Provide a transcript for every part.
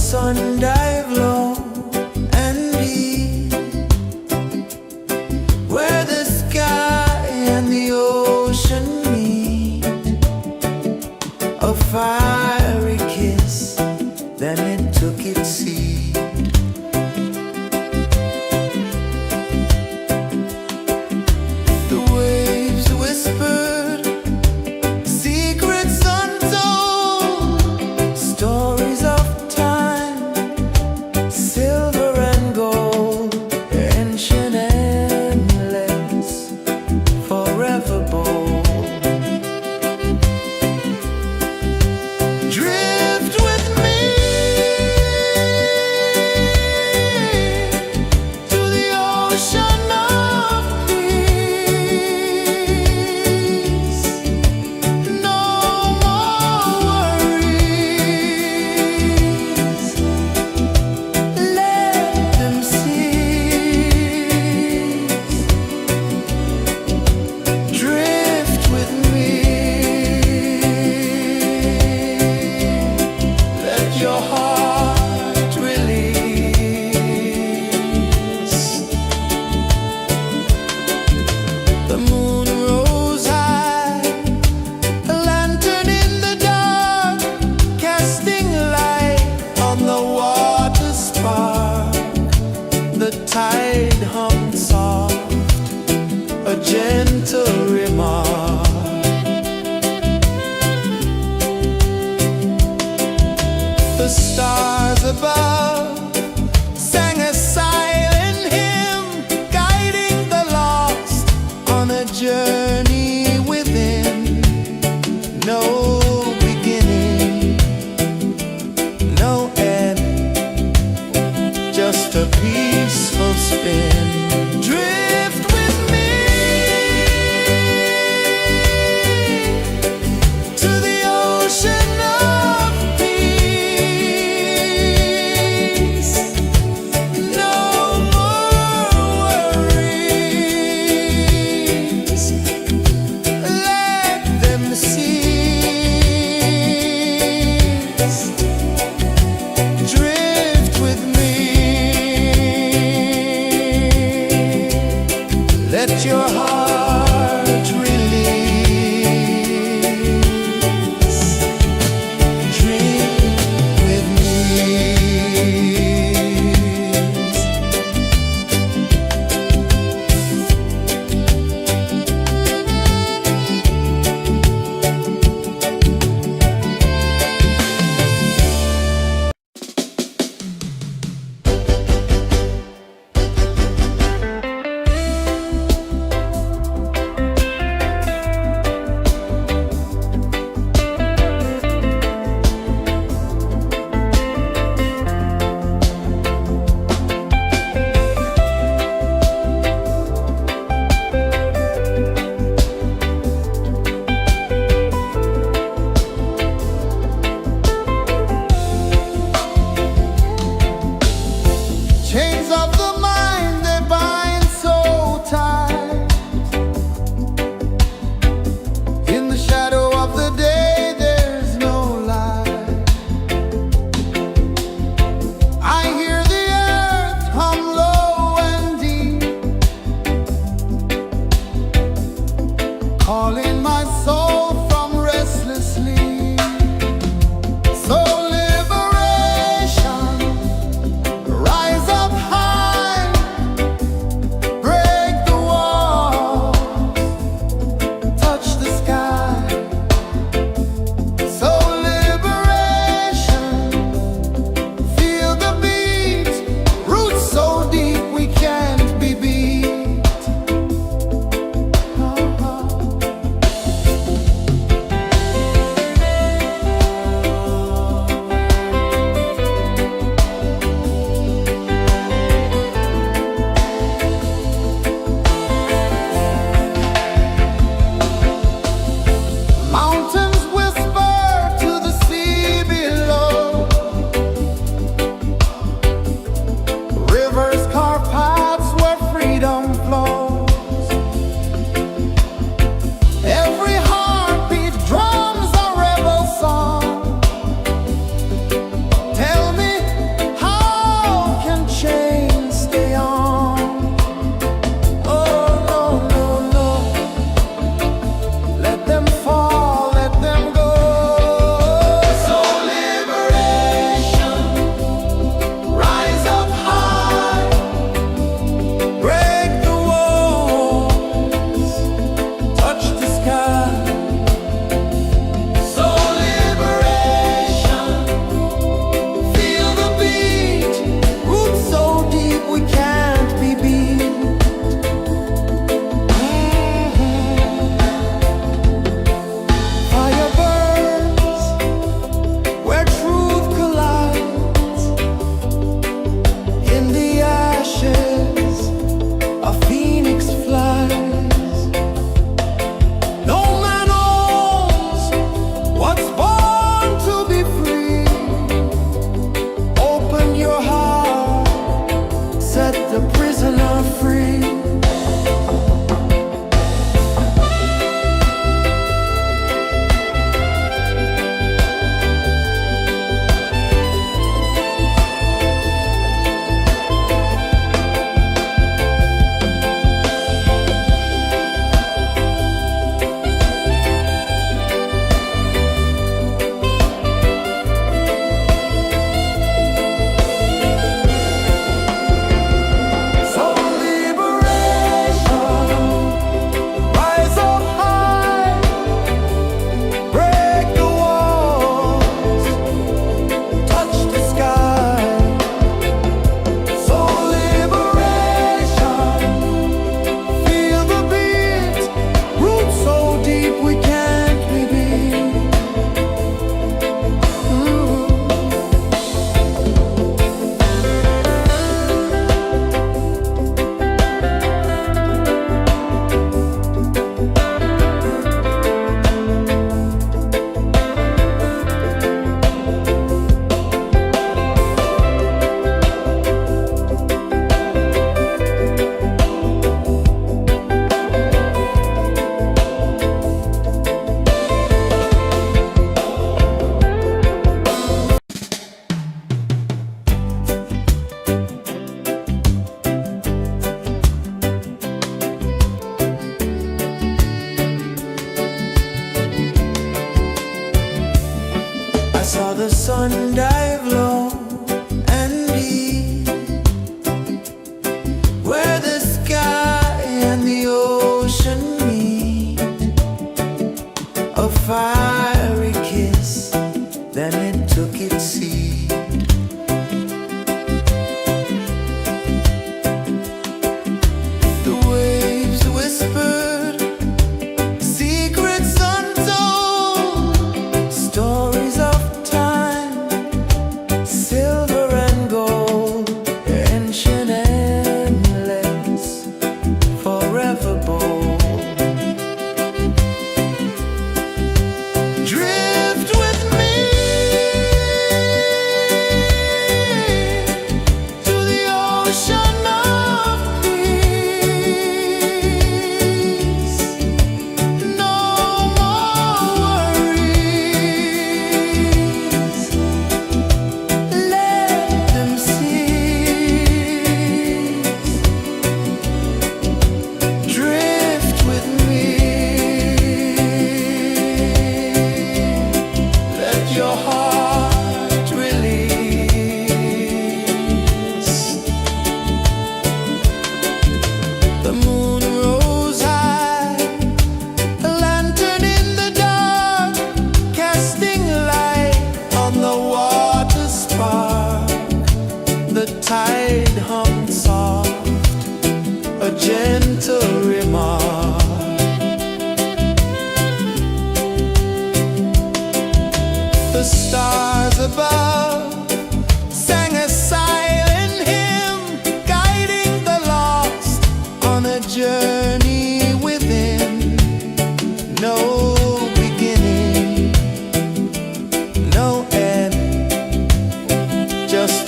sun dive low and deep, where the sky and the ocean meet. A fiery kiss, then it took its seed. The waves whispered secrets untold, stories of time, silver and gold, ancient, endless, forever bold. Drift with me to the ocean of peace. No more worries, let them cease. Drift with me, let your heart release. The moon rose high, a lantern in the dark, casting light on the water spark. The tide hummed soft, a gentle remark. The stars above sang a silent hymn, guiding the lost on a journey within. No beginning, no end, just a peaceful spin. Drift with me to the ocean of peace.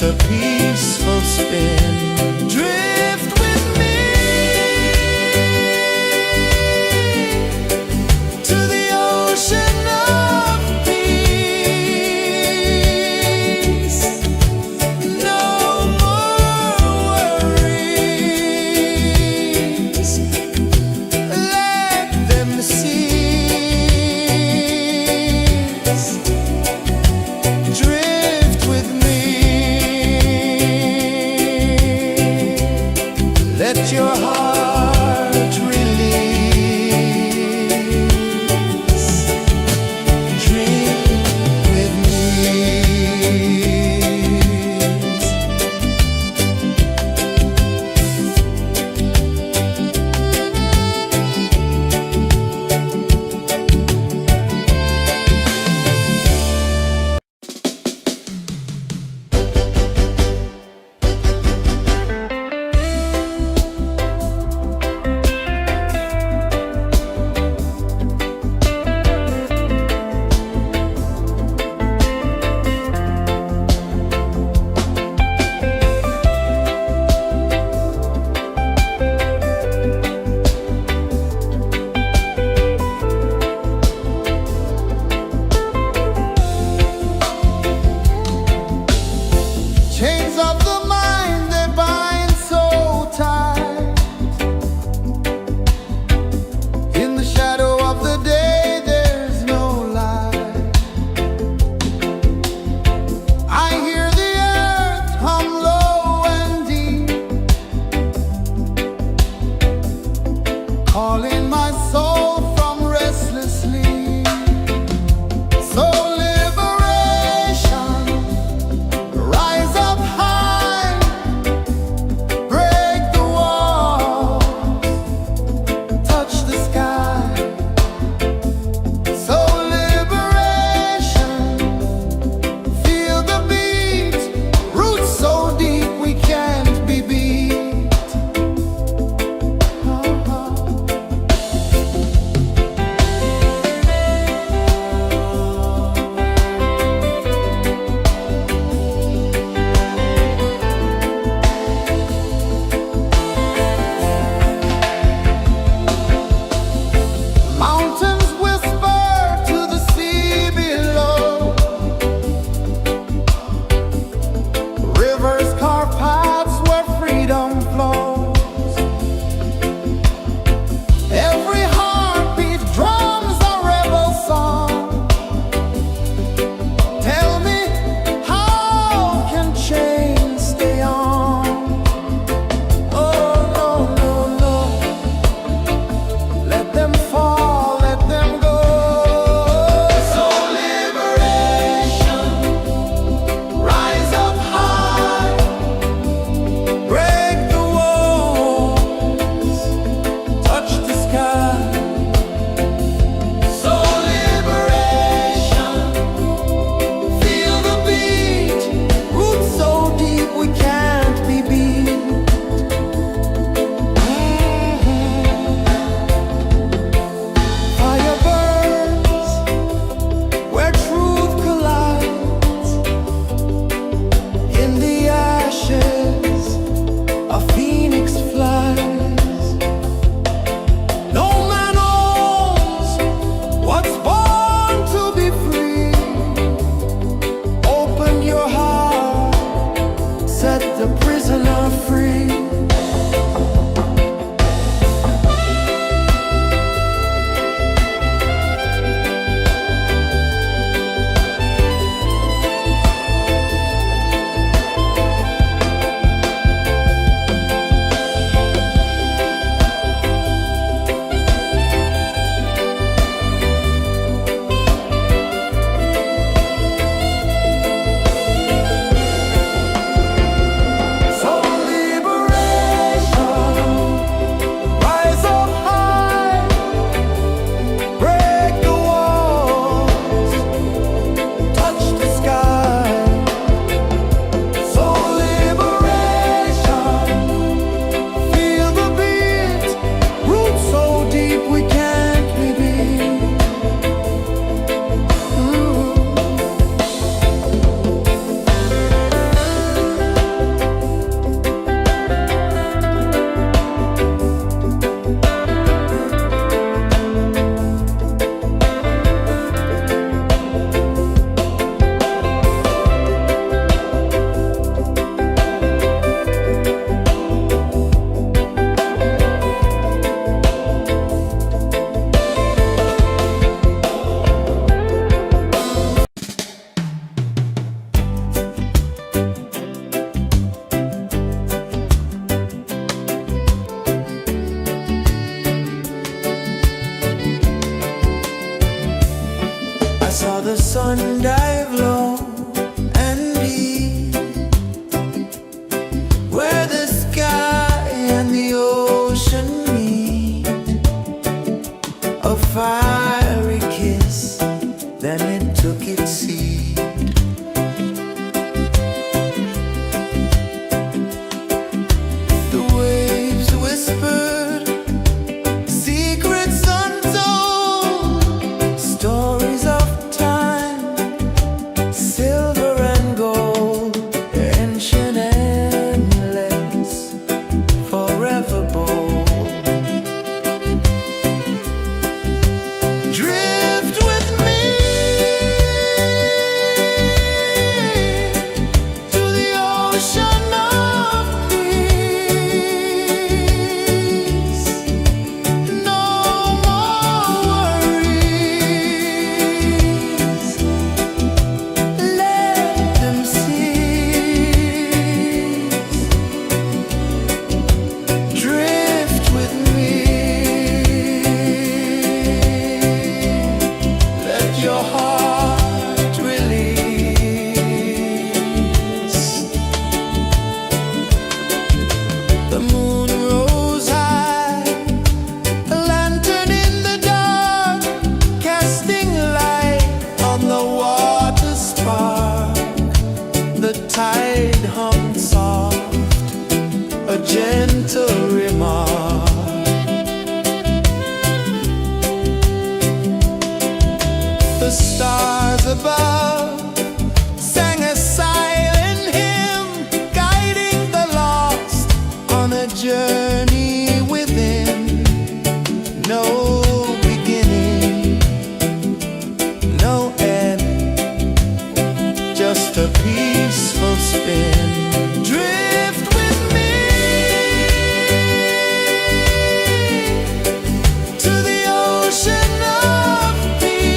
a peaceful spin. Drift with me to the ocean of peace. No more worries, let them cease. Drift with me. Let your heart release. Drift with me. Chains of the mind, they bind so tight. In the shadow of the day, there's no light. I hear the earth hum low and deep, calling my soul from restless sleep. So liberation, rise up high journey within, no beginning, no end, just a peaceful spin. Drift with me to the ocean of peace.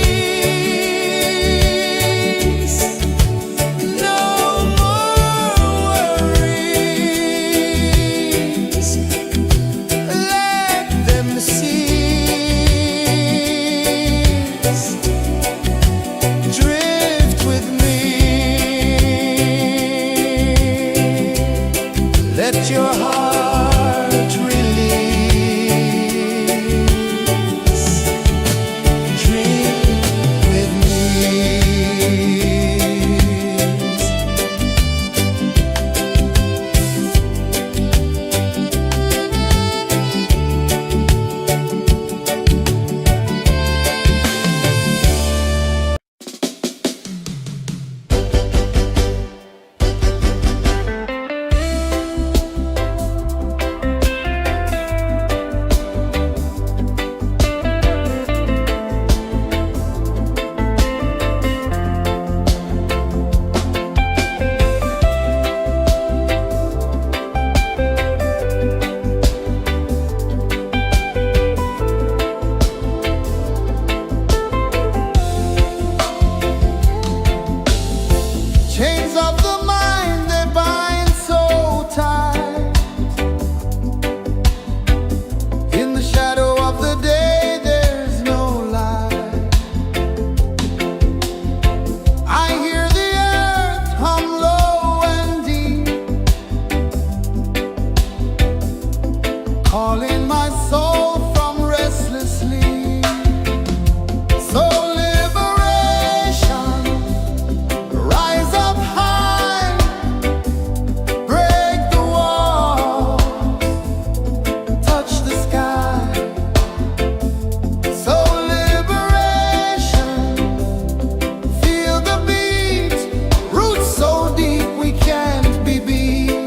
No more worries, let them cease. Drift with me, let your heart release. Dream with me. Chains of the mind, they bind so tight. In the shadow of the day, there's no light. I hear the earth hum low and deep, calling my soul from restless sleep. So liberation, rise up high, break the walls, touch the sky. So liberation, feel the beat, roots so deep we can't be beat.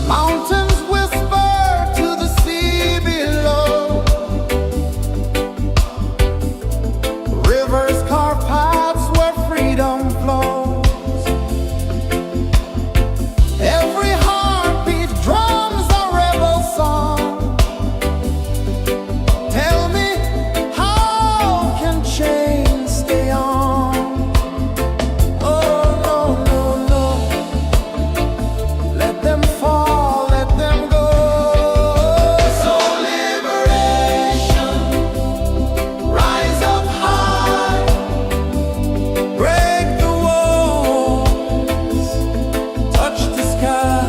Mountains whisper to the sea below, rivers carve paths where freedom flows. Every heartbeat drums a rebel song. Tell me, how can chains stay on? Oh no, no, no, let them fall, let them go. So liberation, rise up high, break the walls, touch the sky.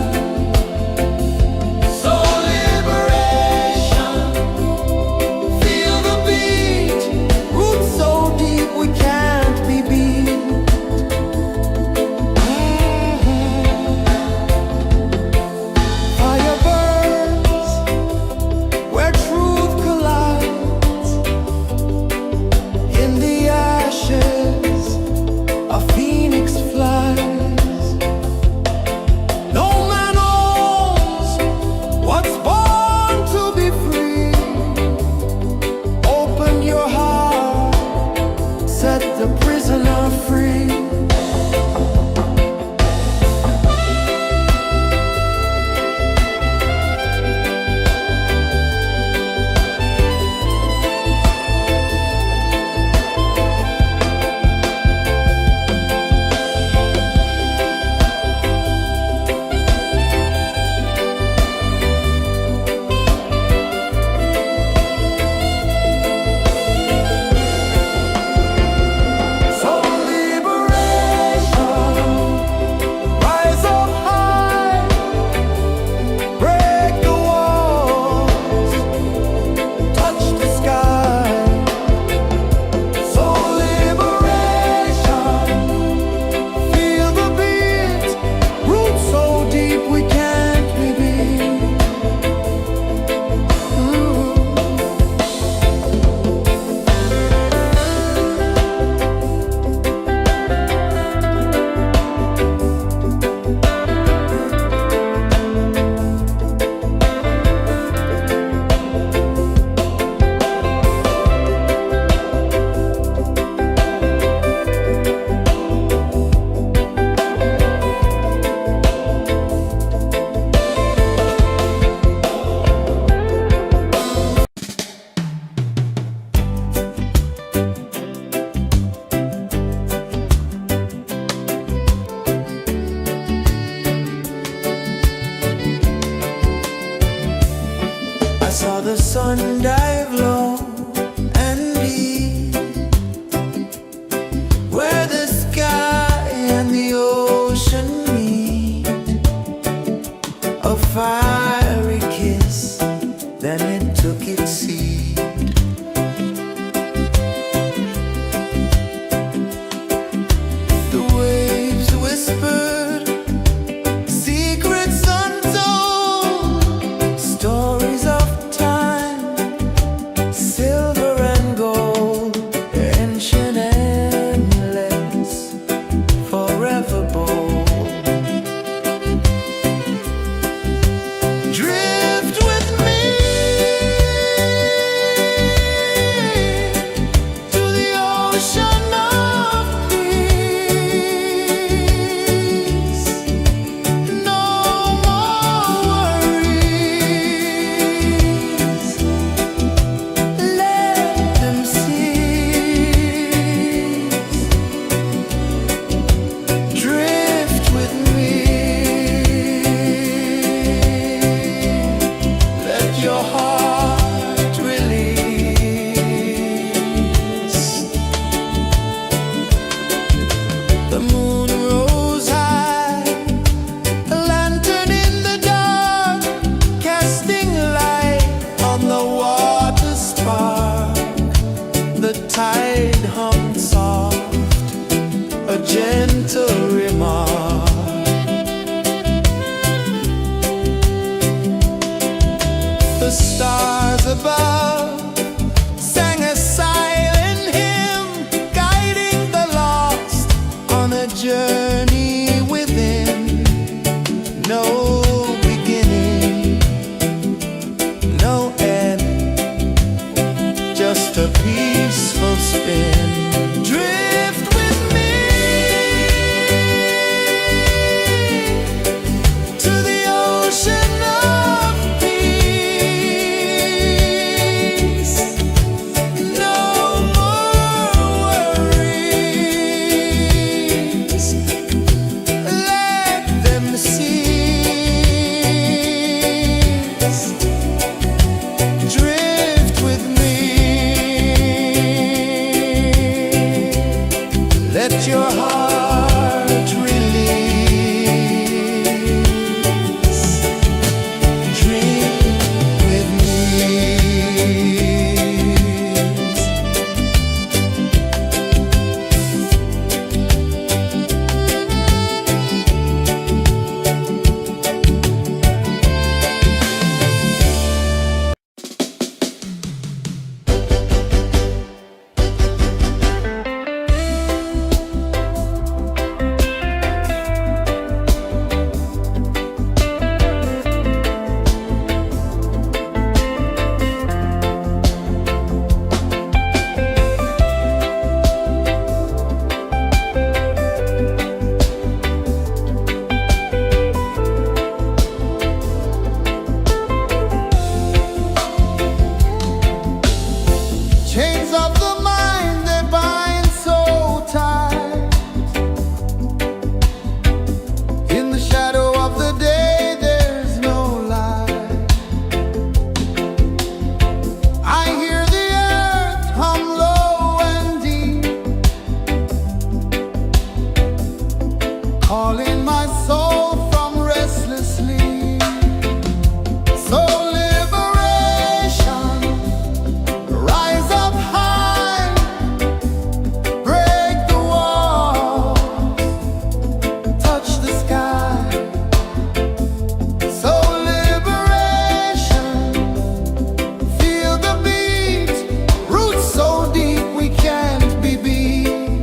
So liberation, feel the beat, roots so deep we can't be beat. Fire burns where truth collides. In the ashes, a phoenix flies. No man owns what's born to be free. Open your heart, set the prisoner free. So liberation. sun dive low and deep, where the sky and the ocean meet. A fiery kiss, then it took its seed. The waves whispered secrets untold, stories of time, silver and gold, ancient, endless, forever bold. Drift with me to the ocean of peace. No more worries, let them cease. Drift with me, let your heart release. The moon rose high, a lantern in the dark, casting light on the water spark. The tide hummed soft, a gentle remark. The stars above sang a silent hymn, guiding the lost on a journey within. No beginning, no end, just a peaceful spin. Drift with me to the ocean of peace. No more worries, let them cease. Drift with me, let your heart release. Dream with me. Chains of the mind, they bind so tight. In the shadow of the day, there's no light. I hear the earth hum low and deep, calling my soul from restless sleep. So liberation, rise up high, break the walls, touch the sky. So liberation, feel the beat, roots so deep we can't be beat.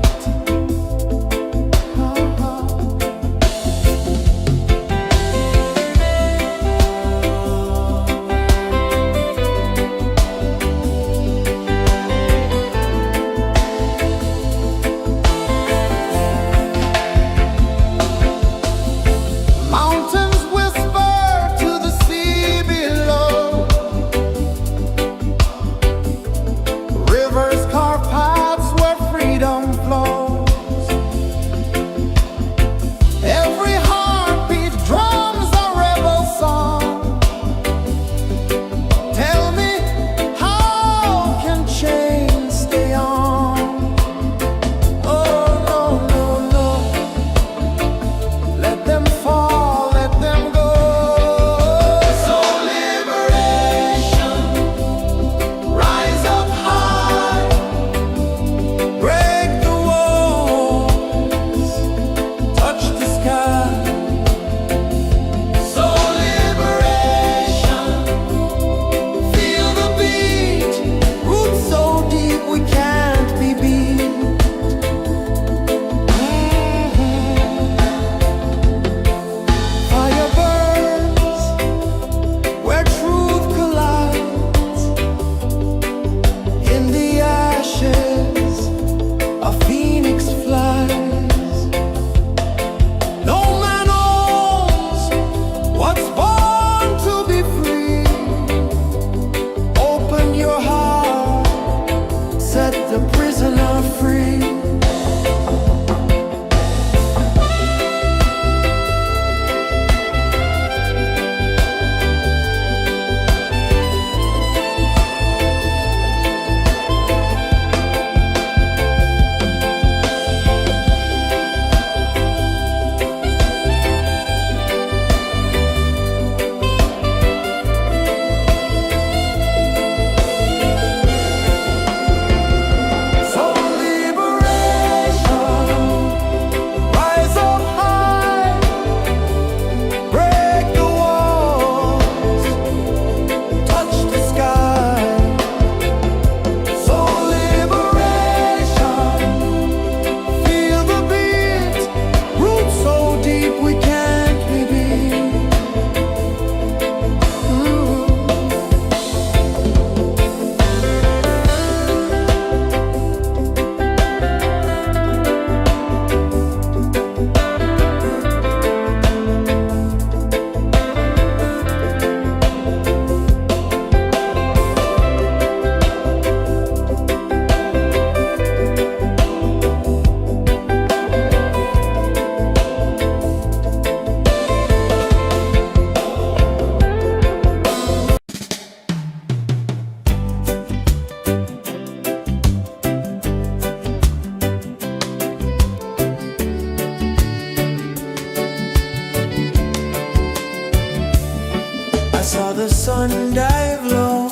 the sun dive low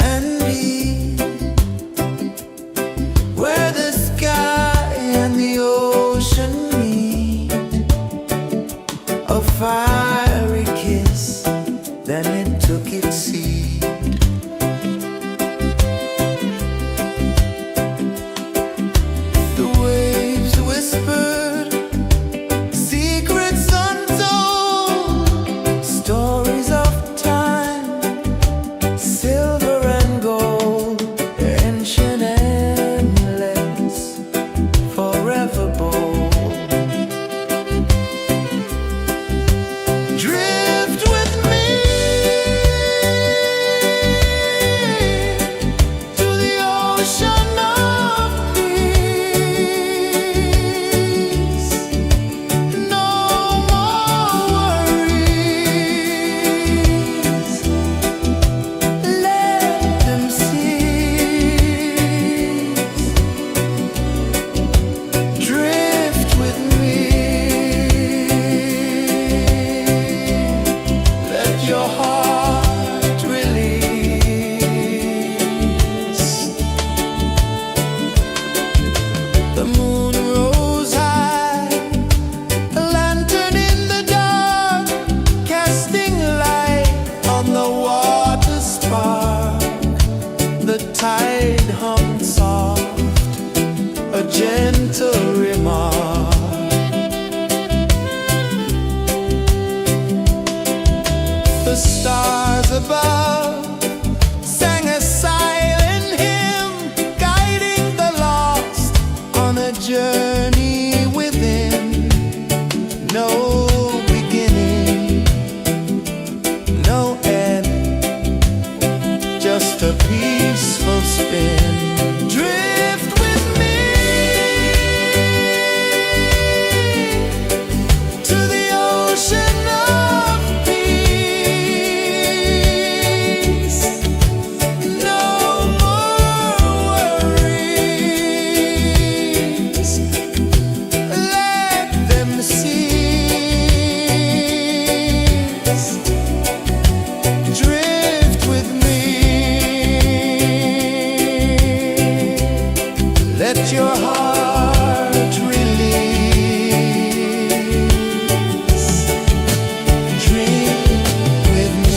and deep, where the sky and the ocean meet. A fiery kiss, then it took its seed. The waves whispered secrets untold, stories of time, silver and gold, ancient, endless, forever bold. Drift with me to the ocean of peace. No more worries, let them cease. Drift with me, let your heart release. The moon rose high, a lantern in the dark, casting light on the water spark. The tide hummed soft, a gentle remark. The stars above sang a silent hymn, guiding the lost on a journey within. No beginning, no end, just a peaceful spin. Drift with me to the ocean of peace. No more worries, let them cease. Drift with me, let your heart release. Dream with me.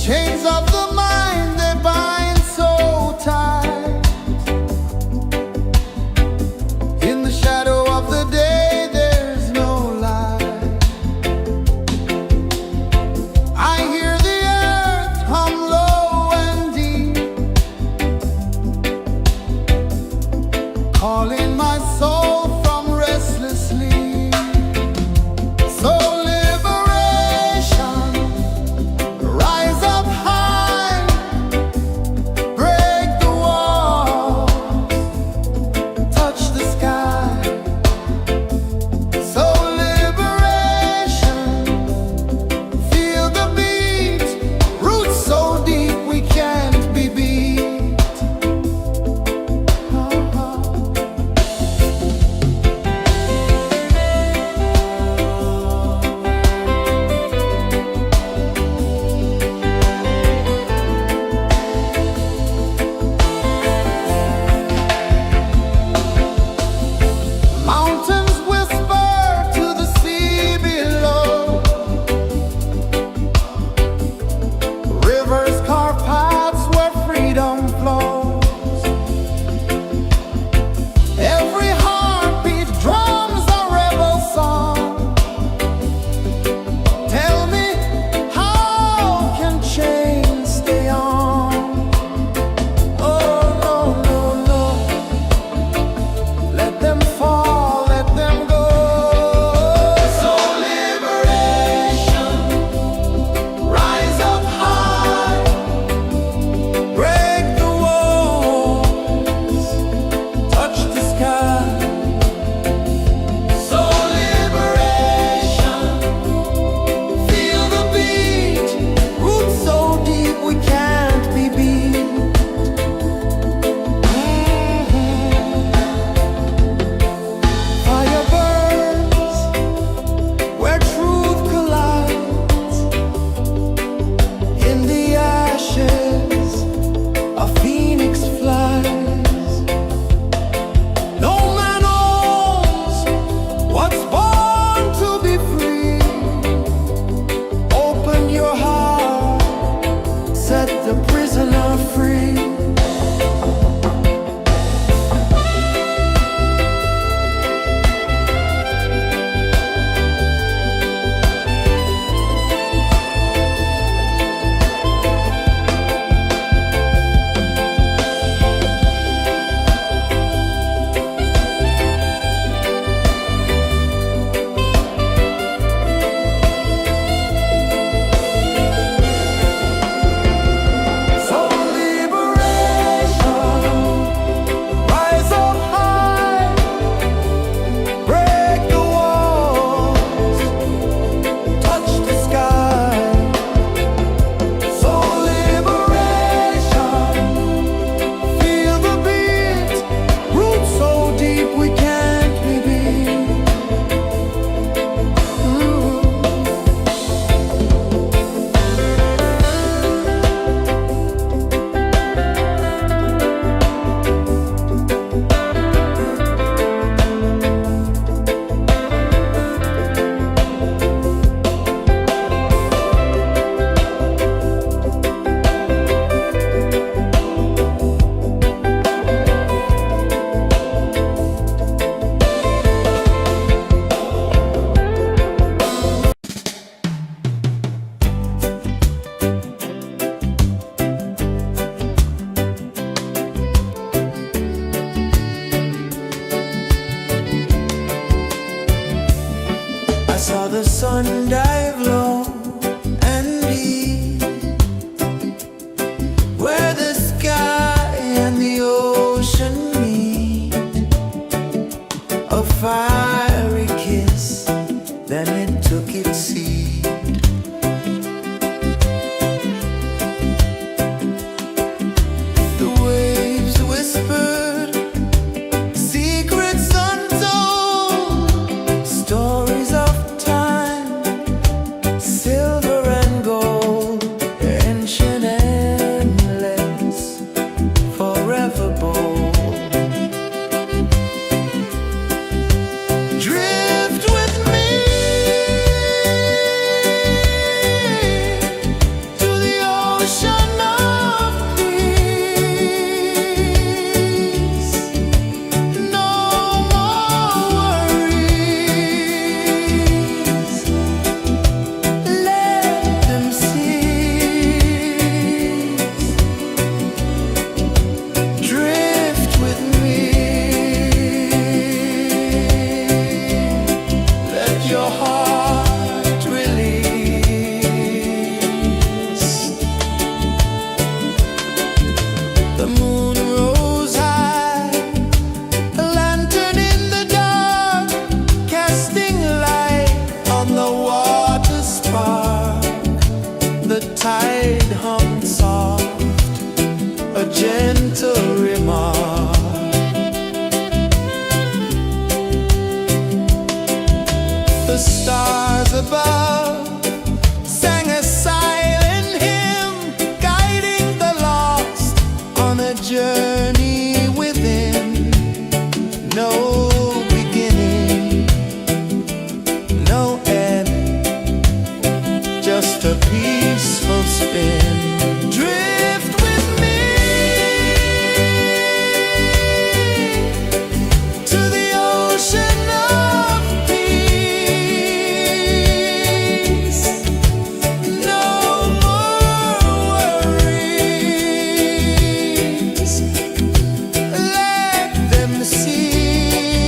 Chains of the mind, they bind so tight. In the shadow of the day, there's no light. I hear the earth hum low and deep, calling my soul from restless sleep. So liberation, rise up high, break the walls, touch the sky. So liberation, feel the beat, roots so deep we can't be beat. the sun dive low and deep, where the sky and the ocean meet, a fiery kiss, then it took its seed. The waves whispered secrets untold, stories of time, silver and gold, ancient, endless, forever bold. Drift with me to the ocean of peace. No more worries. Let them cease. Drift with me. Let your heart release. The moon rose high, a lantern in the dark, casting light on the water spark. The tide hummed soft, a gentle remark. The stars above sang a silent hymn, guiding the lost on a journey within. No beginning, no end, just a peaceful spin. Drift with me to the ocean of peace. No more worries. Let them cease.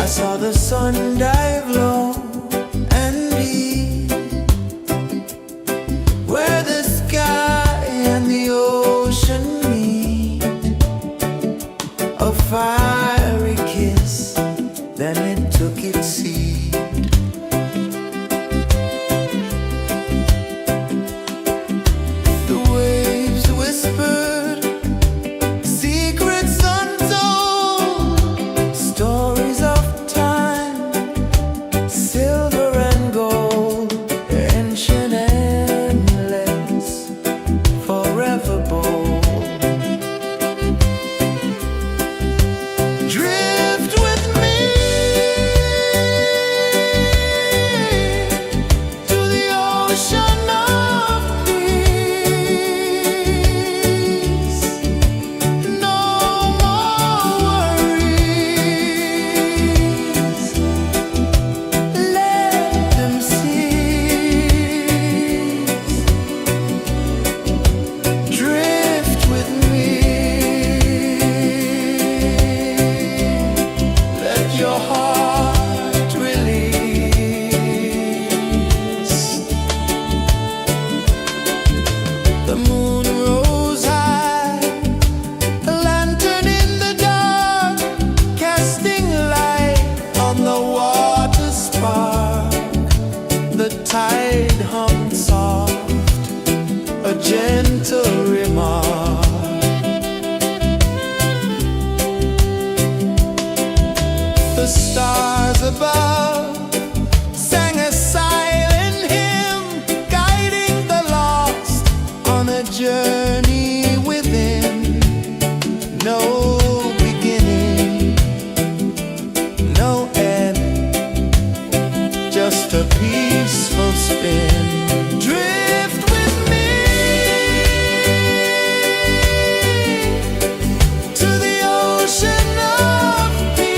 I saw the sun dive low and deep, where the sky and the ocean meet. A fiery kiss, then it took its seed. The waves whispered secrets untold, stories of time, silver and gold, ancient, endless, forever bold. Drift with me to the ocean of peace. No more worries, let them cease. Drift with me, let your heart release. The moon rose high, a lantern in the dark, casting light on the water spark. The tide hummed soft, a gentle remark. The stars above sang a silent hymn, guiding the lost on a journey within. No beginning, no end, just a peaceful spin. Drift with me to the ocean of peace.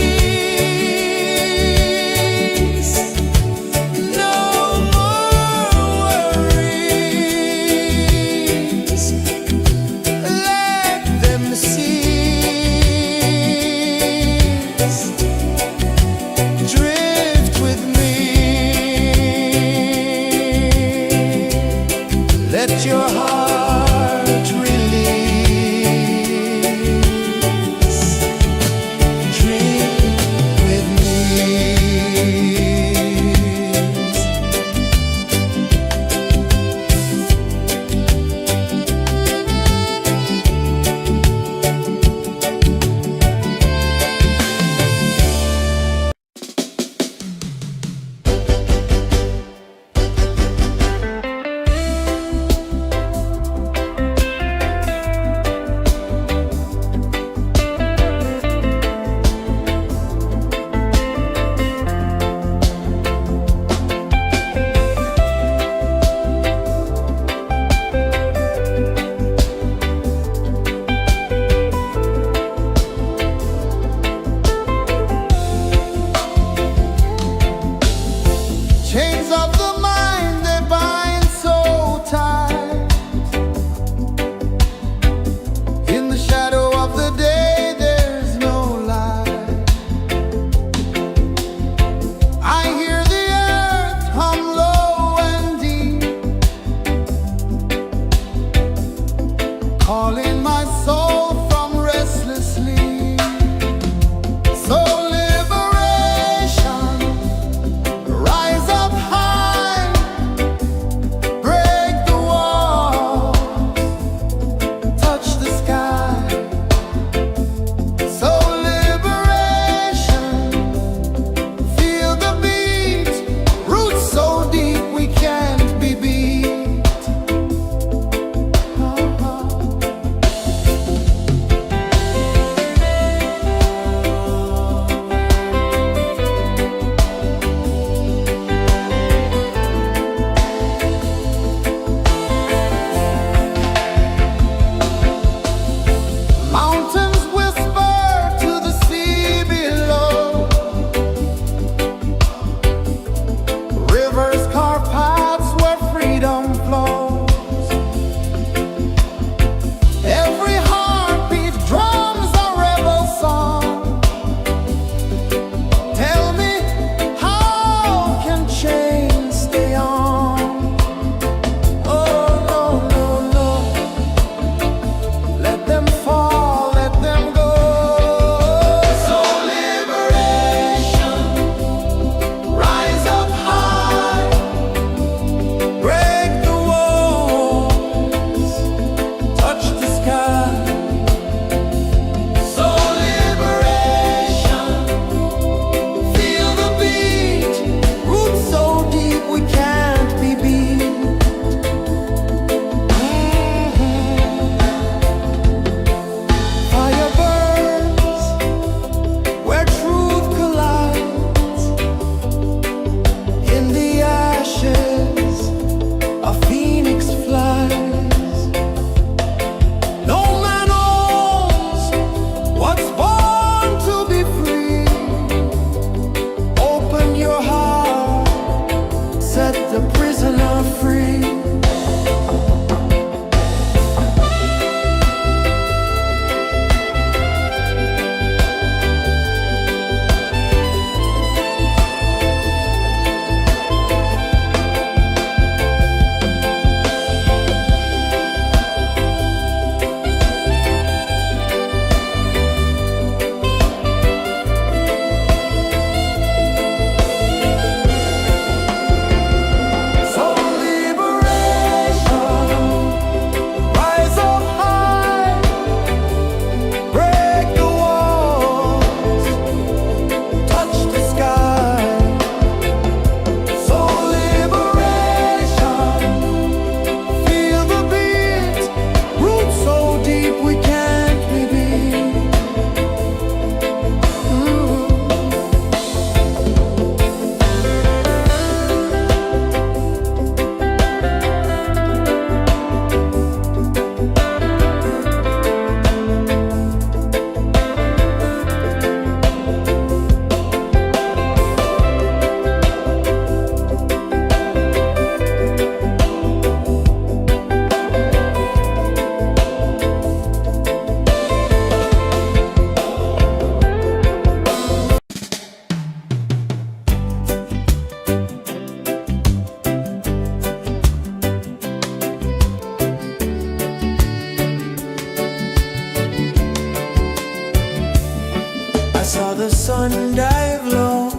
dive low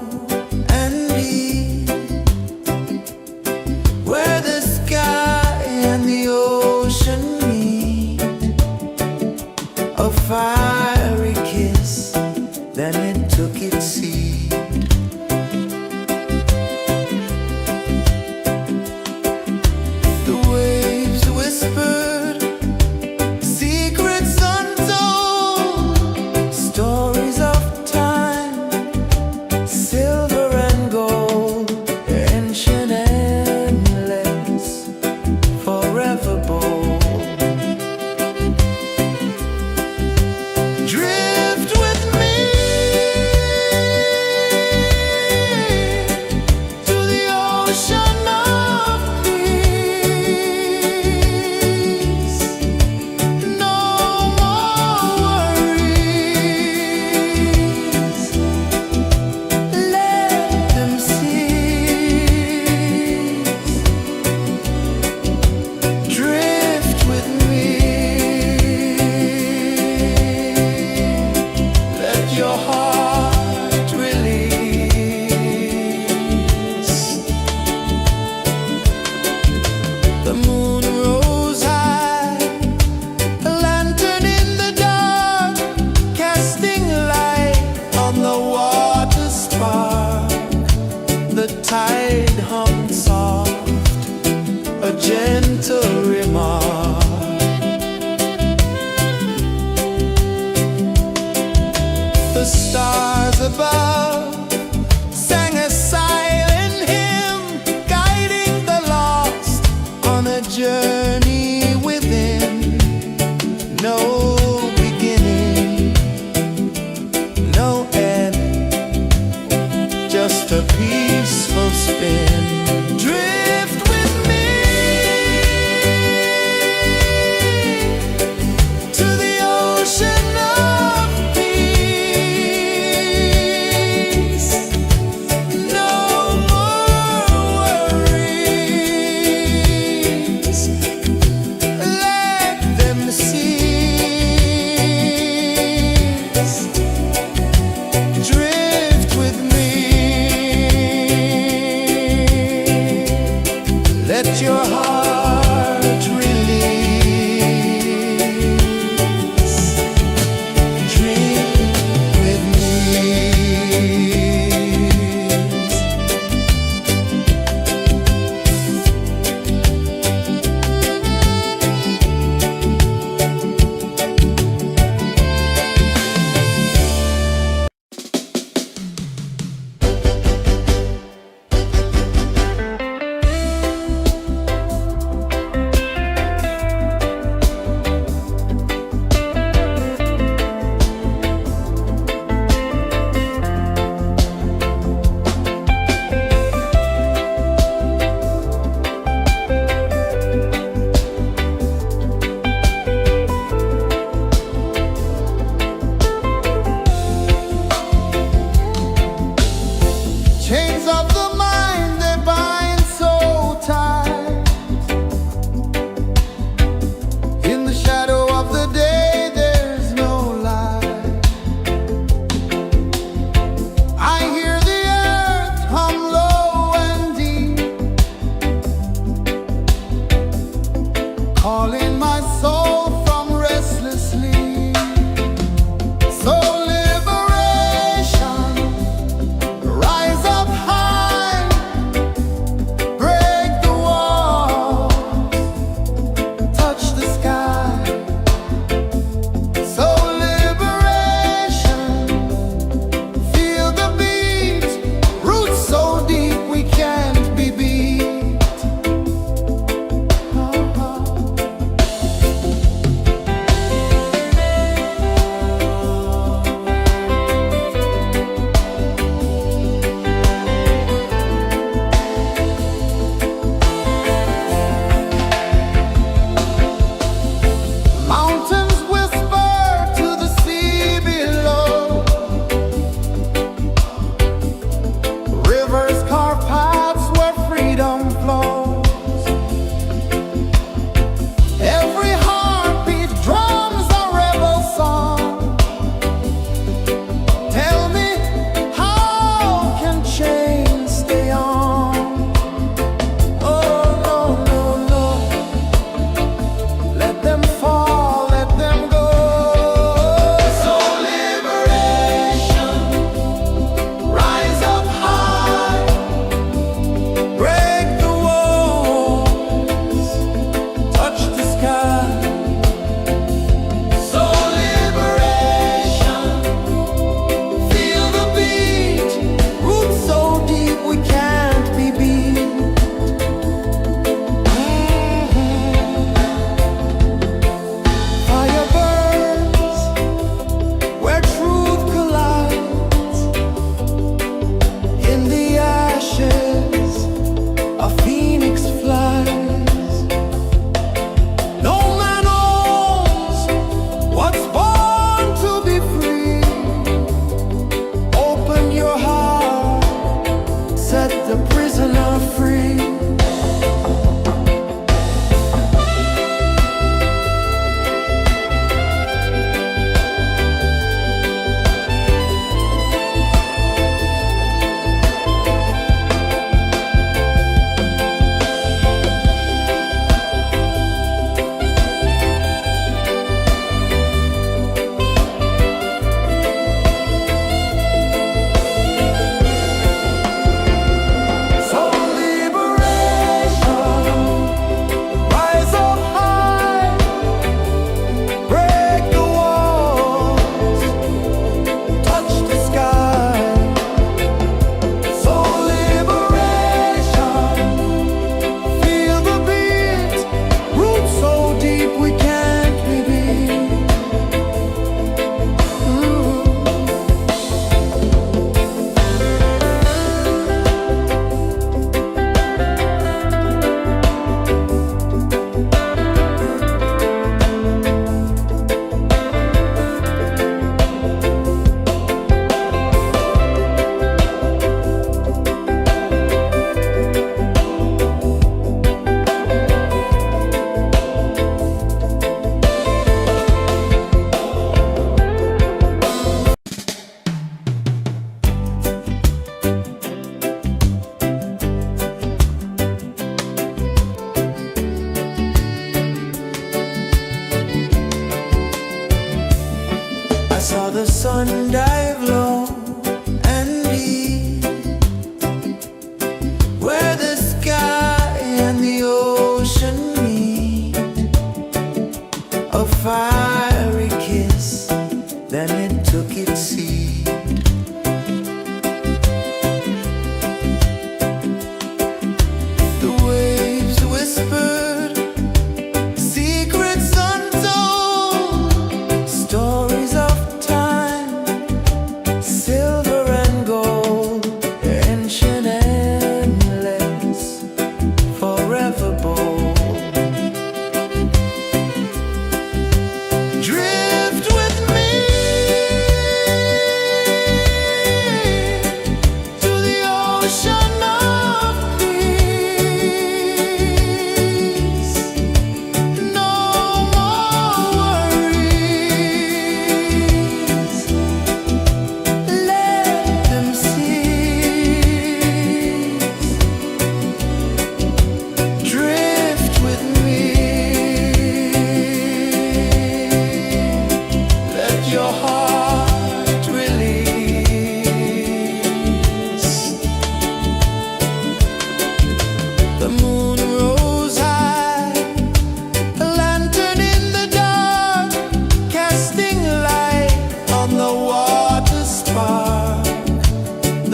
and deep, where the sky and the ocean meet. A fiery kiss, then it took its seed. The waves whispered secrets untold, stories of time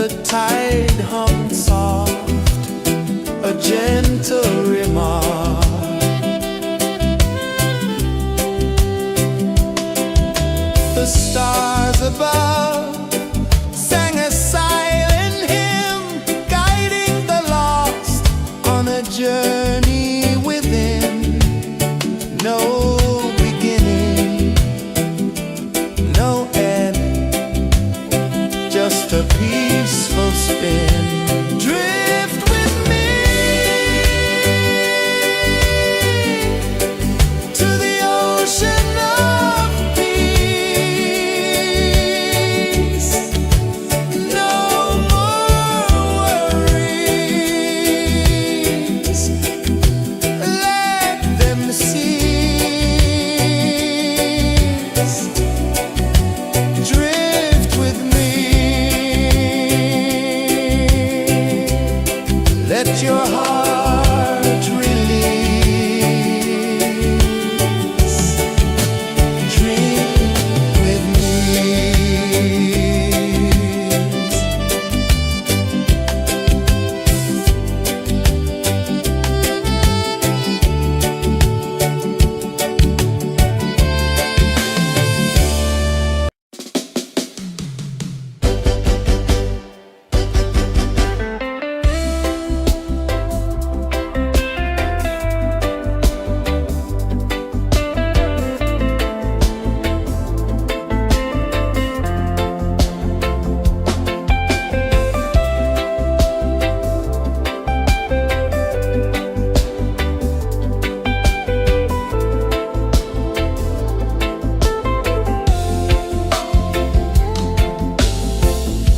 the tide hung soft, a gentle remark. The stars above sang a silent hymn, guiding the lost on a journey within. No beginning, no end, just a peaceful spin. Drift with me to the ocean of peace. No more worries, let them cease. Drift with me, let your heart release. Dream with me.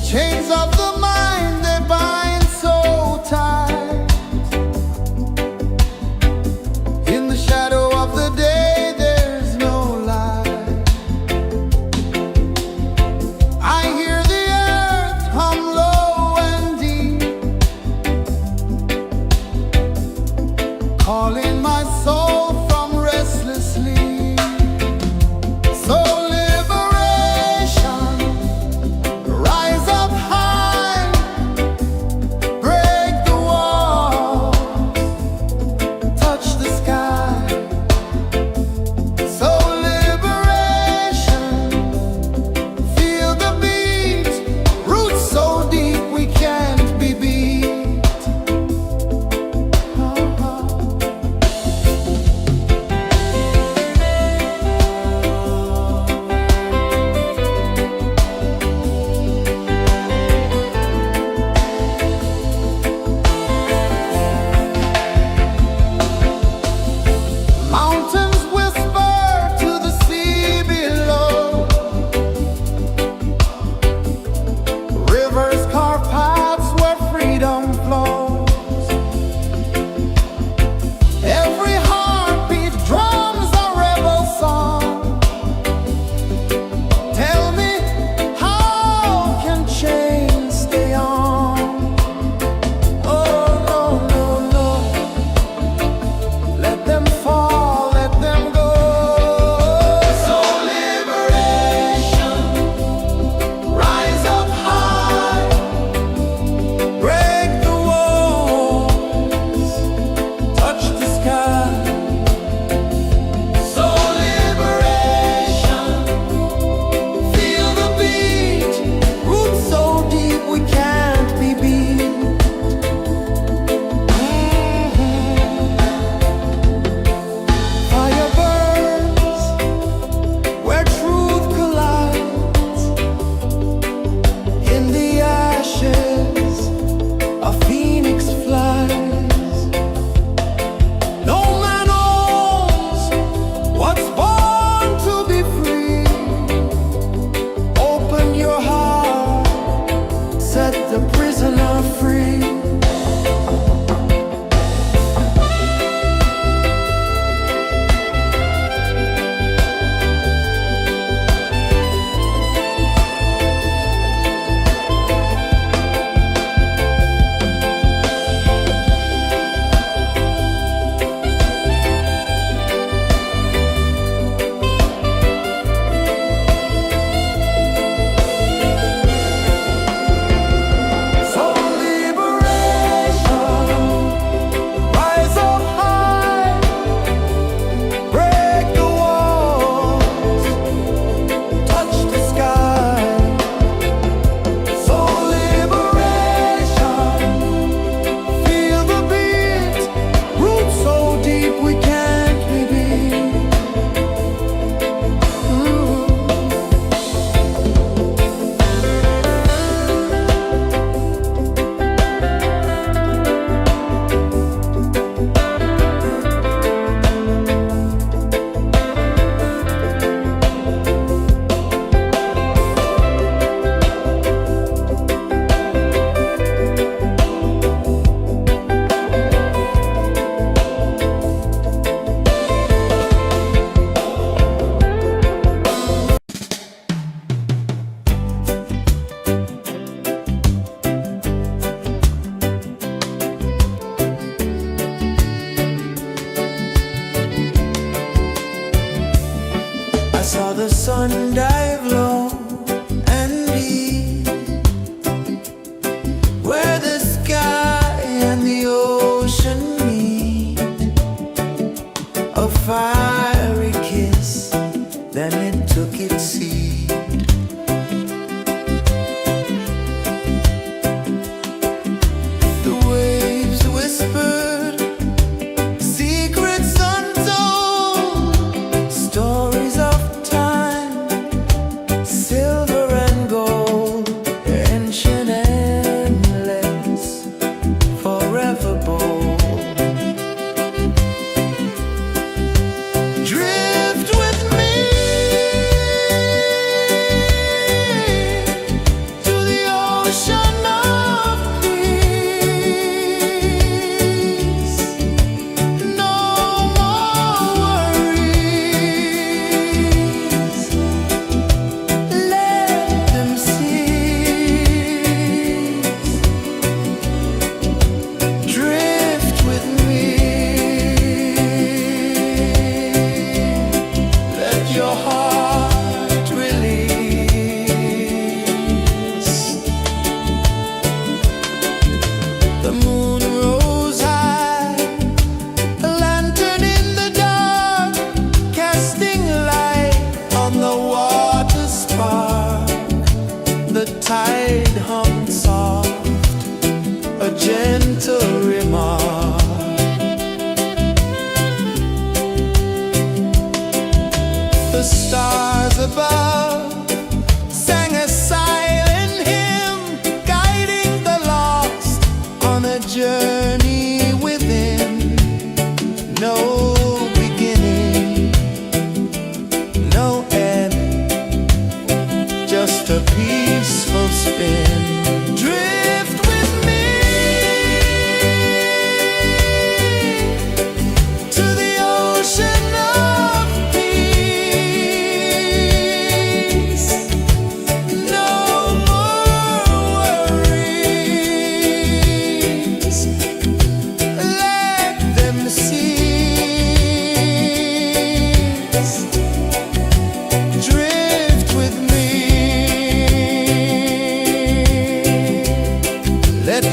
Chains of the mind, they bind so tight. In the shadow of the day, there's no light. I hear the earth hum low and deep, calling my soul from restless sleep. So liberation, rise up high, break the wall, touch the sky. So liberation, feel the beat, roots so deep we can't be beat. Mountains whisper to the sea below, rivers carve paths where freedom flows. Every heartbeat drums a rebel song. Tell me, how can chains stay on? Oh no, no, no, let them fall, let them go. So liberation, rise up high, break the walls, touch the sky. So liberation, feel the beat, roots so deep we can't be beat. Fire burns where truth collides. In the ashes, a phoenix flies. No man owns what's born to be free. Open your heart, set the prisoner free.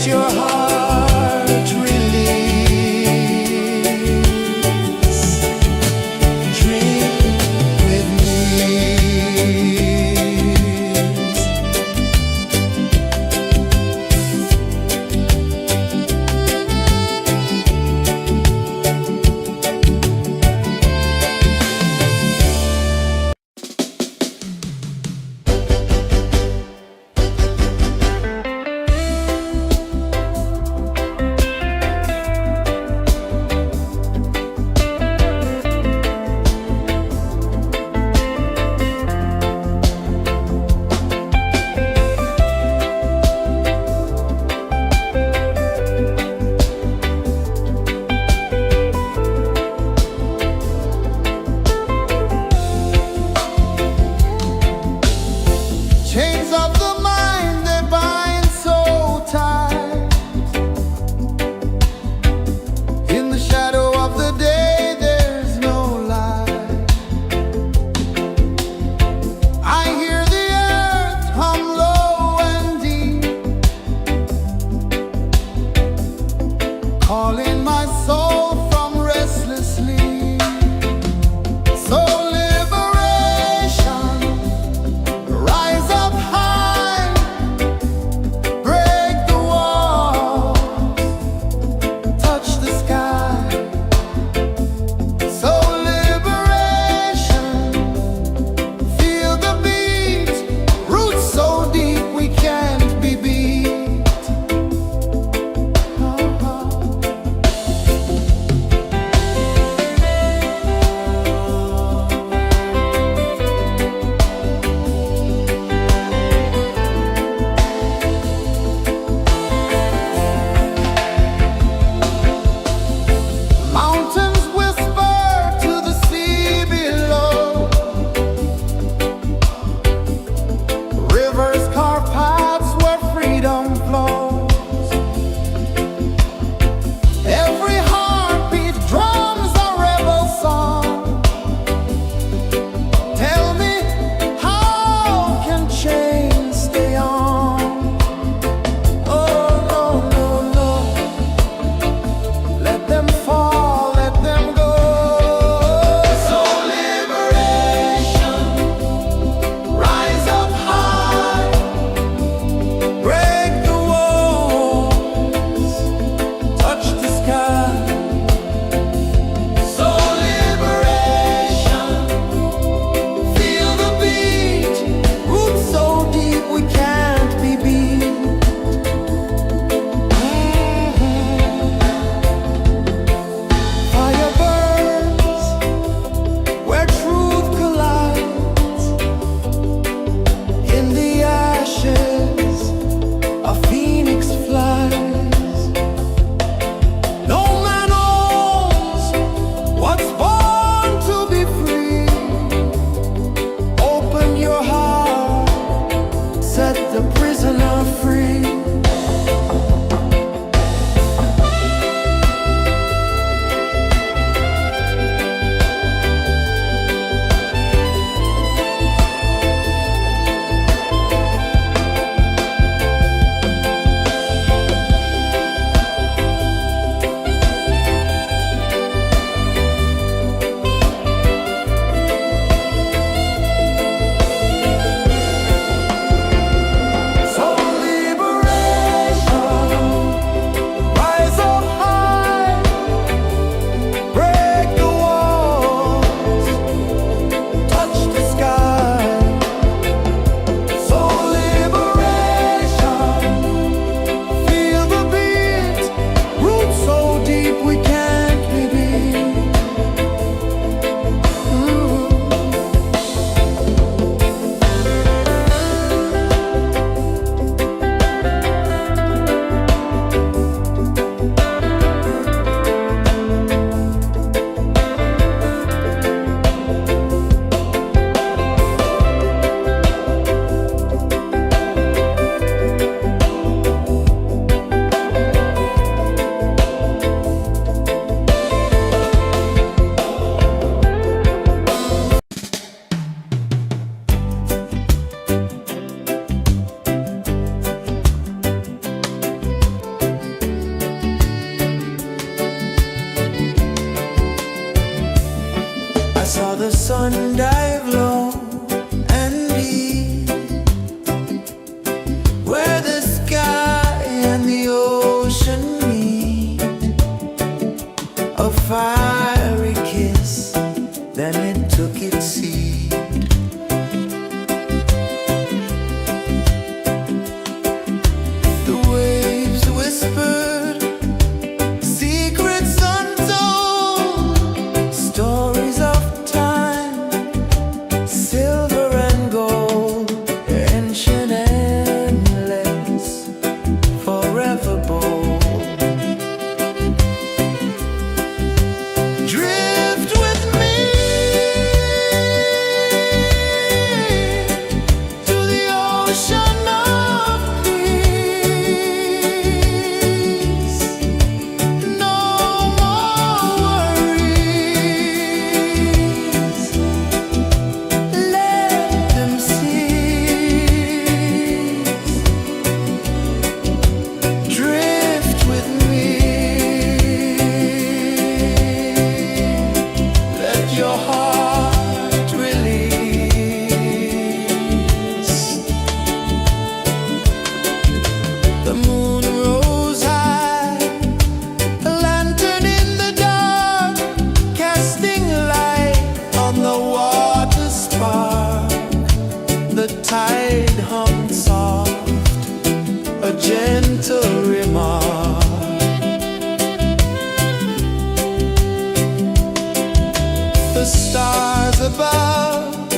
let your heart release. Drink with me. gentle remark. The stars above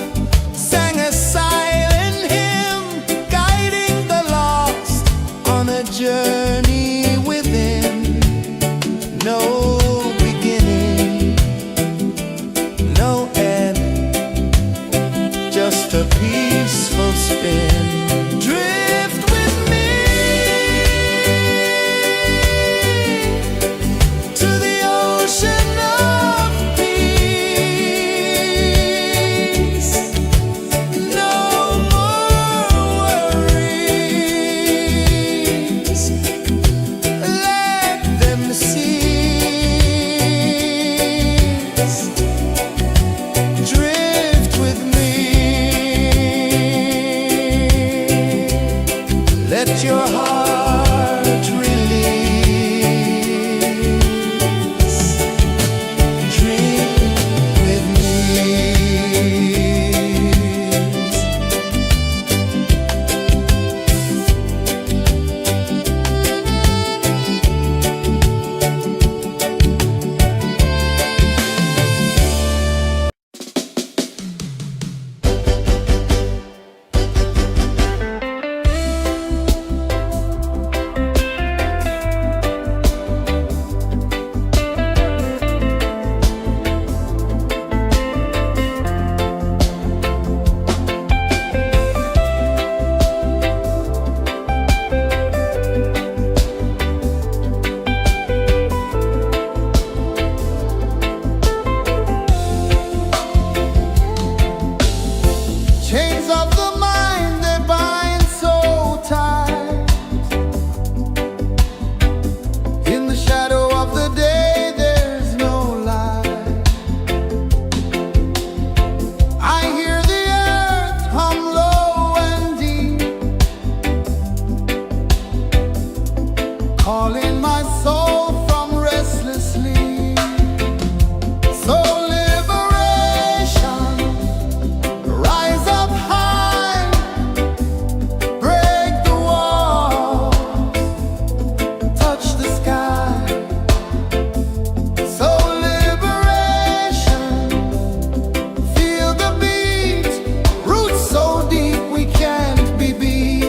sang a silent hymn, guiding the lost on a journey within. No beginning, no end, just a peaceful spin. Drift with me to the ocean of peace. No more worries, let them cease. Drift with me, let your heart release. Dream with me. Chains of the mind, they bind so tight. In the shadow of the day, there's no light. I hear the earth hum low and deep, calling my soul from restless sleep. So liberation, rise up high, break the walls, touch the sky. So liberation, feel the beat, roots so deep we can't be beat.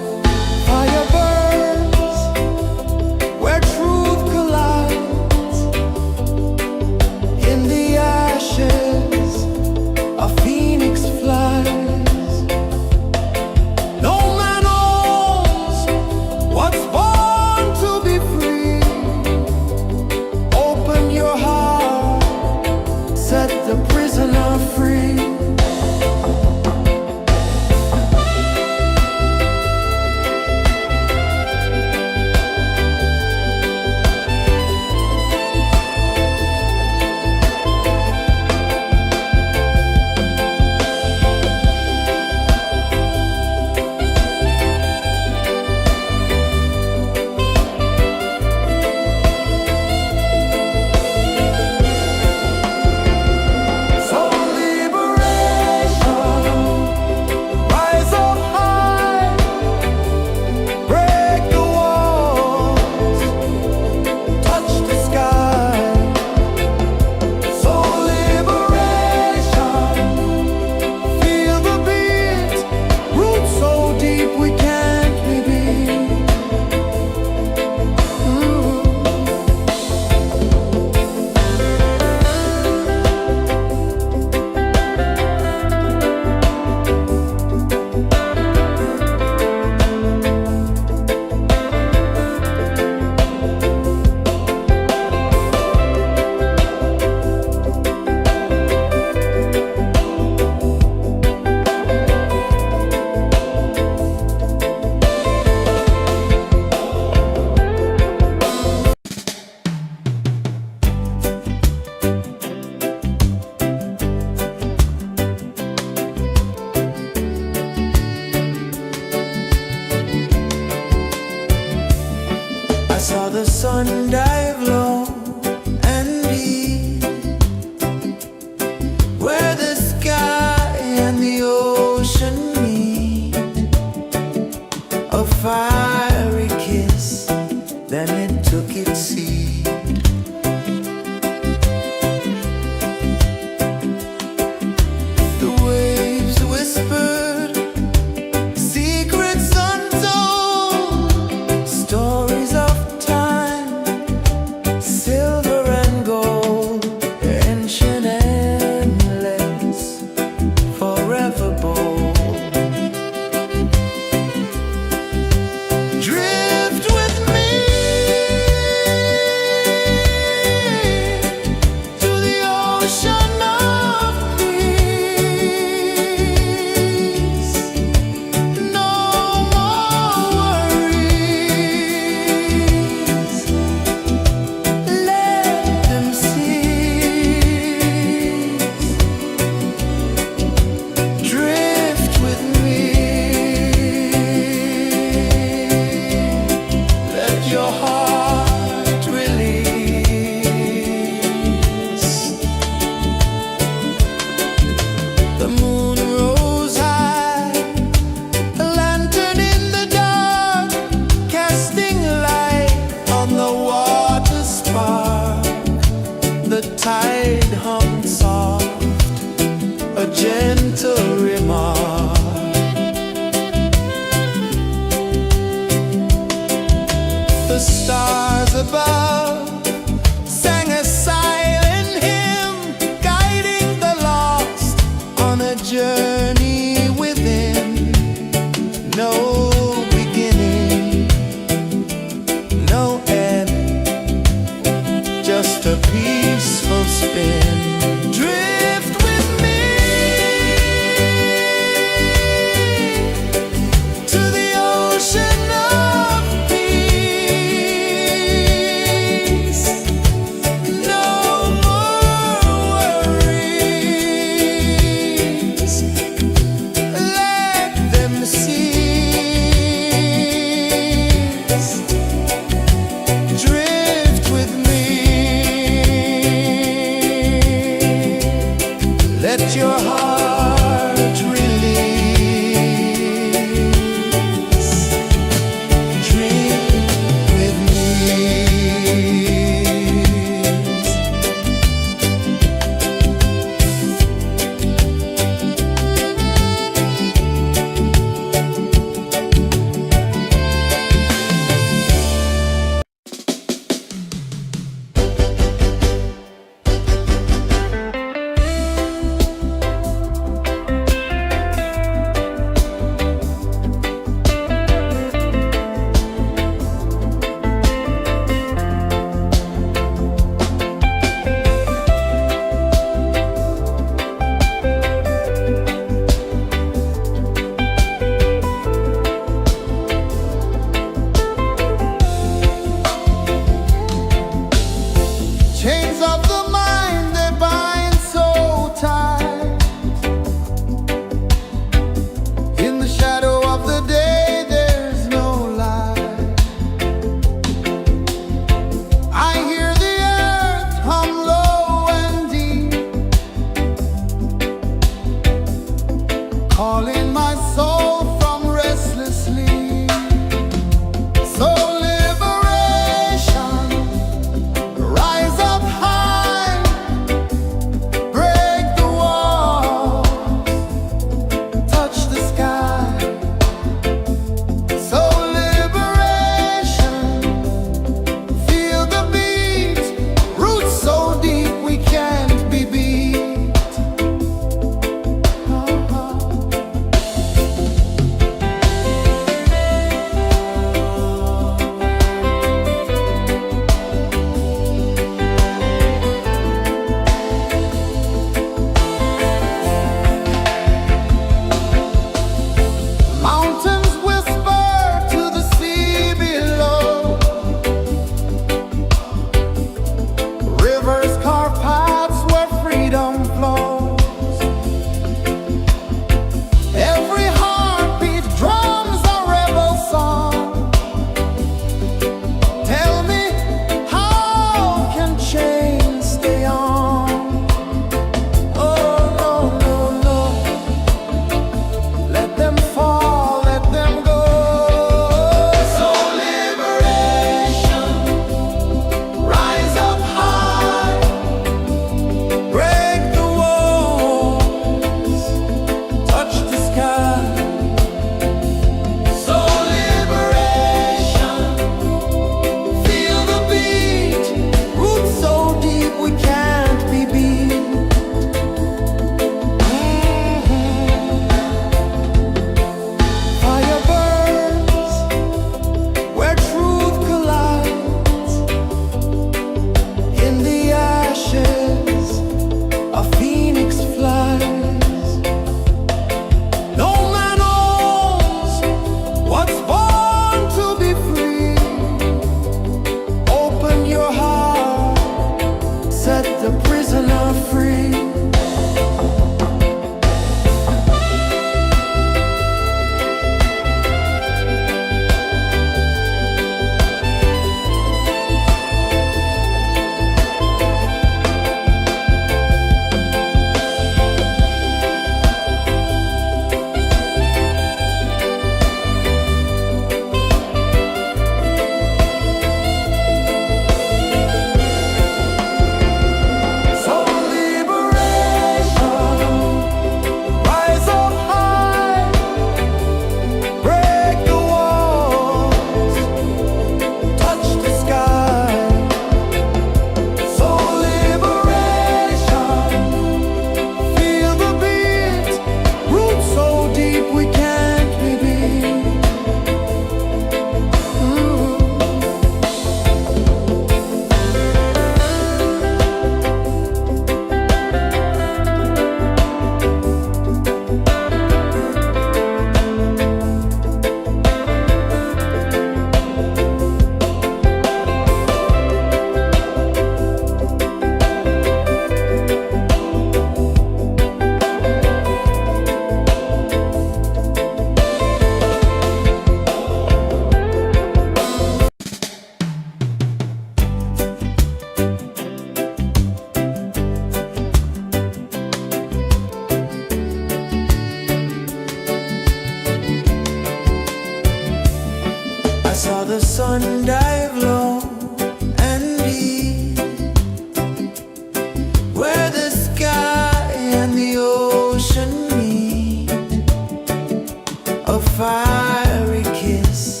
a fiery kiss,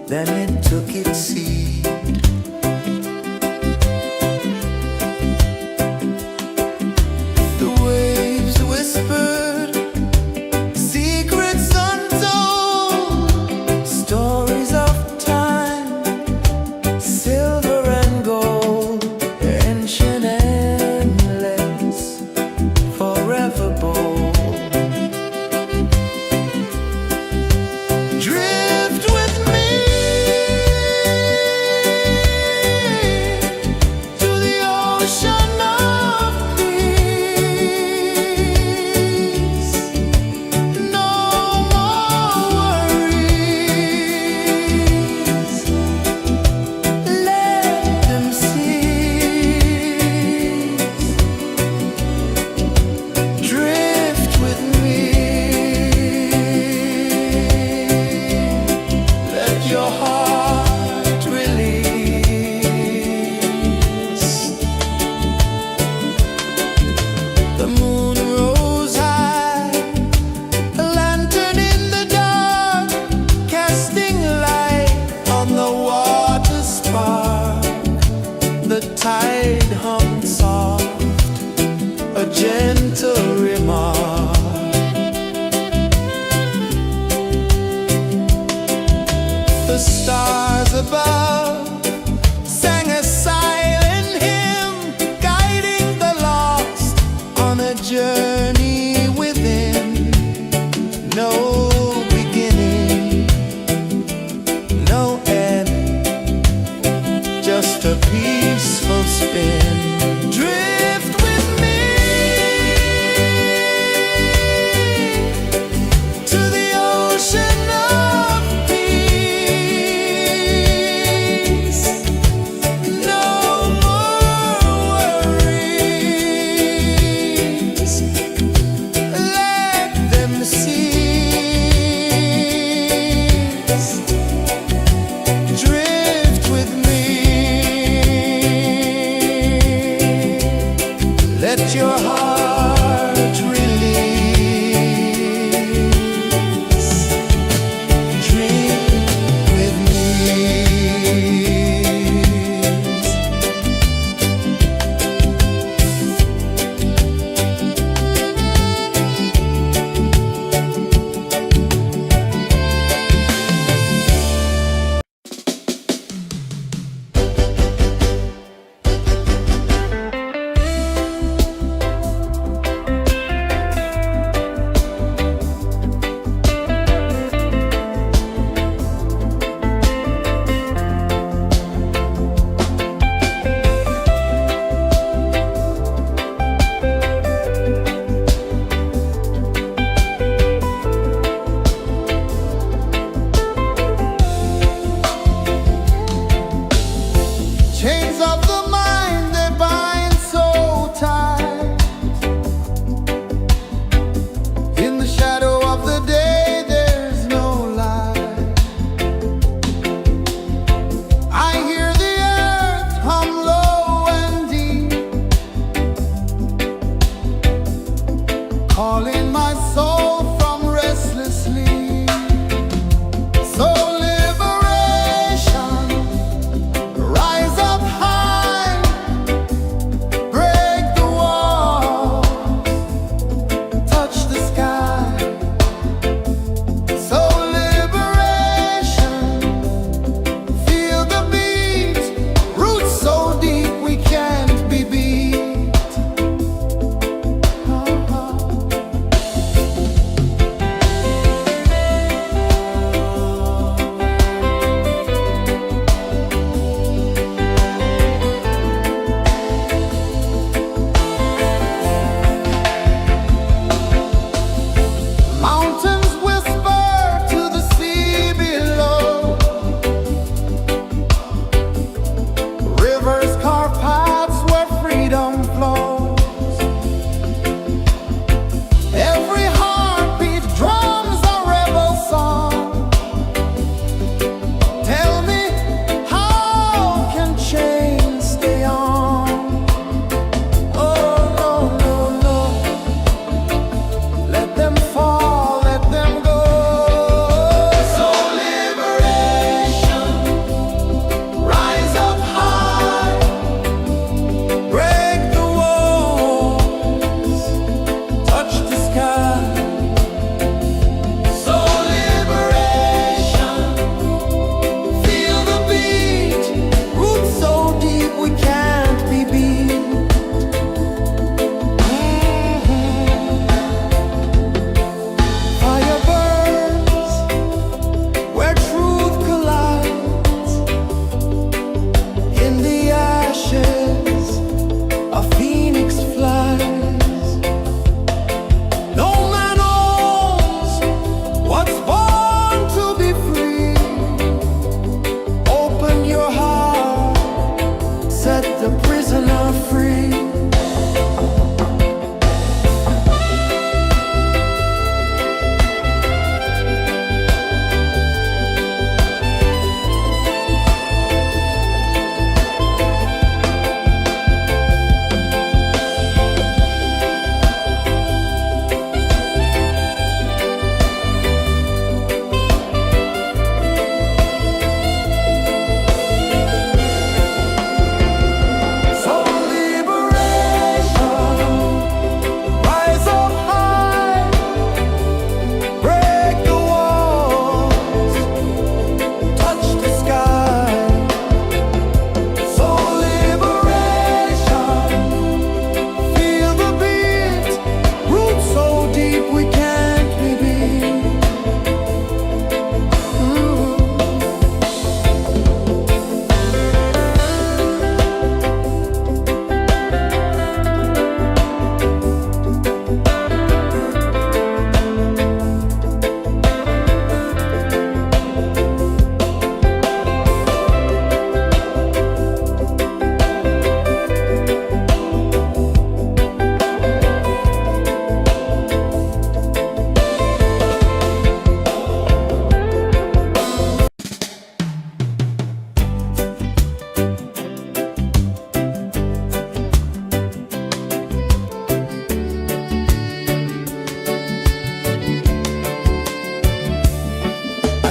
then it took its seed. The waves whispered secrets untold, stories of time, silver and gold, ancient, endless, forever bold. Drift with me to the ocean of peace. No more worries, let them cease. Drift with me, let your heart release. The moon rose high, a lantern in the dark, casting light on the water spark. The tide hummed soft, a gentle remark. The stars above sang a silent hymn, guiding the lost on a journey within. No beginning, no end, just a peaceful spin. Drift with me to the ocean of peace.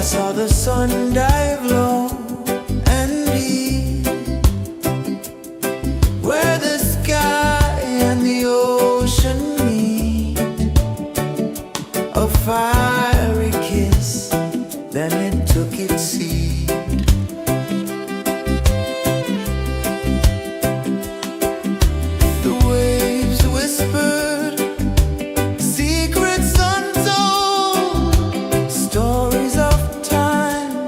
saw the sun dive low and deep, where the sky and the ocean meet. A fiery kiss, then it took its seat. The waves whispered secrets untold, stories of time,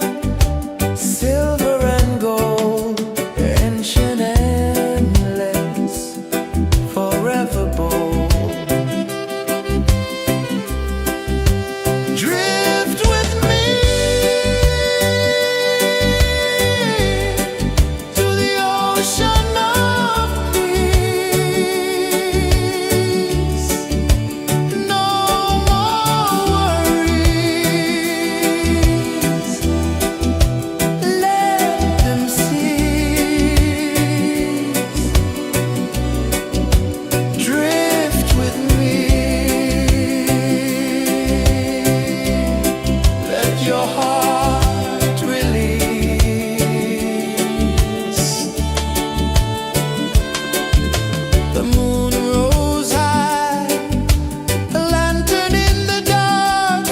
silver and gold, ancient, endless, forever bold. Drift with me to the ocean of peace. No more worries, let them cease. Drift with me, let your heart release. The moon rose high, a lantern in the dark,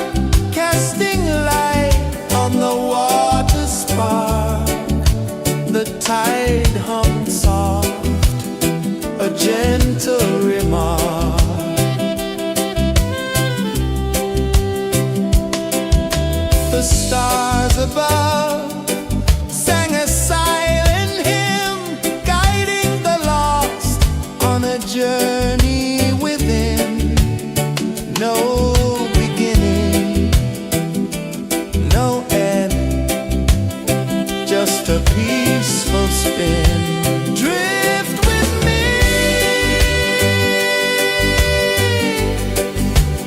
casting light on the water spark. The tide hummed soft, a gentle remark. The stars above sang a silent hymn, guiding the lost on a journey within. No beginning, no end, just a peaceful spin. Drift with me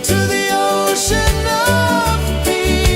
to the ocean of peace.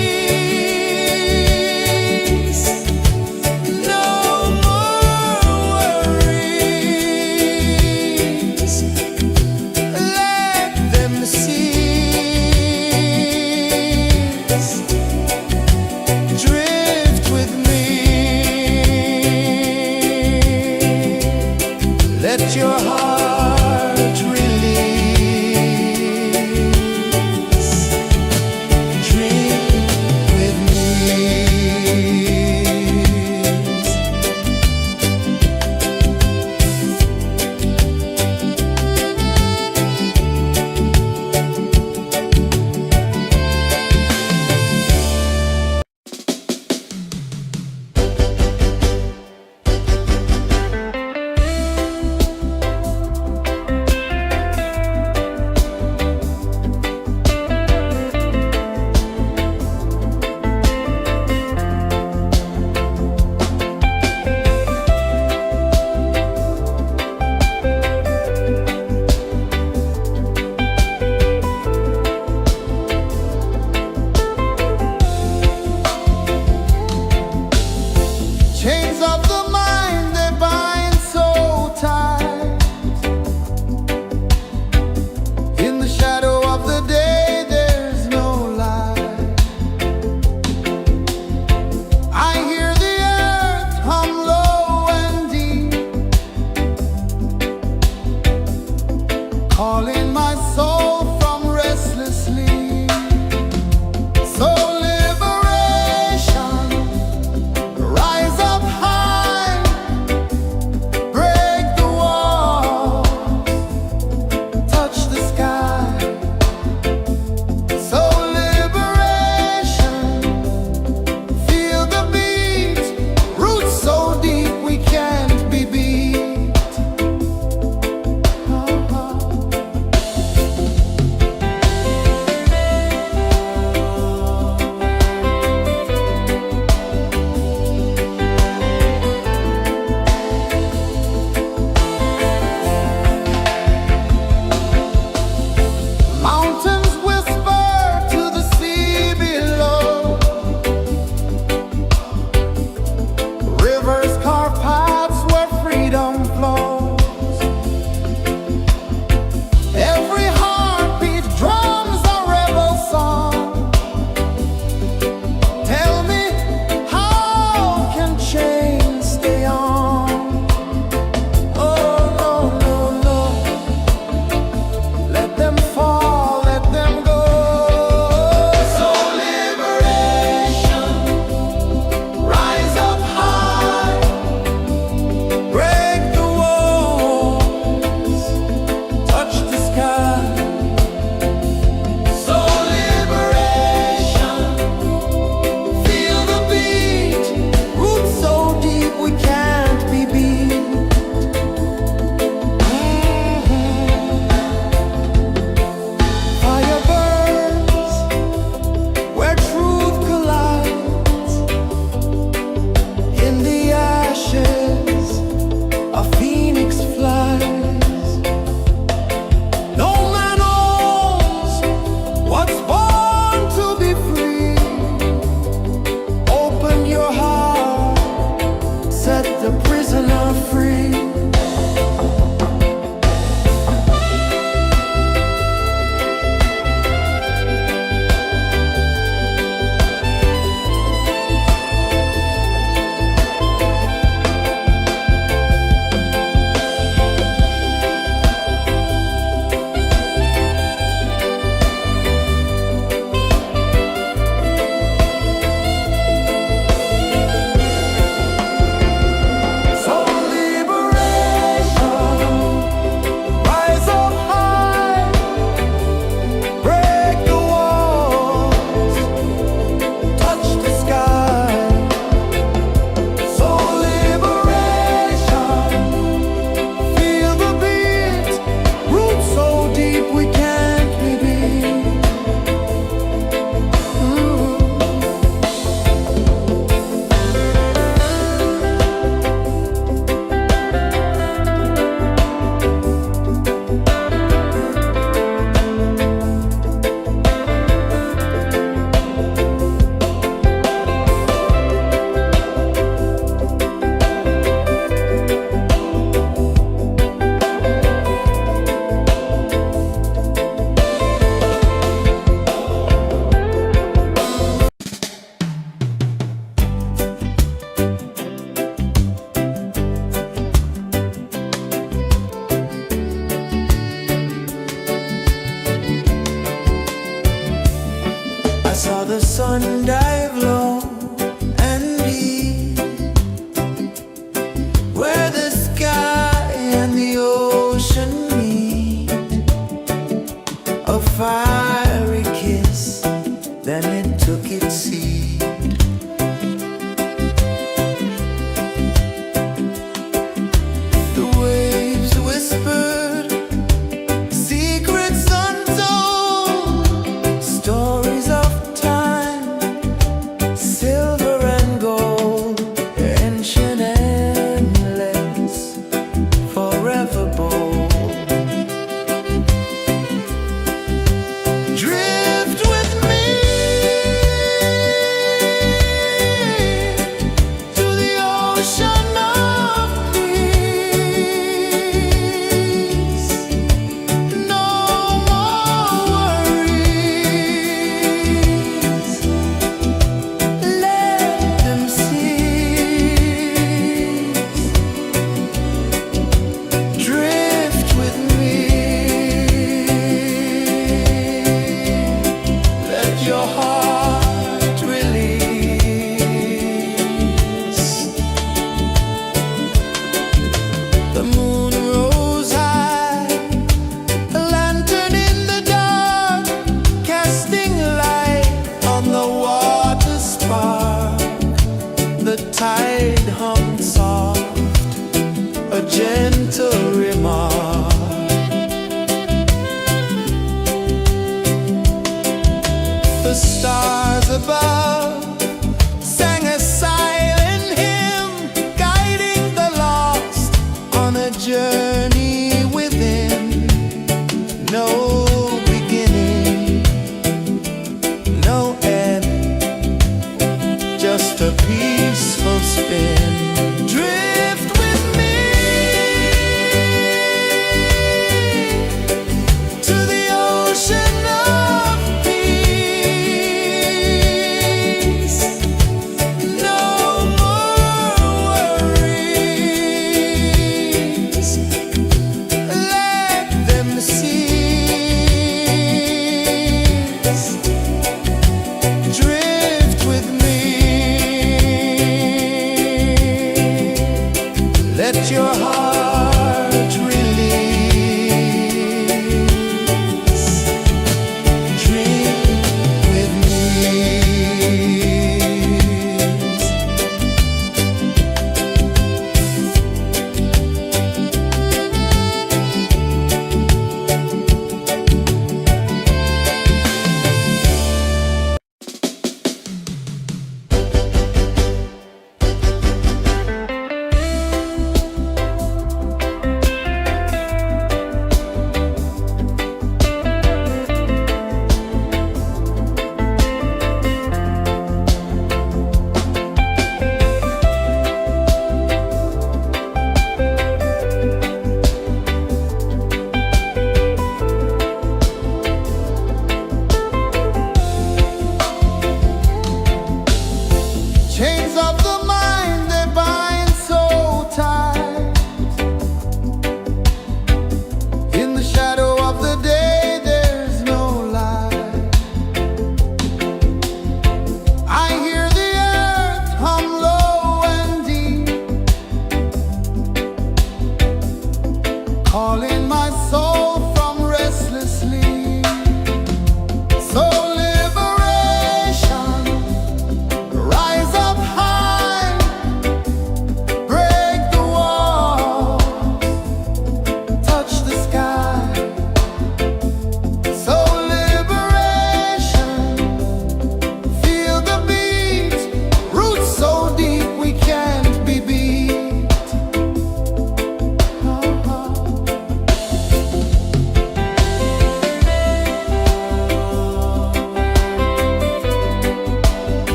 a peaceful spin. Drift with me to the ocean of peace. No more worries, let them cease. Drift with me.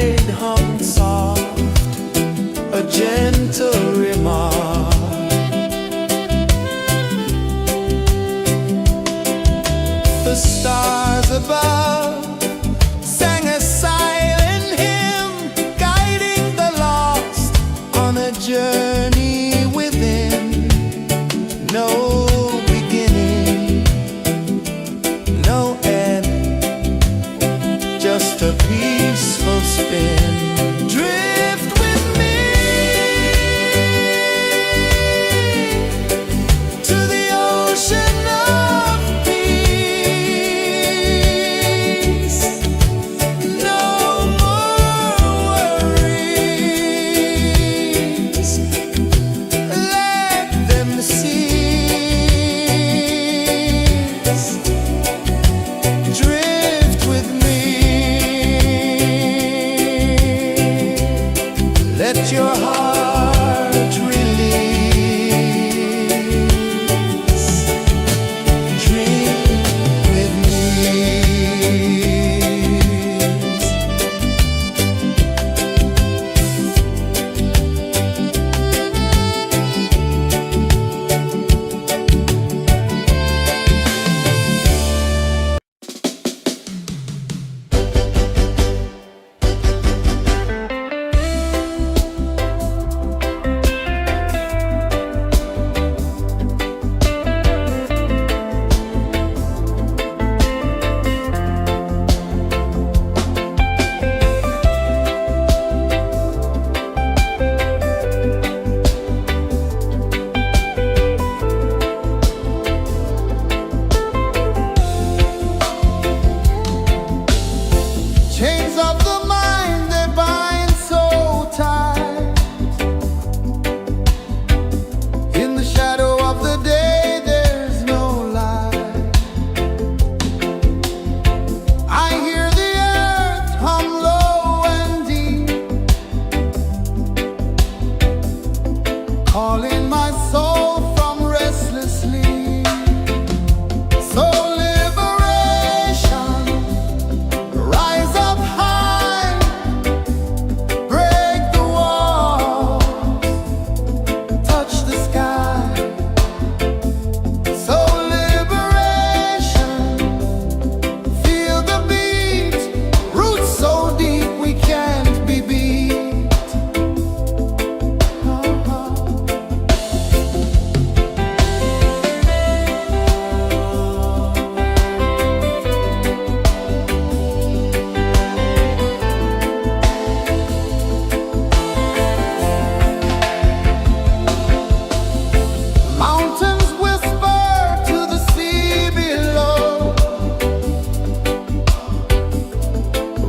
tide hung soft, a gentle remark. The stars above sang a silent hymn, guiding the lost on a journey within. No beginning, no end, just a peaceful spin. Drift with me to the ocean of peace. No more worries, let them cease. Drift with me, let your heart release. Dream with me. Chains of the mind, they bind so tight. In the shadow of the day, there's no light. I hear the earth hum low and deep, calling my soul from restless sleep. So liberation, rise up high, break the walls, touch the sky. So liberation, feel the beat, roots so deep we can't be beat. Mountains whisper to the sea below,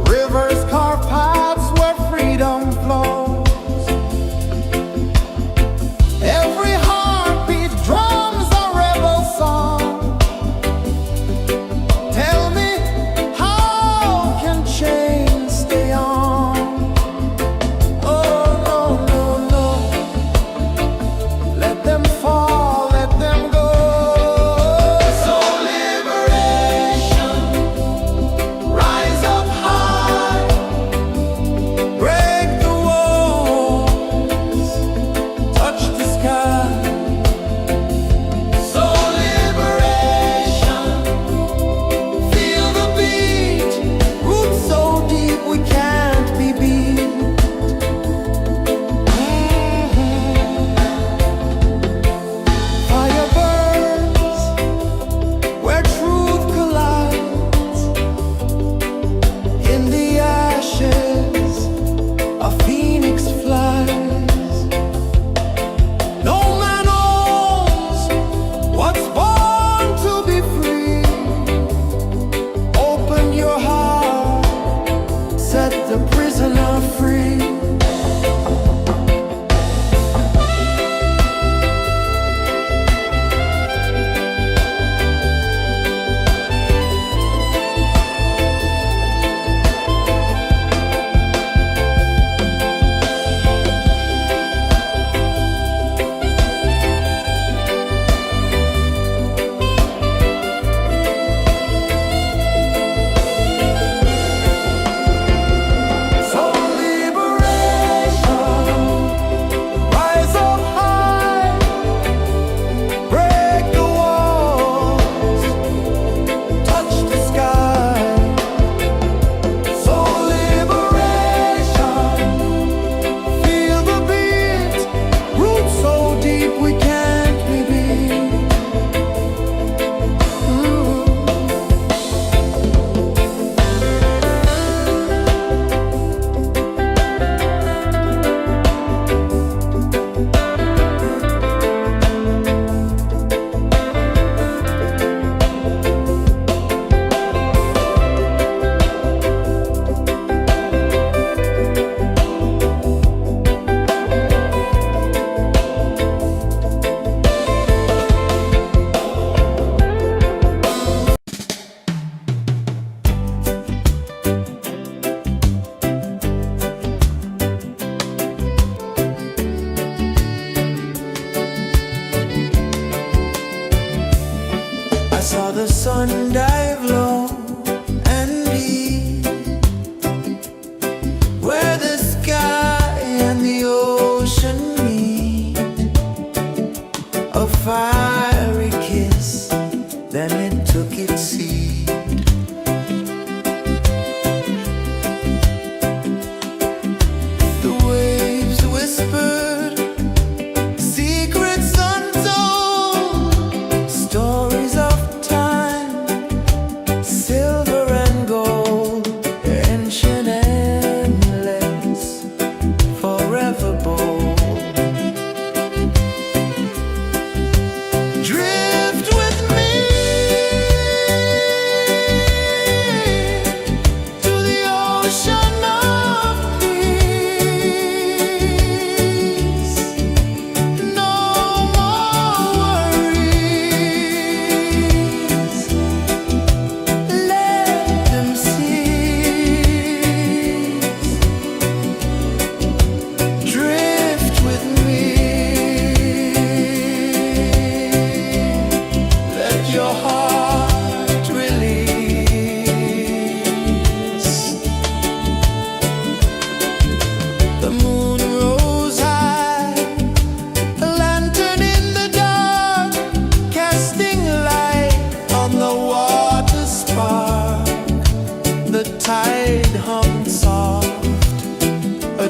rivers carve paths where freedom flows. Every heartbeat drums a rebel song. Tell me, how can chains stay on? Oh no, no, no, let them fall, let them go. So liberation, rise up high, break the walls, touch the sky. So liberation, feel the beat, roots so deep we can't be beat. Fire burns where truth collides. In the ashes, a phoenix flies. No man owns what's born to be free. Open your heart, set the prisoner free. So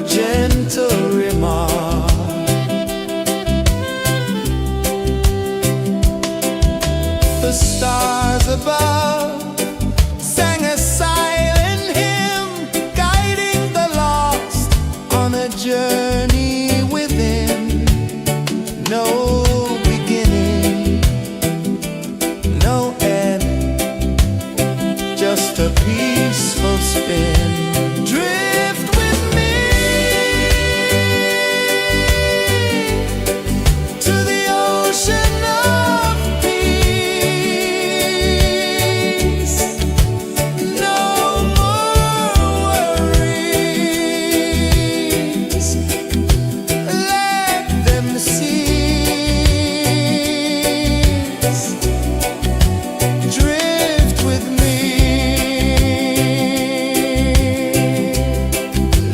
gentle remark. The stars above sang a silent hymn, guiding the lost on a journey within. No beginning, no end, just a peaceful spin. Drift with me to the ocean of peace. No more worries, let them cease. Drift with me,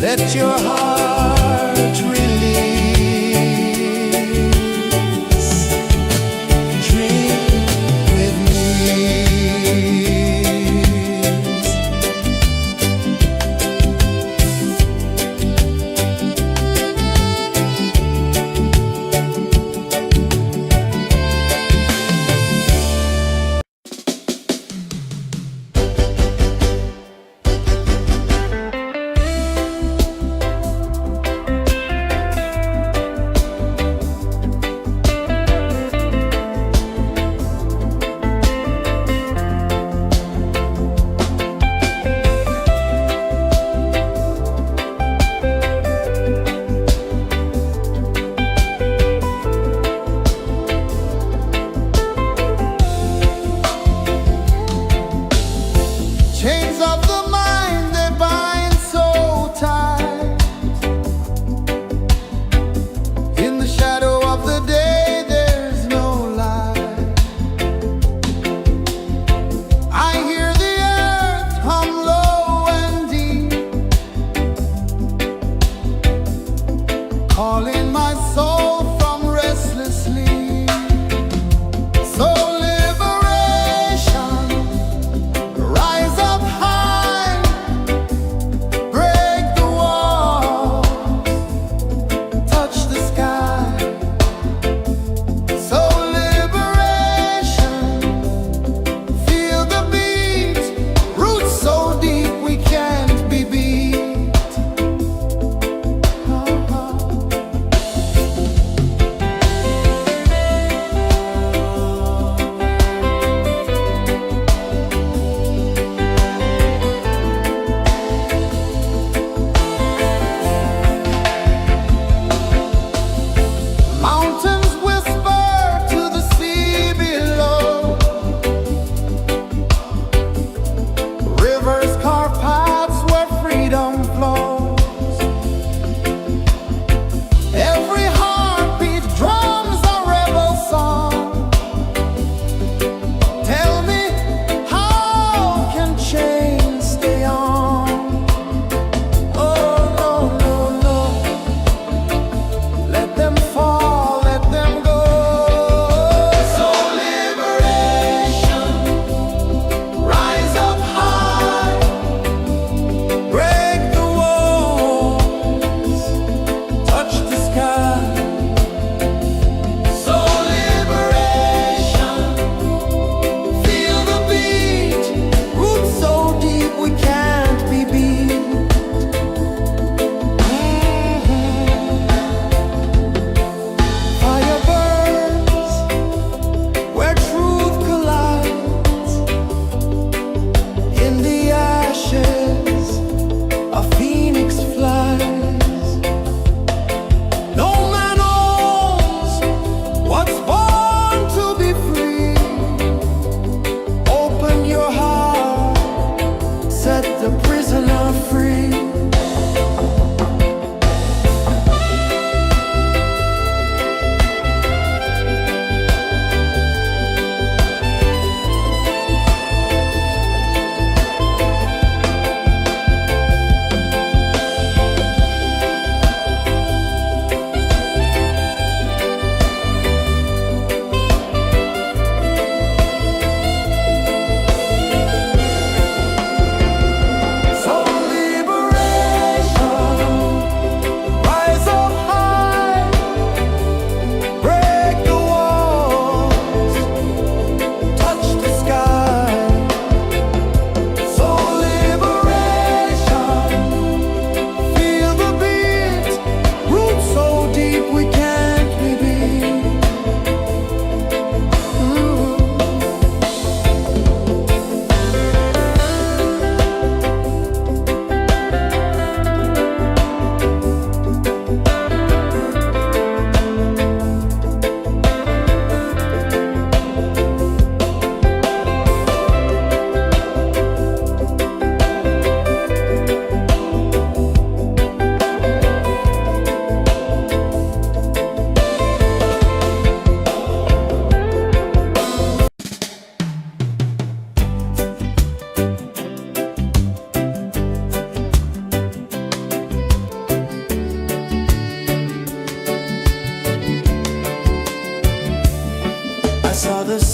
let your heart release. Dream with me.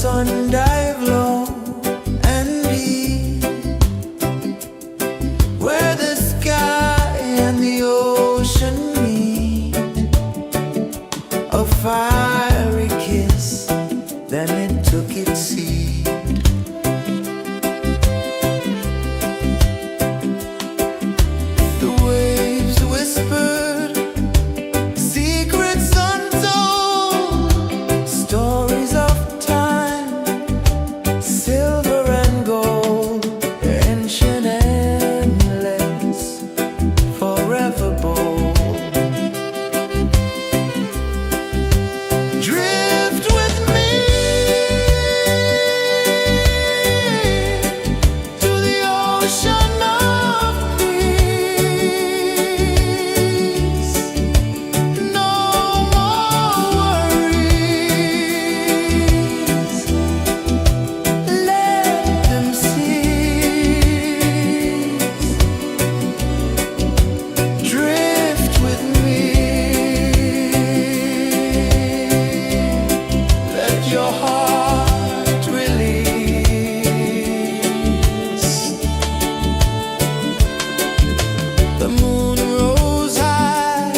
sun dive low and deep, where the sky and the ocean meet, a fiery kiss, then it took its seed. The waves whispered secrets untold, stories of time, silver and gold, ancient, endless, forever bold. Drift with me to the ocean of peace. No more worries, let them cease. Drift with me, let your heart release. The moon rose high,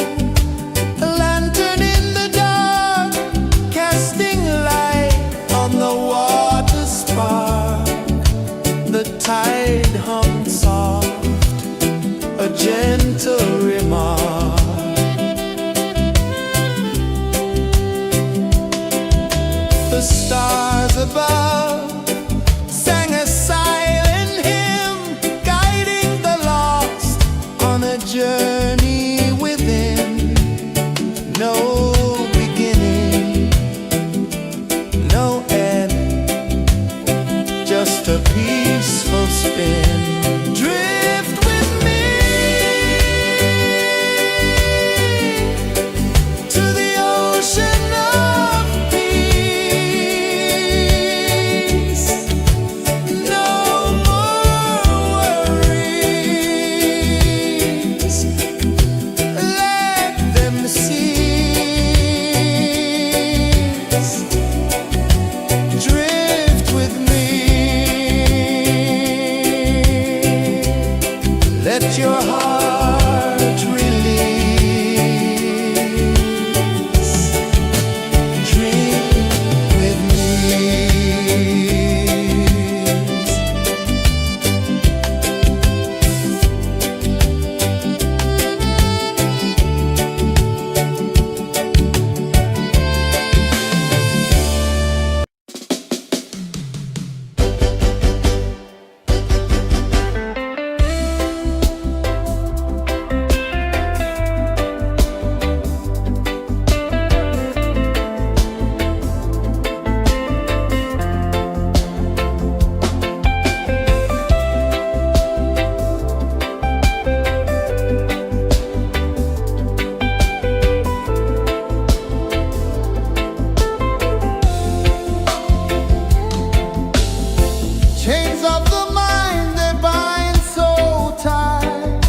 a lantern in the dark, casting light on the water spark. The tide hummed soft, a gentle remark. The stars above sang a silent hymn, guiding the lost on a journey within. No beginning, no end, just a peaceful spin. Drift with me to the ocean of peace. No more worries, let them cease. Drift with me, let your heart release. Dream with me. Chains of the mind, they bind so tight.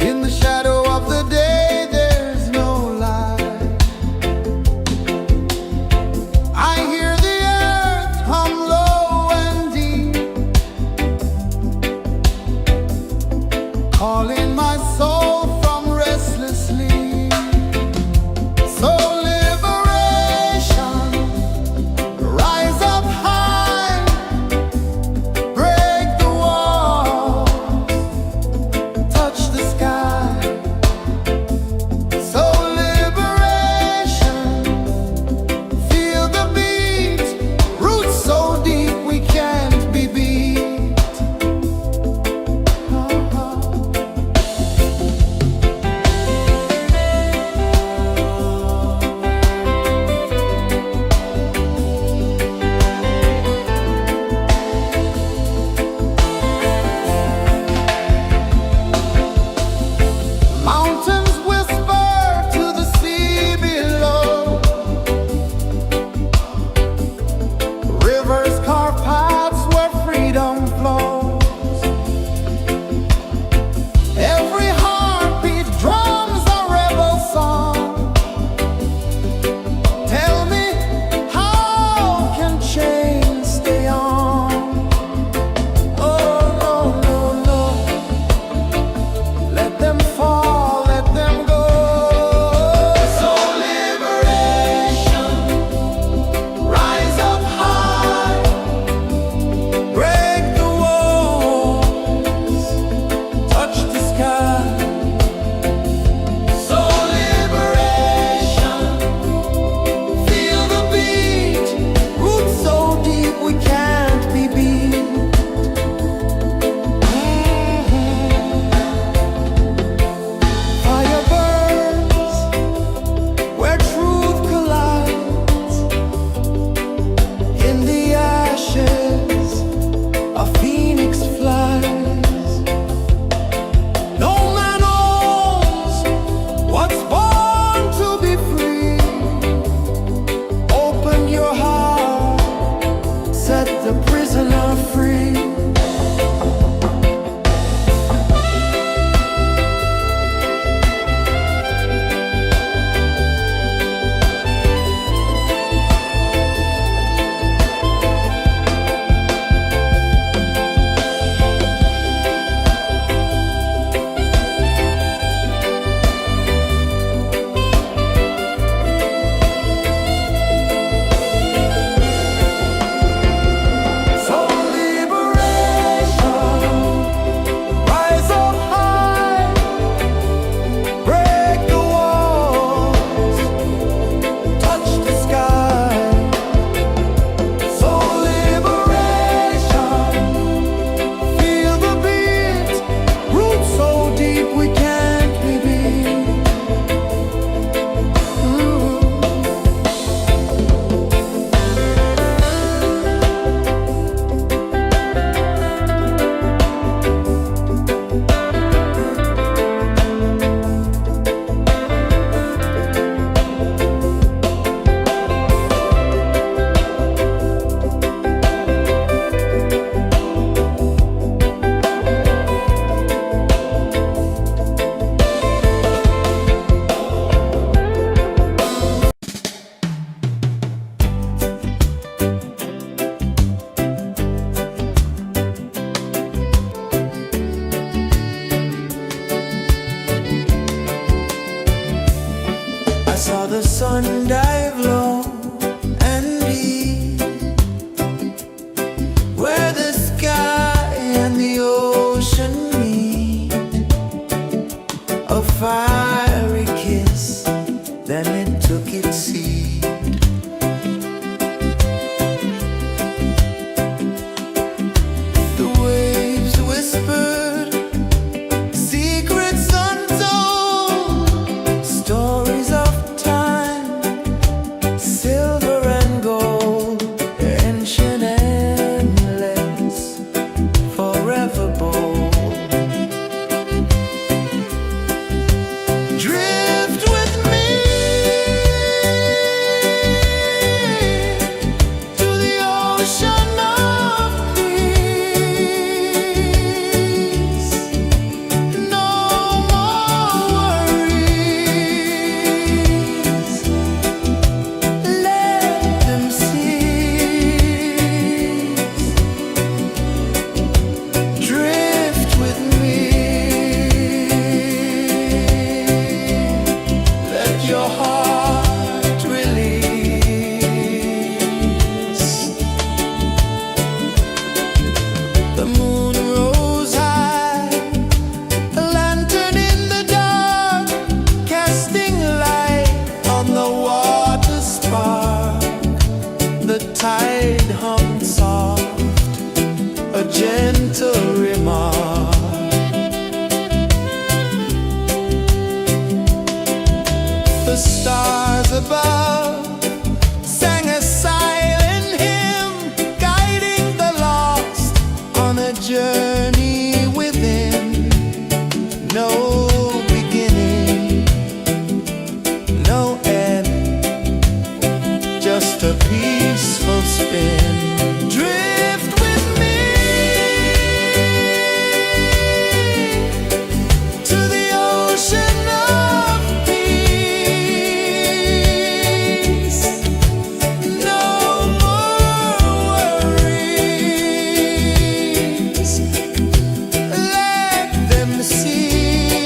In the shadow of the day, there's no light. I hear the earth hum low and deep, calling my soul from restless sleep. So liberation, rise up high, break the walls, touch the sky. So liberation, feel the beat, roots so deep we can't be beat. sun dive low and deep, where the sky and the ocean meet. A fiery kiss, then it took its seed. The waves whispered secrets untold, stories of time, silver and gold, ancient, endless, forever bold. Drift with me to the ocean of peace. No more worries, let them cease. Drift with me, let your heart release. The moon rose high, a lantern in the dark, casting light on the water spark. The tide hummed soft, a gentle remark. The stars above sang a silent hymn, guiding the lost on a journey within. No beginning, no end, just a peaceful spin. Drift with me to the ocean of peace. No more worries, let them cease.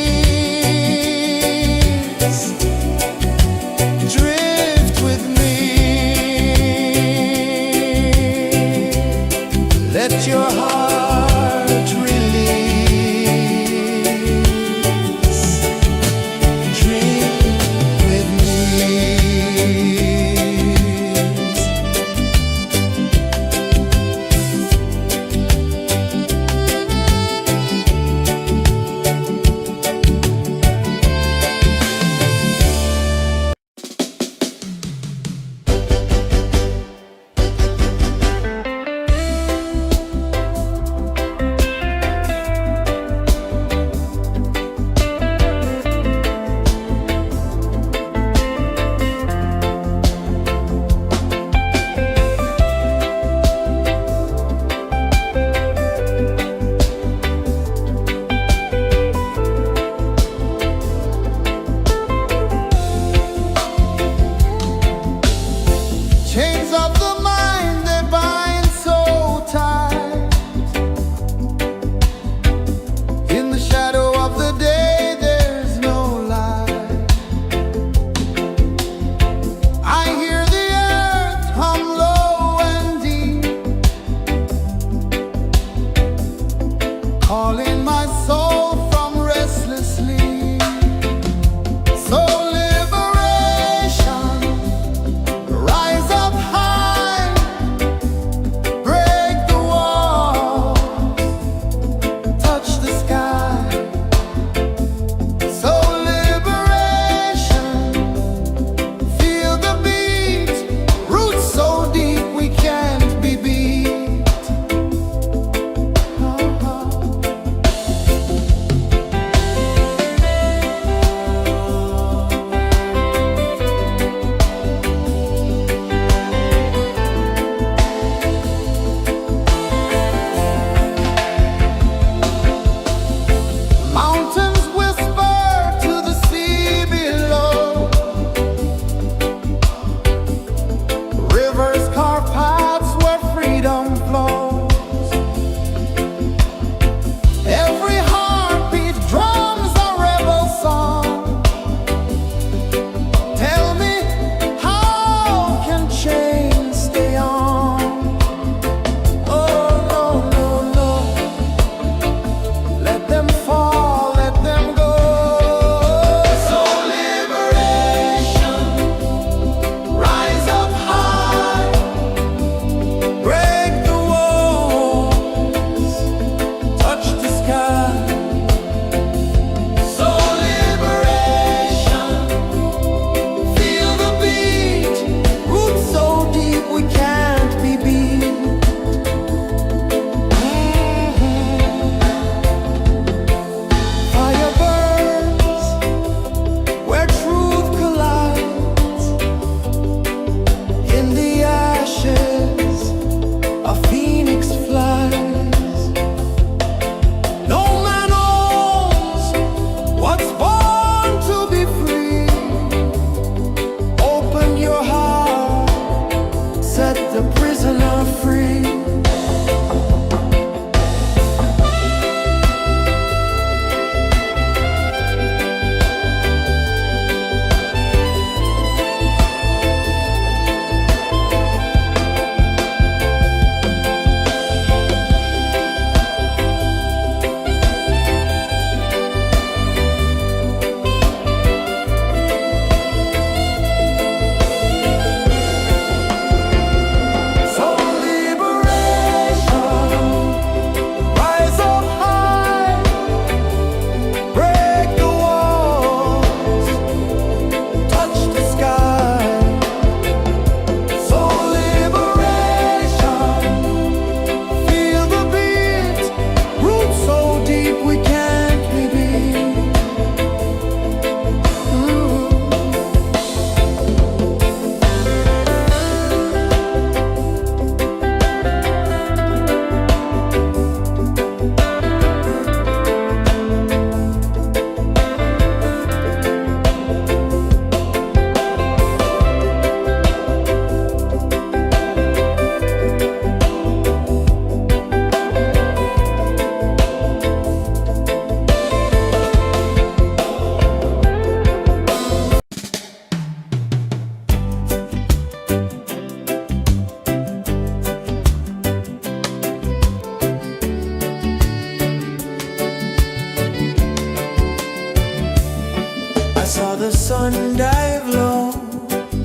the sun dive low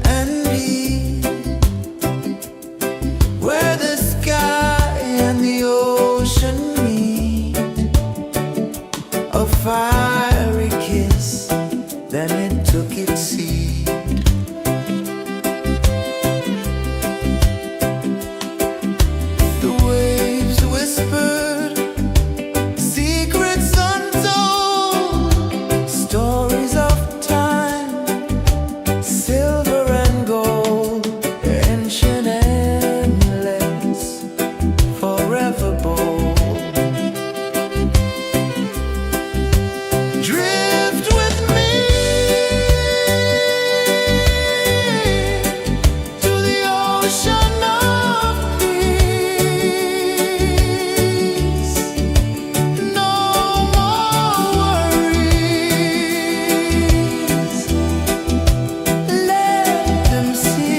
and deep, where the sky and the ocean meet, a fiery kiss, then it took its seat. The waves whispered secrets untold, stories of time, silver and gold, ancient, endless, forever bold. Drift with me to the ocean of peace. No more worries, let them cease.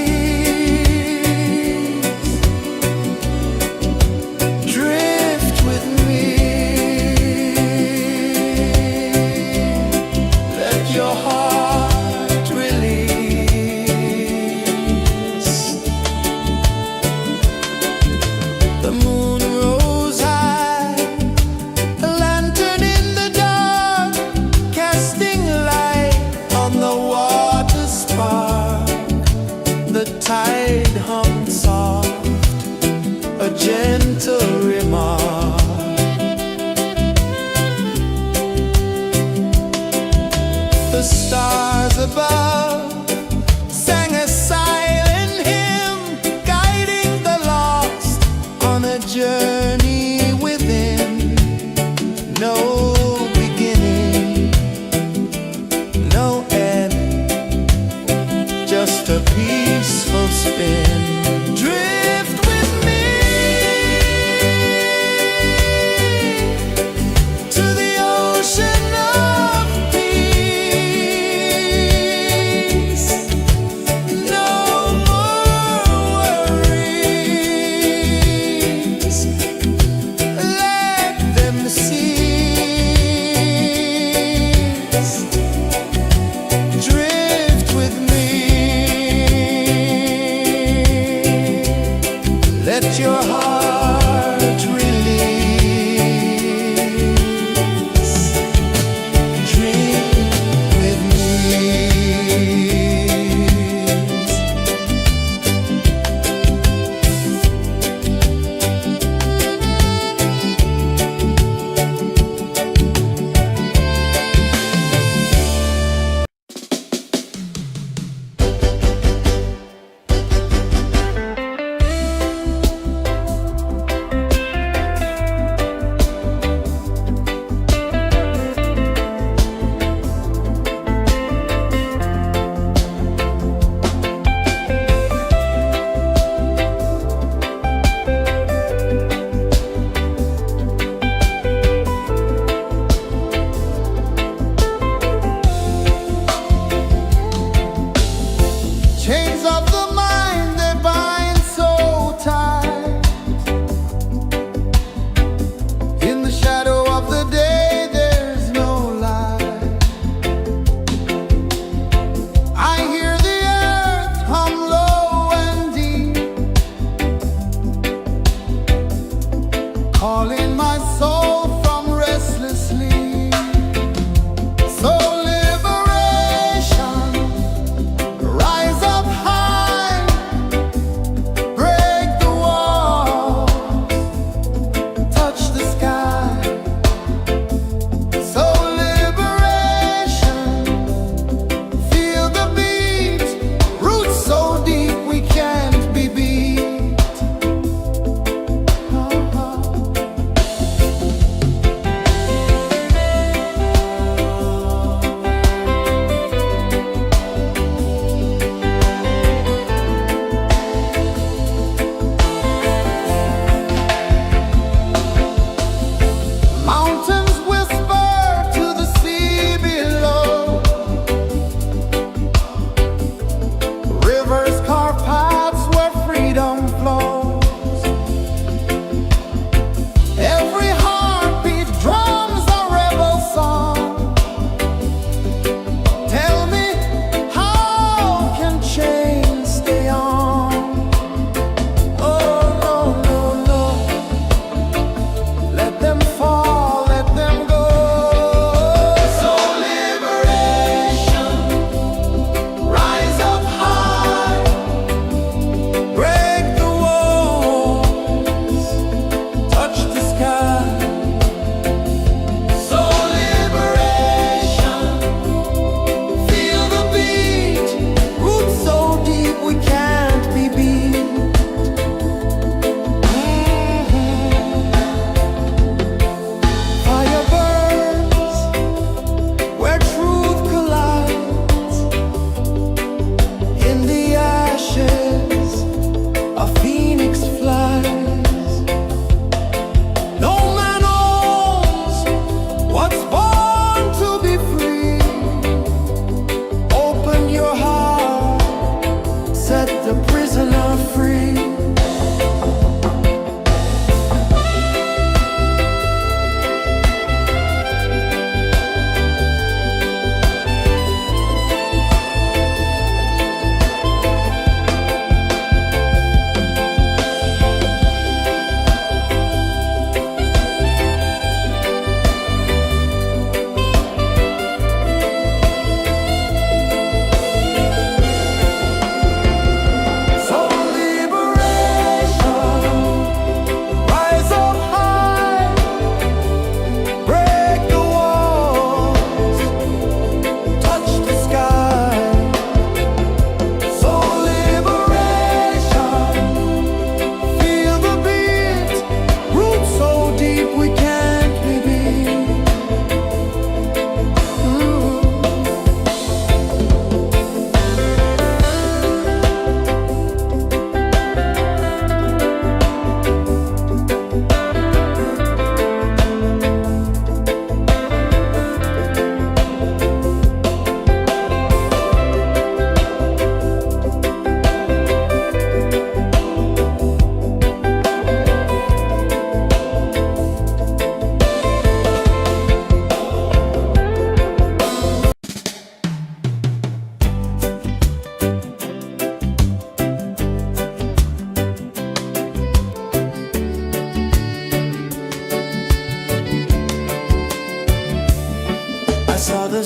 Drift with me, let your heart release. The moon rose high, a lantern in the dark, casting light on the water spark. The tide hummed soft, a gentle remark. The stars above sang a silent hymn, guiding the lost on a journey within. No beginning, no end, just a peaceful spin. Drift with me to the ocean of peace.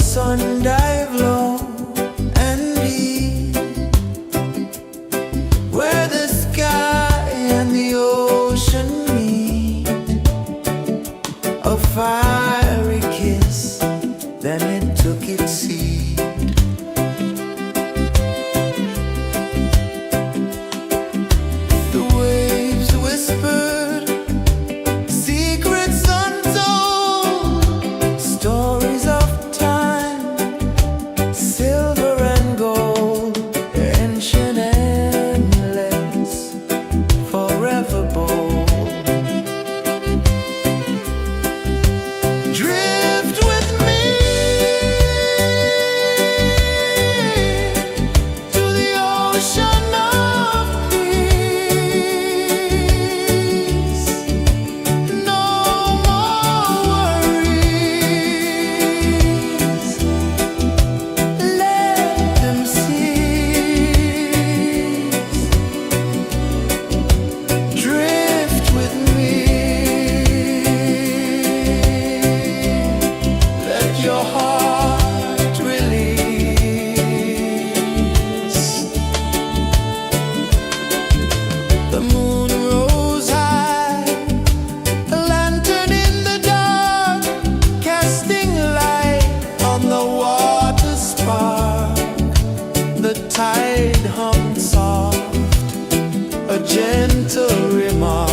sun dive low and deep, where the sky and the ocean meet, a fiery kiss, then it took its seed. The waves whispered secrets untold, stories of time, silver and gold, ancient, endless, forever bold. Drift with me to the ocean of peace. No more worries, let them cease. Drift with me, let your heart release. The moon rose high, a lantern in the dark, casting light on the water spark. The tide hummed soft, a gentle remark.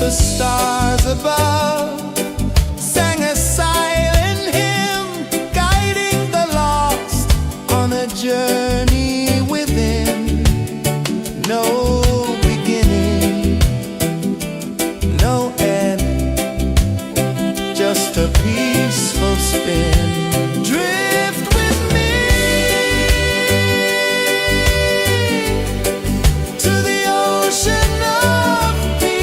The stars above sang a silent hymn, guiding the lost on a journey within. No beginning, no end, just a peaceful spin. Drift with me to the ocean of peace.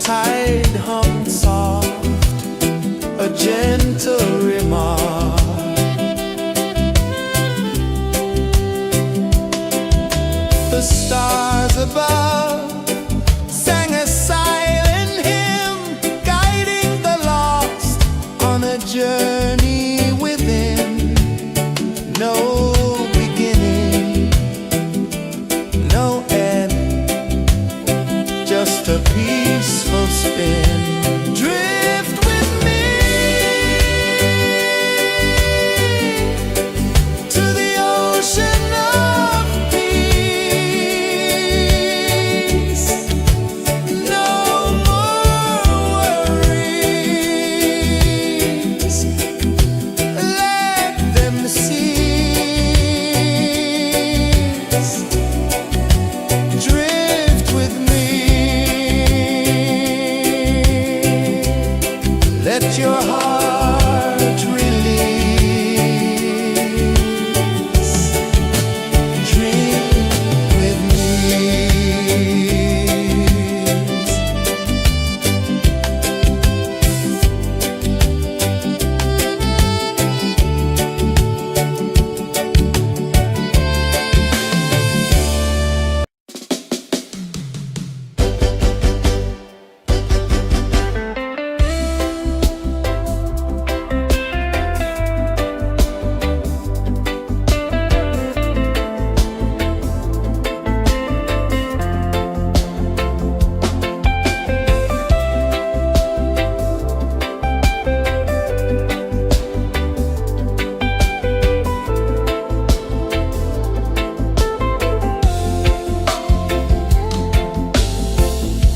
tide hummed soft, a gentle remark. The stars above sang a silent hymn, guiding the lost on a journey within. No beginning, no end, just a peaceful spin. Drift with me to the ocean of peace. No more worries, let them cease. Drift with me, let your heart release. Dream with me.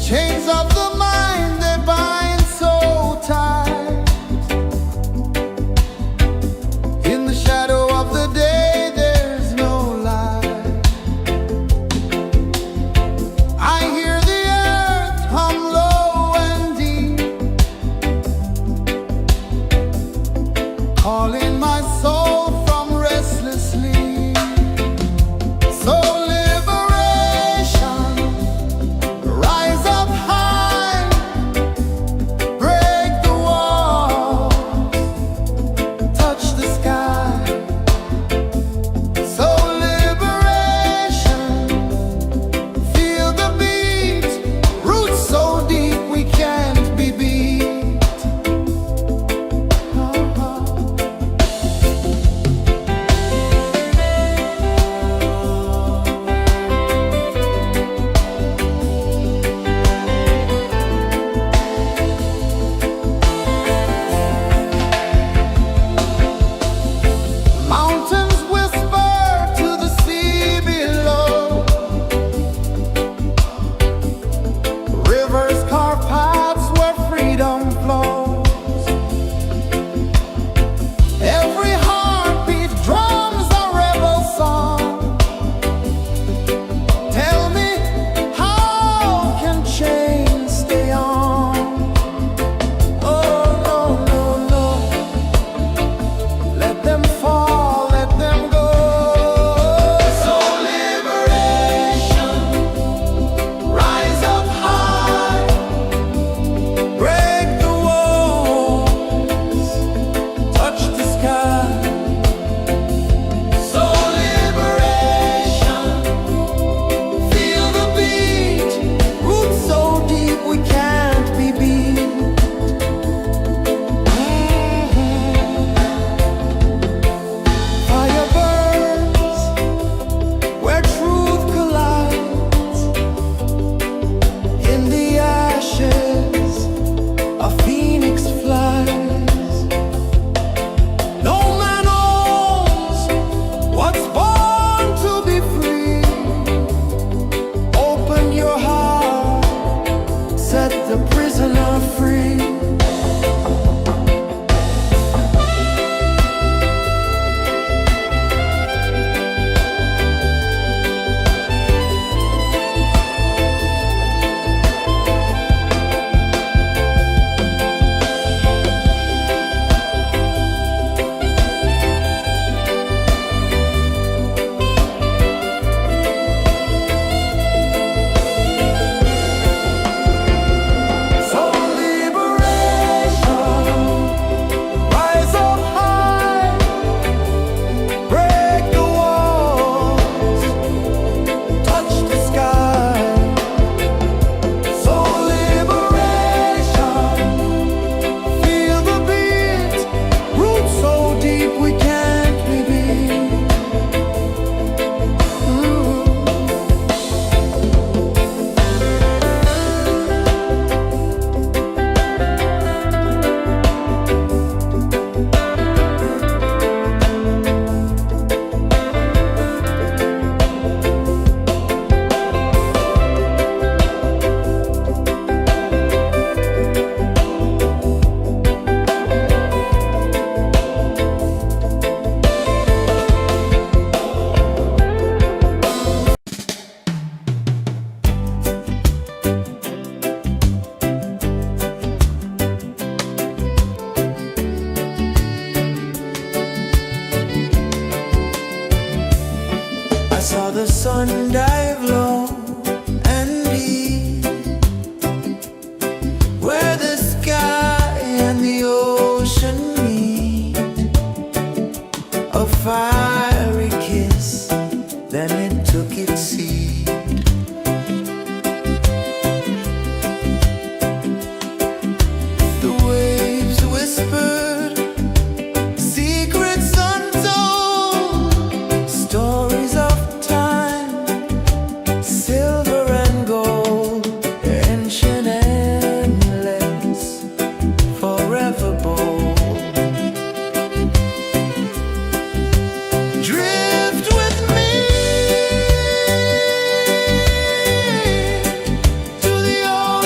Chains of the mind, they bind so tight. In the shadow of the day, there's no light. I hear the earth hum low and deep, calling my soul from restless sleep. So liberation, rise up high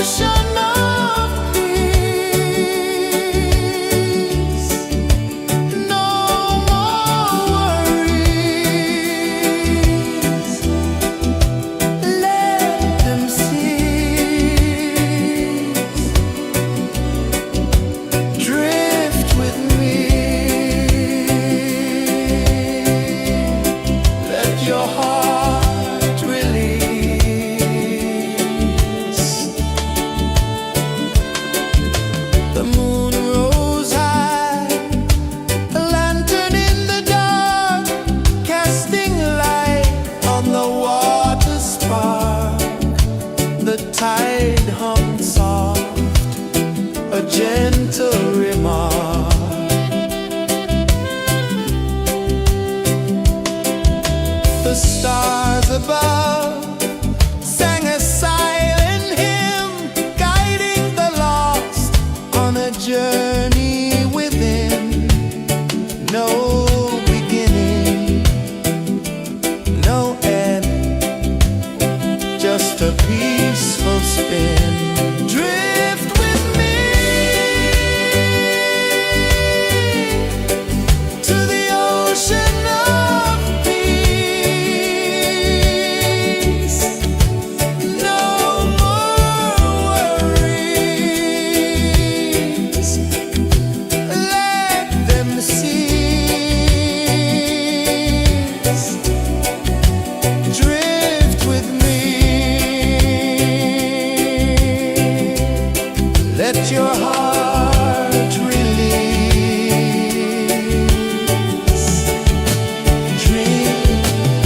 ocean of peace. No more worries. Let them cease. Drift with me. Let your heart release. The moon rose high, a lantern in the dark, casting light on the water spark. The tide hummed soft, a gentle remark. The stars above sang a silent hymn, guiding the lost on a journey within. No beginning, no end, just a peaceful spin. Drift with me to the ocean of peace. No more worries. Let them cease. Drift with me. Let your heart release. Dream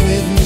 with me.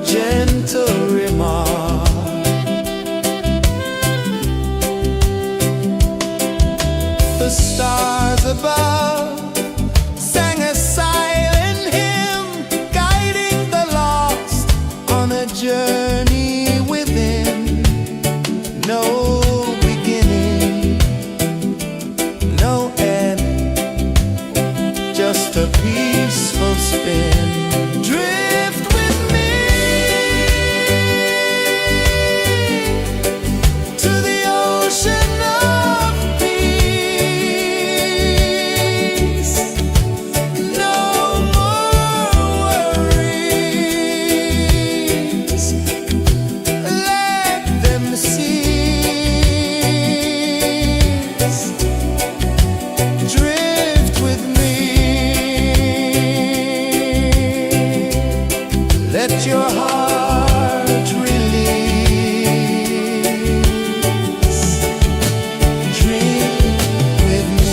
gentle remark. The stars above sang a silent hymn, guiding the lost on a journey within. No beginning, no end, just a peaceful spin. Drift with me to the ocean of peace. No more worries, let them cease. Drift with me, let your heart release. Dream with me.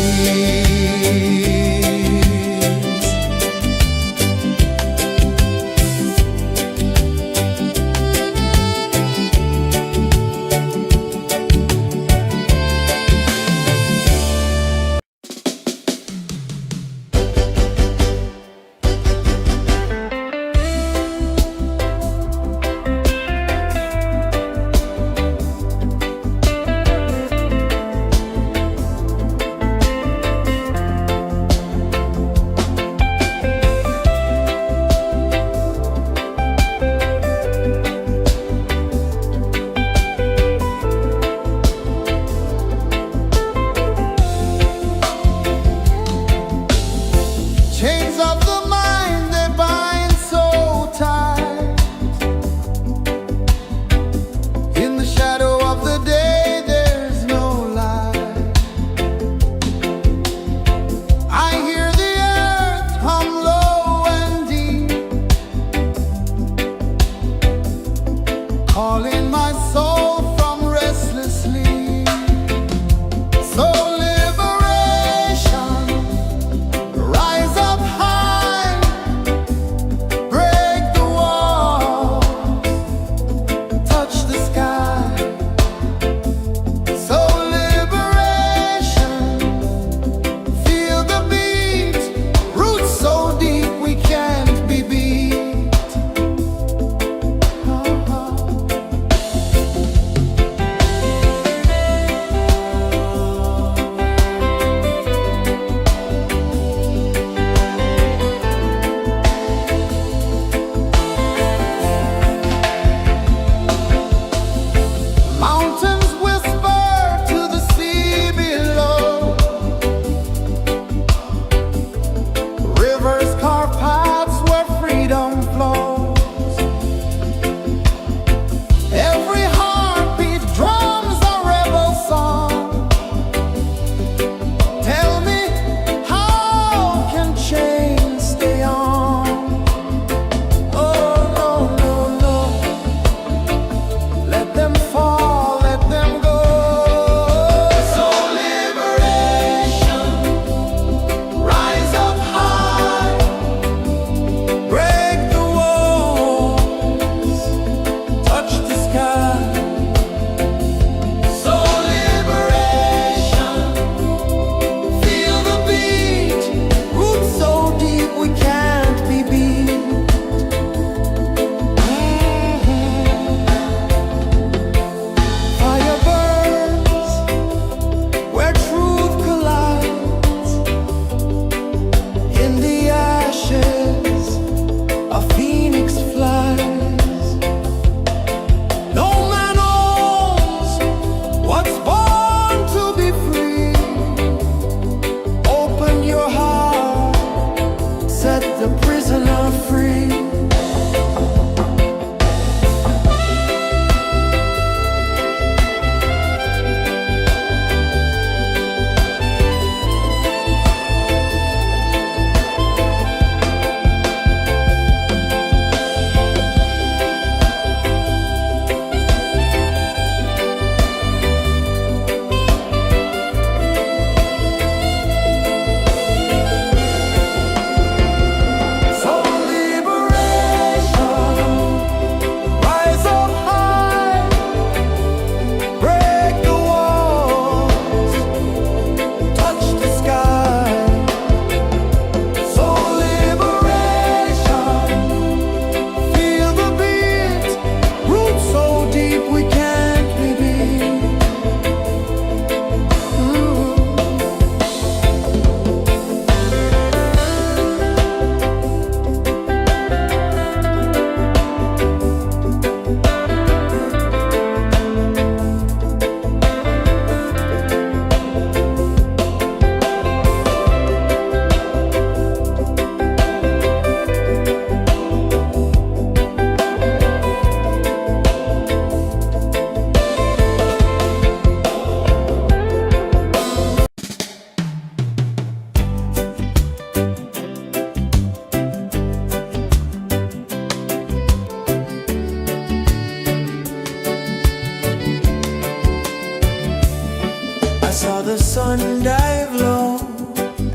sun dive low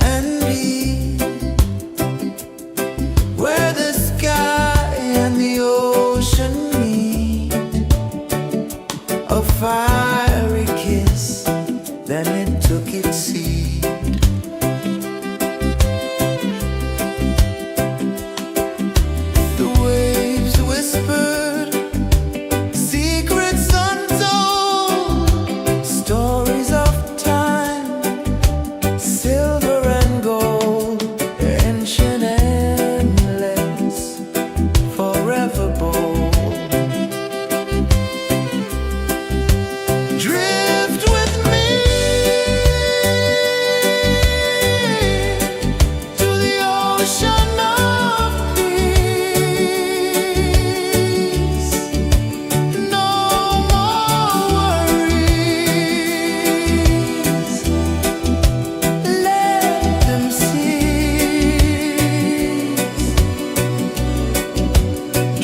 and deep, where the sky and the ocean meet, a fiery kiss, then it took its seat. The waves whispered secrets untold, stories of time, silver and gold, ancient, endless, forever bold. Drift with me to the ocean of peace. No more worries, let them cease.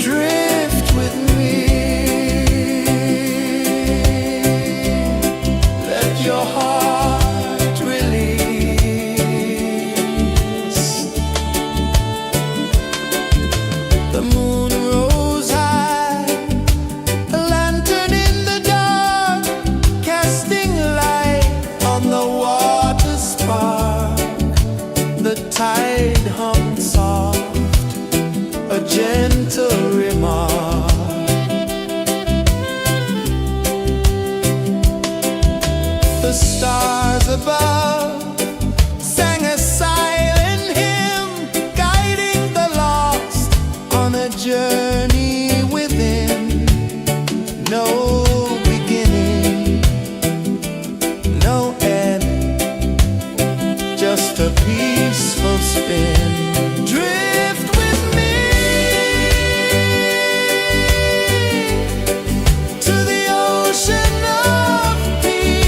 Drift with me, let your heart release. The moon rose high, a lantern in the dark, casting light on the water spark. The tide hummed soft, a gentle remark. The stars above sang a silent hymn, guiding the lost on a journey within. No beginning, no end, just a peaceful spin. Drift with me to the ocean of peace.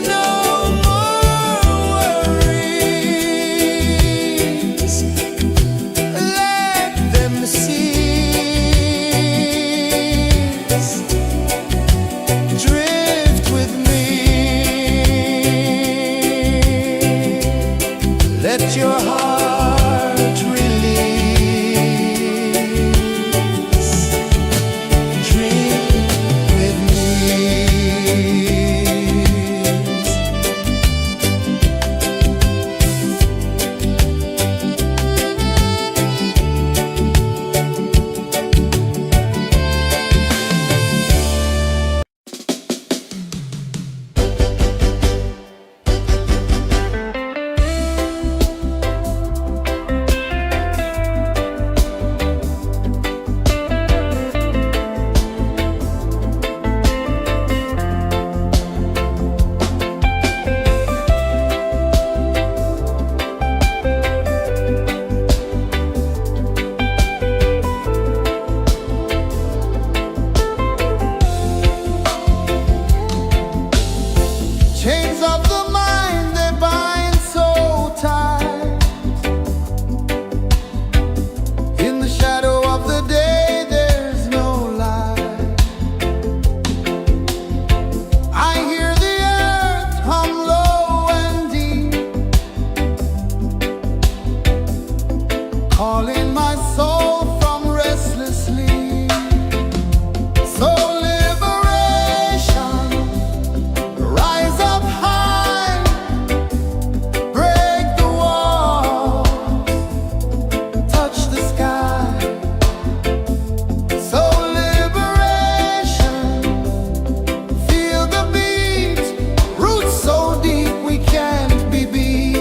No more worries, let them cease. Drift with me, let your heart release. Dream with me. Chains of the mind, they bind so tight. In the shadow of the day, there's no light. I hear the earth hum low and deep, calling my soul from restless sleep. So liberation, rise up high, break the walls, touch the sky. So liberation, feel the beat, roots so deep we can't be beat.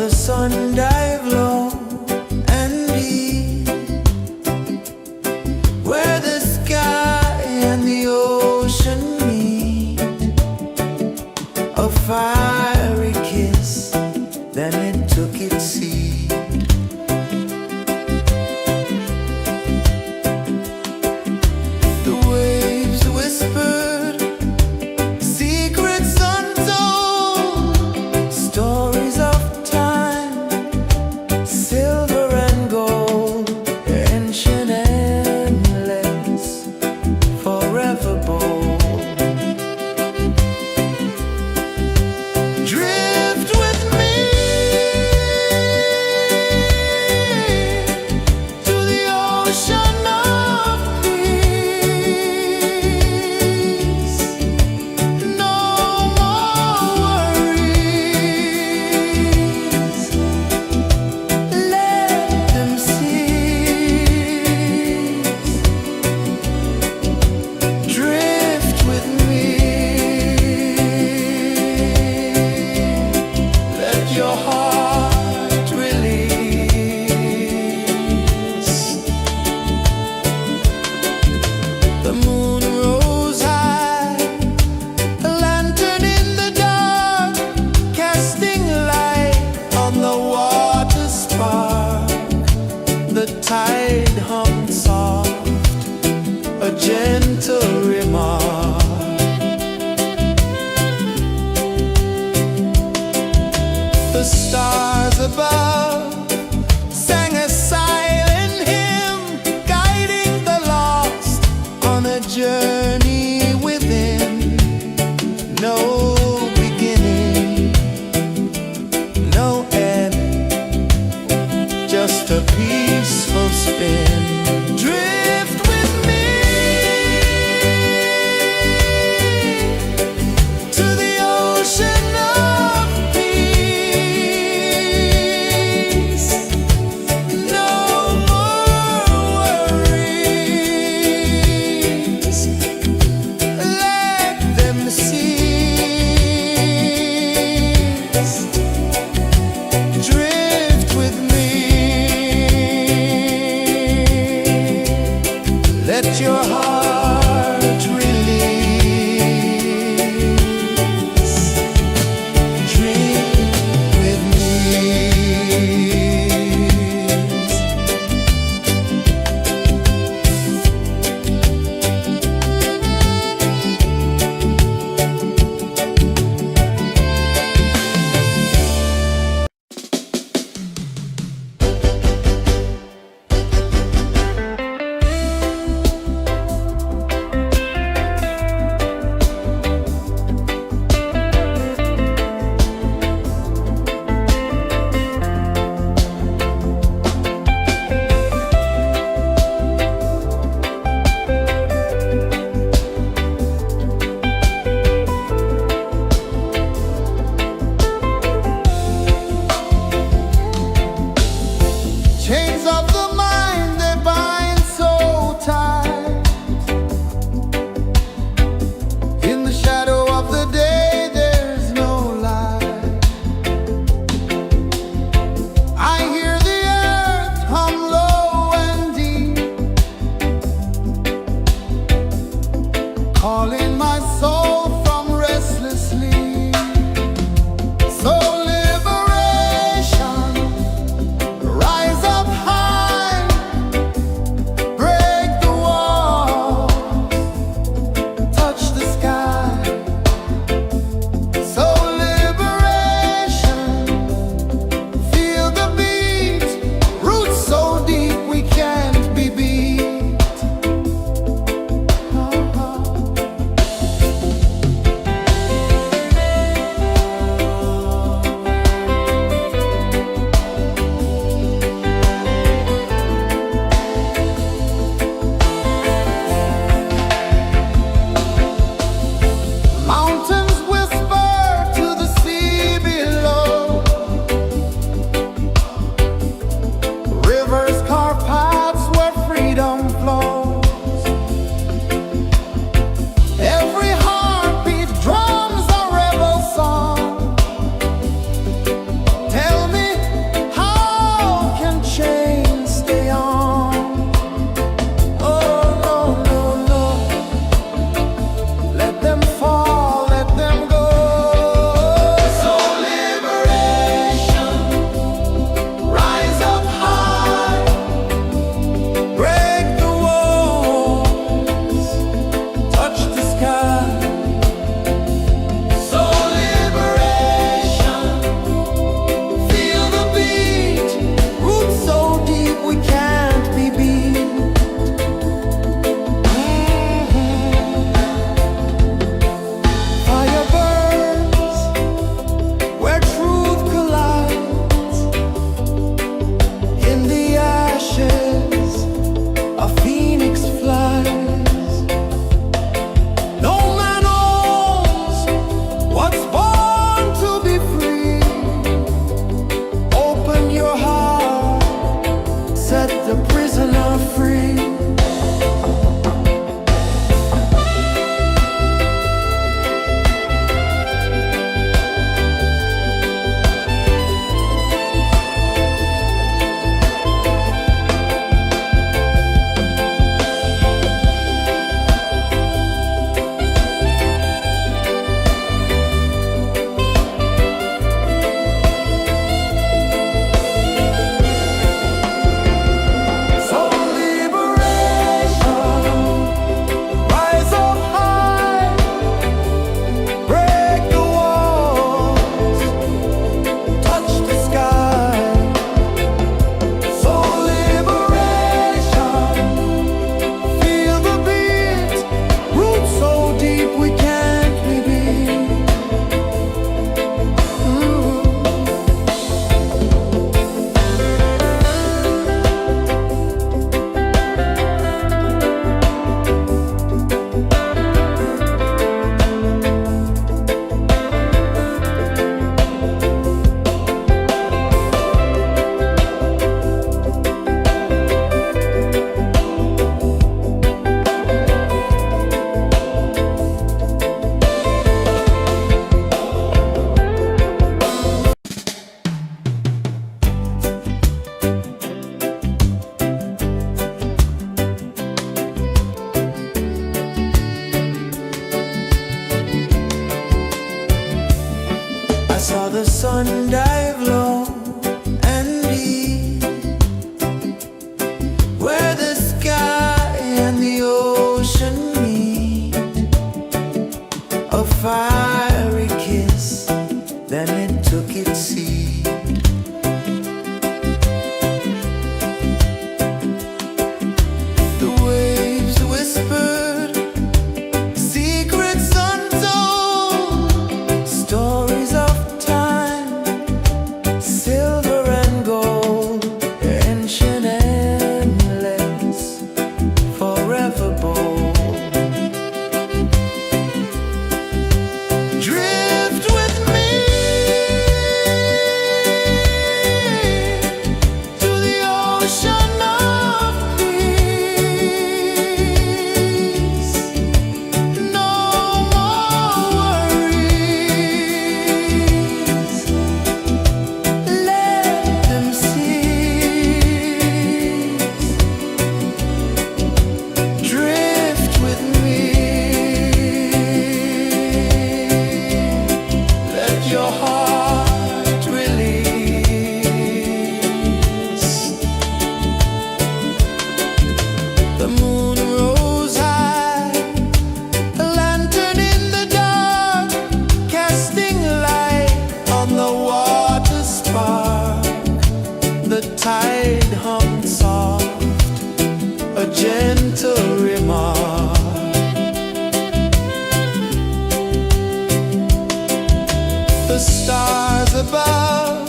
the sun dive low and deep, where the sky and the ocean meet, a fiery kiss, then it took its seed. The waves whispered secrets untold, stories of time, silver and gold, ancient, endless, forever bold. saw the sun dive low and deep, where the sky and the ocean meet. A fiery kiss, then it took its seat. The waves whispered secrets untold, stories of time, silver and gold, ancient, endless, forever bold. Drift with me to the ocean of peace. No more worries, let them cease. Drift with me, let your heart release. The moon rose high, a lantern in the dark, casting light on the water spark. The tide hummed soft, a gentle remark. The stars above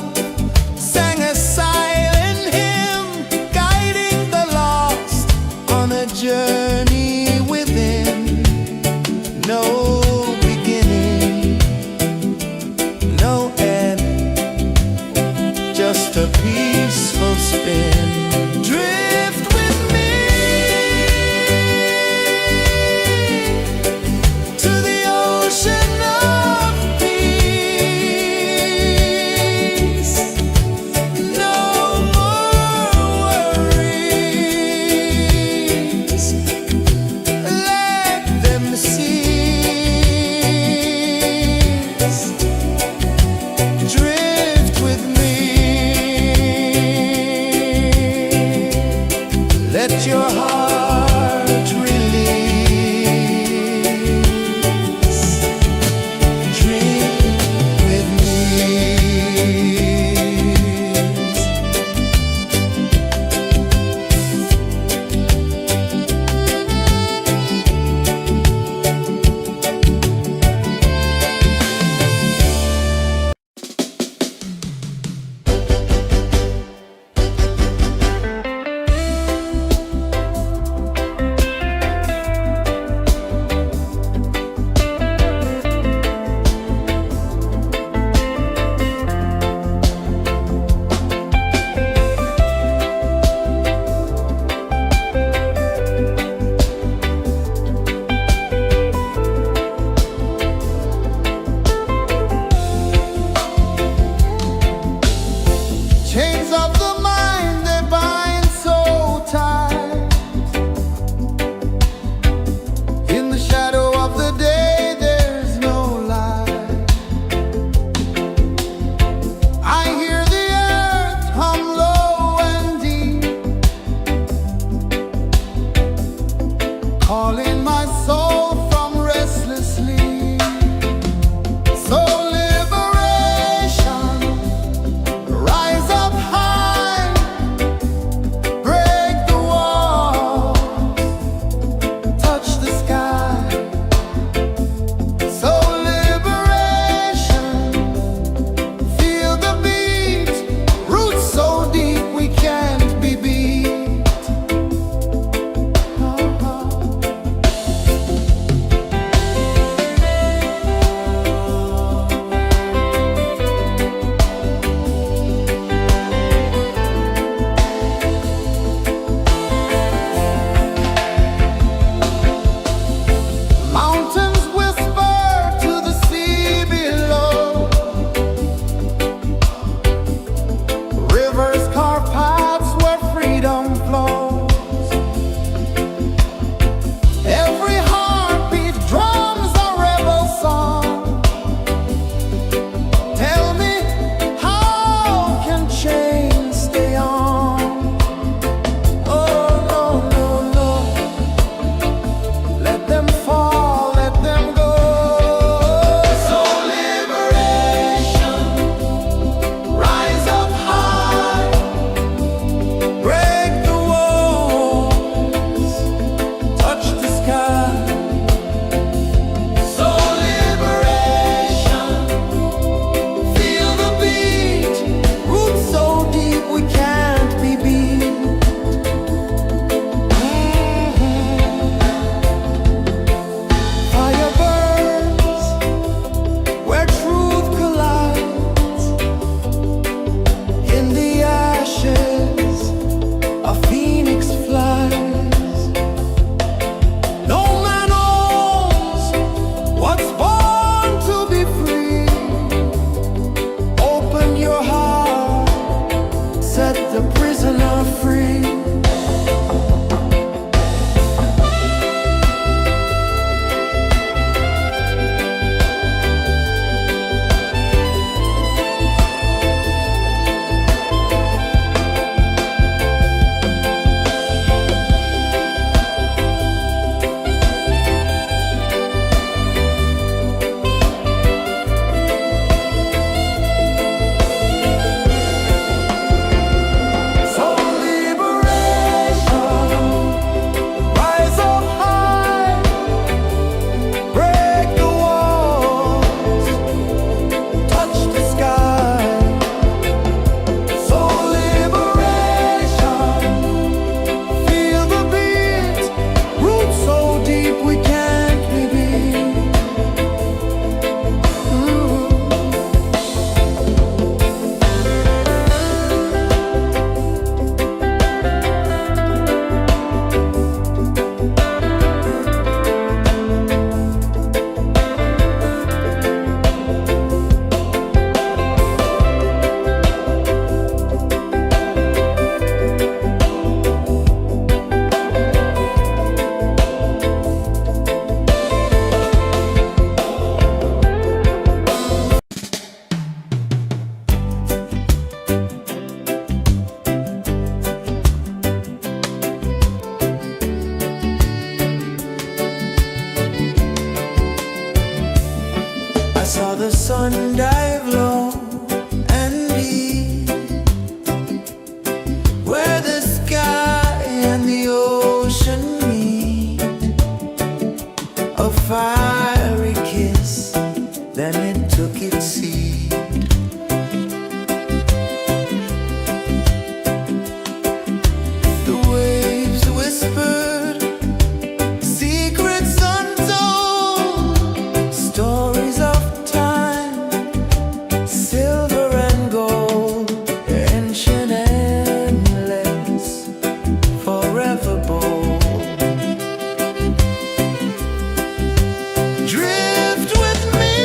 sang a silent hymn, guiding the lost on a journey within. No beginning, no end, just a peaceful spin. Drift with me to the ocean of peace. No more worries, let them cease. Drift with me, let your heart release. Dream with me. Chains of the mind, they bind so tight. In the shadow of the day, there's no light. I hear the earth hum low and deep, calling my soul from restless sleep. So liberation, rise up high dive low and deep, where the sky and the ocean meet. A fiery kiss, then it took its seat. The waves whispered secrets untold, stories of time, silver and gold, ancient, endless, forever bold. Drift with me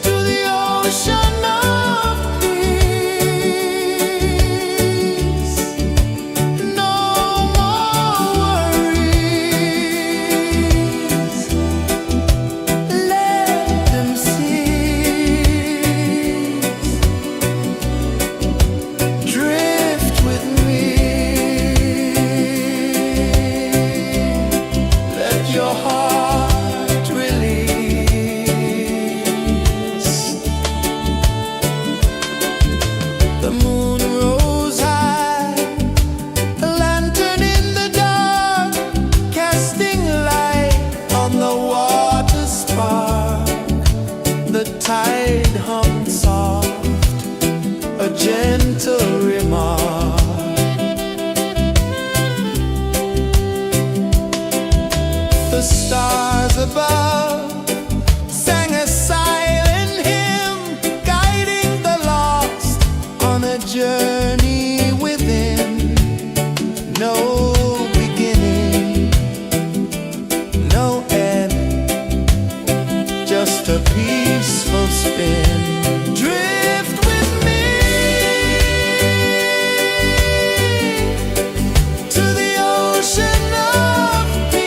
to the ocean of peace. No more worries, let them cease. Drift with me, let your heart release. The moon rose high, a lantern in the dark, casting light on the water spark. The tide hummed soft, a gentle remark. The stars above sang a silent hymn, guiding the lost on a journey within. No beginning, no end, just a peaceful spin. Drift with me to the ocean of peace.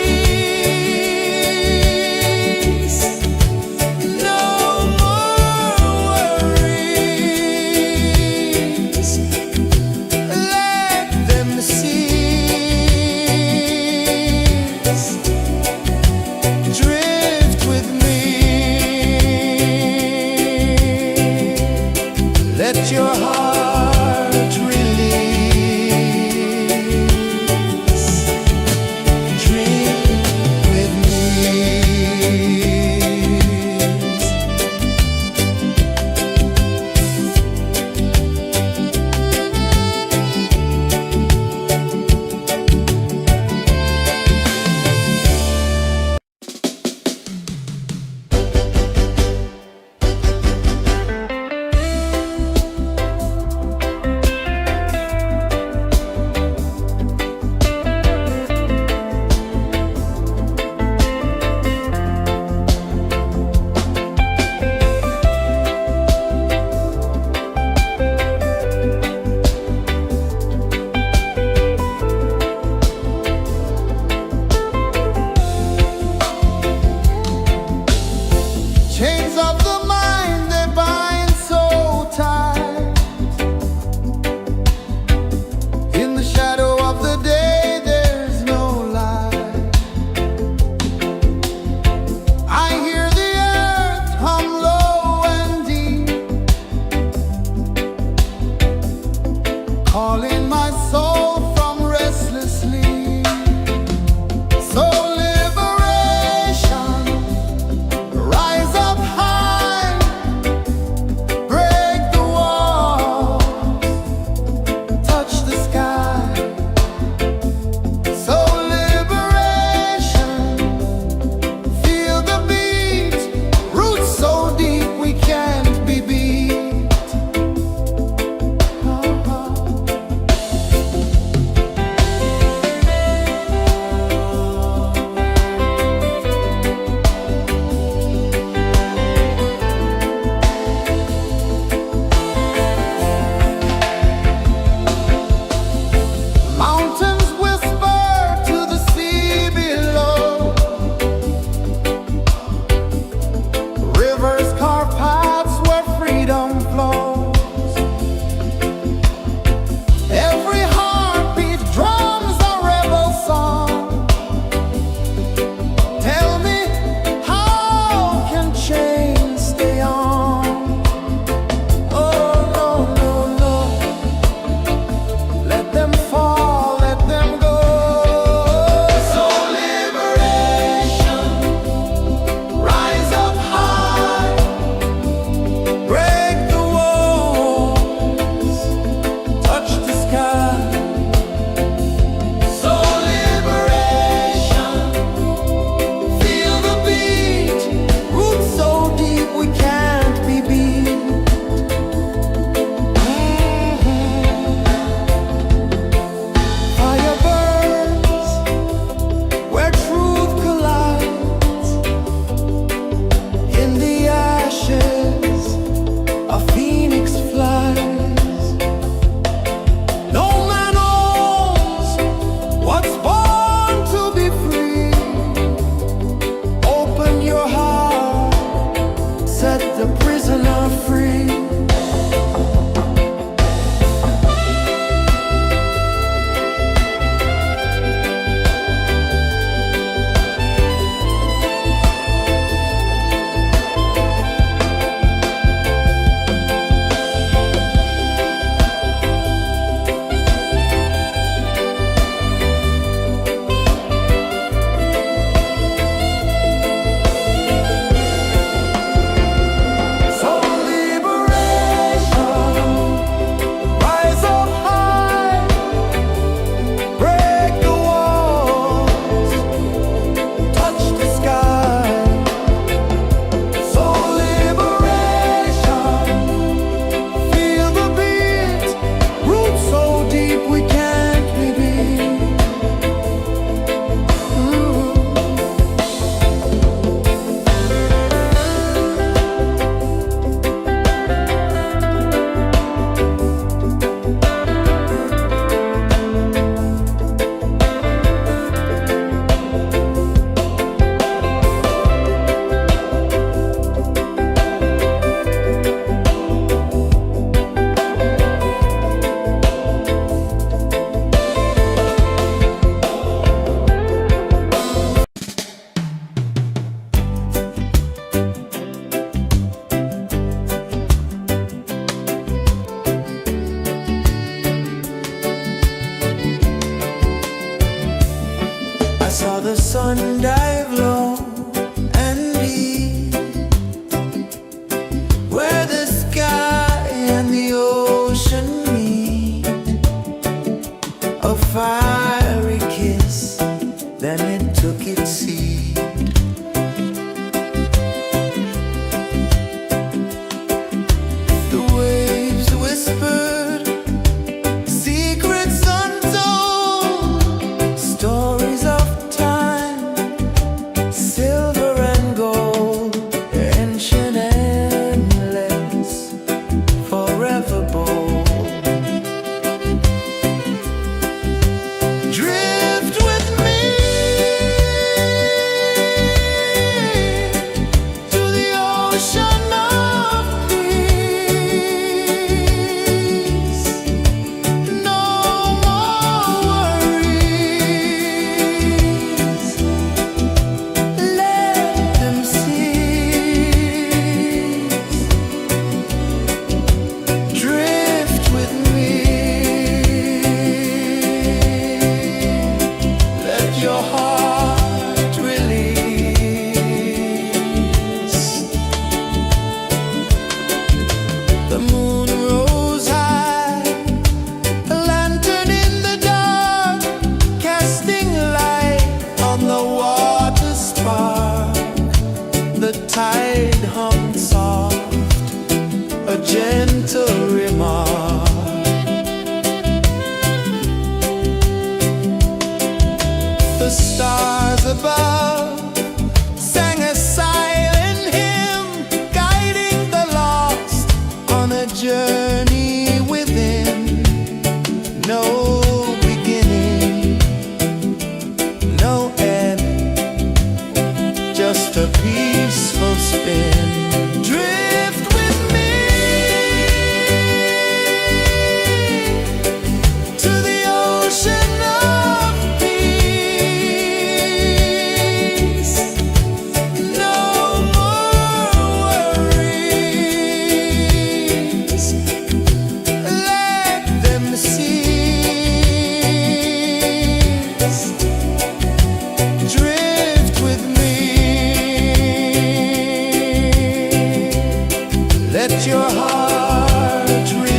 your heart release.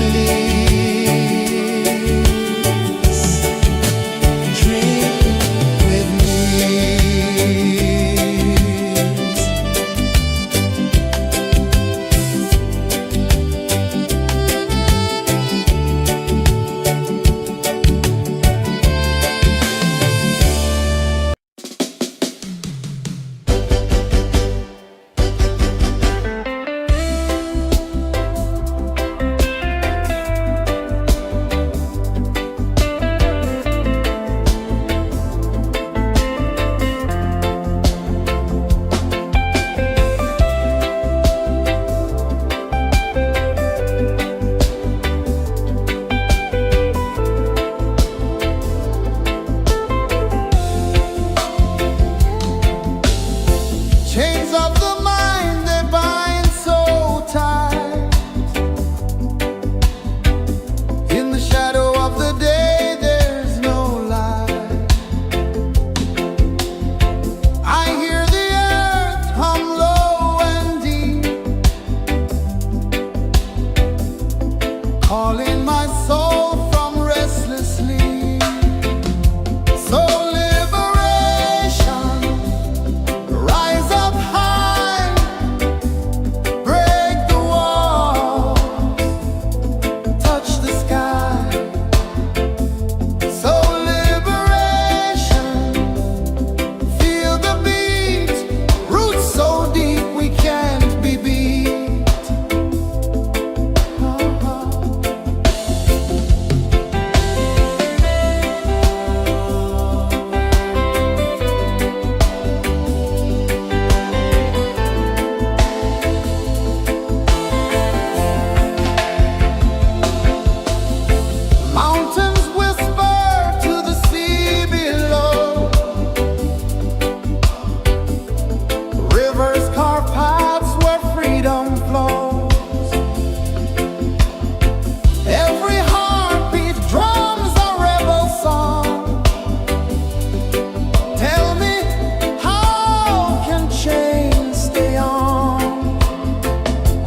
Dream with me. Chains of the mind, they bind so tight. In the shadow of the day, there's no light. I hear the earth hum low and deep, calling my soul from restless sleep. So liberation, rise up high, break the walls, touch the sky. So liberation, feel the beat, roots so deep we can't be beat. Mountains whisper to the sea below. Rivers carve paths where freedom flows. Every heartbeat drums a rebel song. Tell me, how can chains stay on?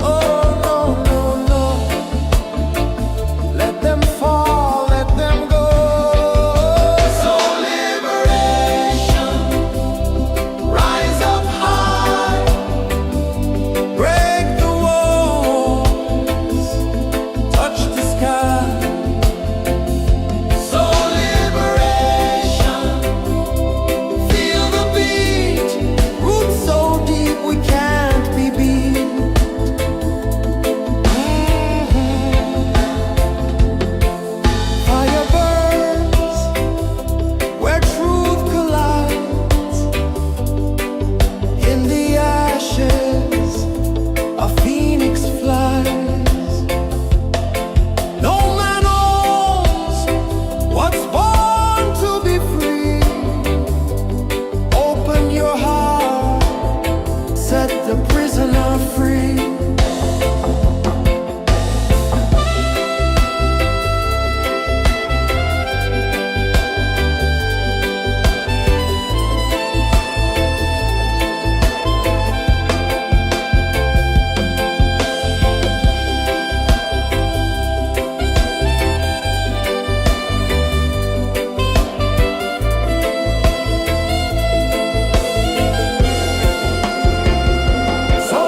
Oh, no, no, no. Let them fall, let them go. So liberation, rise up high, break the walls, touch the sky. So liberation, feel the beat, roots so deep we can't be beat. Fire burns where truth collides. In the ashes, a phoenix flies. No man owns what's born to be free. Open your heart, set the prisoner free. So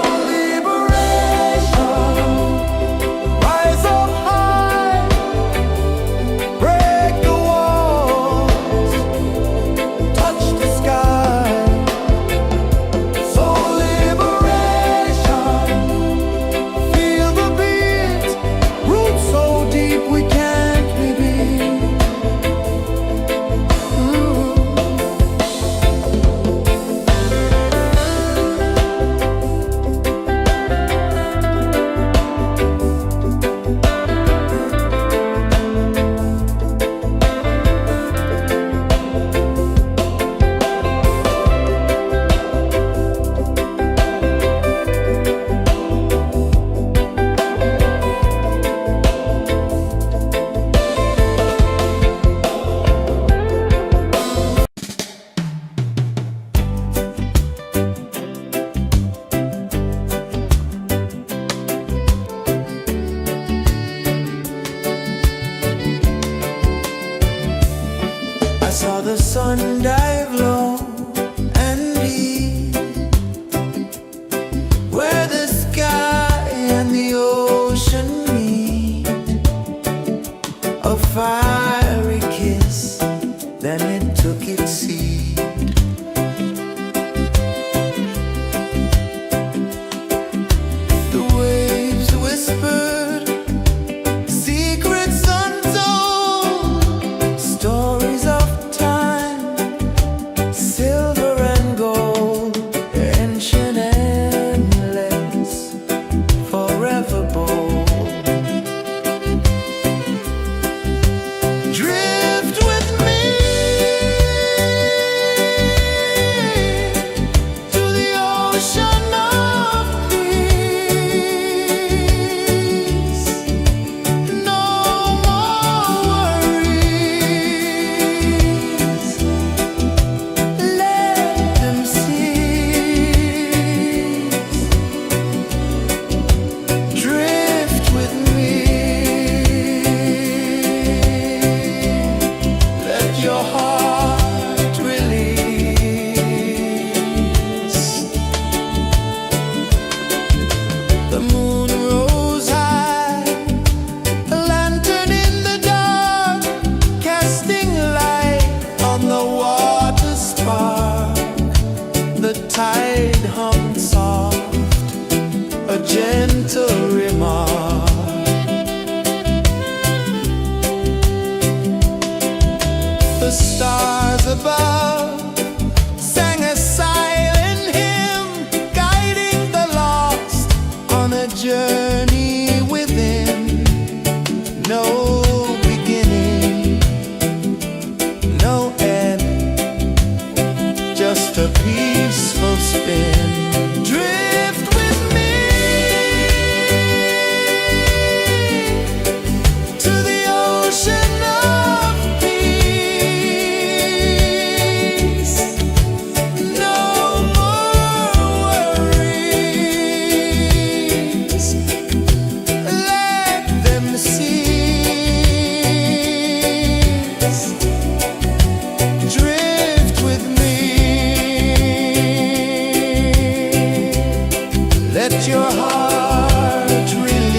let your heart release.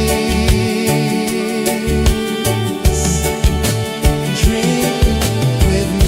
Drink with me.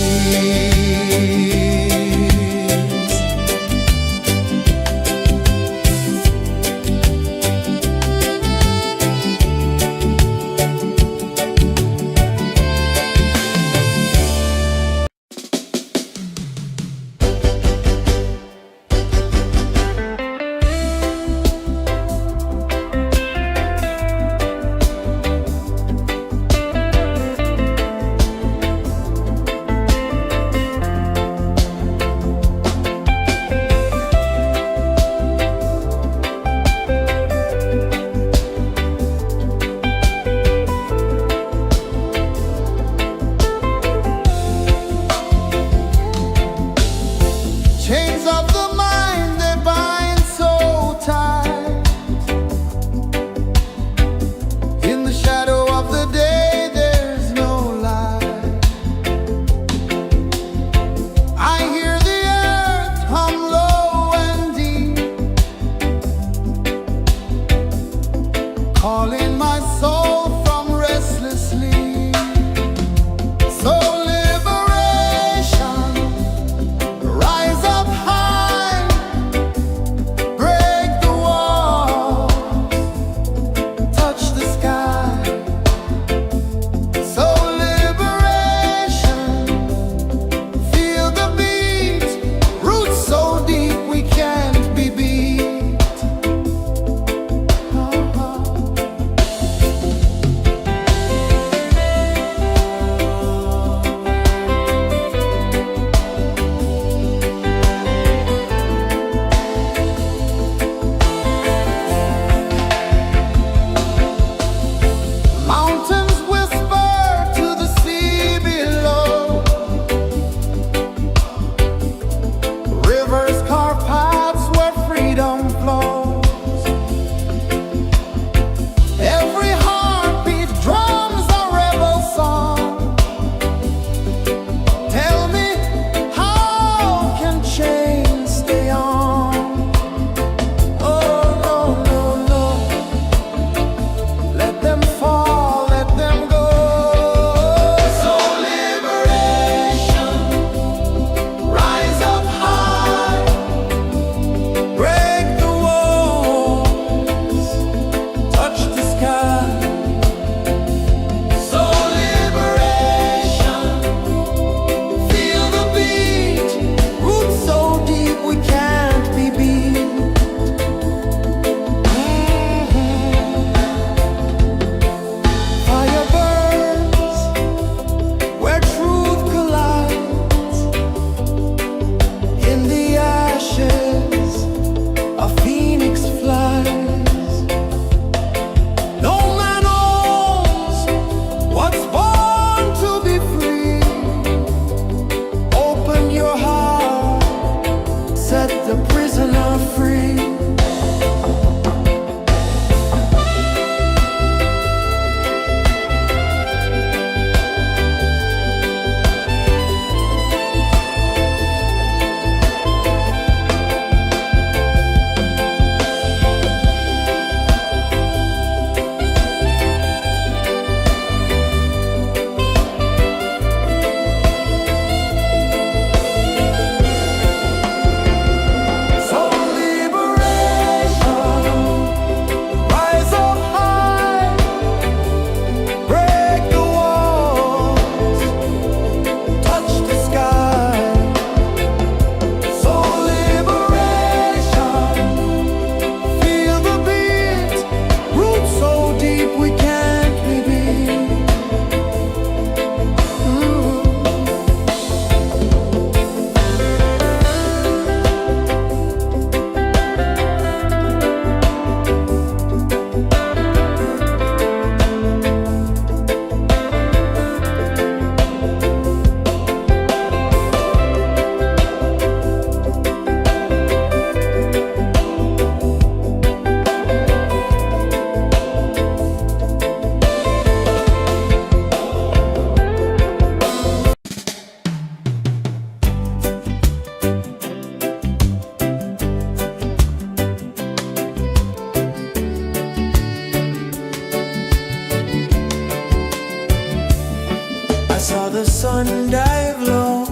sun dive low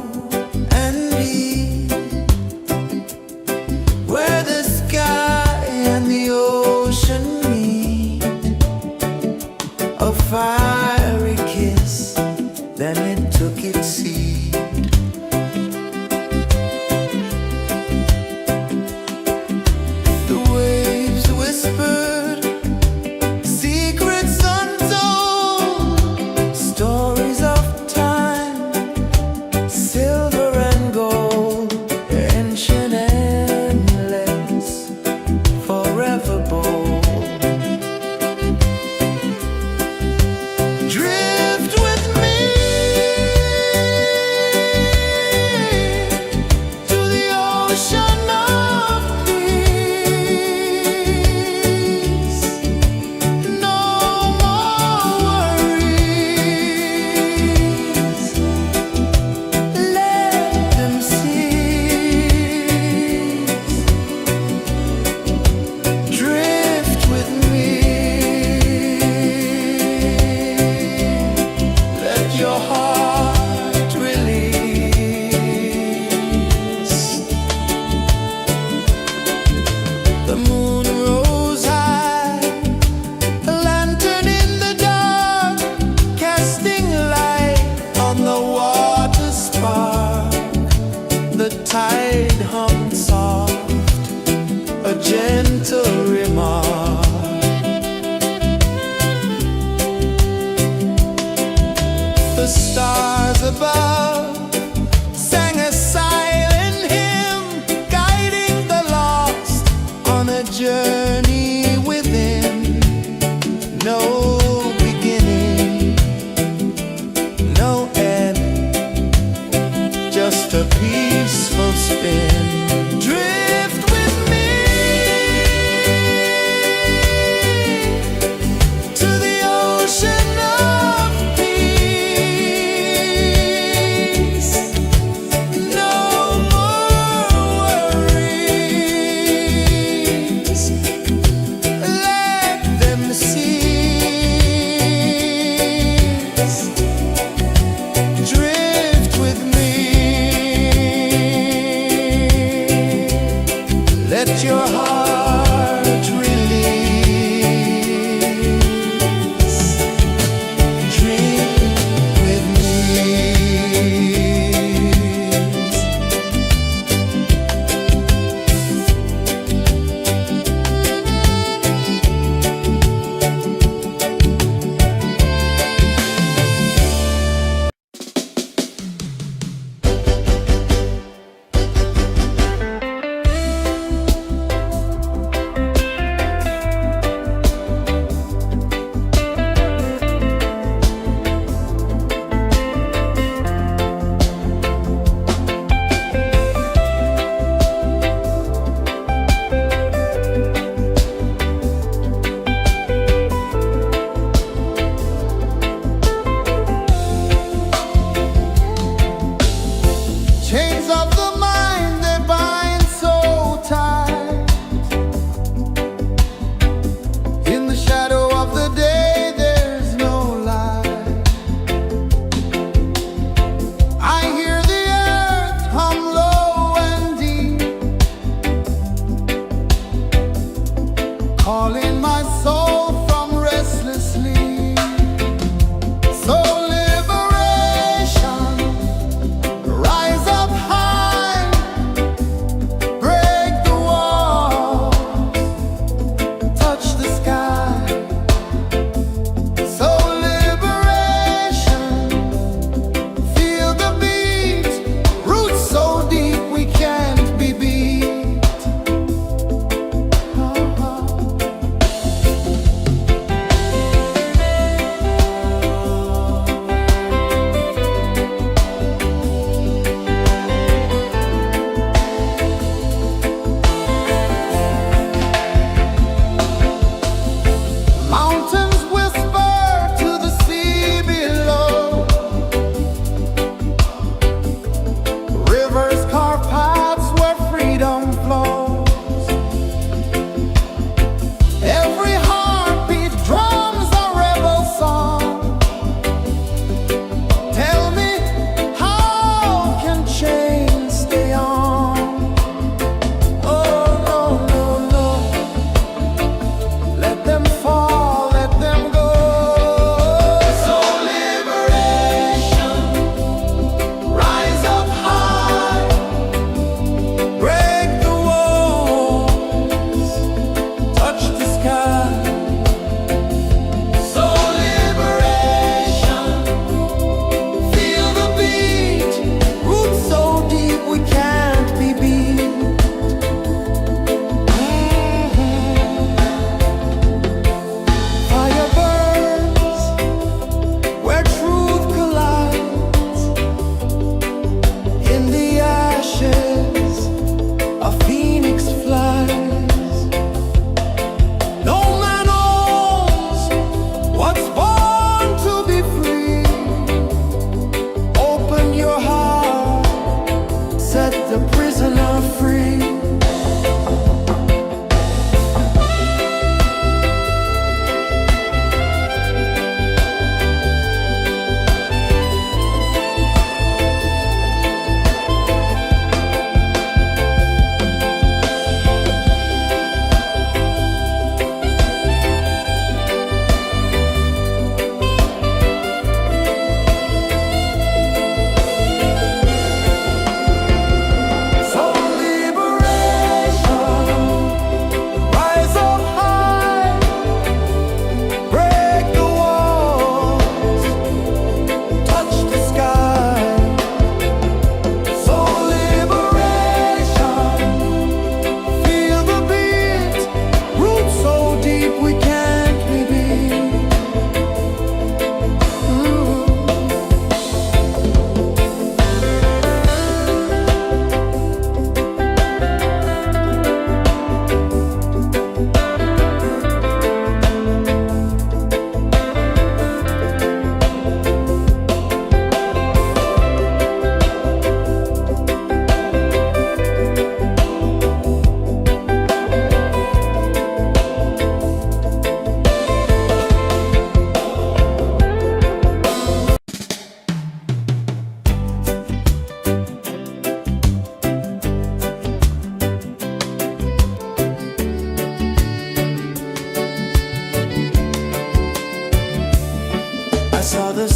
and deep, where the sky and the ocean meet. A fiery kiss, then it took its seed. The waves whispered secrets untold, stories of time, silver and gold, ancient, endless, forever bold. Drift with me to the ocean of peace. No more worries, let them cease. Drift with me, let your heart release. The moon rose high, a lantern in the dark, casting light on the water spark. The tide hummed soft, a gentle remark. The stars above sang a silent hymn, guiding the lost on a journey within. No beginning, no end, just a peaceful spin. Drift with me to the ocean of peace. No more worries, let them cease. Drift with me, let your heart release. Dream with me. Chains of the mind, they bind so tight. In the shadow of the day, there's no light. I hear the earth hum low and deep, calling my soul from restless sleep. So liberation, rise up high, break the walls, touch the sky. So liberation, feel the beat, roots so deep we can't be beat.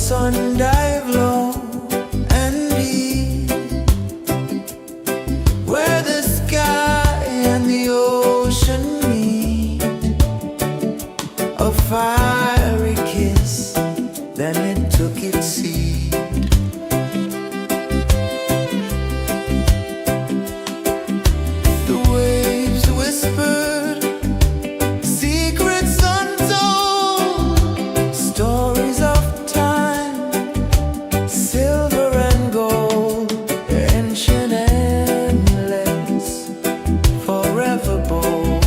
sun dive low and deep, where the sky and the ocean meet, a fiery kiss, then it took its seed. The waves whispered secrets untold, stories of time, silver and gold, ancient, endless, forever bold.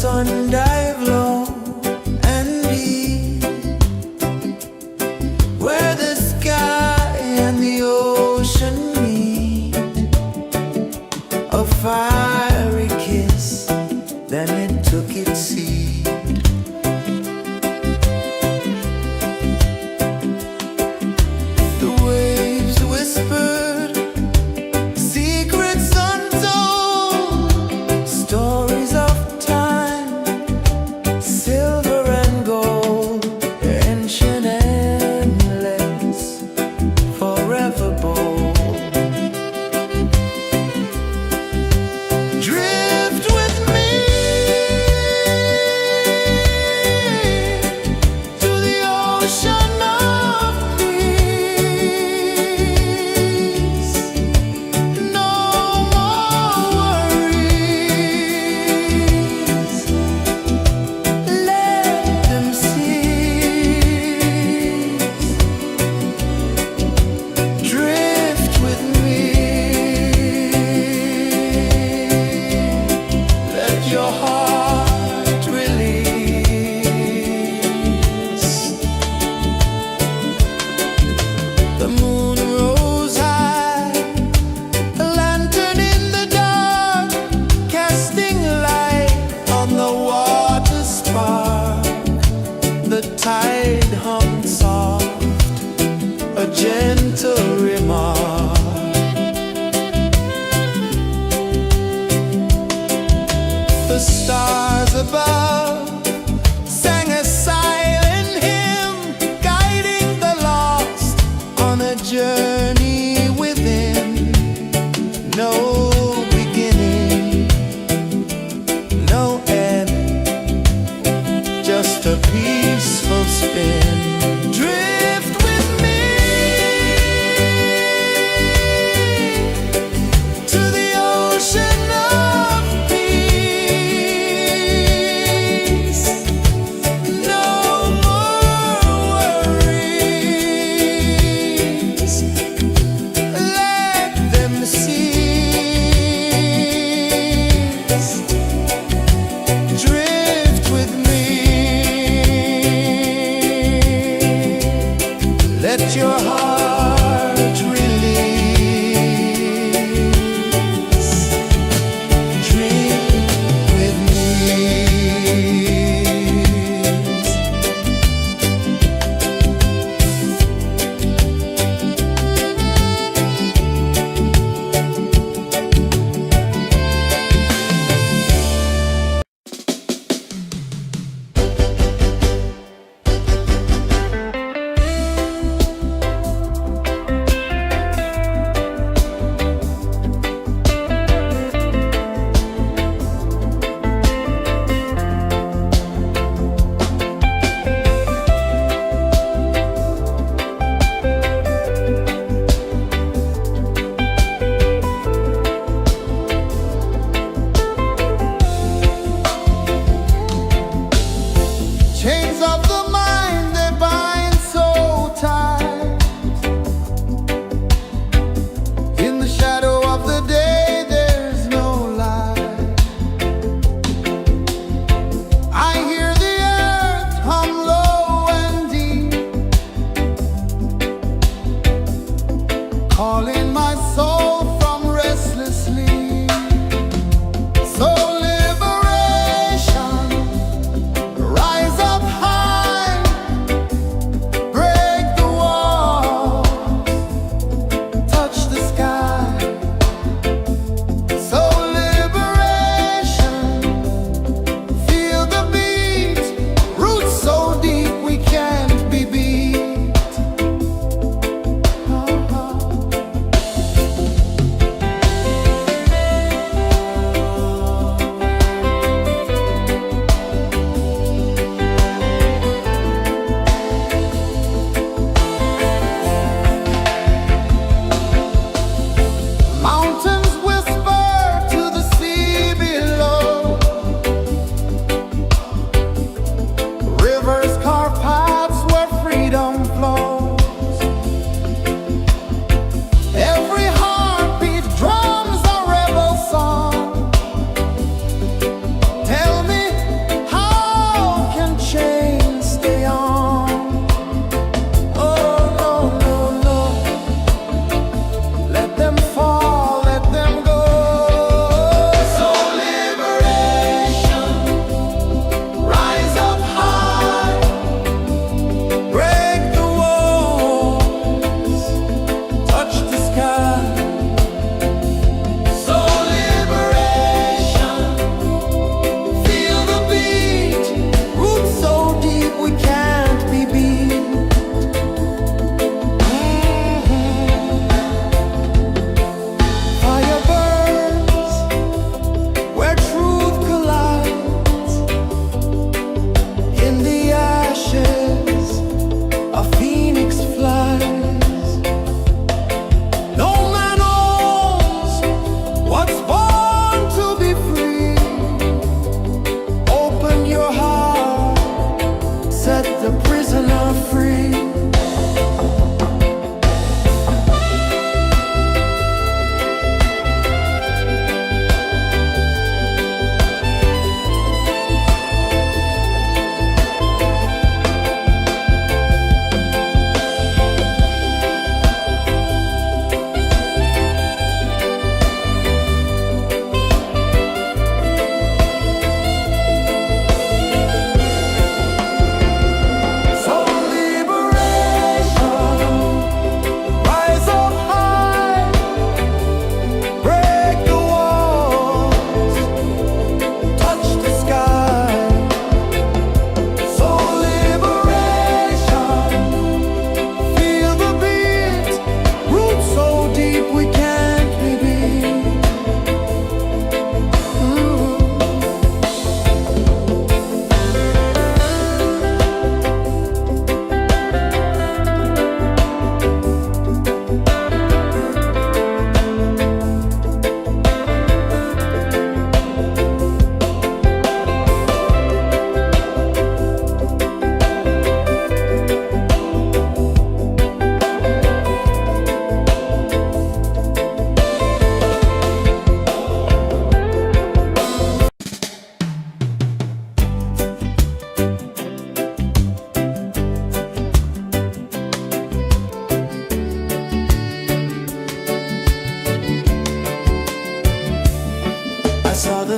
sun dive low and deep, where the sky and the ocean meet, a fiery kiss, then it took its seed. The waves whispered secrets untold, stories of time, silver and gold, ancient, endless, forever bold. Drift with me to the ocean of peace. No more worries, let them cease. Drift with me, let your heart release. The moon rose high, a lantern in the dark, casting light on the water spark. The tide hummed soft, a gentle remark. The stars above sang a silent hymn, guiding the lost on a journey within. No beginning, no end, just a peaceful spin. Drift with me to the ocean of peace.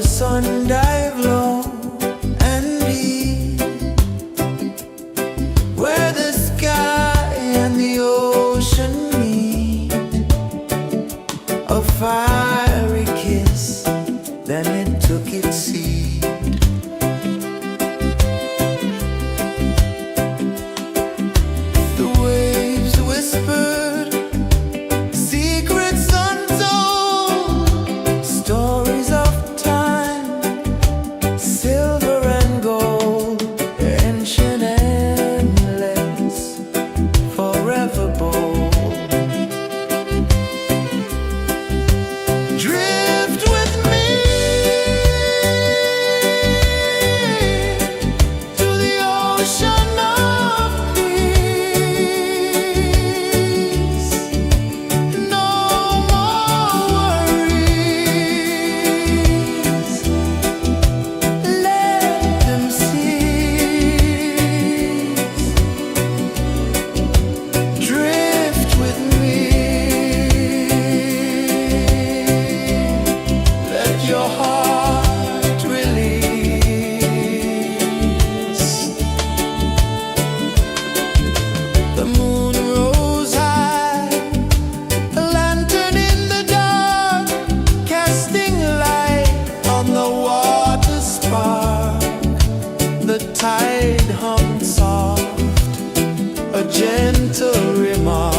the sun dive low and deep, where the sky and the ocean meet. A fiery kiss, then it took its seed. The waves whispered secrets untold, stories of time, silver and gold, ancient, endless, forever bold. Drift with me to the ocean of peace. No more worries, let them cease. Drift with me, let your heart release. The moon rose high, a lantern in the dark, casting light on the water spark. The tide hummed soft, a gentle remark.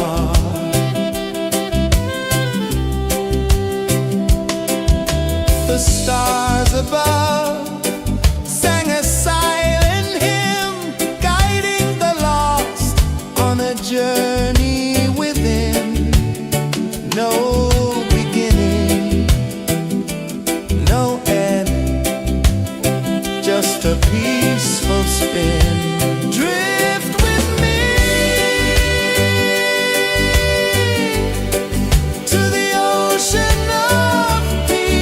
The stars above sang a silent hymn, guiding the lost on a journey within. No beginning, no end, just a peaceful spin. Drift with me to the ocean of peace.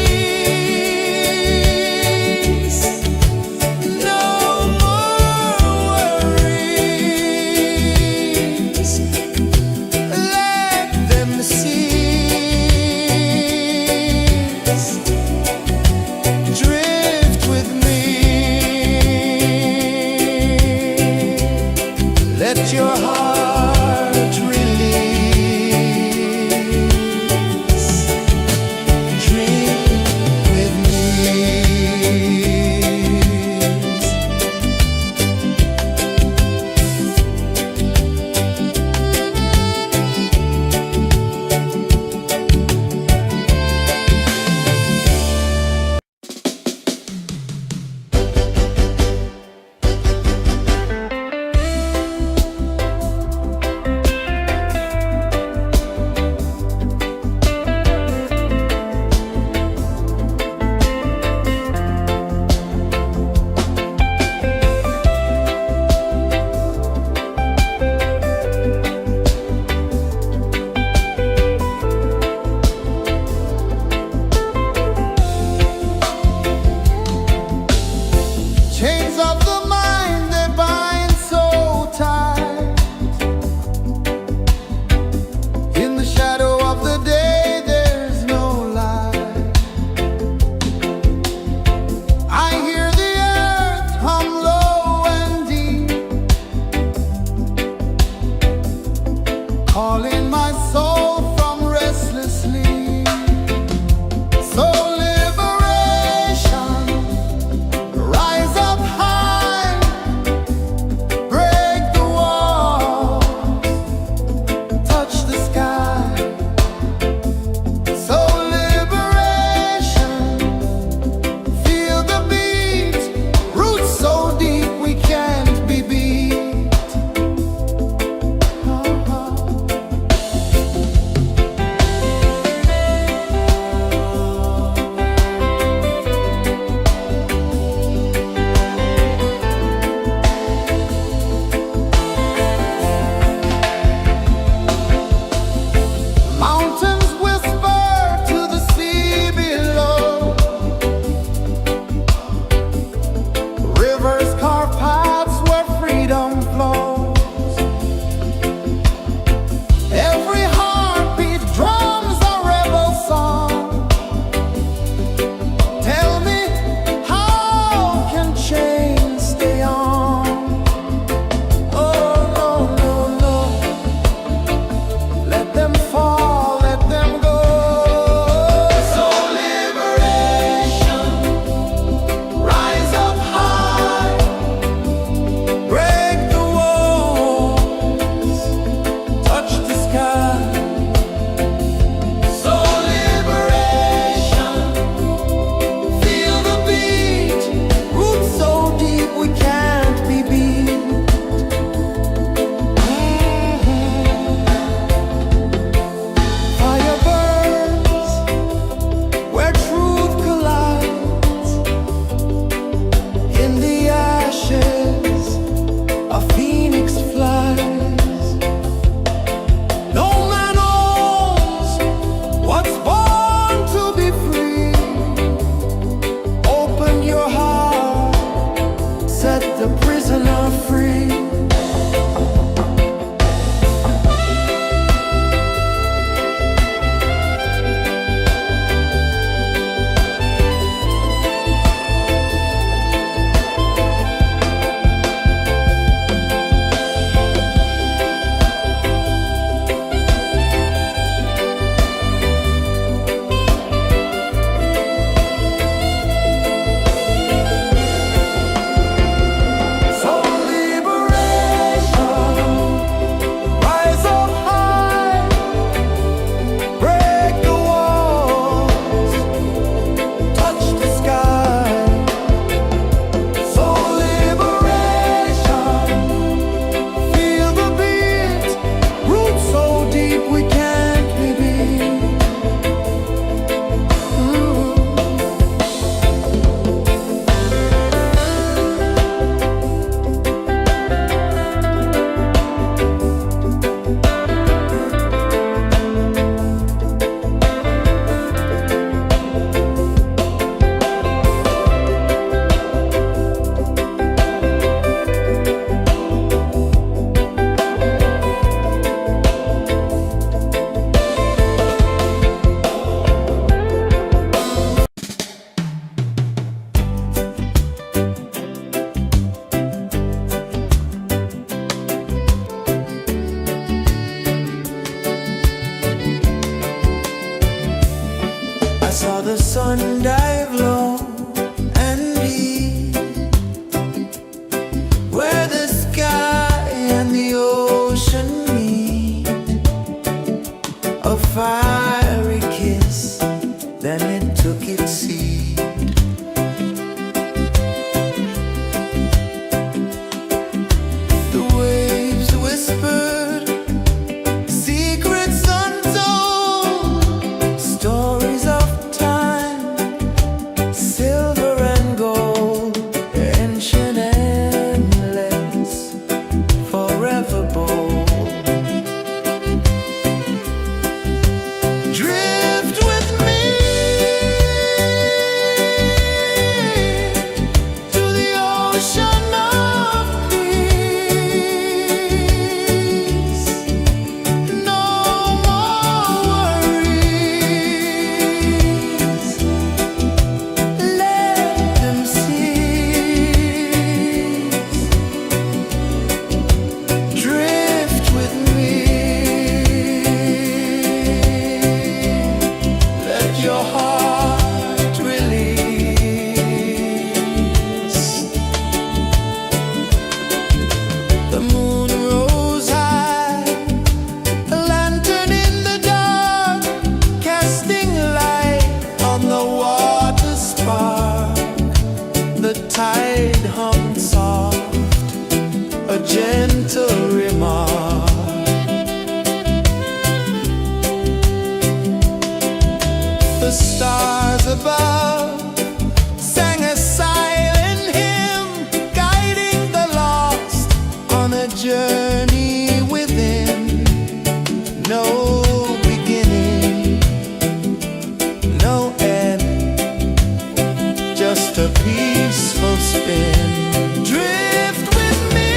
just a peaceful spin. Drift with me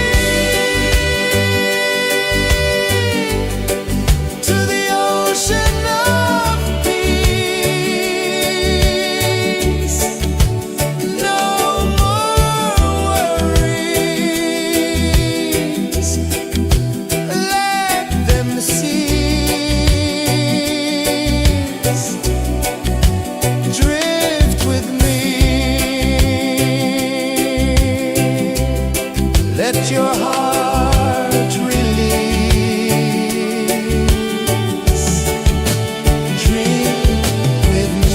to the ocean of peace. No more worries, let them cease. Drift with me, let your heart release. Dream with me.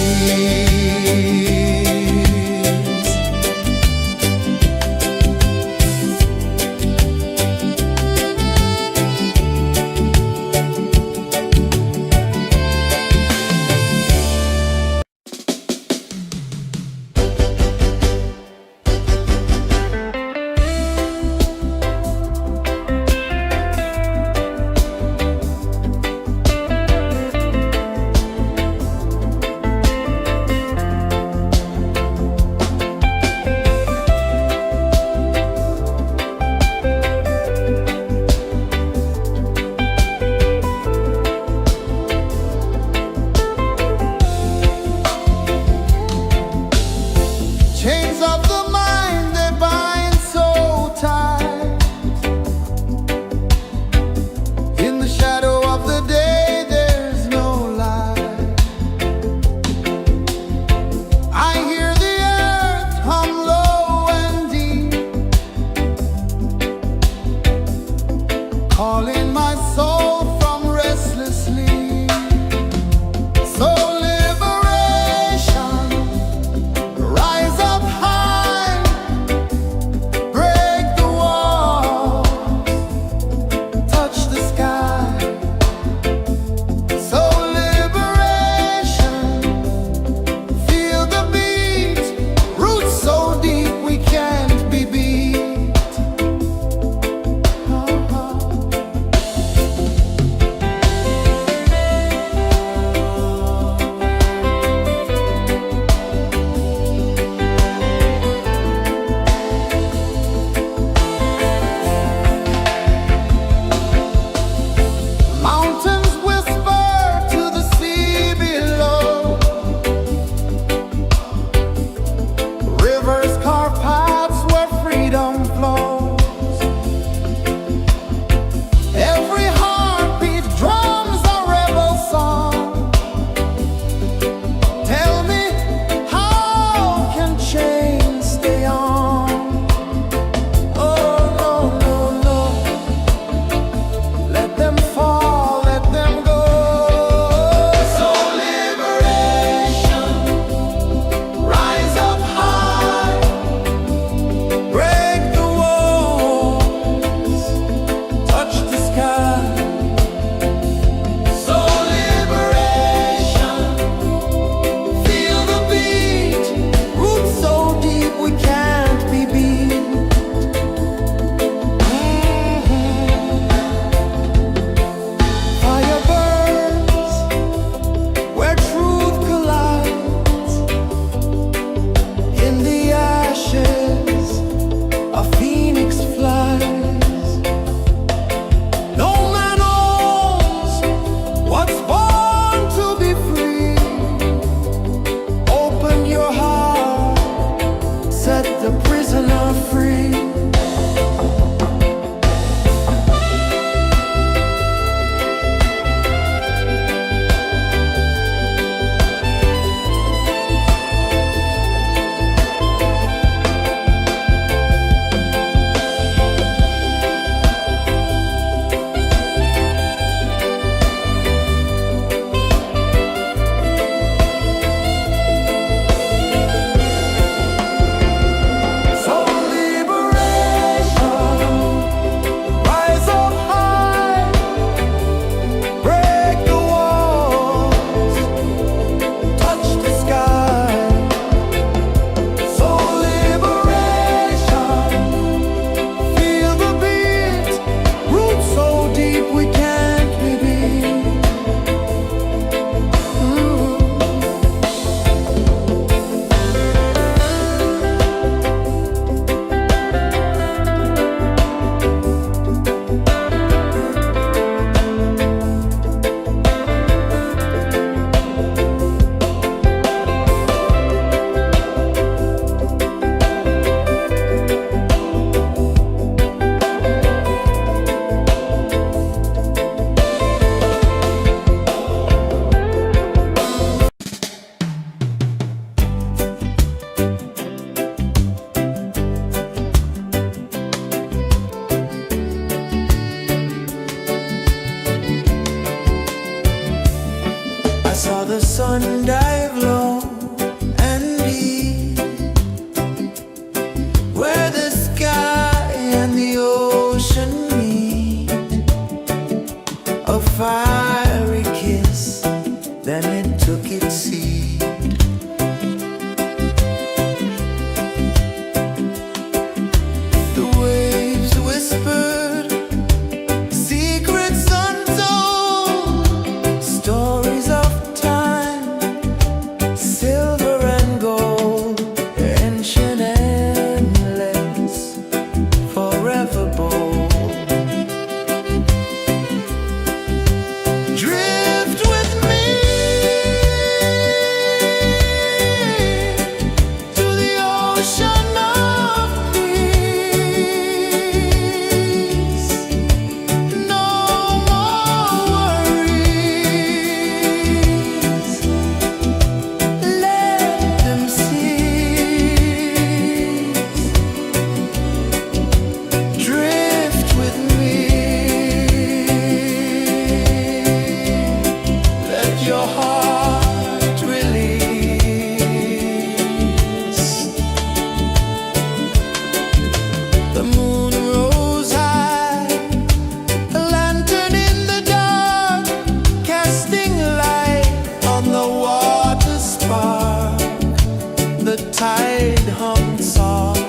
the tide hung soft,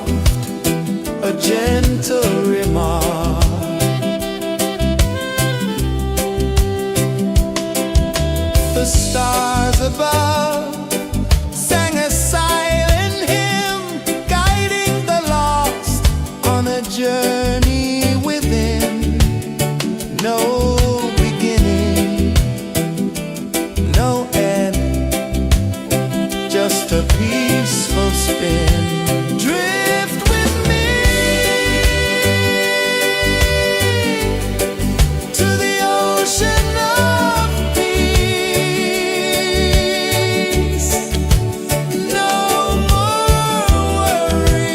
a gentle remark. The stars above sang a silent hymn, guiding the lost on a journey within. No beginning, no end, just a peaceful spin. Drift with me to the ocean of peace. No more worries,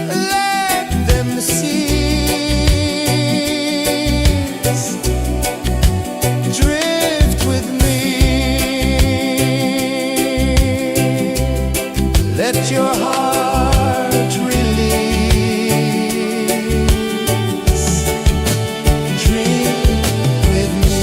let them cease. Drift with me, let your heart release. Dream with me.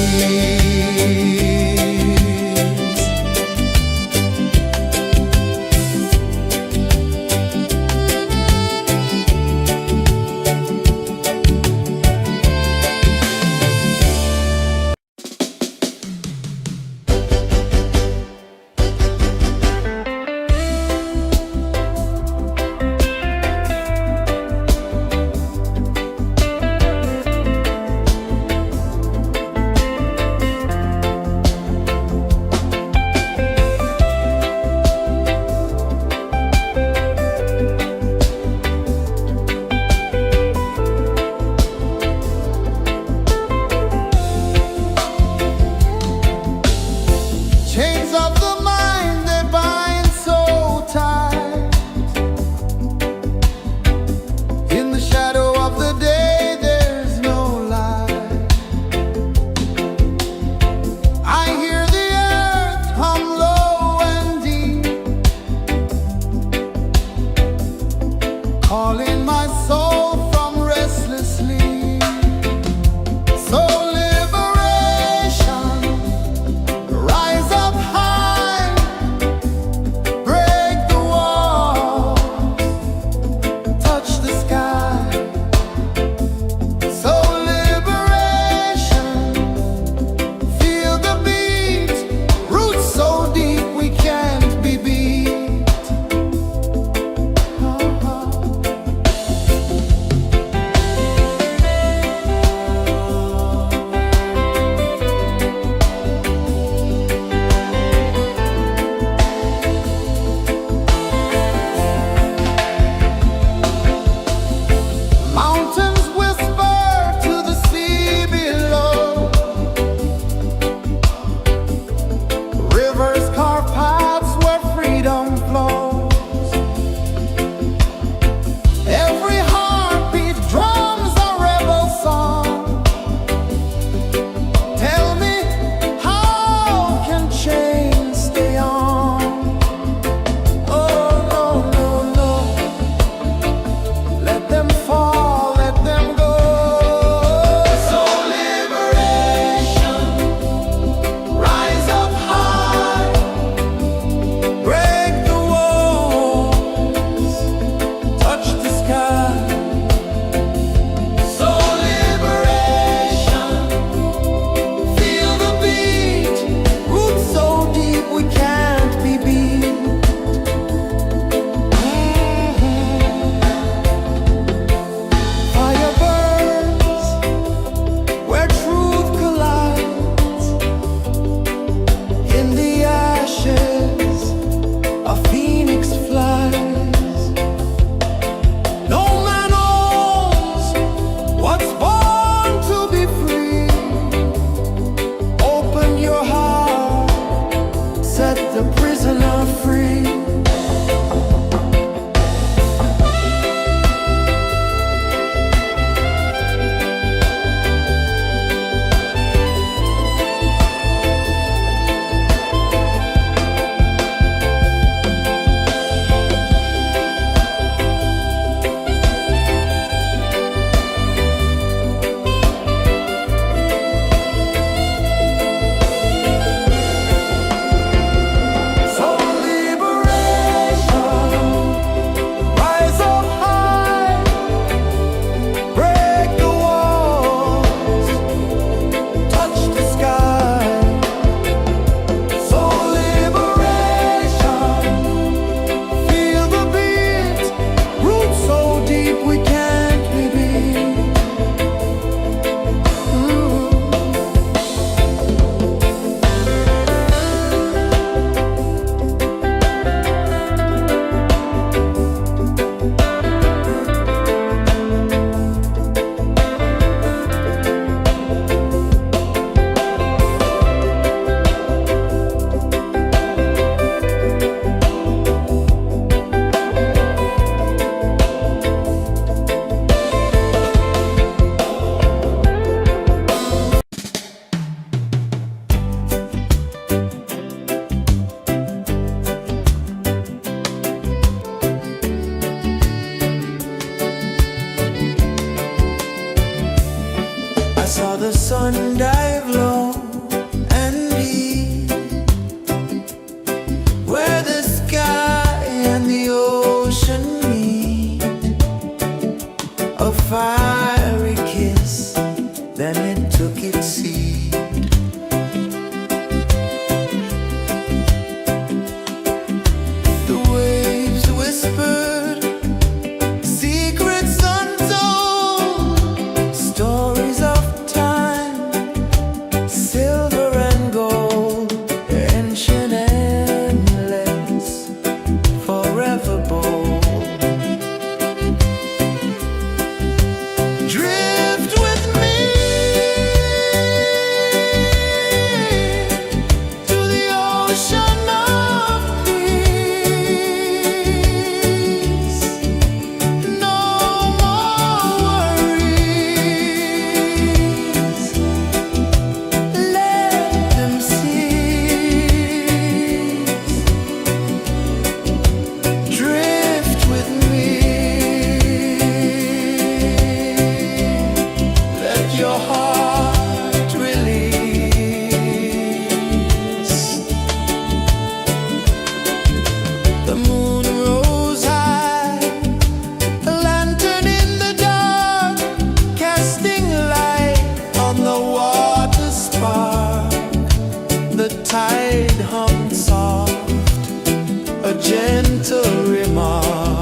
little remark.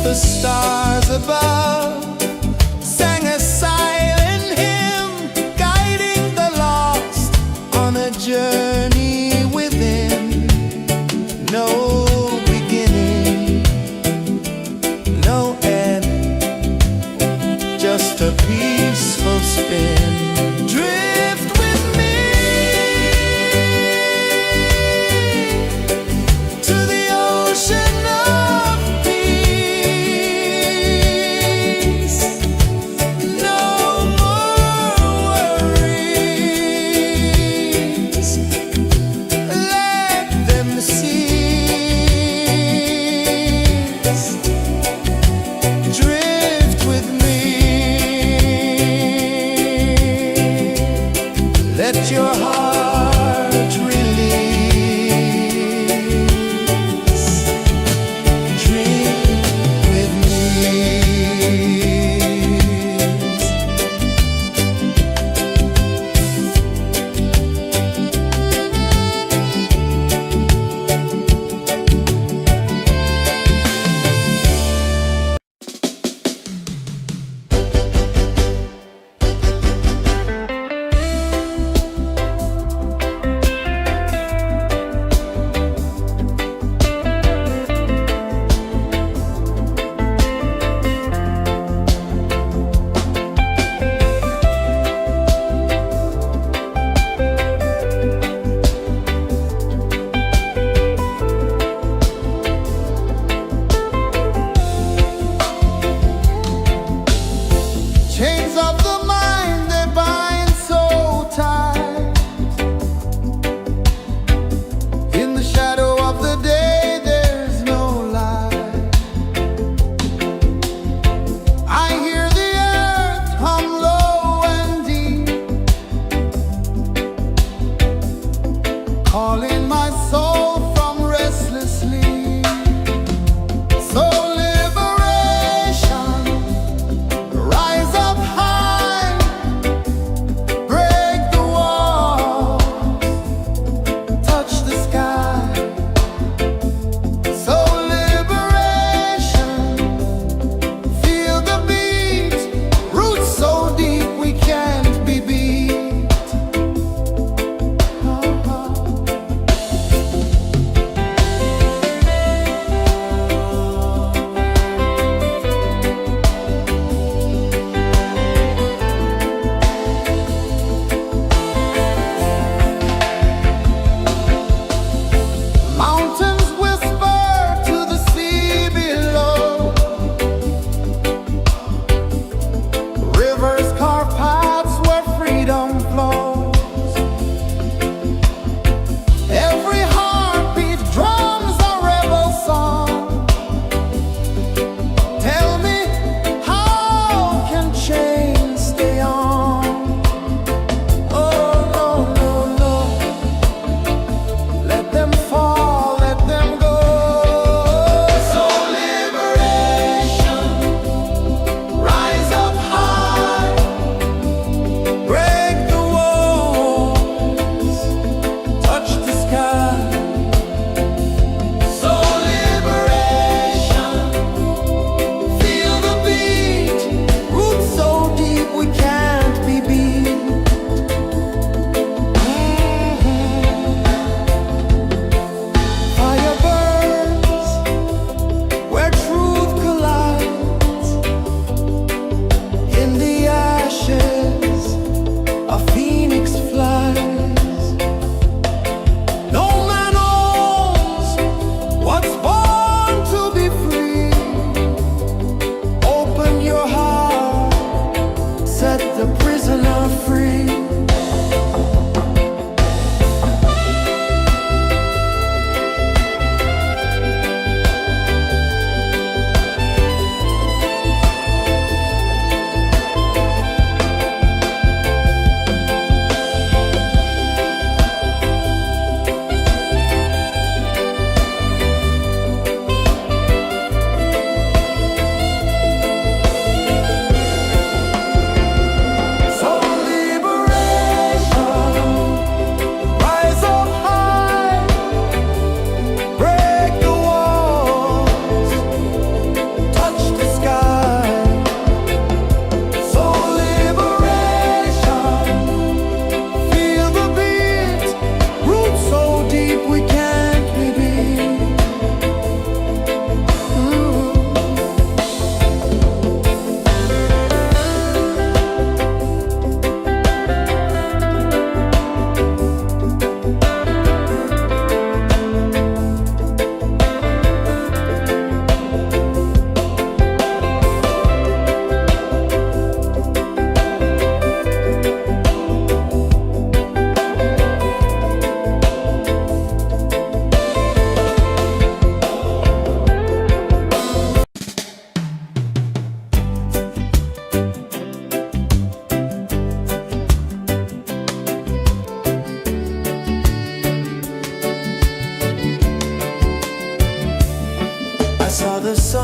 The stars above sang a silent hymn, guiding the lost on a journey within. No beginning, no end, just a peaceful spin. Drift with me to the ocean of peace. No more worries, let them cease. Drift with me, let your heart release. Dream with me.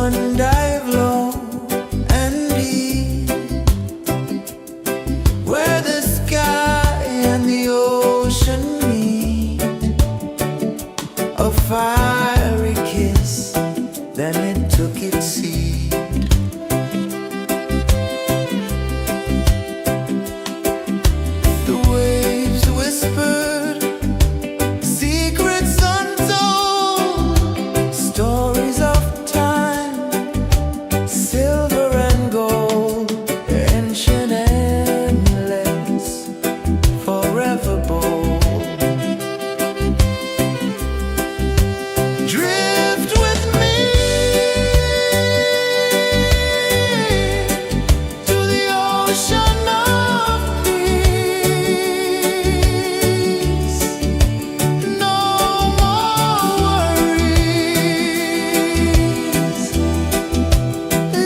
sun dive low and deep, where the sky and the ocean meet. A fiery kiss, then it took its seat. The waves whispered secrets untold, stories of time, silver and gold, ancient, endless, forever bold. Drift with me to the ocean of peace. No more worries,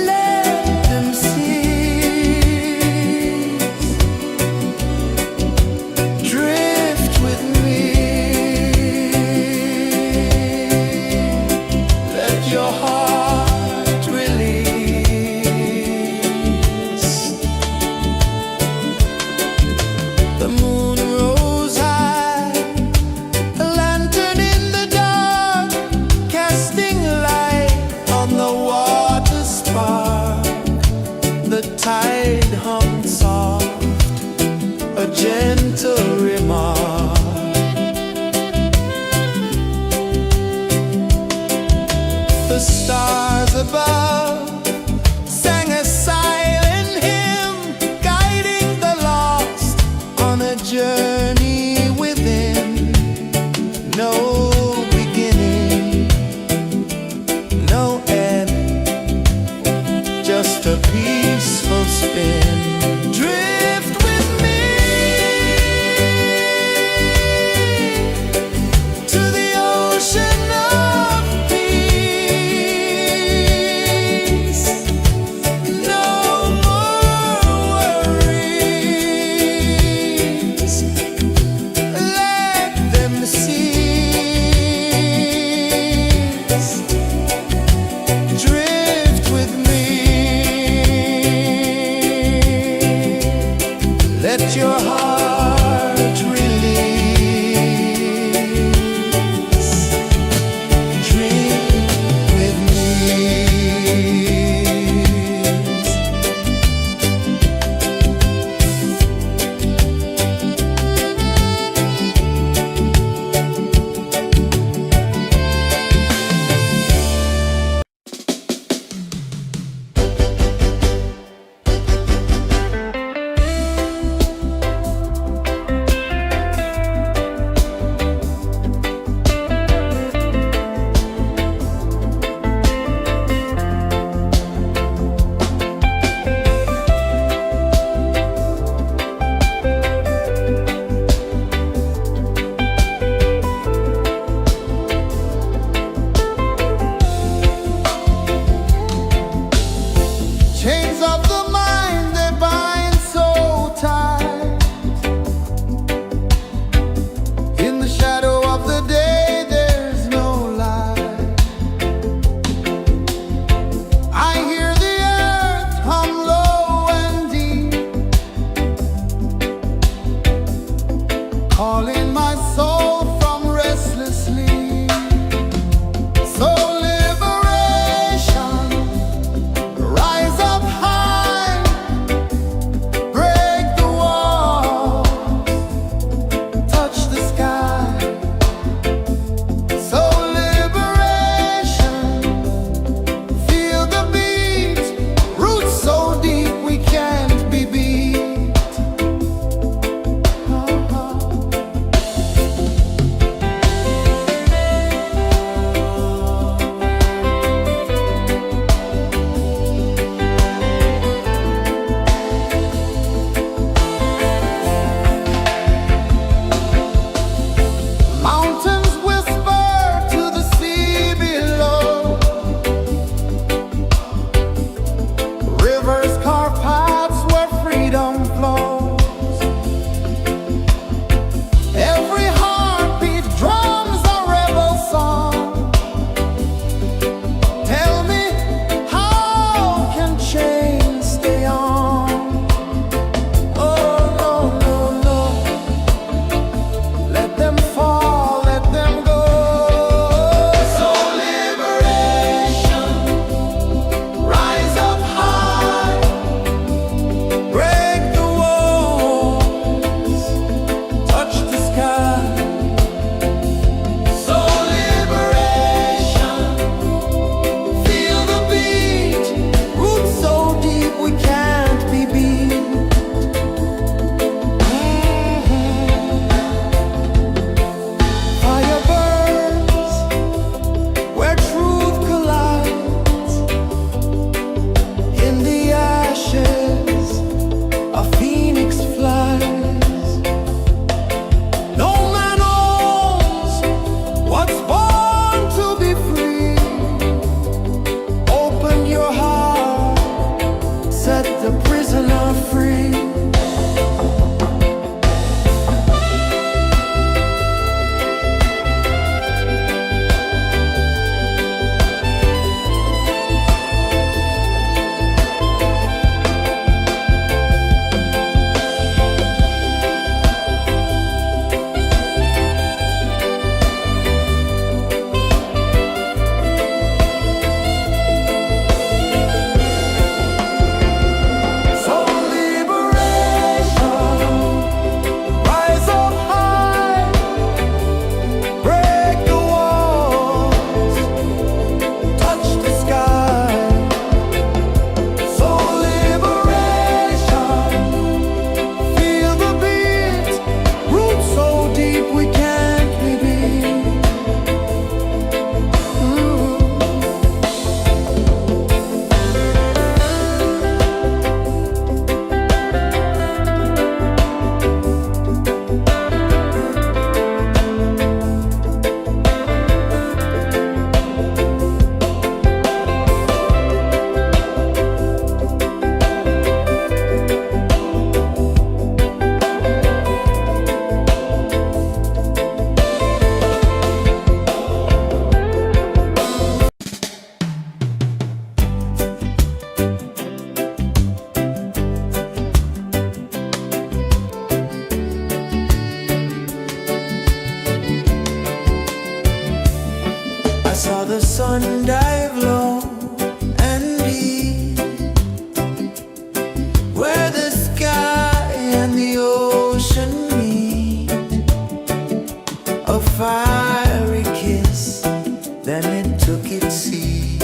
let them cease. Drift with me, let your heart release. The moon rose high, a lantern in the dark, casting light on the water spark. The tide hummed soft, a gentle remark. The stars above sang a silent hymn, guiding the lost on a journey within. No beginning, no end, just a peaceful spin. Drift with me to the ocean of peace. No more worries, let them cease. Drift with me, let your heart release. Drift with me. Chains of the mind, they bind so tight. In the shadow of the day, there's no light. I hear the earth hum low and deep, calling my soul from restless sleep. So liberation, rise up high, break the wall, touch the sky. So liberation, feel the beat, roots so deep we can't be beat. the sun dive low and deep, where the sky and the ocean meet. A fiery kiss, then it took its seat.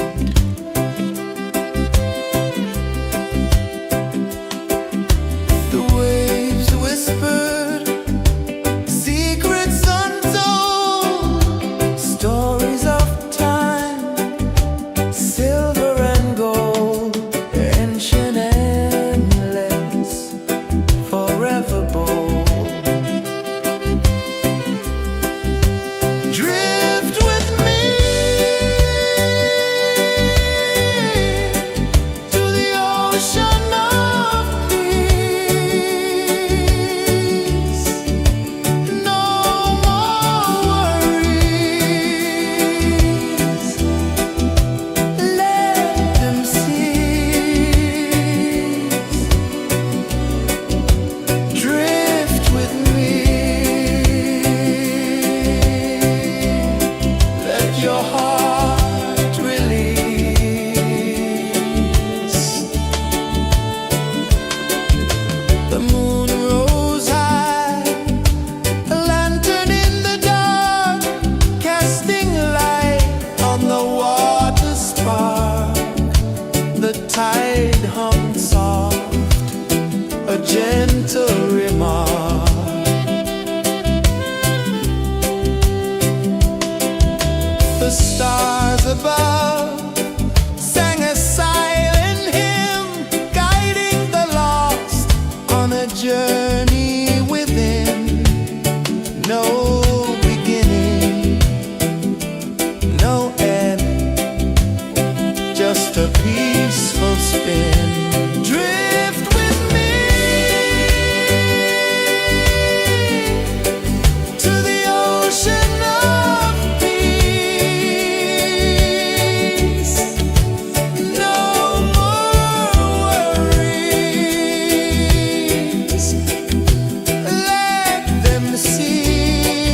The waves whispered secrets untold, stories of time, silver and gold, ancient, endless, forever bold. Drift with me to the ocean of peace. No more worries. Let them cease. Drift with me. Let your heart release. The moon rose high, a lantern in the dark, casting light on the water spark. The tide hummed soft, a gentle remark. The stars above sang a silent hymn, guiding the lost on a journey within. No beginning, no end, just a peaceful spin. Drift with me to the ocean of peace. No more worries. Let them cease.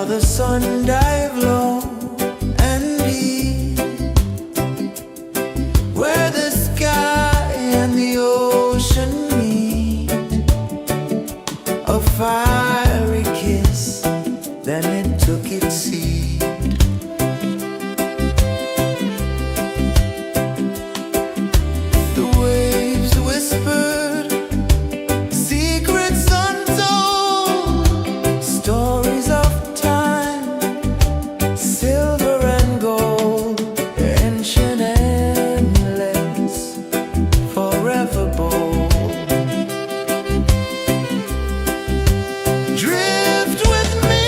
the sun dive low and deep, where the sky and the ocean meet. A fiery kiss, then it took its seat. The waves whispered secrets untold, stories of time, silver and gold, ancient, endless, forever bold. Drift with me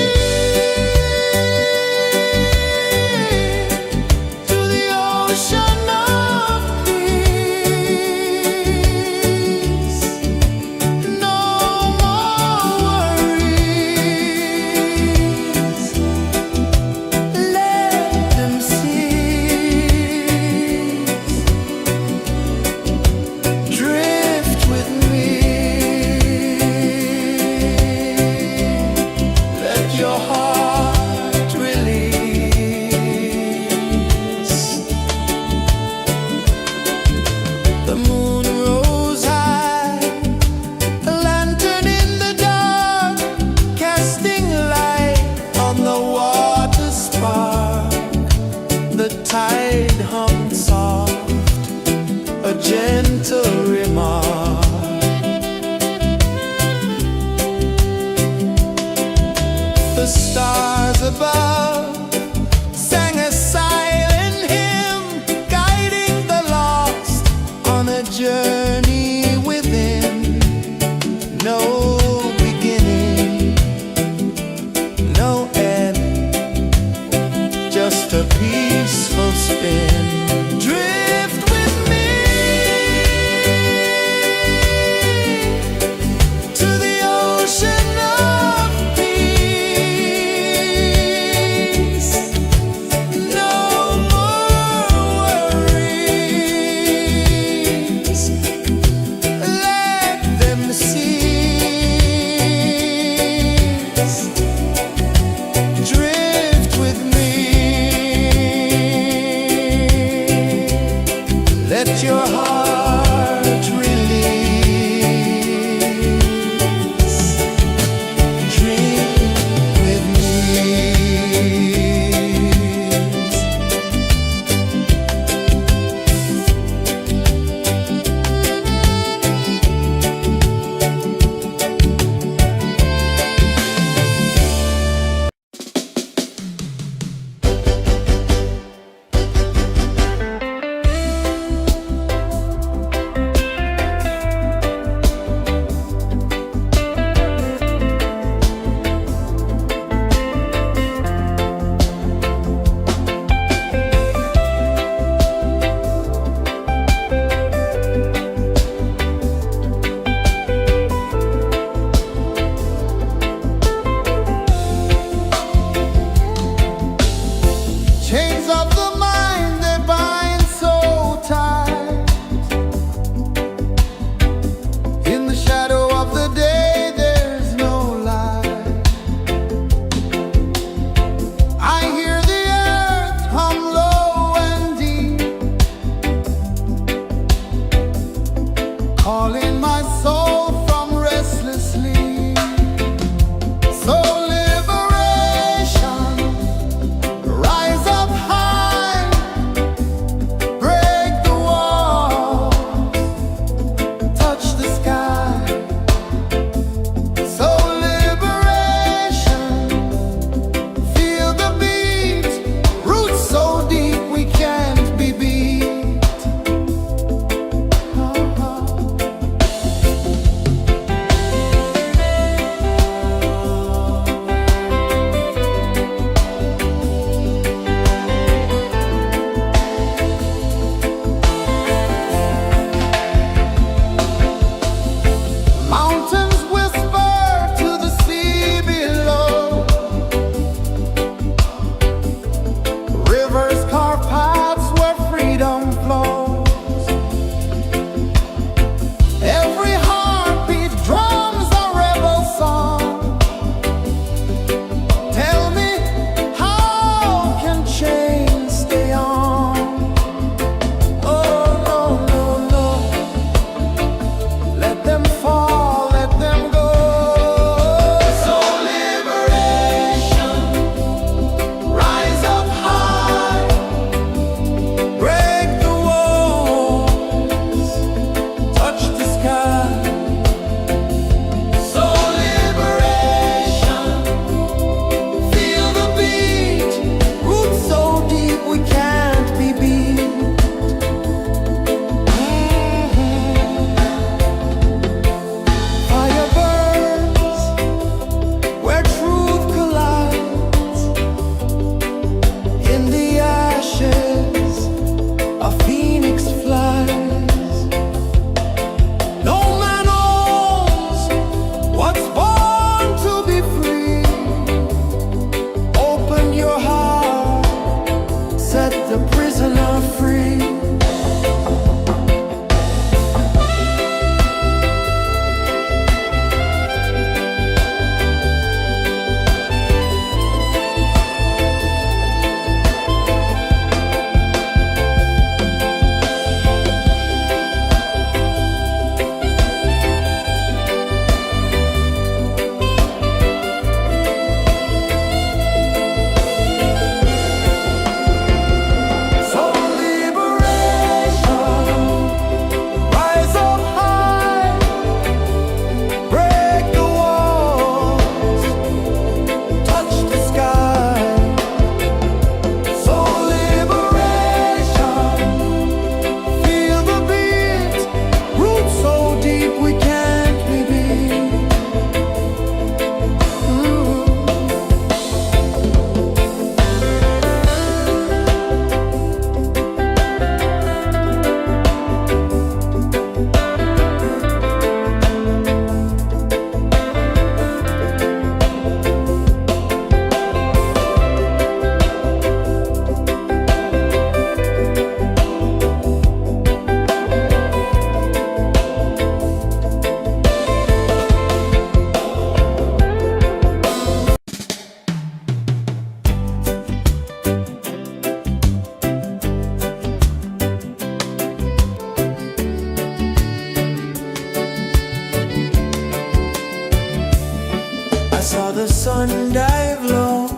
saw the sun dive low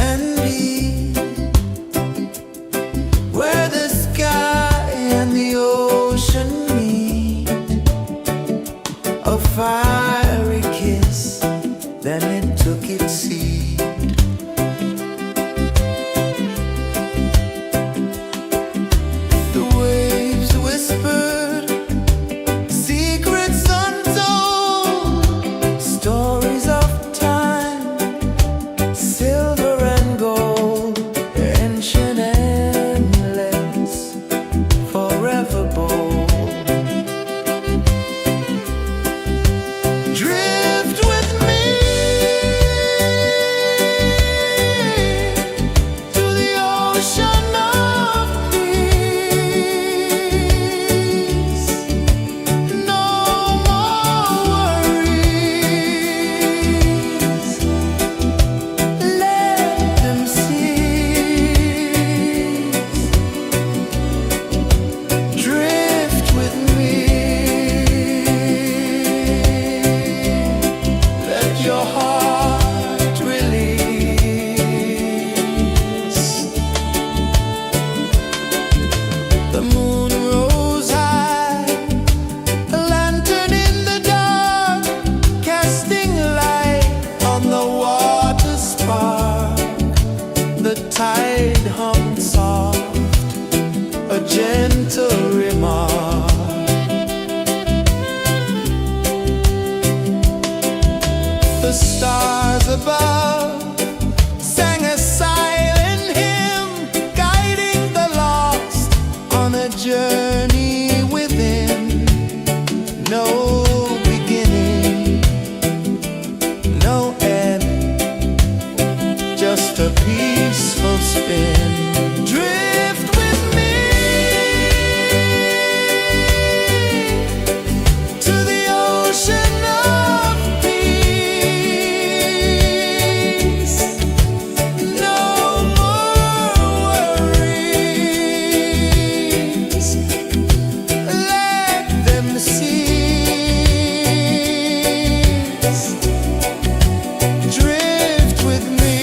and deep, where the sky and the ocean meet. A fiery kiss, then it took its seat. The waves whispered secrets untold, stories of time, silver and gold, ancient endless, forever bold. Drift with me to the ocean of peace. No more worries, let them cease. Drift with me, let your heart release. The moon rose high, a lantern in the dark, casting light on the water spark. The tide hummed soft, a gentle remark. The stars above sang a silent hymn, guiding the lost on a journey within. No beginning, no end, just a peaceful spin. Drift with me to the ocean of peace. No more worries, let them cease. Drift with me.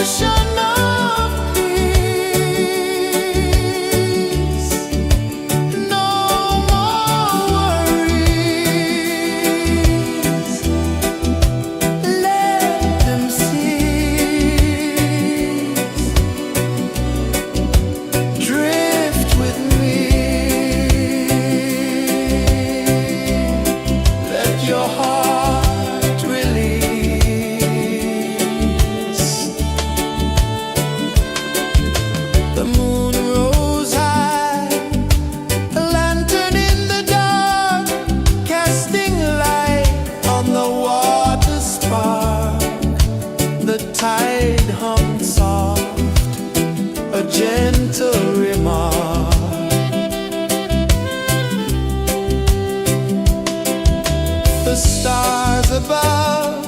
ocean of peace. No more worries. Let them cease. Drift with me. Let your heart release. The moon rose high, a lantern in the dark, casting light on the water spark. The tide hummed soft, a gentle remark. The stars above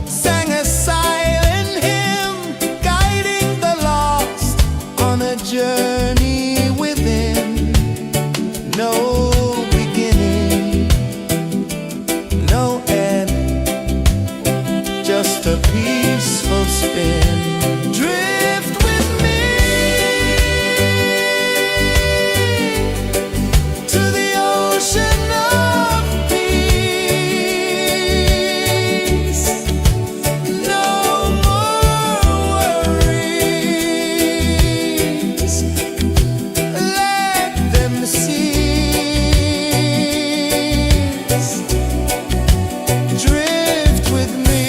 sang a silent hymn, guiding the lost on a journey within. No beginning, no end, just a peaceful spin. Drift with me to the ocean of peace. No more worries. Let them cease. Drift with me.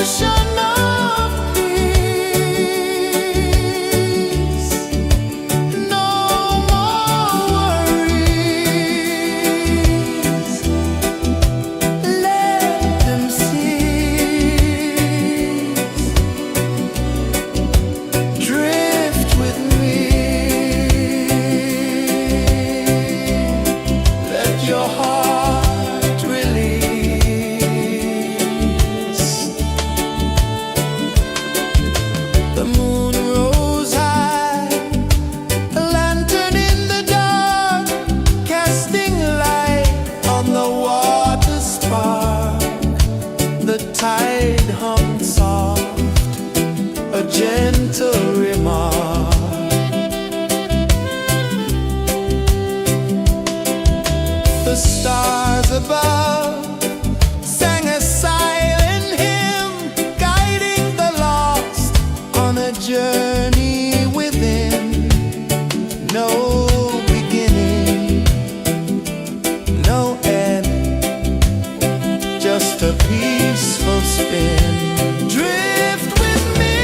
ocean of peace. No more worries. Let them cease. Drift with me. Let your heart release. The moon rose high, a lantern in the dark, casting light on the water spark. The tide hummed soft, a gentle remark. The stars above sang a silent hymn, guiding the lost on a journey within. No beginning, no end, just a peaceful spin. Drift with me.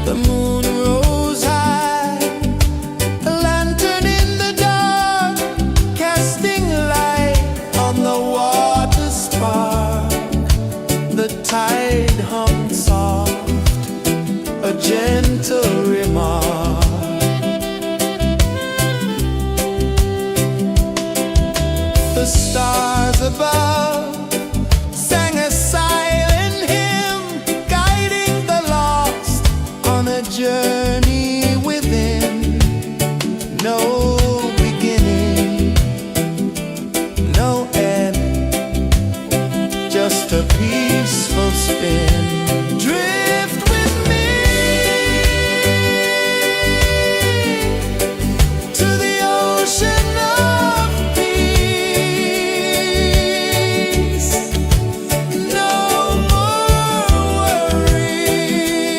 The moon rose high, a lantern in the dark, casting light on the water spark. The tide hung soft, a gentle remark. The stars above sang a silent hymn, guiding the lost on a journey within. No beginning, no end, just a peaceful spin. Drift with me to the ocean of peace. No more worries,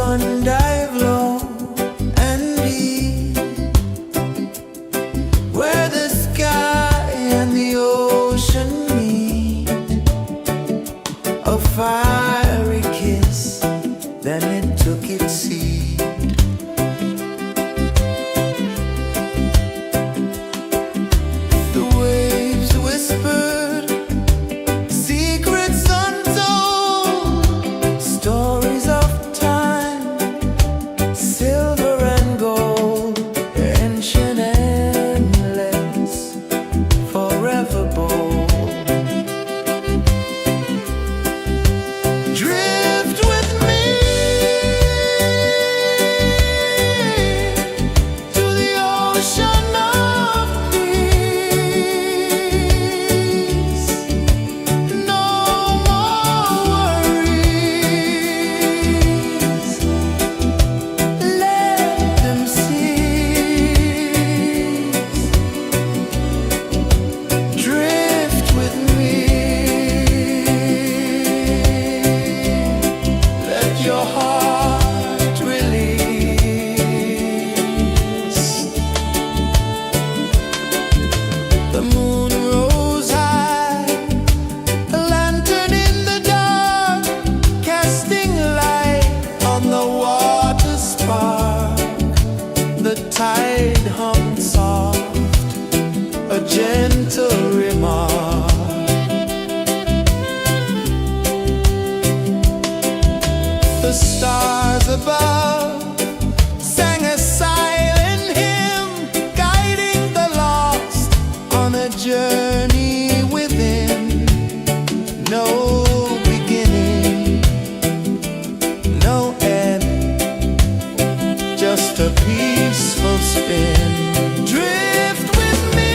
sun dive low and deep, where the sky and the ocean meet. A fiery kiss, then it took its seat. The waves whispered secrets untold, stories of time, silver and gold, ancient, endless, forever bold. Drift with me to the ocean of peace. No more worries. Let them cease. Drift with me. Let your heart release. The moon rose high, a lantern in the dark, casting light on the water spark. The tide hummed soft, a gentle remark. The stars above sang a silent hymn, guiding the lost on a journey within. No beginning, no end, just a peaceful spin. Drift with me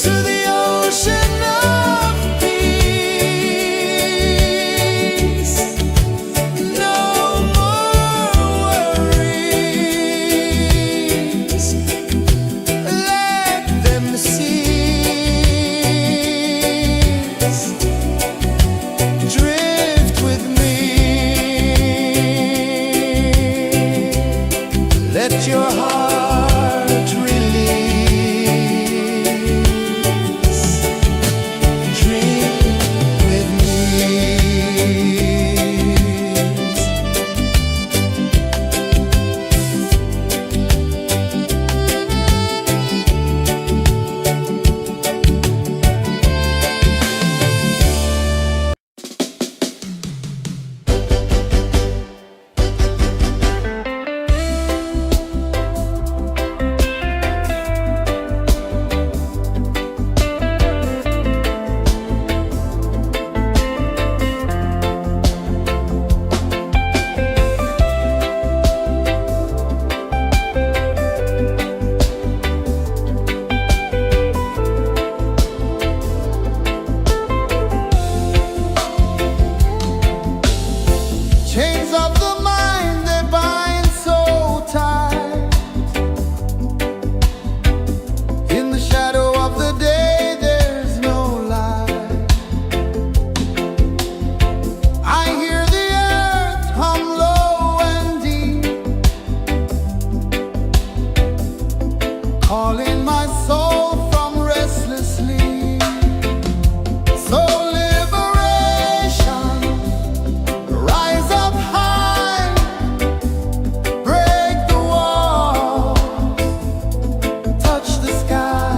to the ocean of peace. No more worries. Let them cease. Drift with me. Let your heart release. Dream with me. Chains of the mind, they bind so tight. In the shadow of the day, there's no light. I hear the earth hum low and deep, calling my soul from restless sleep. So liberation, rise up high, break the walls, touch the sky.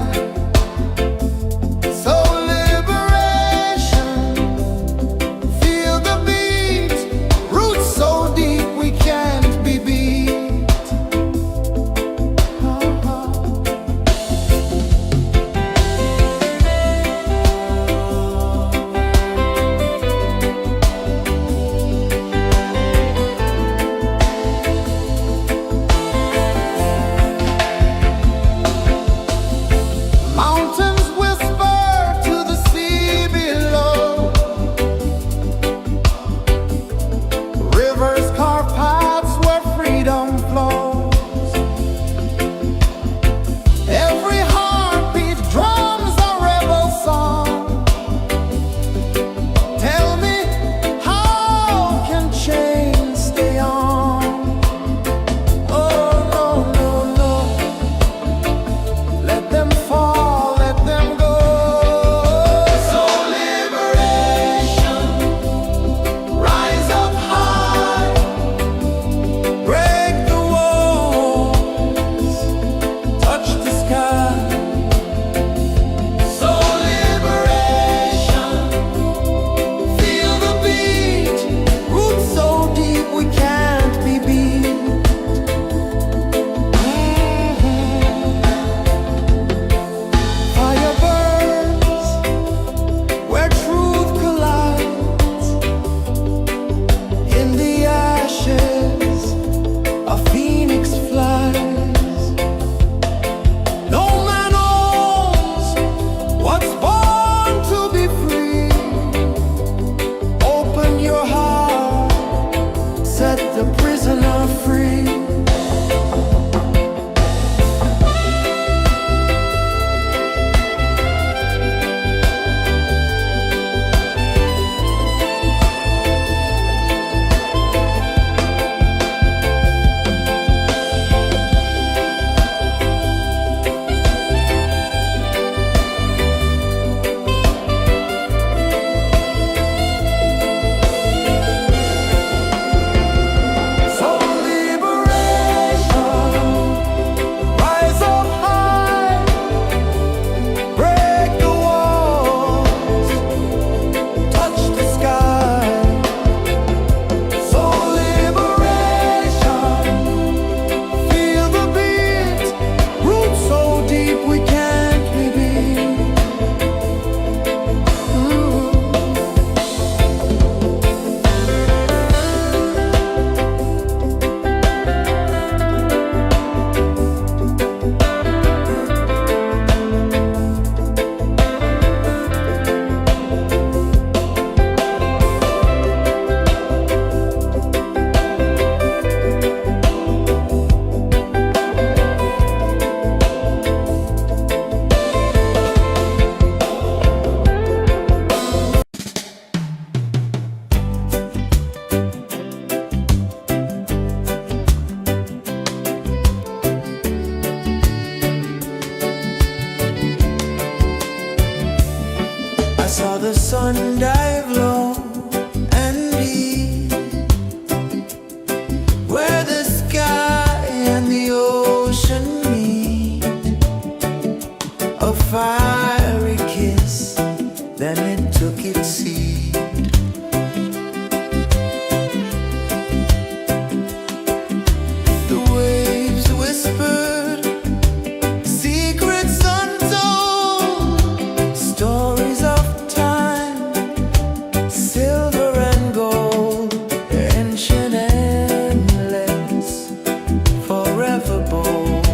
So liberation, feel the beat, roots so deep we can't be beat. Mountains whisper to the sea below, rivers carve paths where freedom flows. Every heartbeat drums a rebel song. Tell me, sun dive low and deep, where the sky and the ocean meet. A fiery kiss, then it took its seed. The waves whispered secrets untold, stories of time, silver and gold, ancient, endless, forever bold.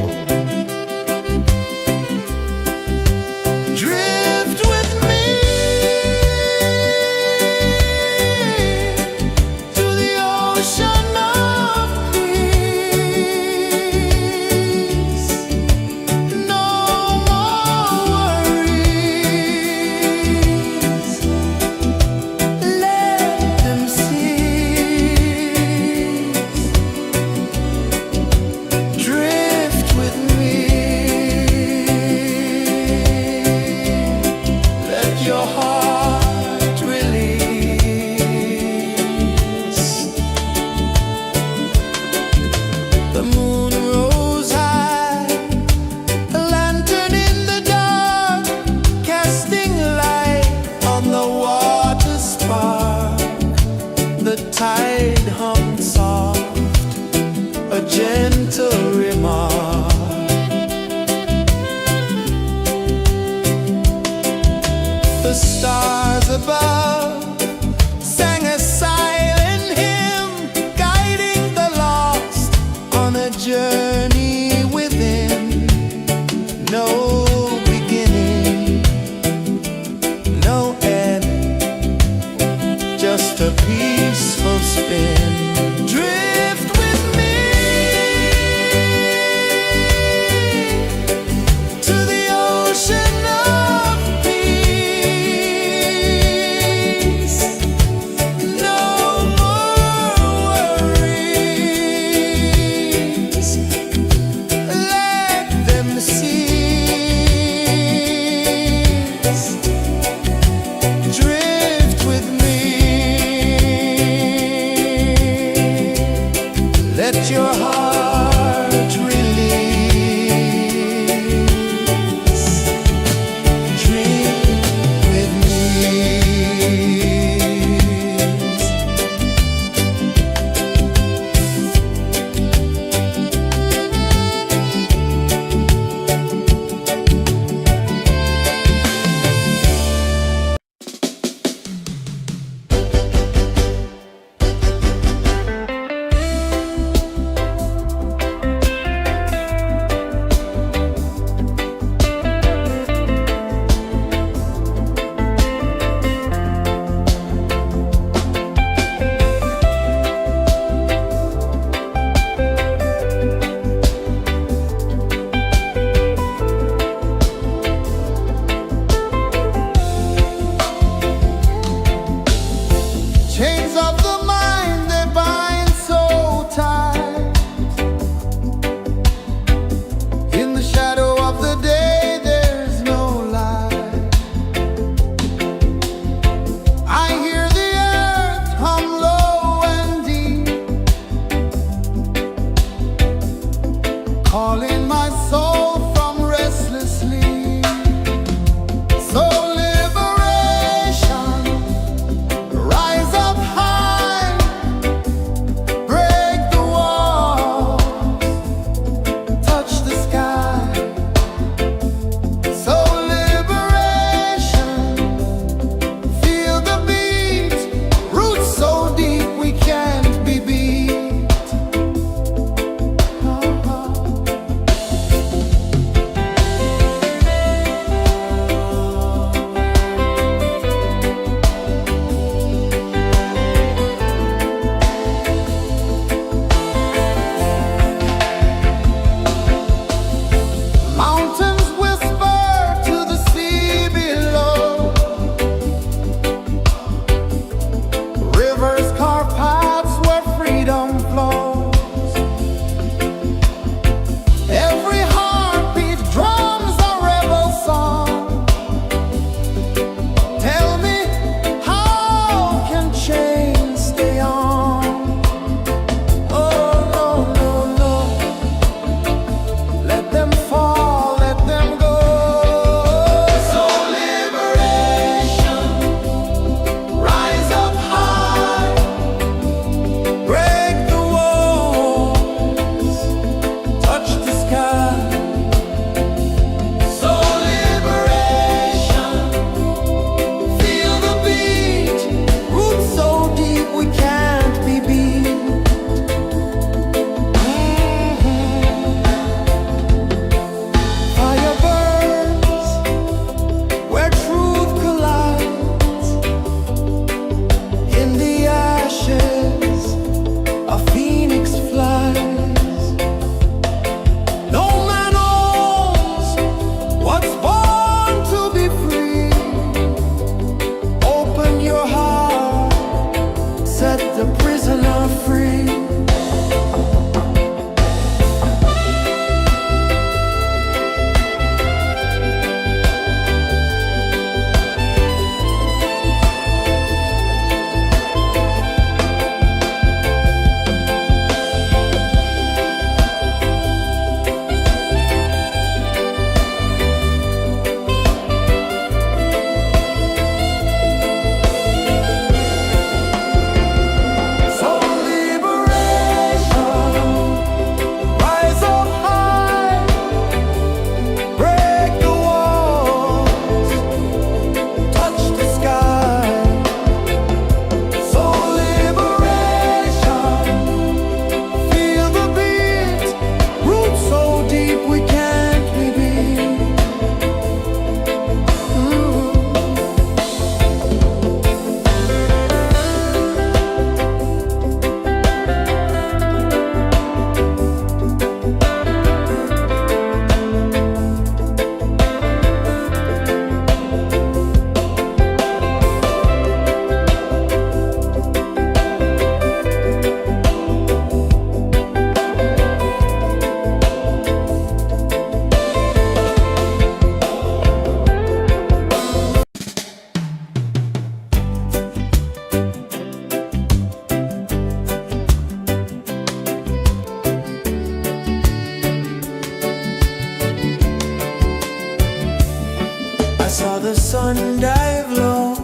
saw the sun dive low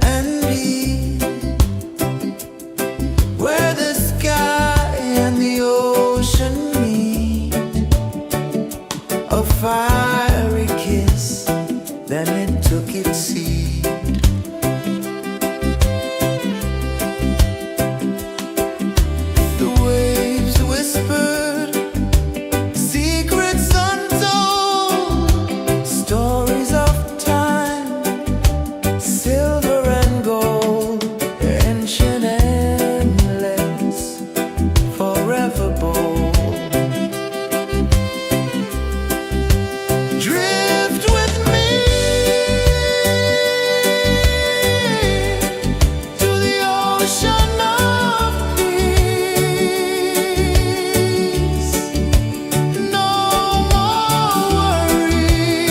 and deep, where the sky and the ocean meet. A fiery kiss, then it took its seat. The waves whispered secrets untold, stories of time, silver and gold, ancient, endless, forever bold. Drift with me to the ocean of peace. No more worries,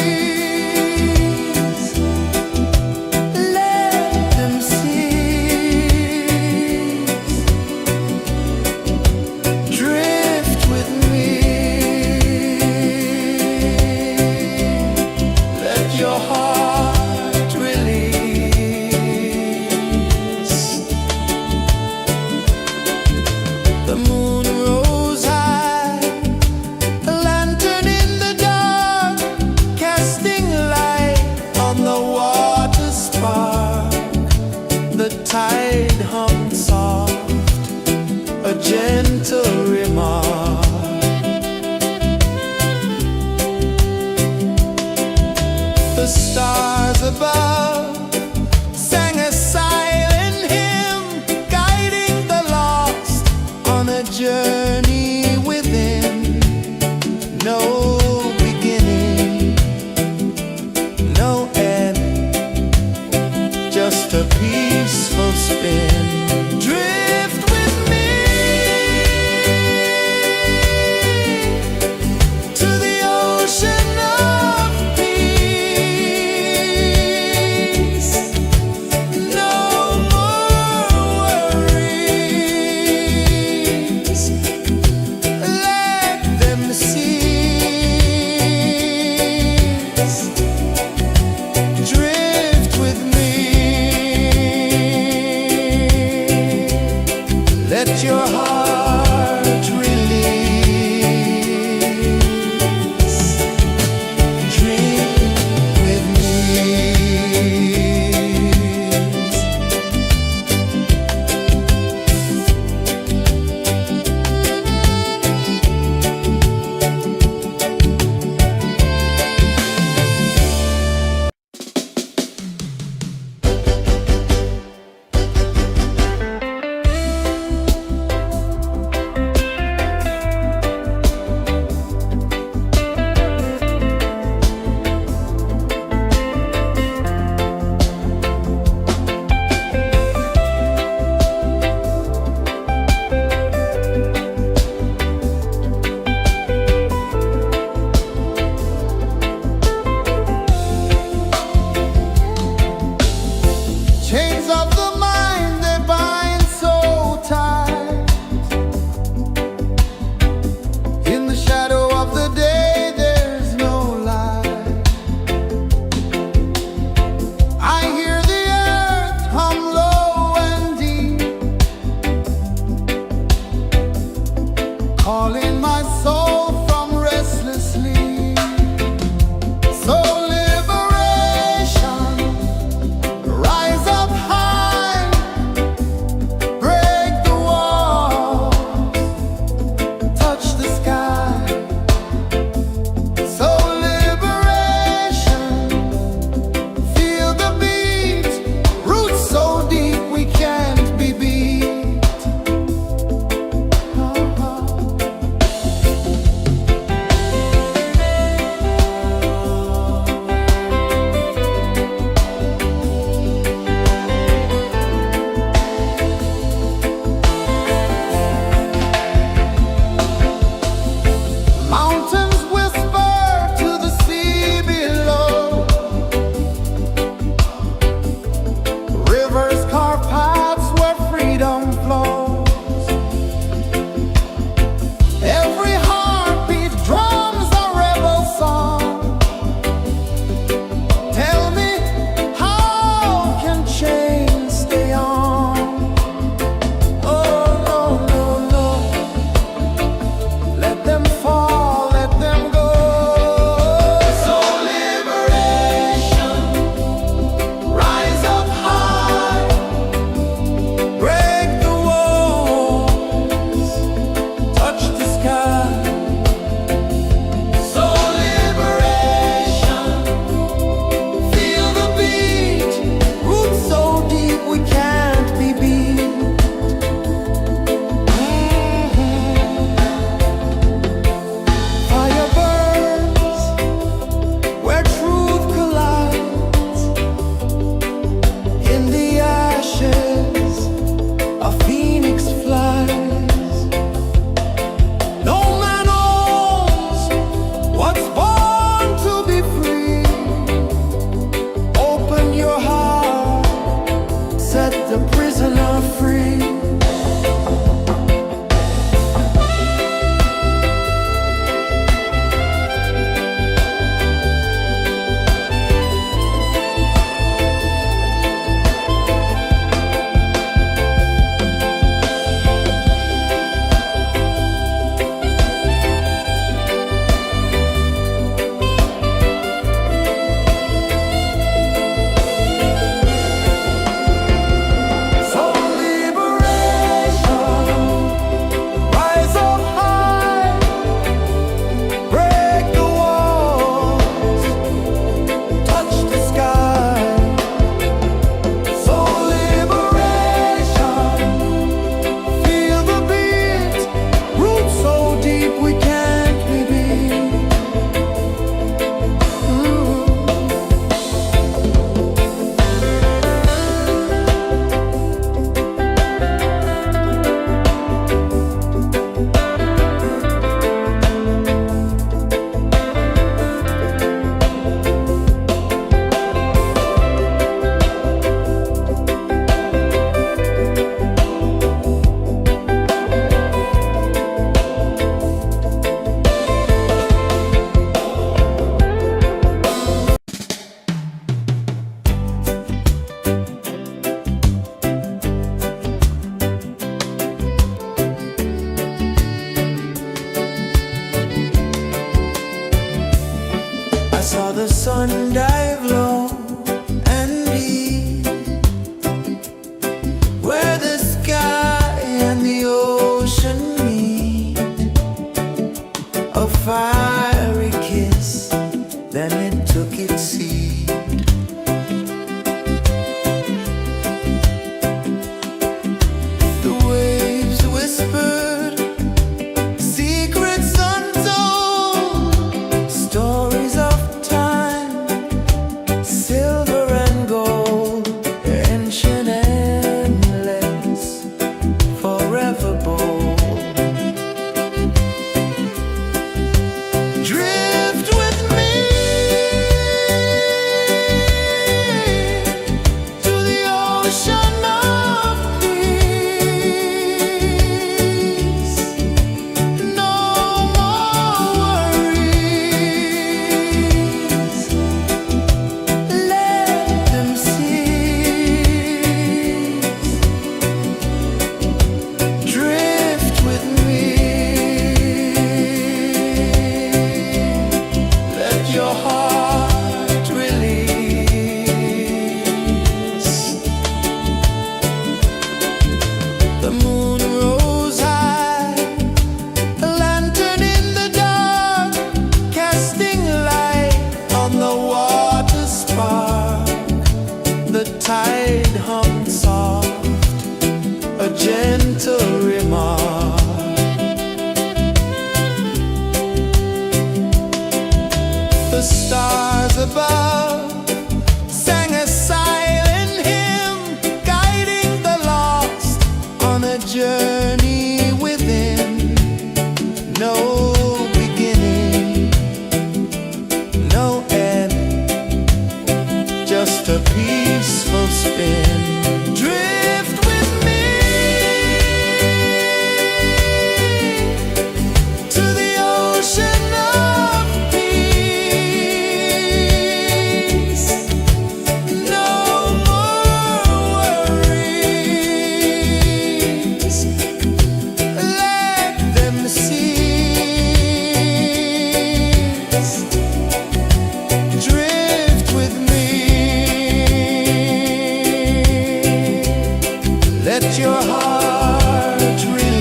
let them cease. Drift with me, let your heart release. The moon rose high, a lantern in the dark, casting light on the water spark. The tide hummed soft, a gentle remark. The stars above sang a silent hymn, guiding the lost on a journey within. No beginning, no end, just a peaceful spin. Drift with me to the ocean of peace. sun dive low and deep, where the sky and the ocean meet, a fiery kiss, then it took its seed. The waves whispered secrets untold, stories of time, silver and gold, ancient, endless, forever bold. Drift with me to the ocean of peace. No more worries, let them cease. Drift with me, let your heart release. The moon rose high, a lantern in the dark, casting light on the water spark. The tide hummed soft, a gentle remark. The stars above sang a silent hymn, guiding the lost on a journey within. No beginning, no end, just a peaceful spin. Drift with me to the ocean of peace. No more worries, let them cease. Drift with me, let your heart release.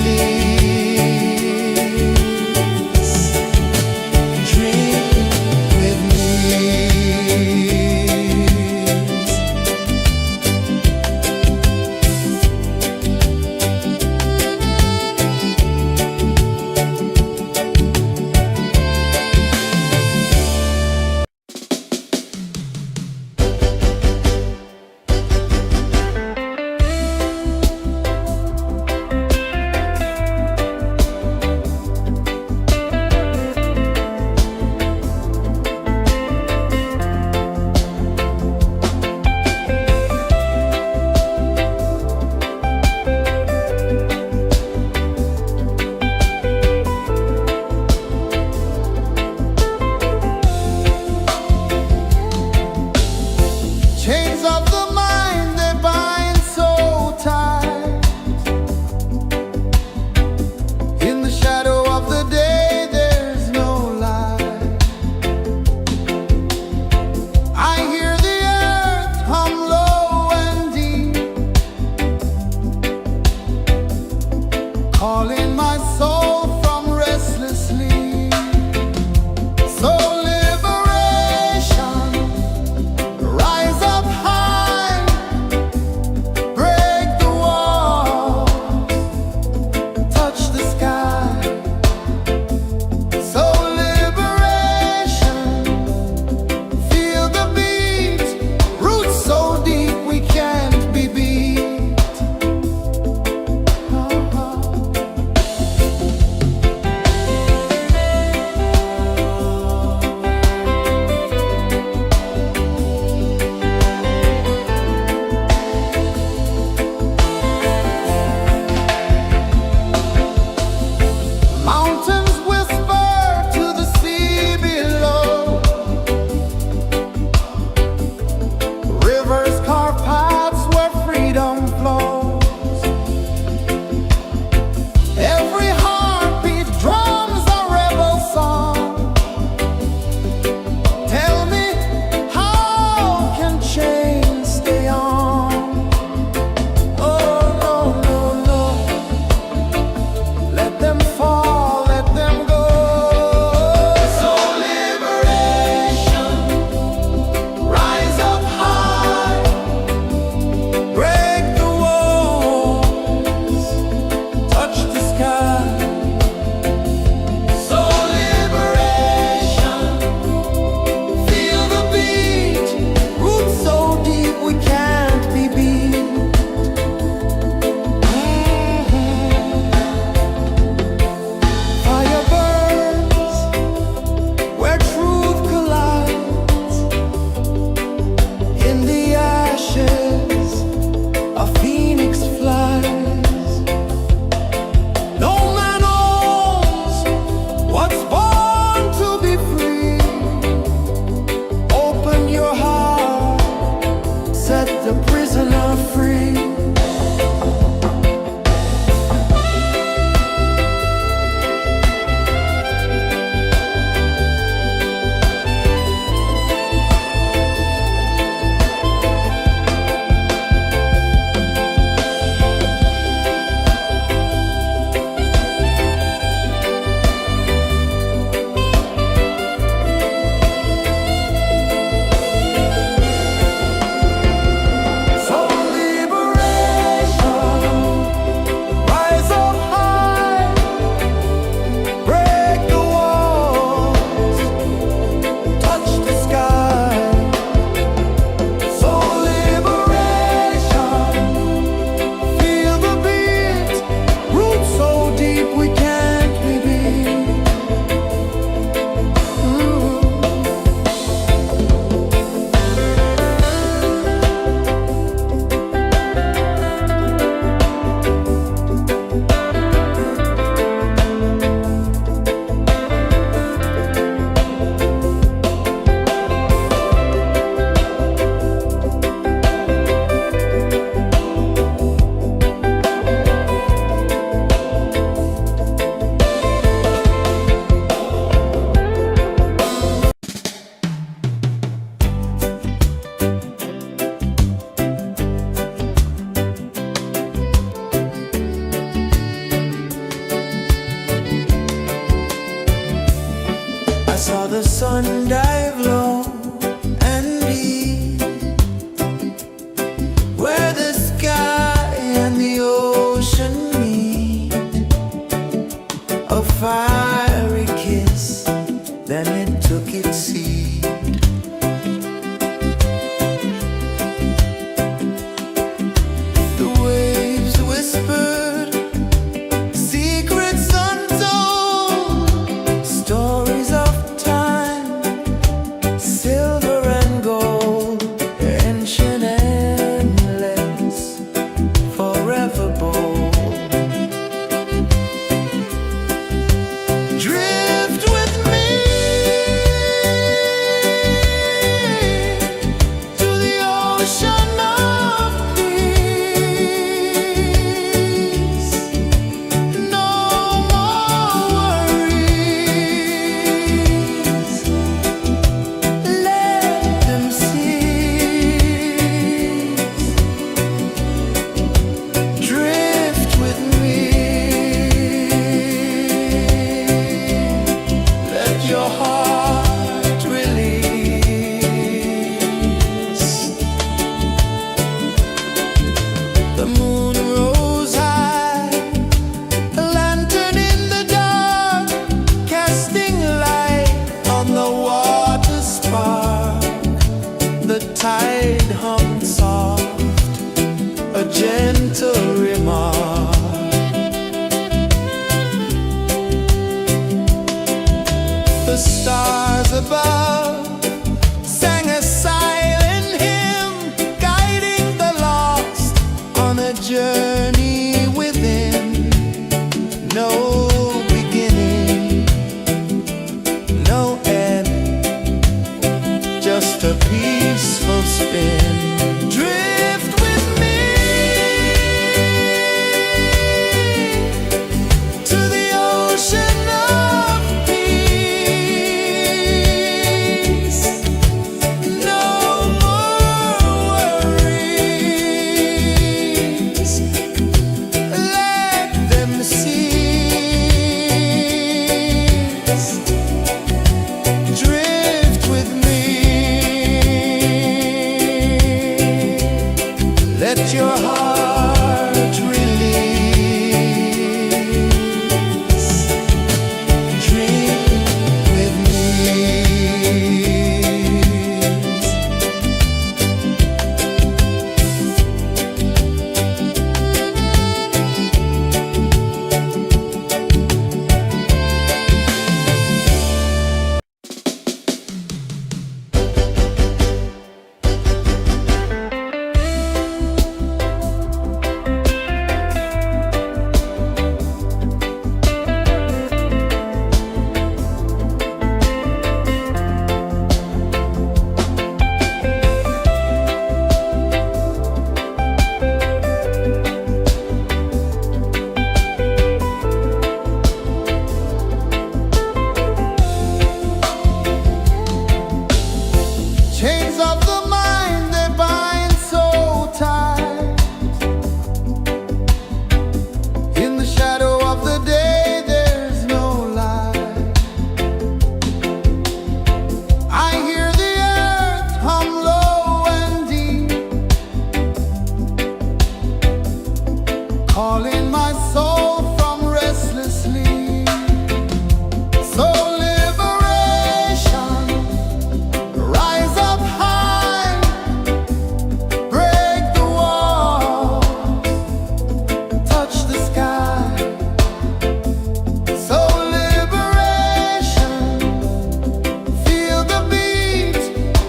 Drift with me. Chains of the mind, they bind so tight. In the shadow of the day, there's no light. I hear the earth hum low and deep, calling my soul from restless sleep. So liberation, rise up high. set the prisoner free. I saw the sun dive low and deep, where the sky and the ocean meet. A fiery kiss, then it took its seat. The waves whispered secrets untold, stories of silver and gold, ancient, endless, forever bold. Drift with me to the ocean of peace. No more worries. Your heart release. The moon rose high, a lantern in the dark, casting light on the water spark. The tide hummed soft, a gentle remark. The stars above sang a silent hymn, guiding the lost on a journey within. No beginning, no end, just a peaceful spin. Drift with me to the ocean of peace. No more worries. Let them cease. Drift with me. of the mind, they bind so tight. In the shadow of the day, there's no light. I hear the earth hum low and deep, calling my soul from restless sleep. So liberation, rise up high, break the walls, touch the sky. So liberation, feel the beat,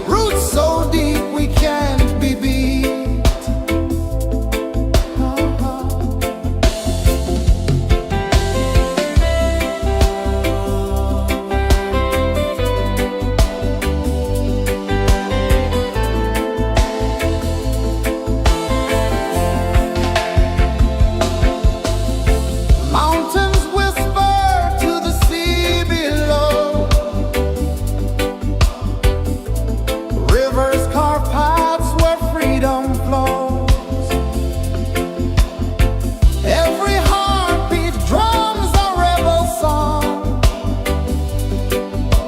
roots so deep we can't be beat. Mountains whisper to the sea below, rivers carve paths where freedom flows. Every heartbeat drums a rebel song.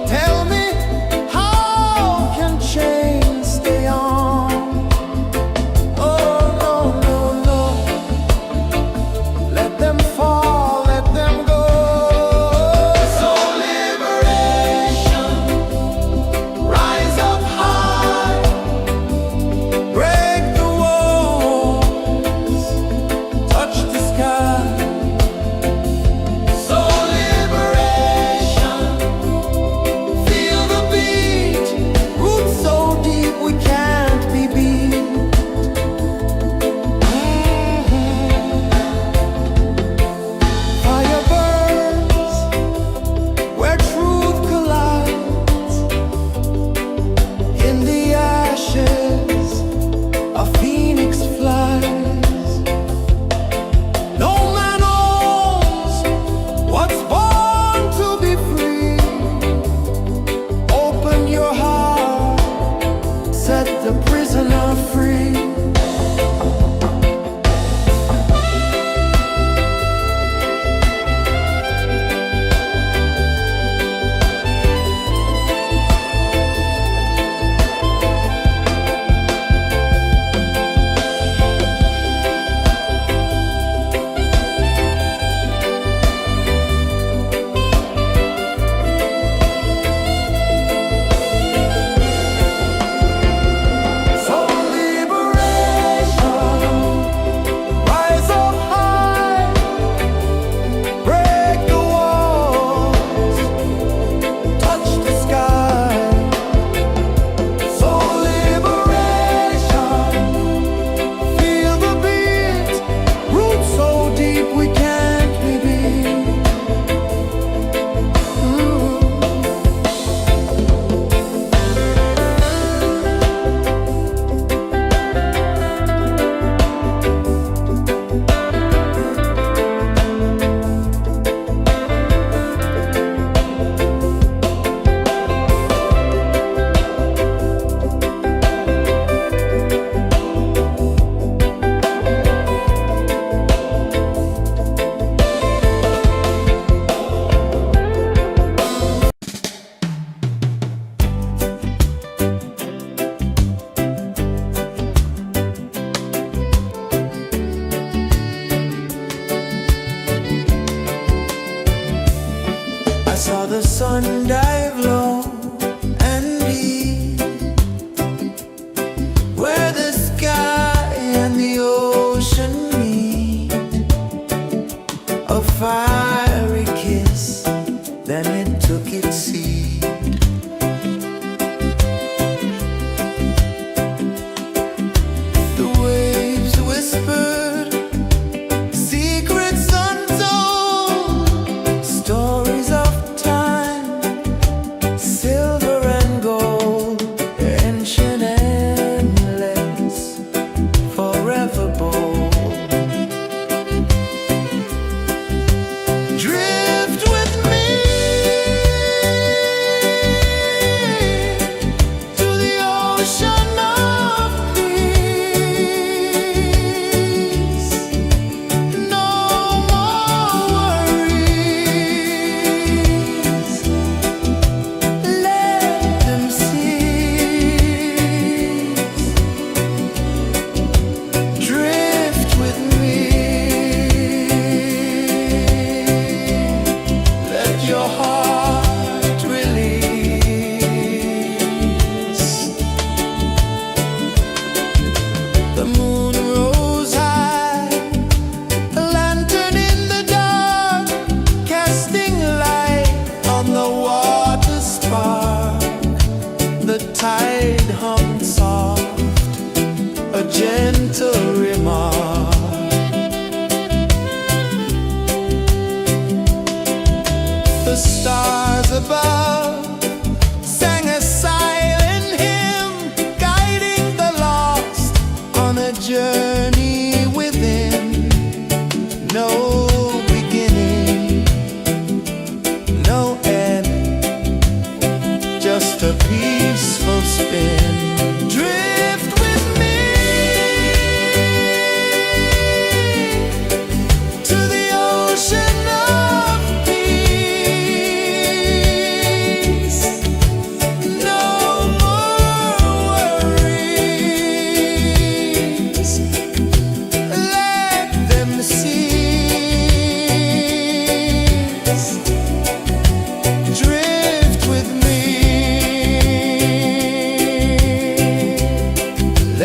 Tell me, how can chains stay on? Oh no, no, no. Let them fall, let them go. So liberation, rise up high, break the walls, touch the sky. So liberation, feel the beat, roots so deep we can't be beat. Fire burns where truth collides. In the ashes, a phoenix flies. No man owns what's born to be free. Open your heart, set the prisoner free. So liberation.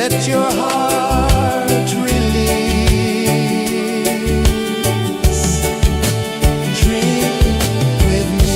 let your heart release. Drink with me.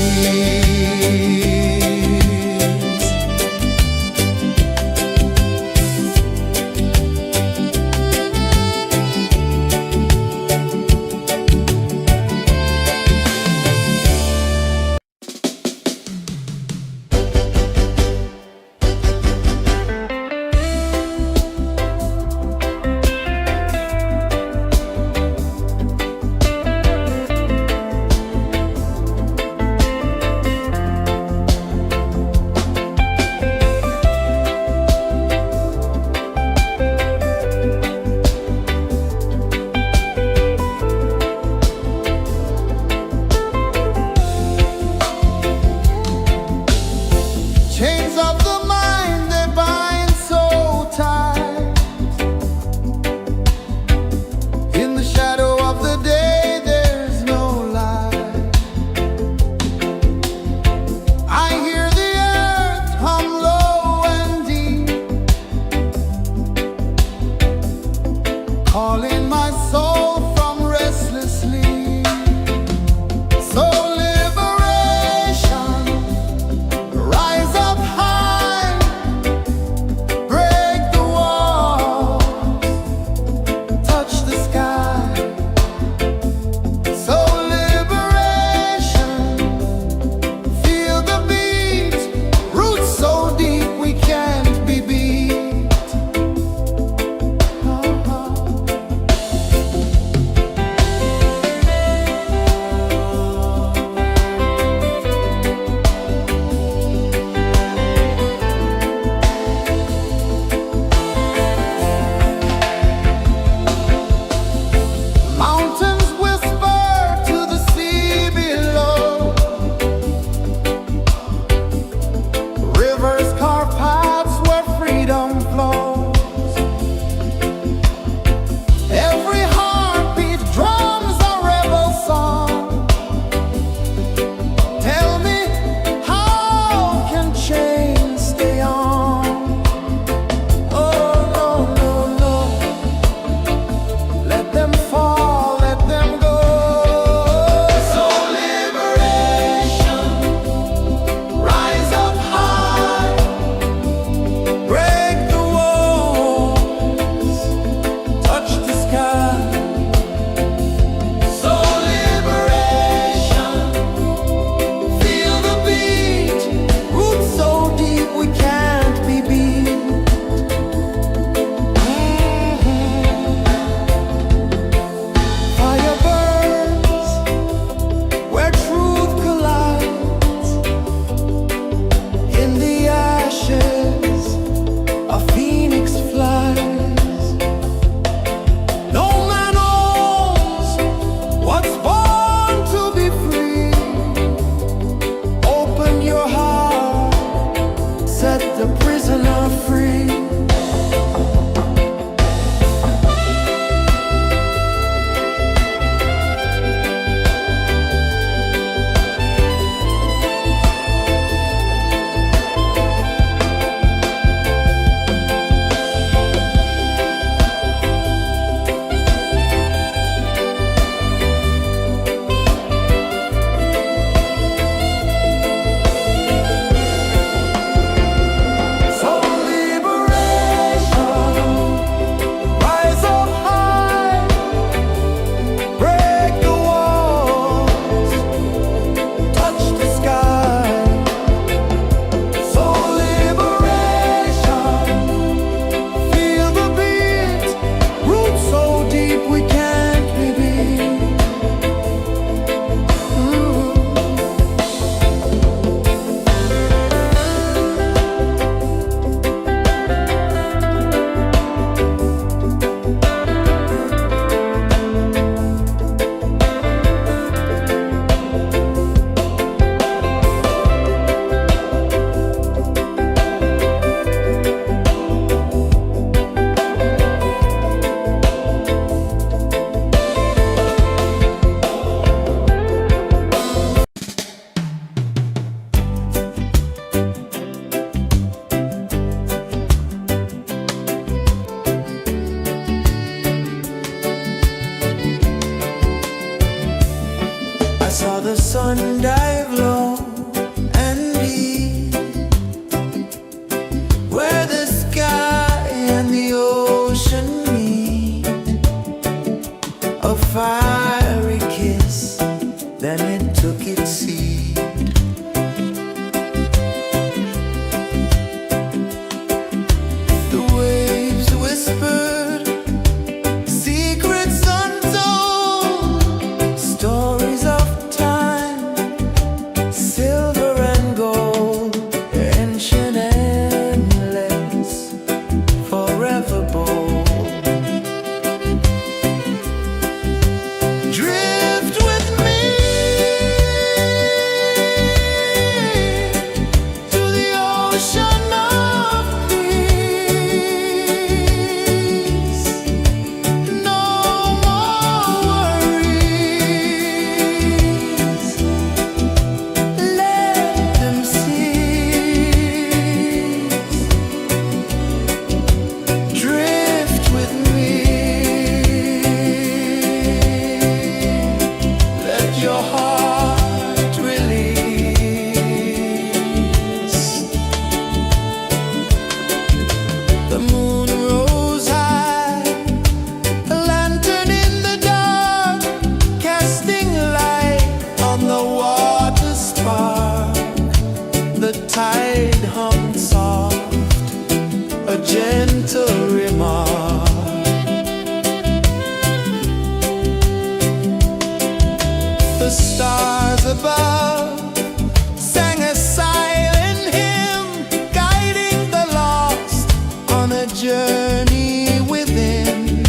journey within,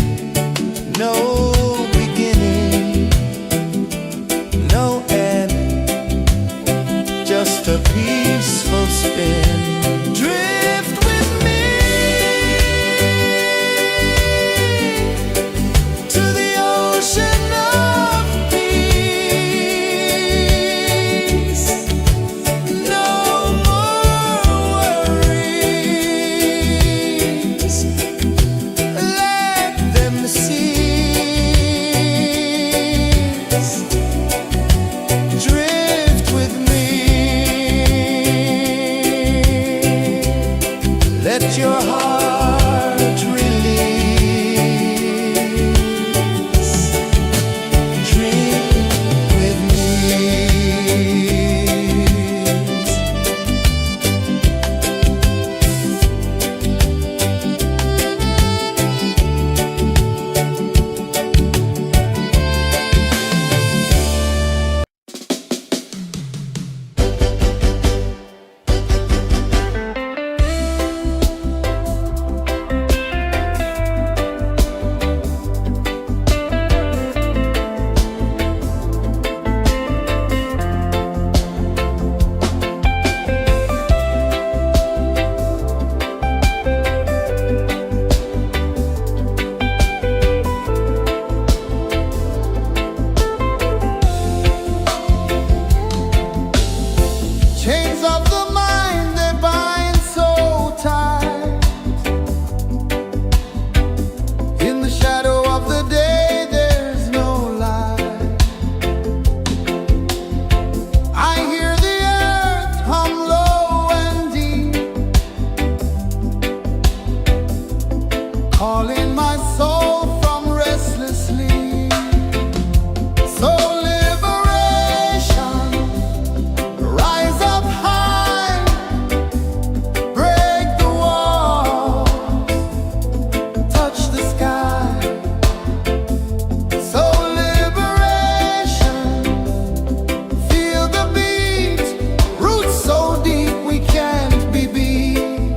no beginning, no end, just a peaceful spin. Drift with me to the ocean of peace. No more worries, let them cease. Drift with me, let your heart release. Dream with me. Chains of the mind, they bind so tight. In the shadow of the day, there's no light. I hear the earth hum low and deep, calling my soul from restless sleep. So liberation, rise up high, break the walls, touch the sky. So liberation, feel the beat, roots so deep we can't be beat.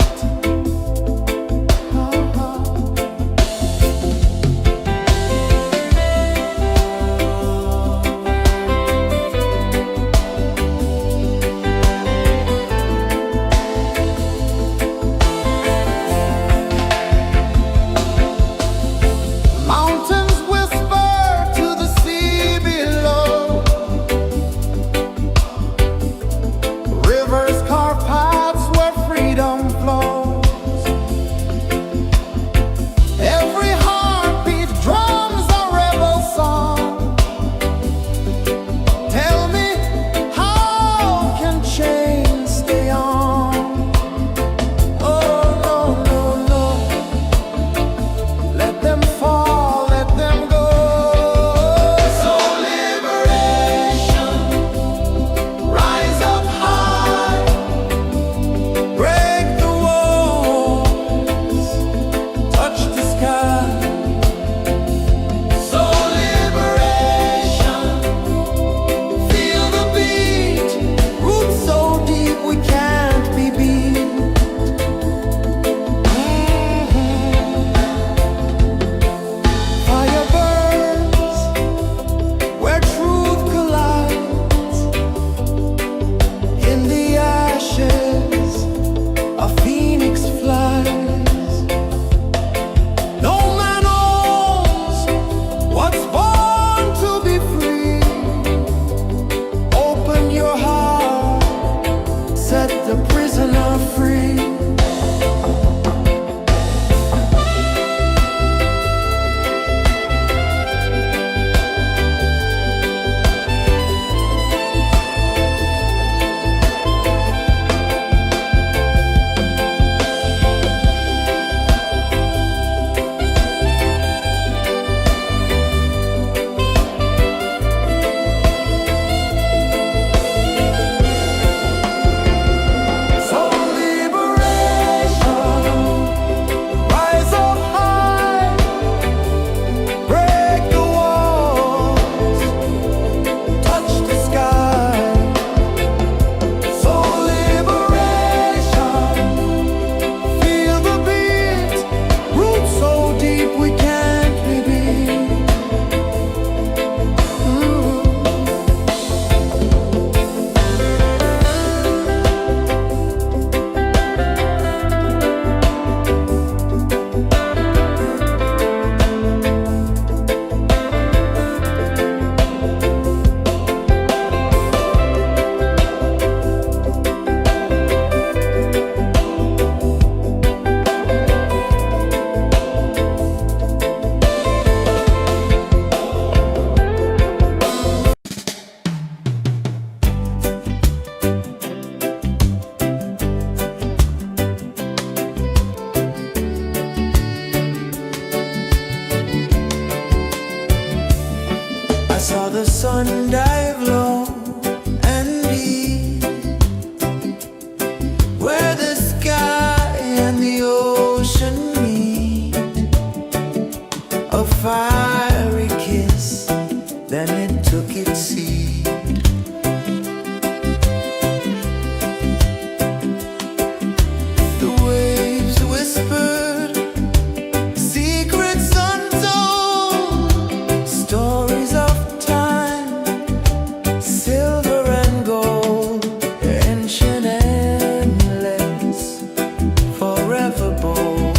sun dive low and deep, where the sky and the ocean meet, a fiery kiss, then it took its seed. The waves whispered secrets untold, stories of time, silver and gold, ancient, endless, forever bold.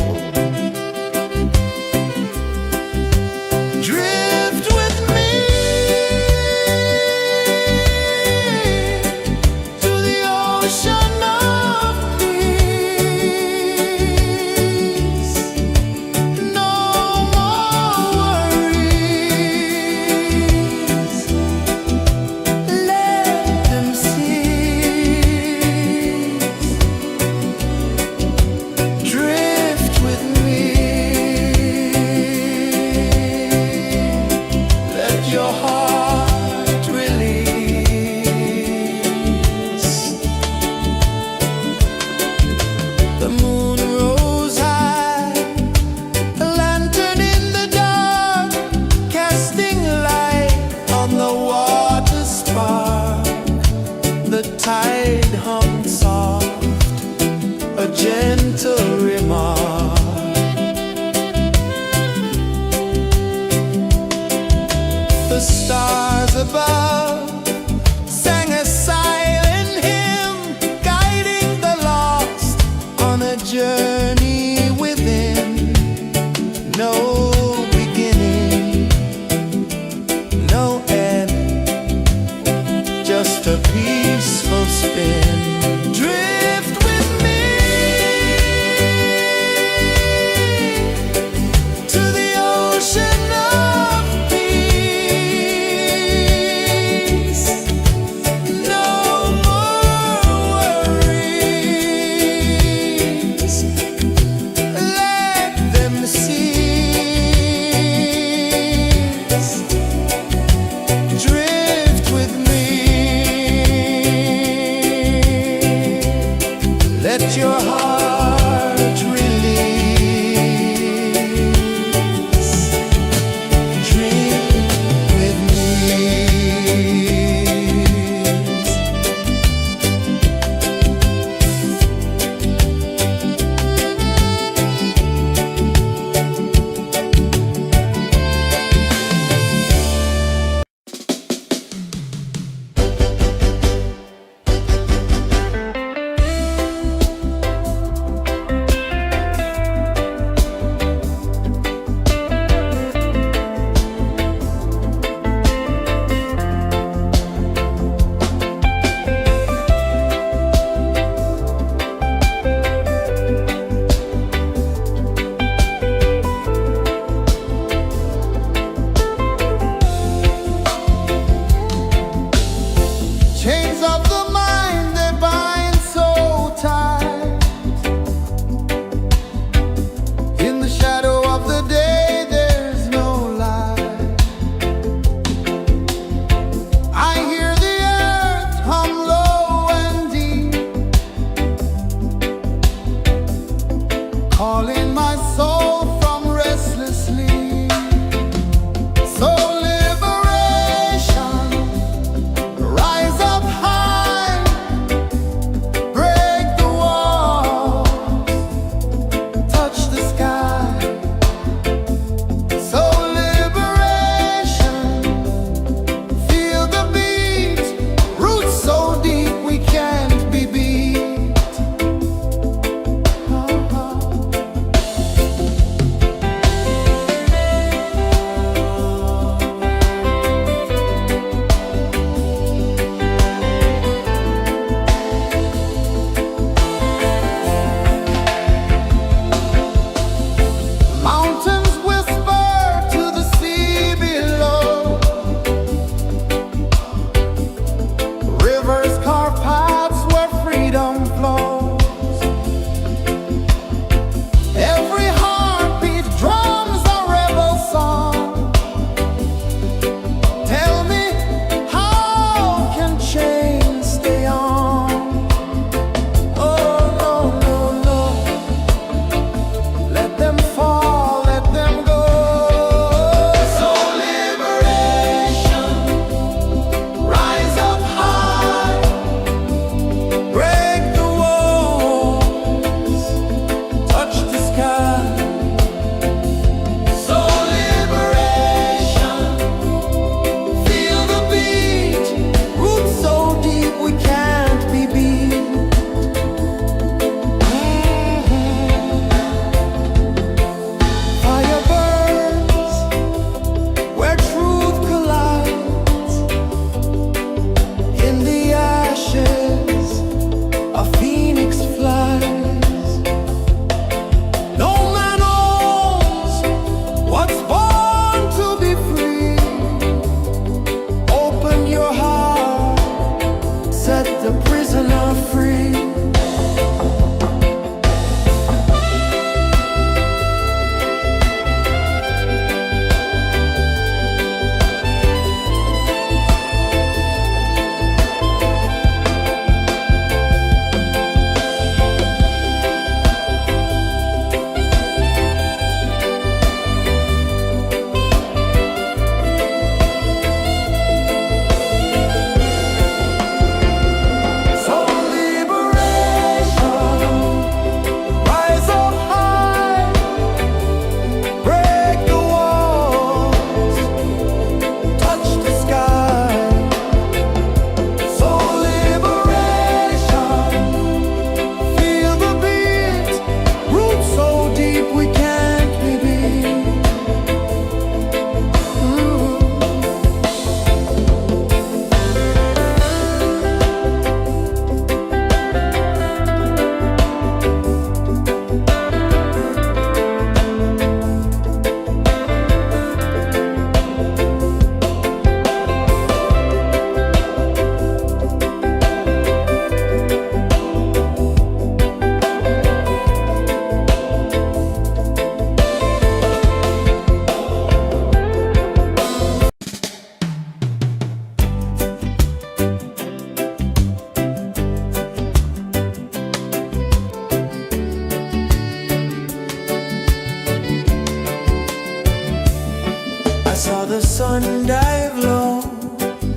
the sun dive low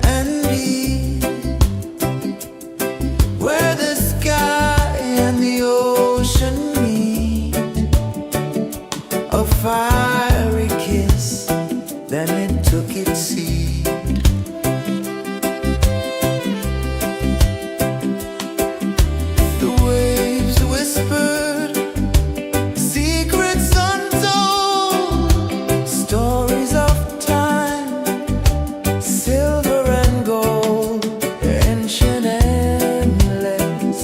and deep, where the sky and the ocean meet, a fiery kiss, then it took its seat. The waves whispered secrets untold, stories of time, silver and gold, ancient, endless,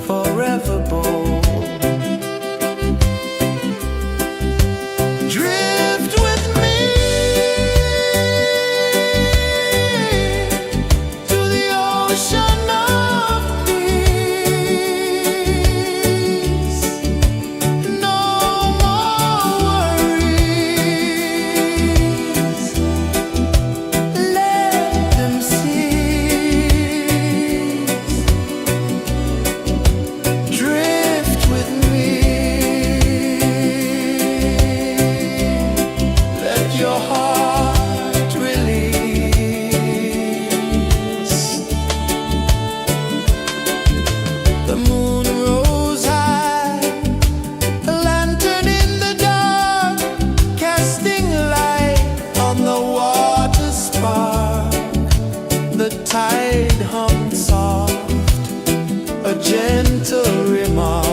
forever bold. Drift with me to the ocean of peace. No more worries, let them cease. Drift with me, let your heart release. The moon rose high, a lantern in the dark, casting light on the water spark. The tide hummed soft, a gentle remark.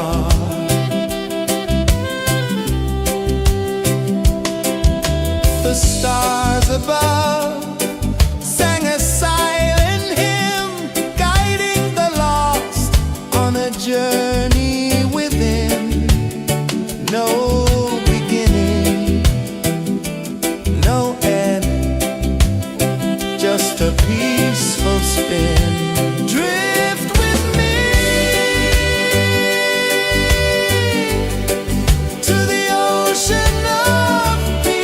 The stars above sang a silent hymn, guiding the lost on a journey within. No beginning, no end, just a peaceful spin. Drift with me to the ocean of peace.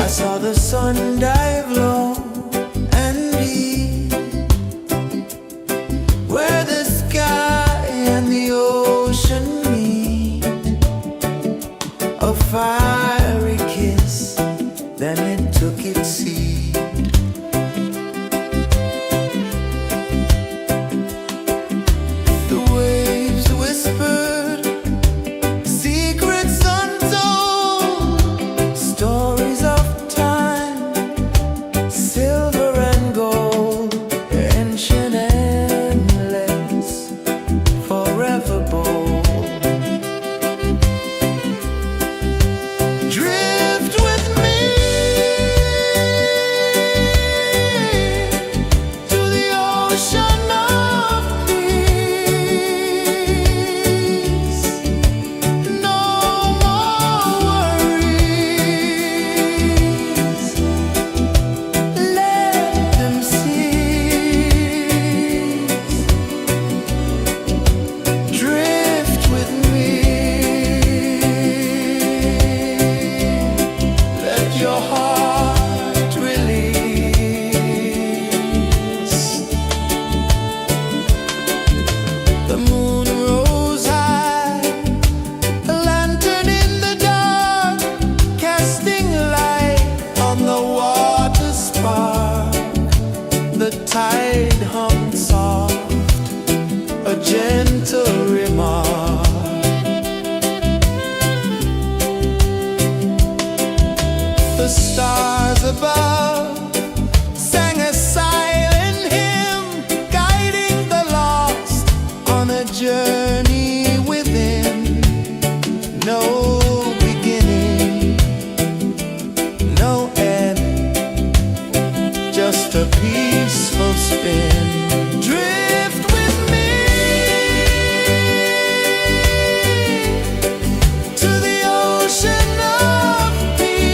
saw the sun dive low and deep, where the sky and the ocean meet. A fiery kiss, then it took its seat. The waves whispered secrets untold, stories of time, silver and gold, ancient, endless, forever bold. Drift with me to the ocean of peace. No more worries, let them cease. Drift with me, let your heart release. The moon rose high, a lantern in the dark, casting light on the water spark. The tide hummed soft, a gentle remark. The stars above sang a silent hymn, guiding the lost on a journey within. No beginning, no end, just a peaceful spin. Drift with me to the ocean of peace.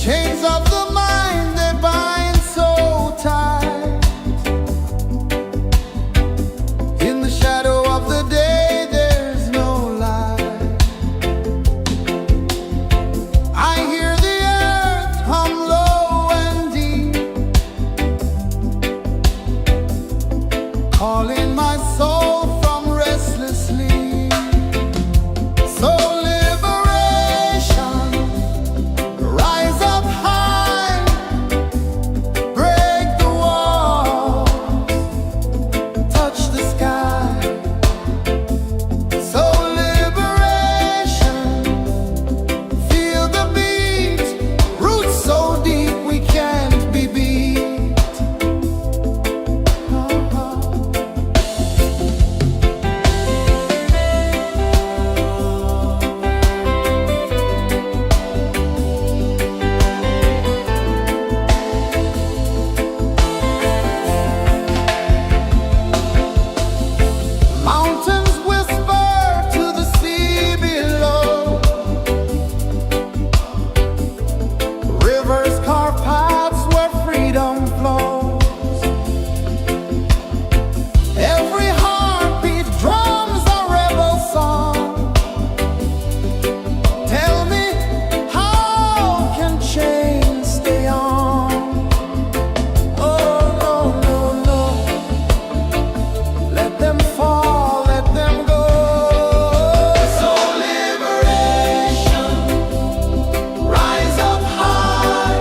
Chains of the mind, they bind so tight. In the shadow of the day, there's no light. I hear the earth hum low and deep, calling my soul from restless sleep. So liberation, rise up high, break the walls, touch the sky. So liberation, feel the beat, roots so deep we can't be beat. Mountains whisper to the sea below. Rivers carve paths where freedom flows. Every heartbeat drums a rebel song. Tell me, how can chains stay on? Oh, no, no, no. Let them fall, let them go. So liberation, rise up high,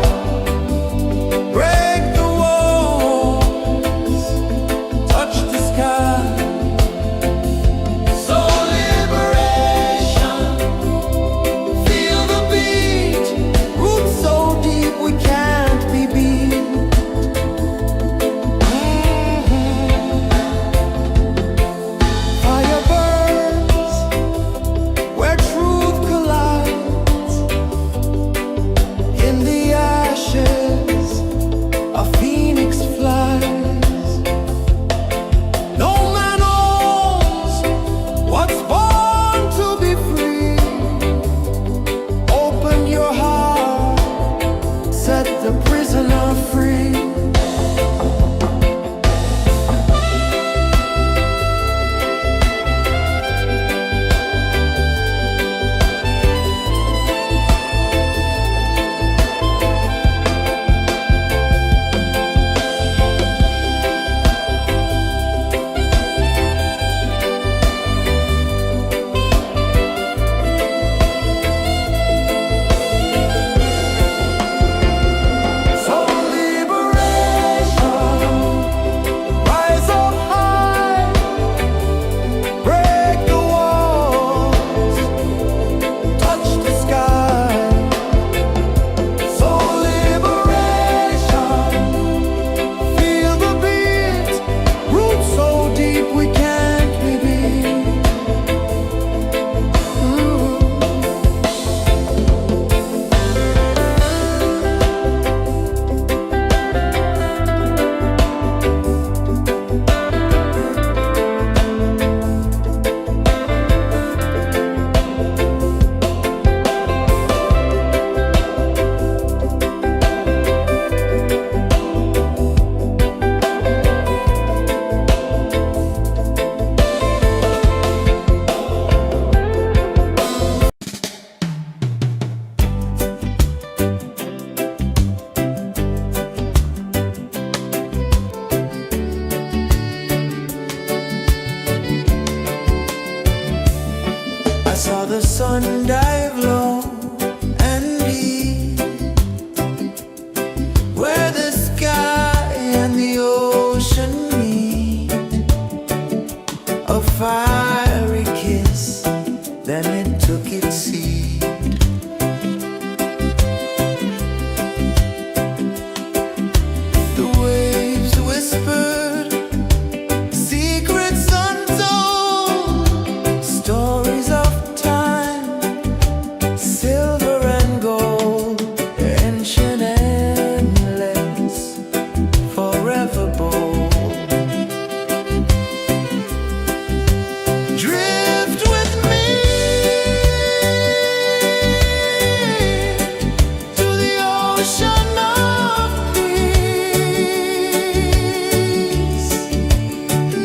ocean of peace.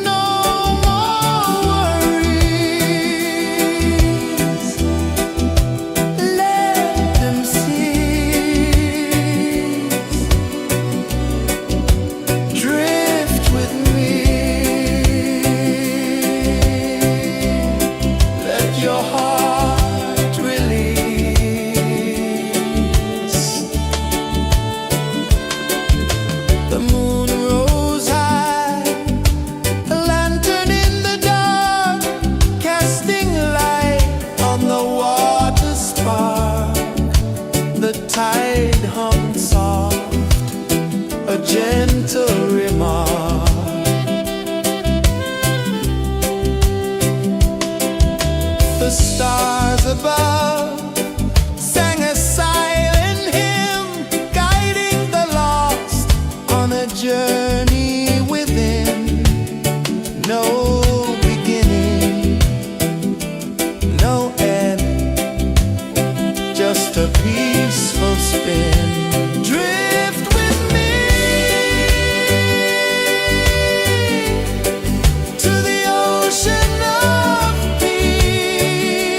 No more worries. Let them cease. Drift with me. Let your heart release. The moon rose high, a lantern in the dark, casting light on the water spark. The tide hummed soft, a gentle remark. The stars above sang a silent hymn, guiding the lost on a journey within. No beginning, no end, just a peaceful spin. Drift with me to the ocean of peace.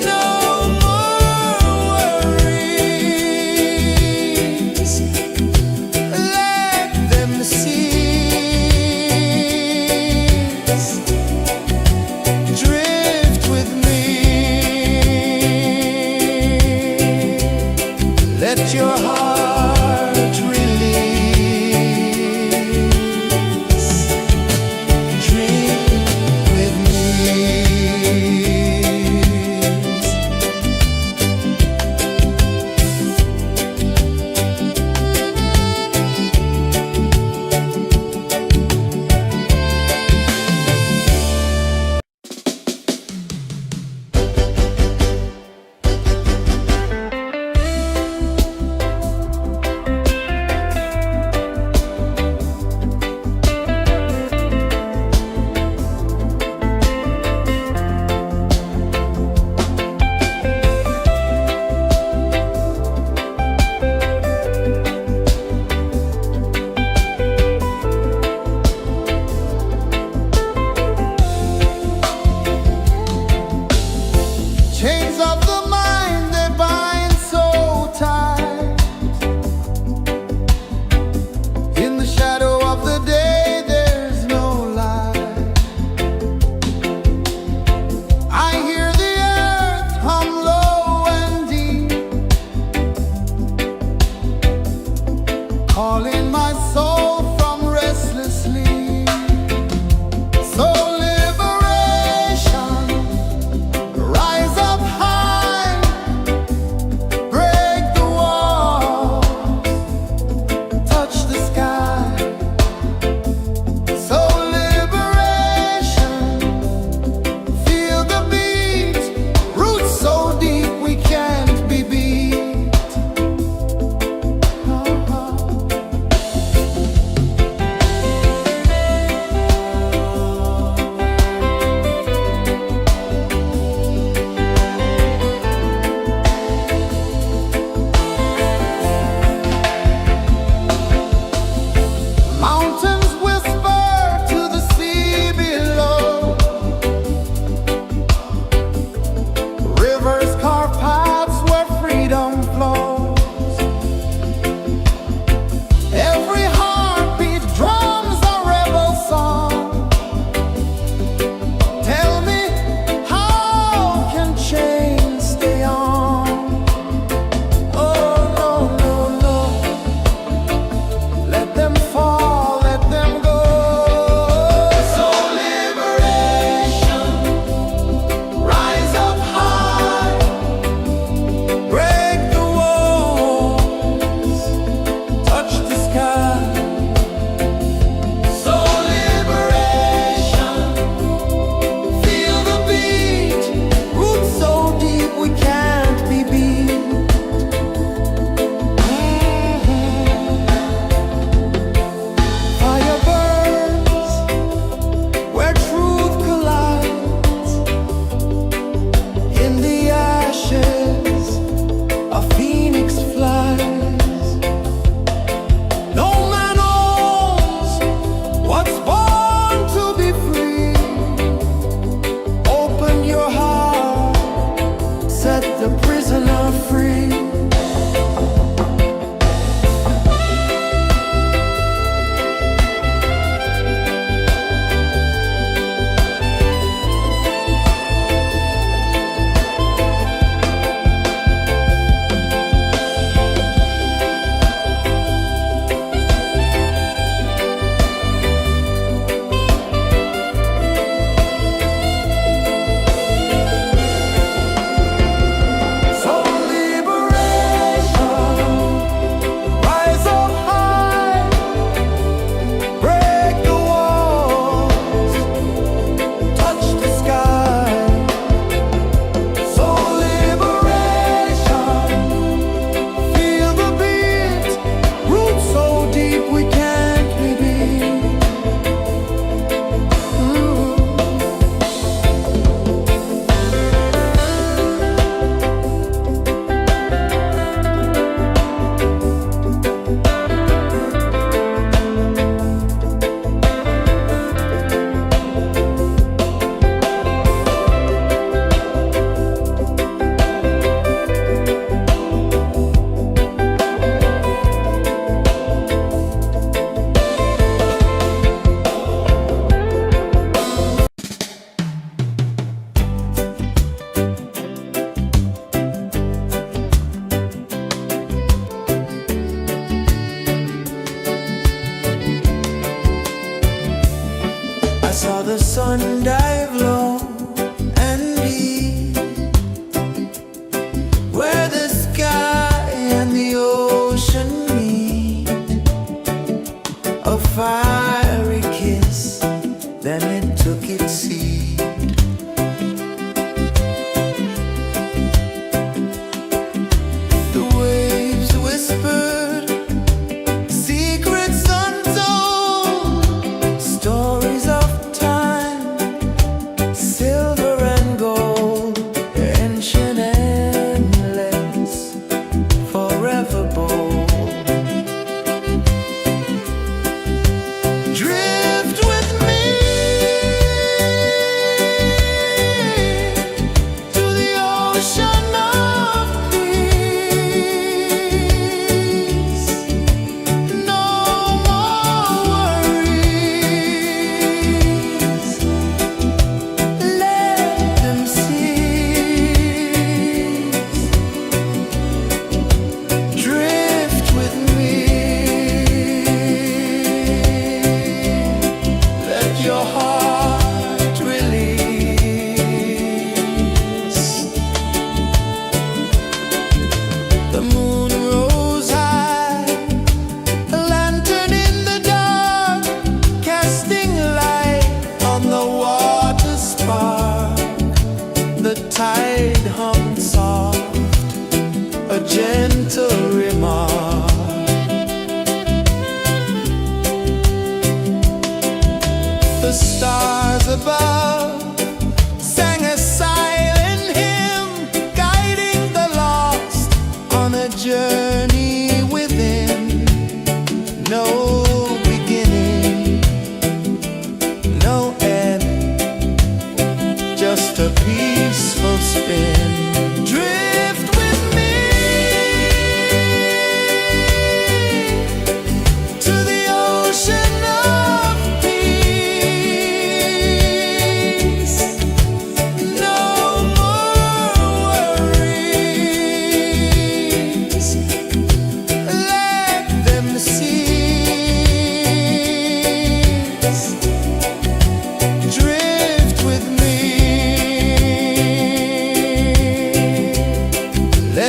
No more worries. Let them cease. Drift with me. Let your heart release. Dream with me.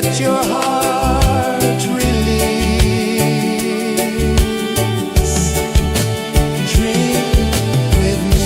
let your heart release. Dream with me.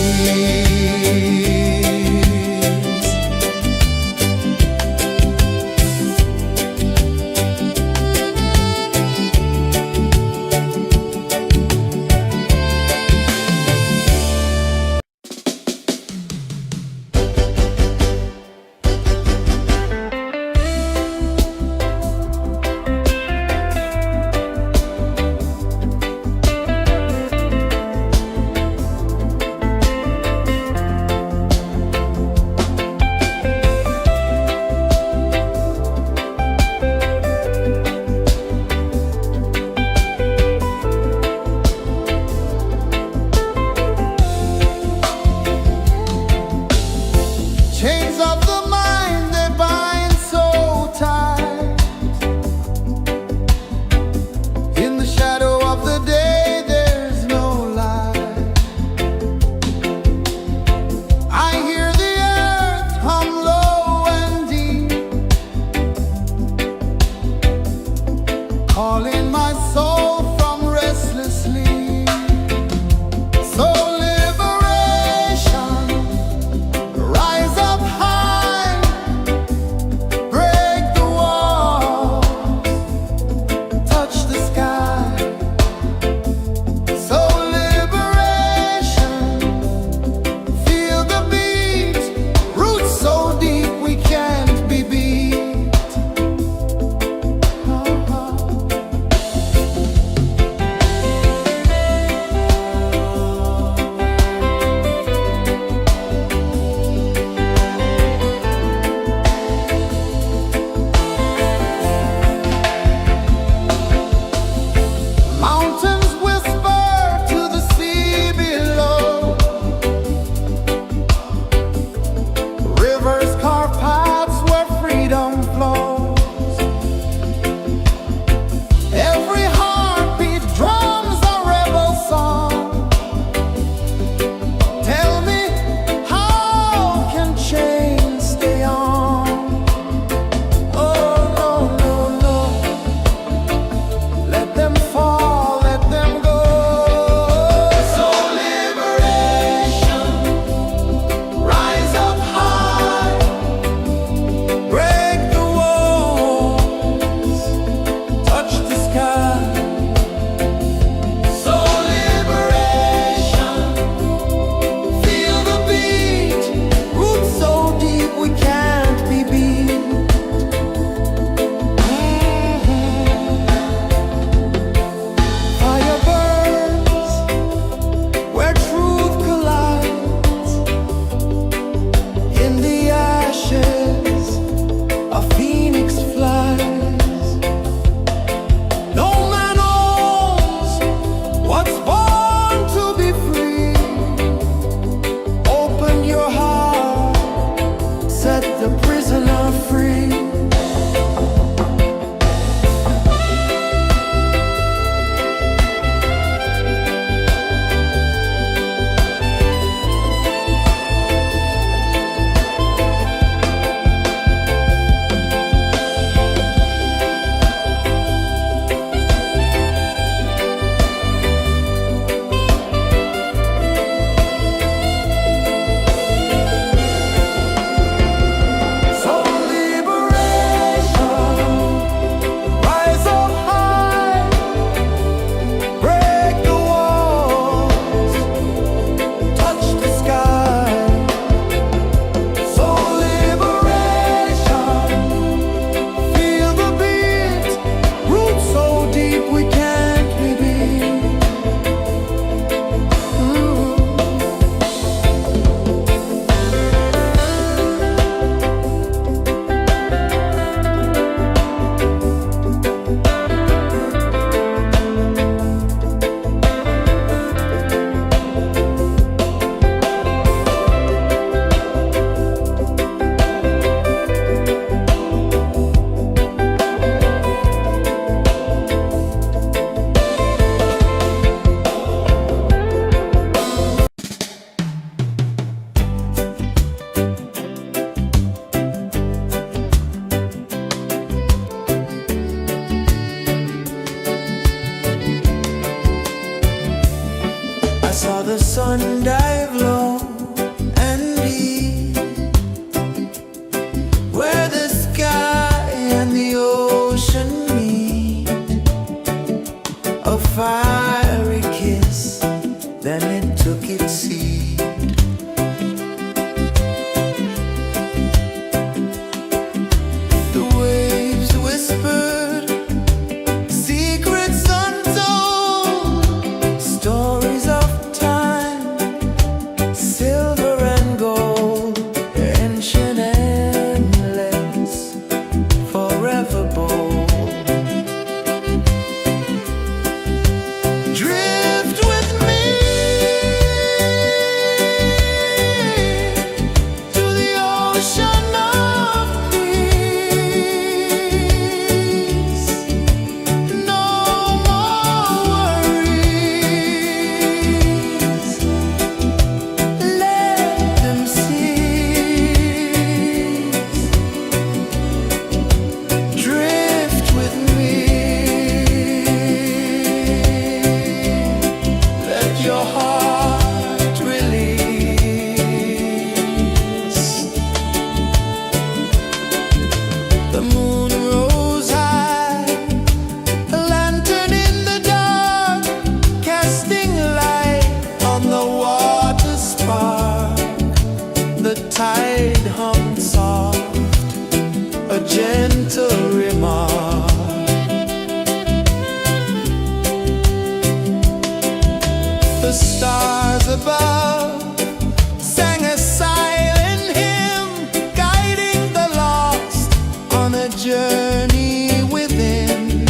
journey within,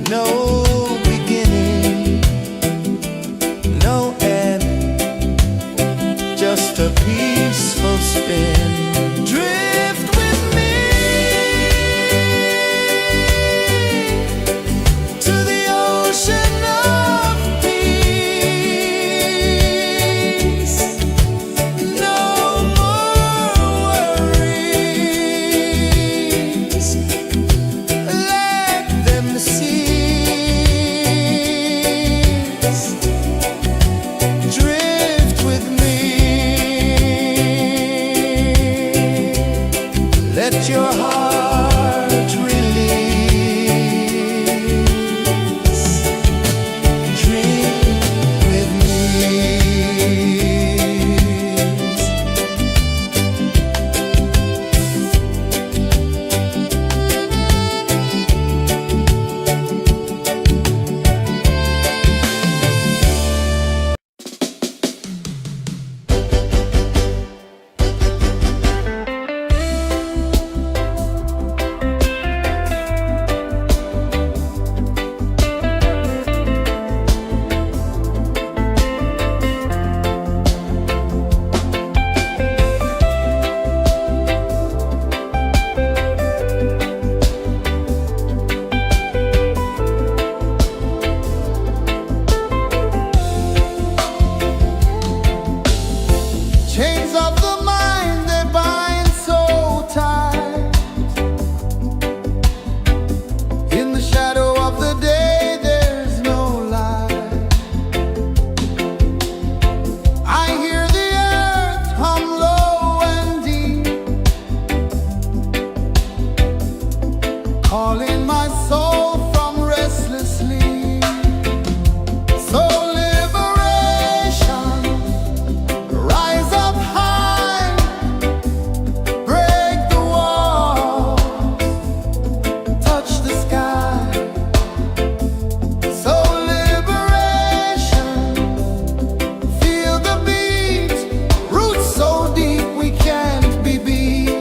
no beginning, no end, just a peaceful spin. Drift with me to the ocean of peace. No more worries, let them cease. Drift with me, let your heart release. Dream with me. Chains of the mind, they bind so tight. In the shadow of the day, there's no light. I hear the earth hum low and deep, calling my soul from restless sleep. So liberation, rise up high, break the walls, touch the sky. So liberation, feel the beat, roots so deep we can't be beat.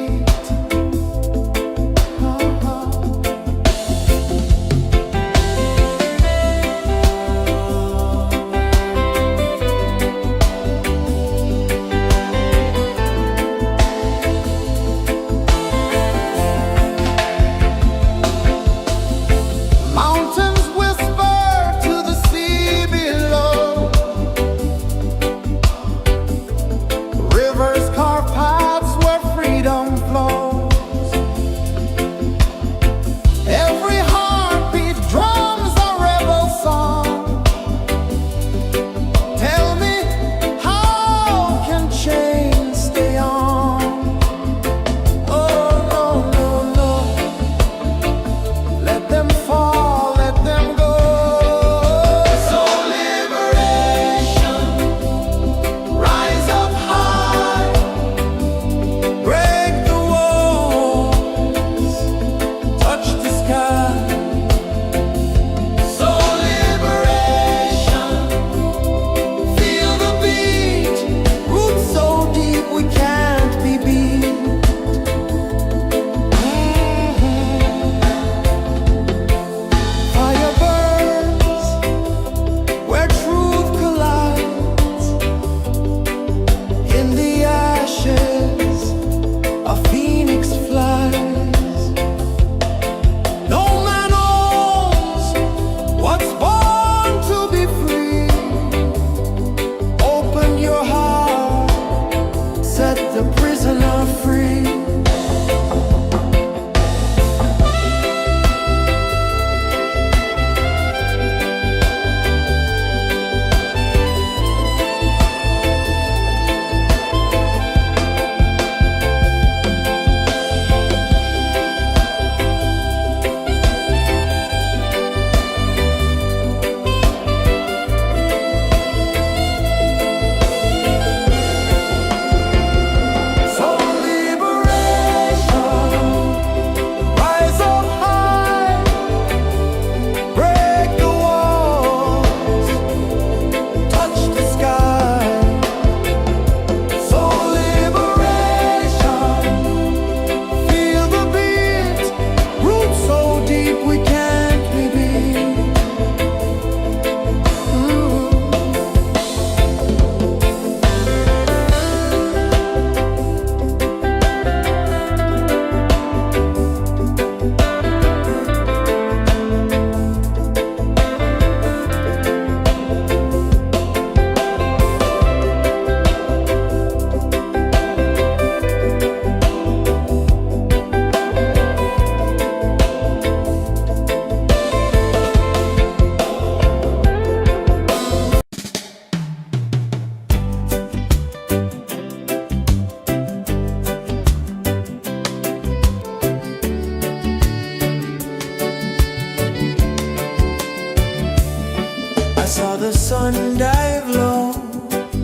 one dive low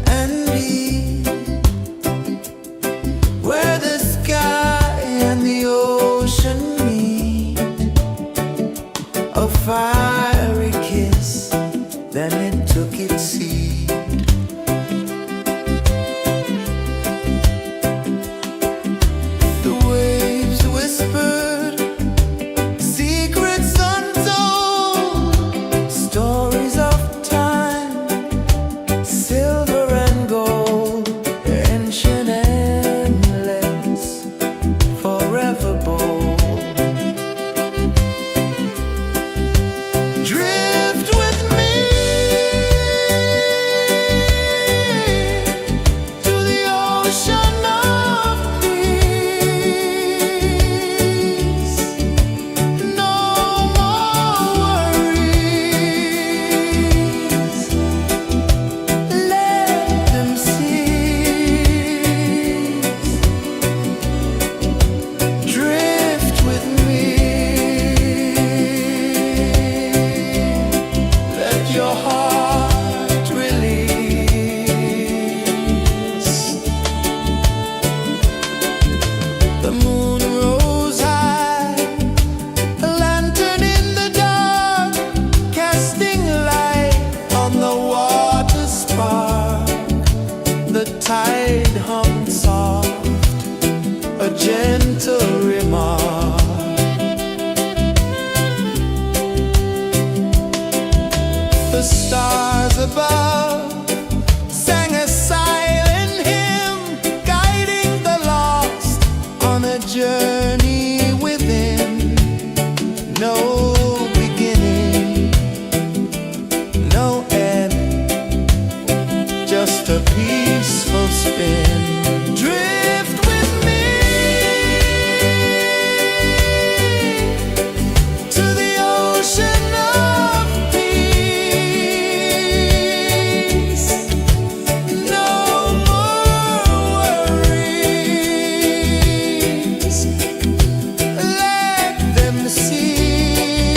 and deep, where the sky and the ocean meet. A fiery kiss, then it took its seat. The waves whispered secrets untold, stories of time, silver and gold, ancient, endless, forever bold. Drift with me to the ocean of peace. No more worries, let them cease. Drift with me, let your heart release. The moon rose high, a lantern in the dark, casting light on the water spark. The tide hummed soft, a gentle remark. The stars above sang a silent hymn, guiding the lost on a journey within. No beginning, no end, just a peaceful spin. Drift with me to the ocean of peace. No more worries, let them cease.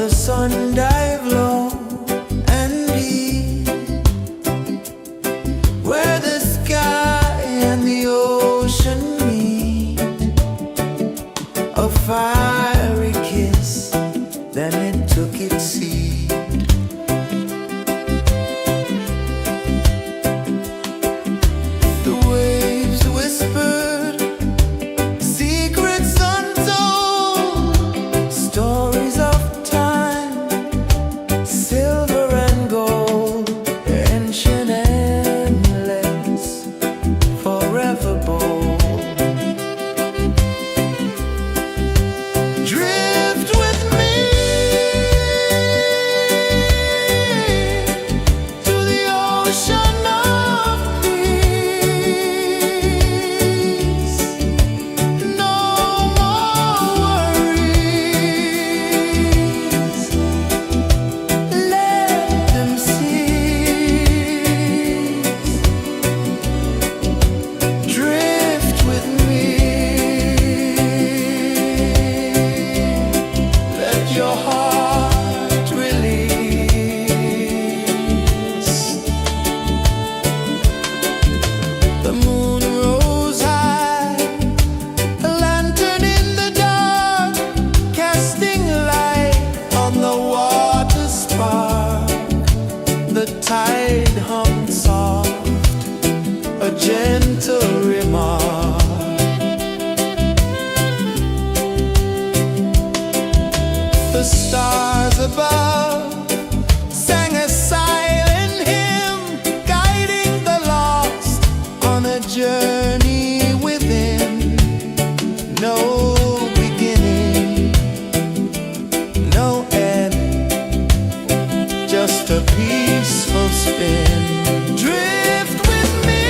the sun dive low and deep, where the sky and the ocean meet. A fiery kiss, then it took its seat. The waves whispered secrets untold, stories of time, silver and gold, ancient, endless, forever bold. Drift with me to the ocean of peace. No more worries, let them cease. Drift with me, let your heart release. The moon rose high, a lantern in the dark, casting light on the water spark. The tide hummed soft, a gentle remark. The stars above sang a silent hymn, guiding the lost on a journey within. No beginning, no end, just a peaceful spin. Drift with me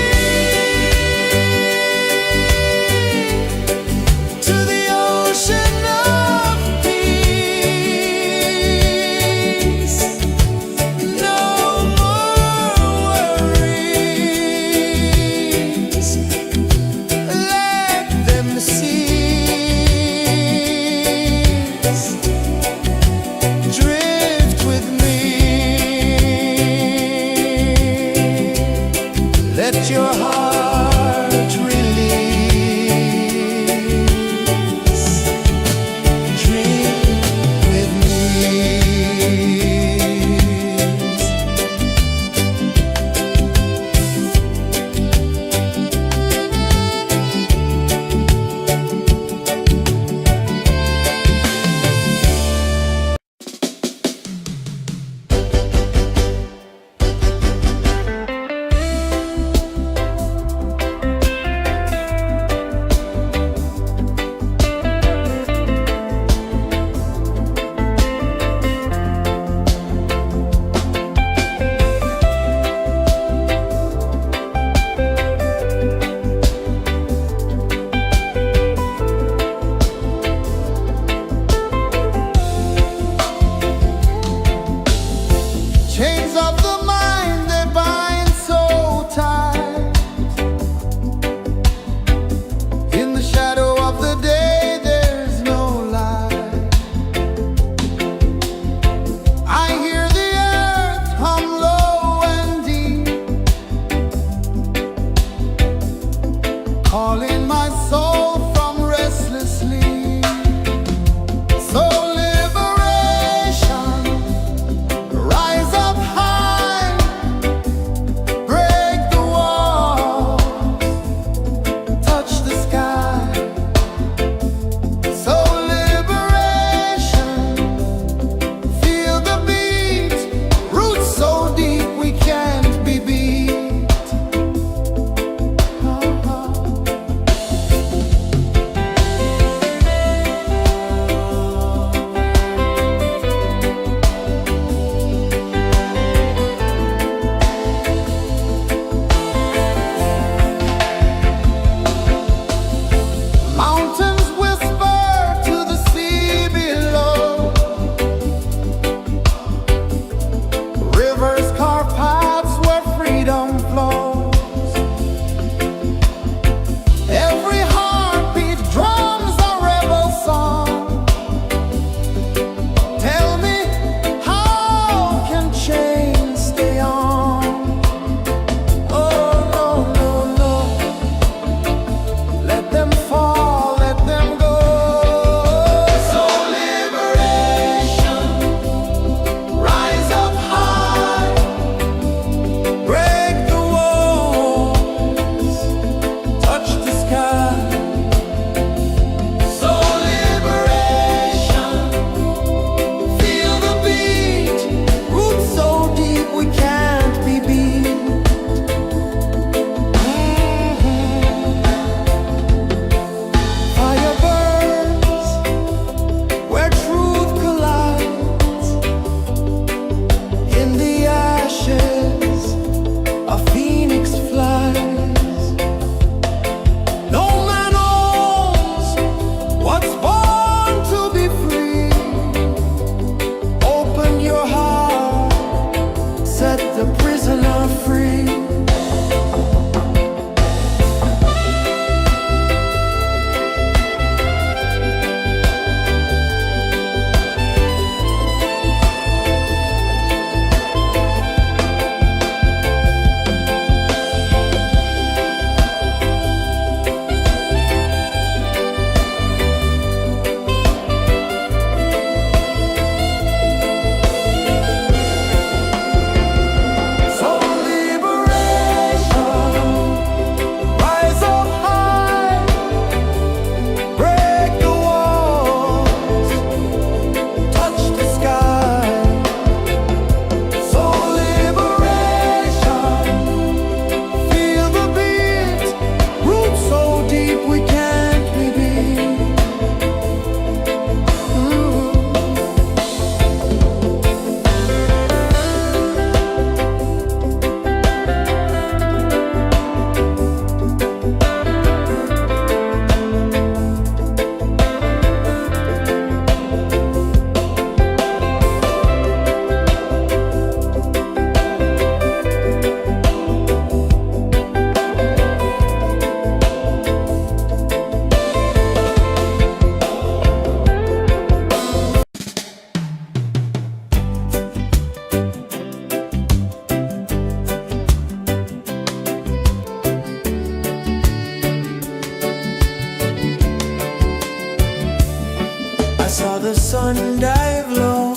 saw the sun dive low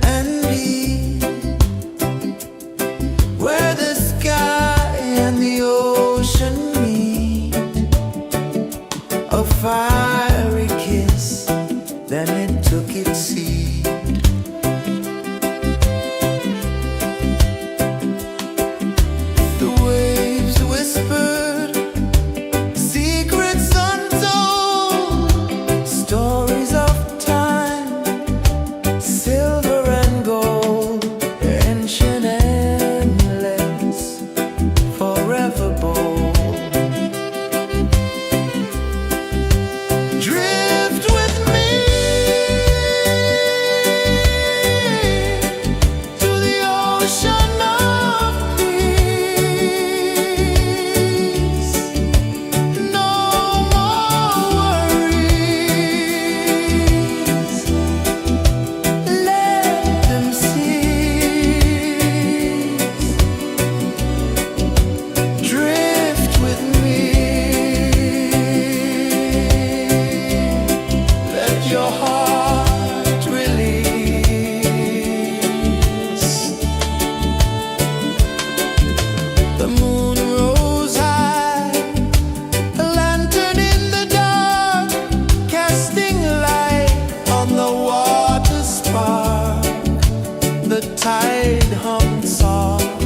and deep, where the sky and the ocean meet. A fiery kiss, then it took its seat. The waves whispered secrets untold, stories of time, silver and gold, ancient, endless, forever bold. Drift with me to the ocean of peace. No more worries, let them cease. Drift with me, let your heart release. The moon rose high, a lantern in the dark, casting light on the water spark. The tide hummed soft,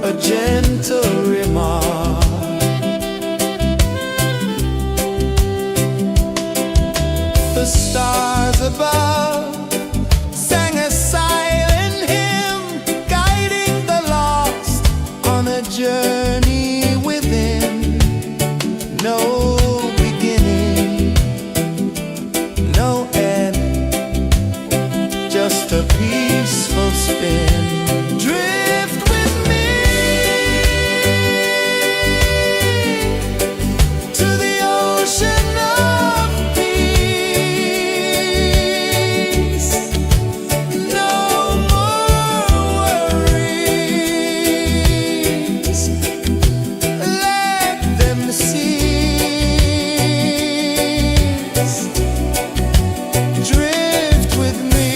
a gentle remark. The stars above sang a silent hymn, guiding the lost on a journey within. No beginning, no end, just a peaceful spin. Drift with me to the ocean of peace. No more worries, let them cease. Drift with me.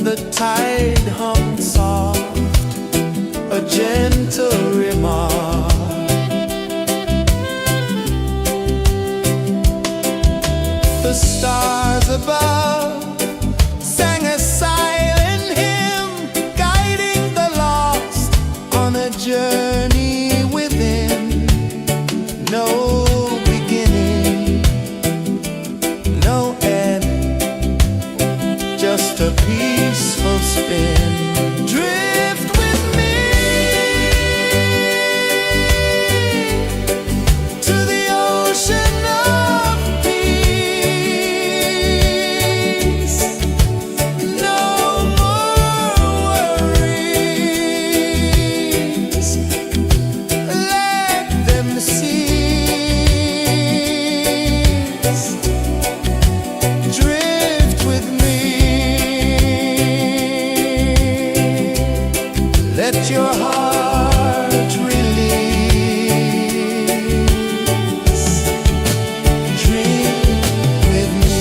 the tide hung soft, a gentle remark. The stars above sang a silent hymn, guiding the lost on a journey within. No beginning, no end, just a peaceful spin. Drift with me to the ocean of peace. No more worries, let them cease. Drift with me, let your heart release. Dream with me.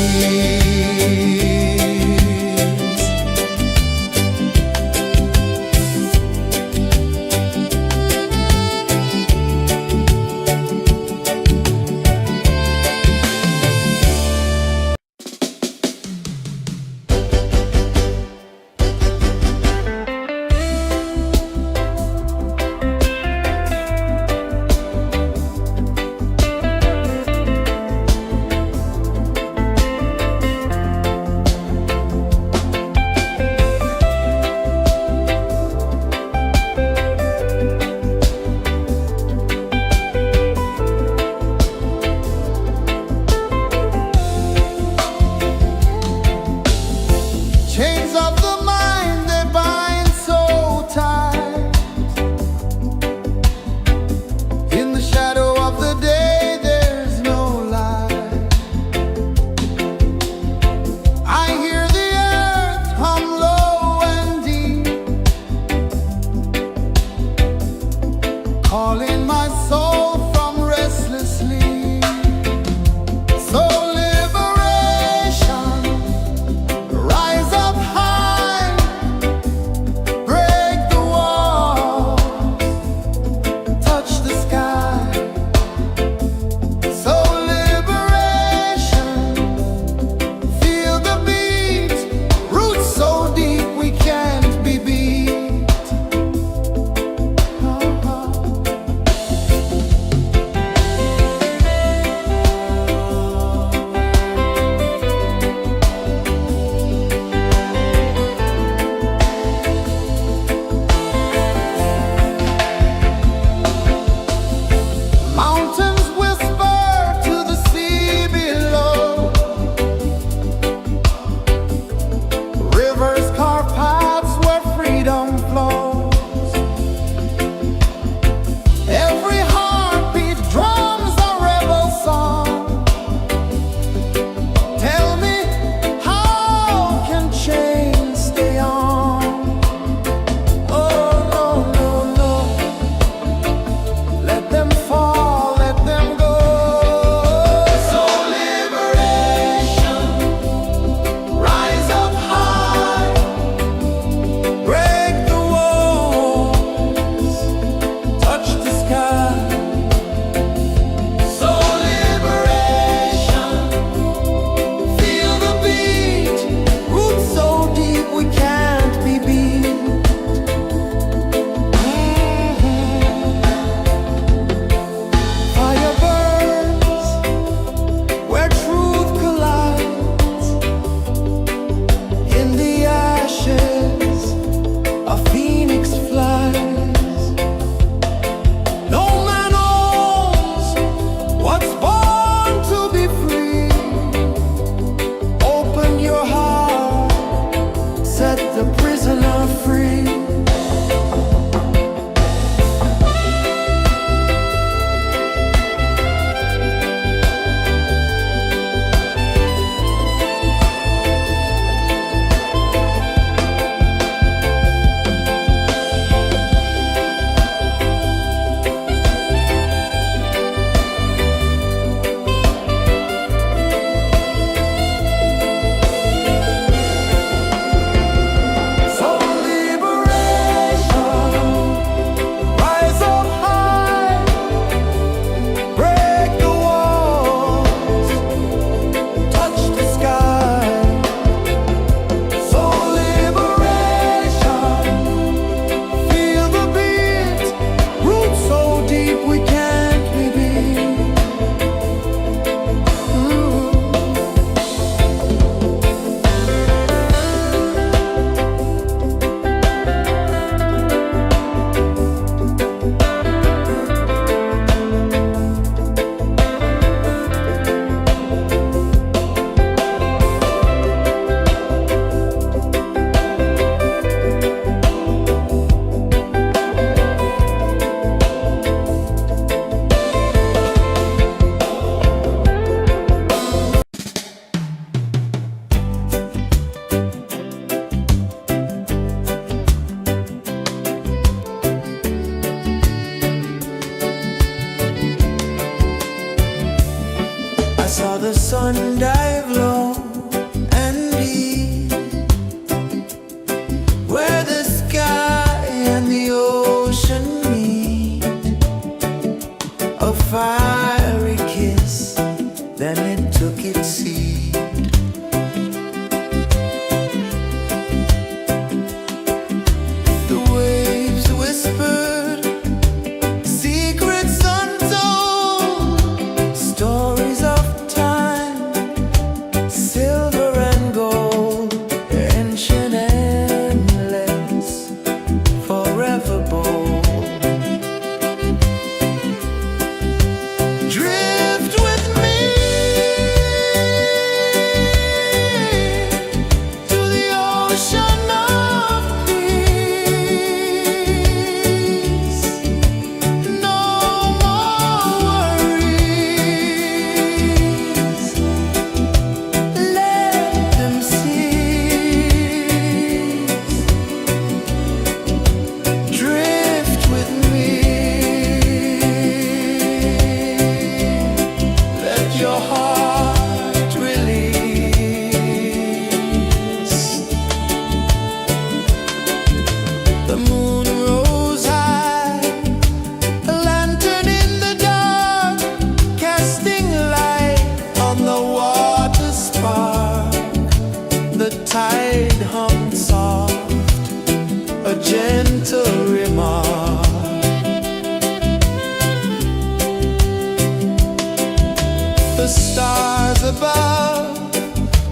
ocean of peace. No more worries. Let them cease. Drift with me. Let your heart release. The moon rose high, a lantern in the dark, casting light on the water spark. The tide hummed soft, a gentle remark. The stars above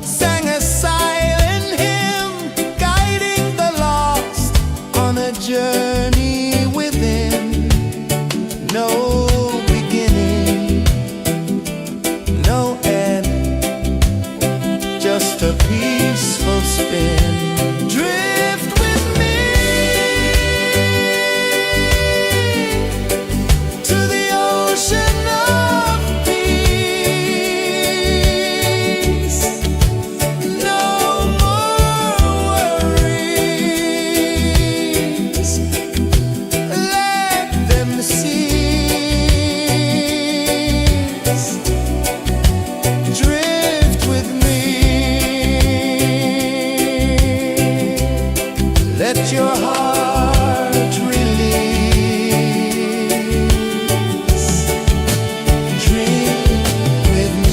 sang a silent hymn, guiding the lost on a journey within. No beginning, no end, just a peaceful spin. Drift with me to the ocean of peace. No more worries. Let them cease. Drift with me. Let your heart release. Dream with me.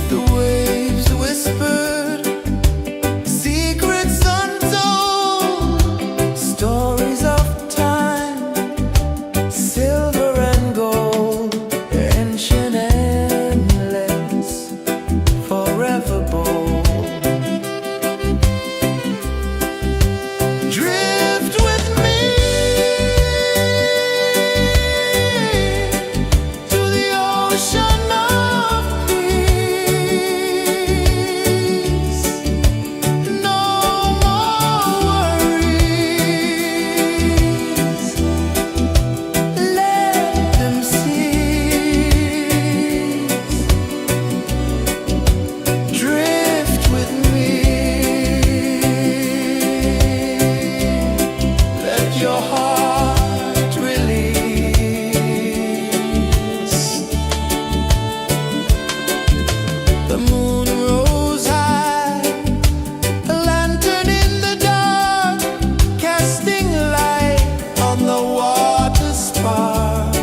The waves whispered secrets untold, stories of time, silver and gold, ancient, endless, forever bold. Drift with me to the ocean of peace. No more worries, let them cease. Drift with me, let your heart release. The moon rose high, a lantern in the dark, casting light on the water spark.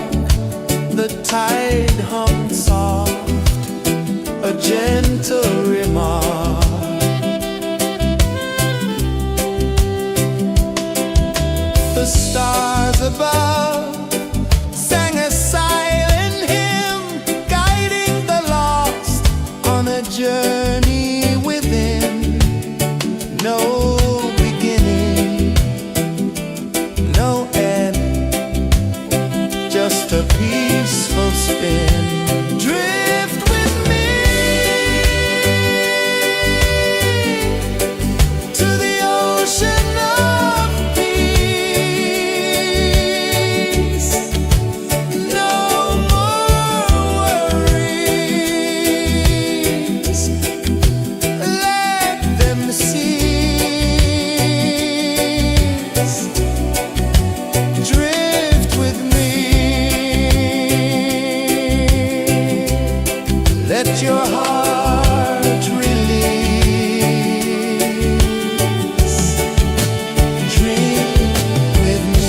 The tide hummed soft, a gentle remark. The stars above sang a silent hymn, guiding the lost on a journey within. No beginning, no end, just a peaceful spin. Drift with me to the ocean of peace. No more worries, let them cease. Drift with me, let your heart release. Dream with me.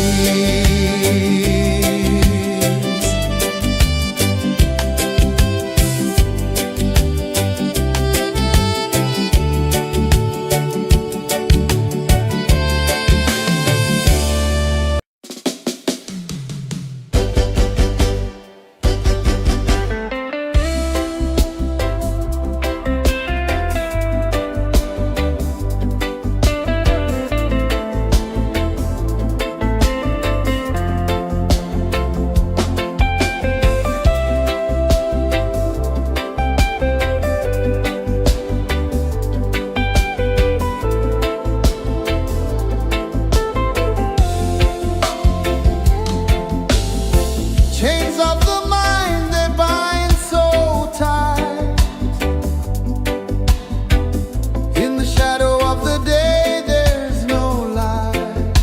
Chains of the mind, they bind so tight. In the shadow of the day, there's no light.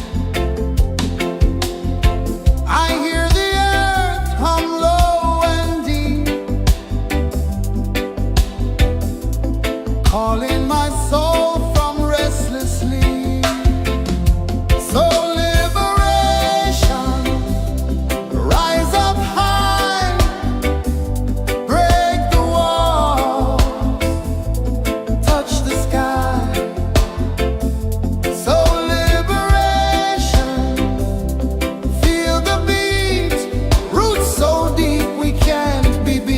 I hear the earth hum low and deep, calling my soul from restless sleep. So liberation, rise up high, break the walls, touch the sky. So liberation, feel the beat, roots so deep we can't be beat.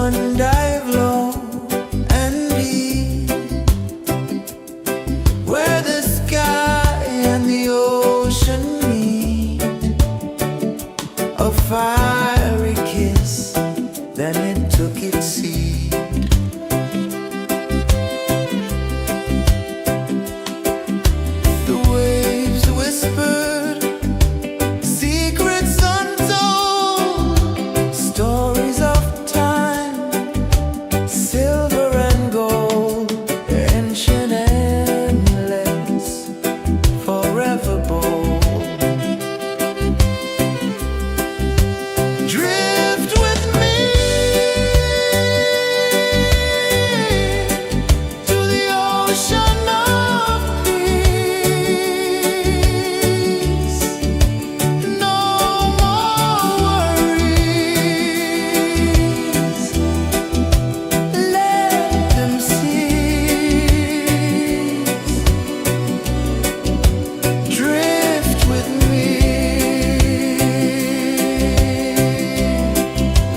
sun dive low and deep, where the sky and the ocean meet. A fiery kiss, then it took its seat. The waves whispered secrets untold, stories of time, silver and gold, ancient, endless, forever bold. Drift with me to the ocean of peace. No more worries, let them cease. Drift with me,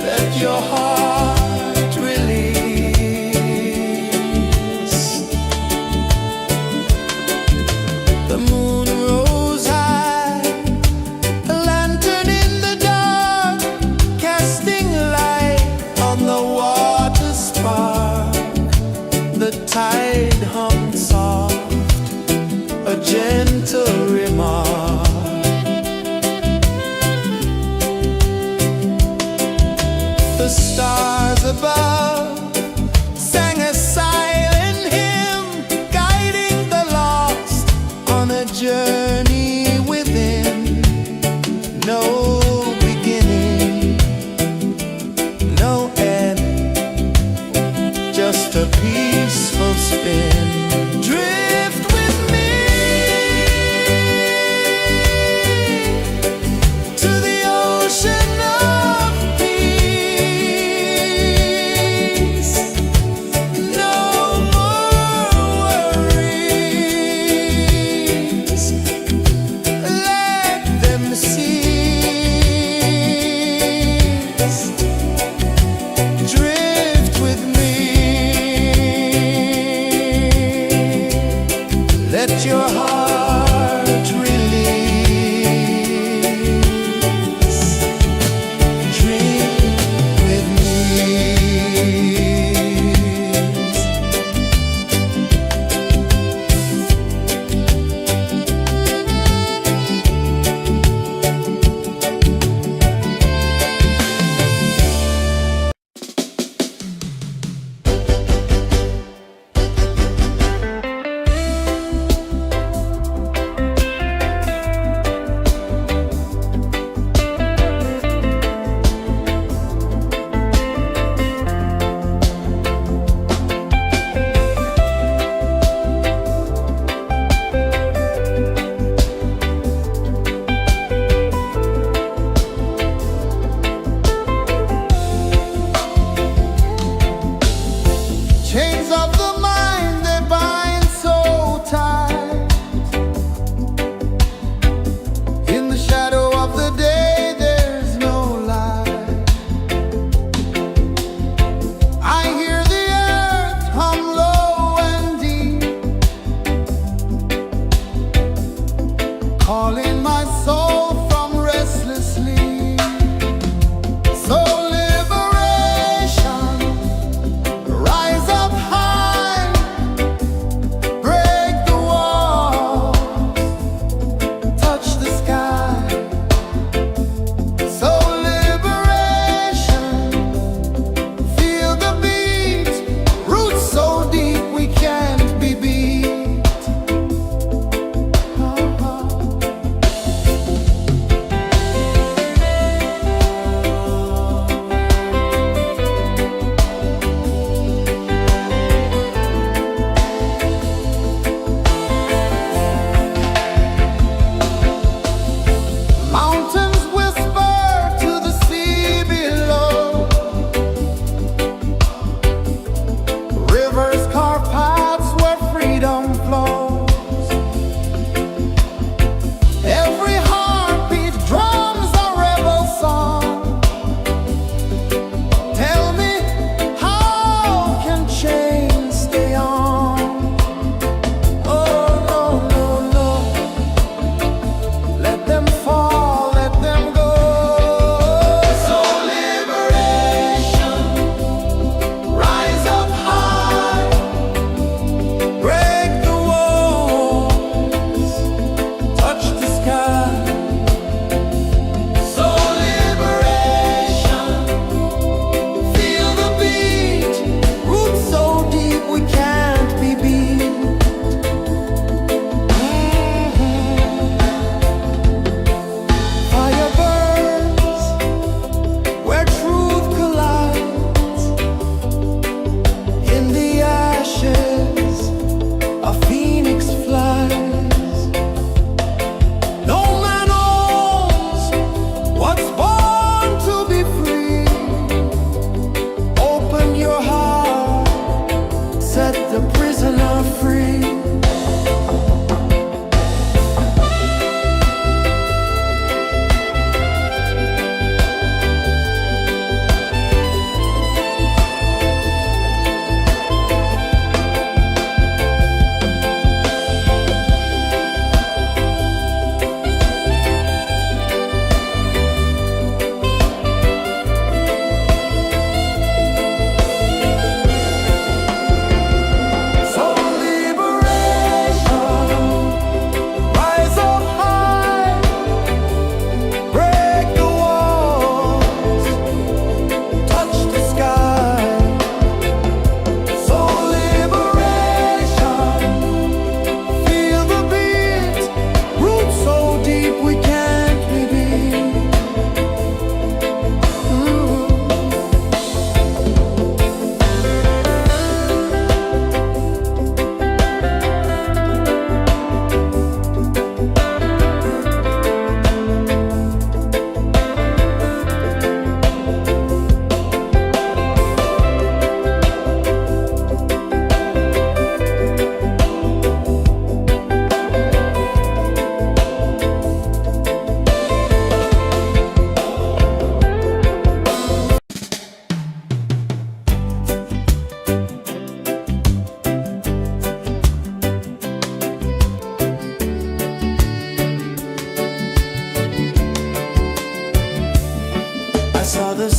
let your heart release. The moon rose high, a lantern in the dark, casting light on the water spark. The tide hummed soft, a gentle remark. The stars above sang a silent hymn, guiding the lost on a journey within. No beginning, no end, just a peaceful spin. Drift with me to the ocean of peace. No more worries, let them cease. Drift with me, let your heart release. Dream with me. Chains of the mind, they bind so tight. In the shadow of the day, there's no light. I hear the earth hum low and deep, calling my soul from restless sleep. So liberation, rise up high, break the walls, touch the sky. So liberation, feel the beat, roots so deep we can't be beat.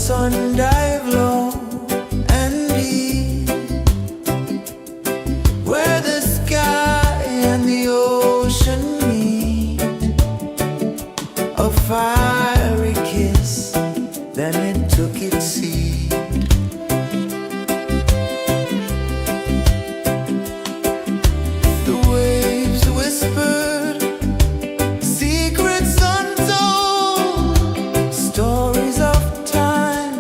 sun dive low and deep, where the sky and the ocean meet. A fiery kiss, then it took its seat. The waves whispered secrets untold, stories of time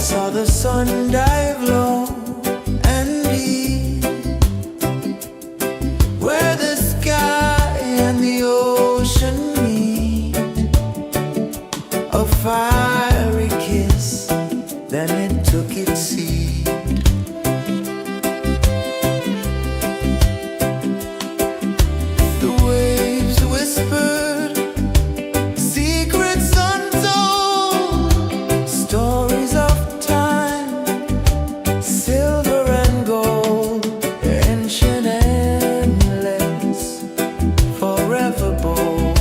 saw the sun dive low and deep, where the sky and the ocean meet. A fiery kiss, then it took its seat. The waves whispered secrets untold, stories of time, silver and gold, ancient, endless, forever bold.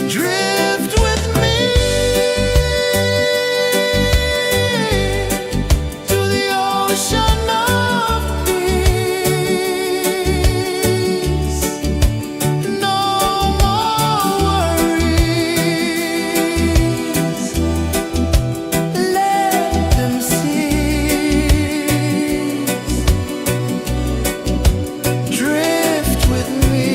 Drift with me to the ocean of peace. No more worries, let them cease. Drift with me,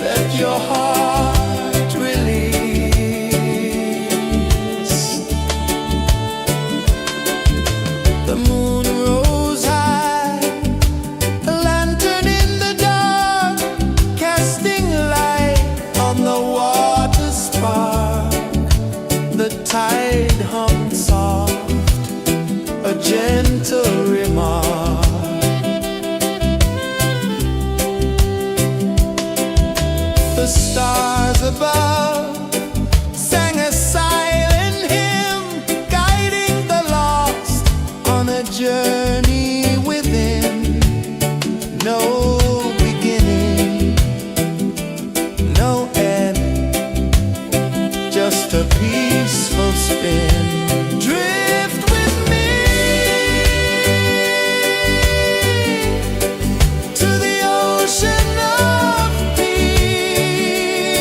let your heart release. The moon rose high, a lantern in the dark, casting light on the water spark. The tide hummed soft, a gentle remark. The stars above sang a silent hymn, guiding the lost on a journey within. No beginning, no end, just a peaceful spin. Drift with me to the ocean of peace.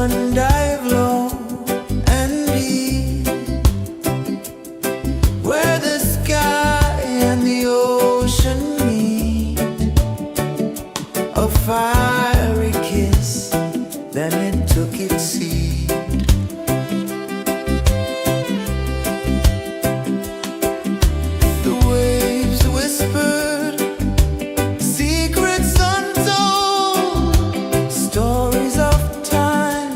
sun dive low and deep, where the sky and the ocean meet. A fiery kiss, then it took its seat. The waves whispered secrets untold, stories of time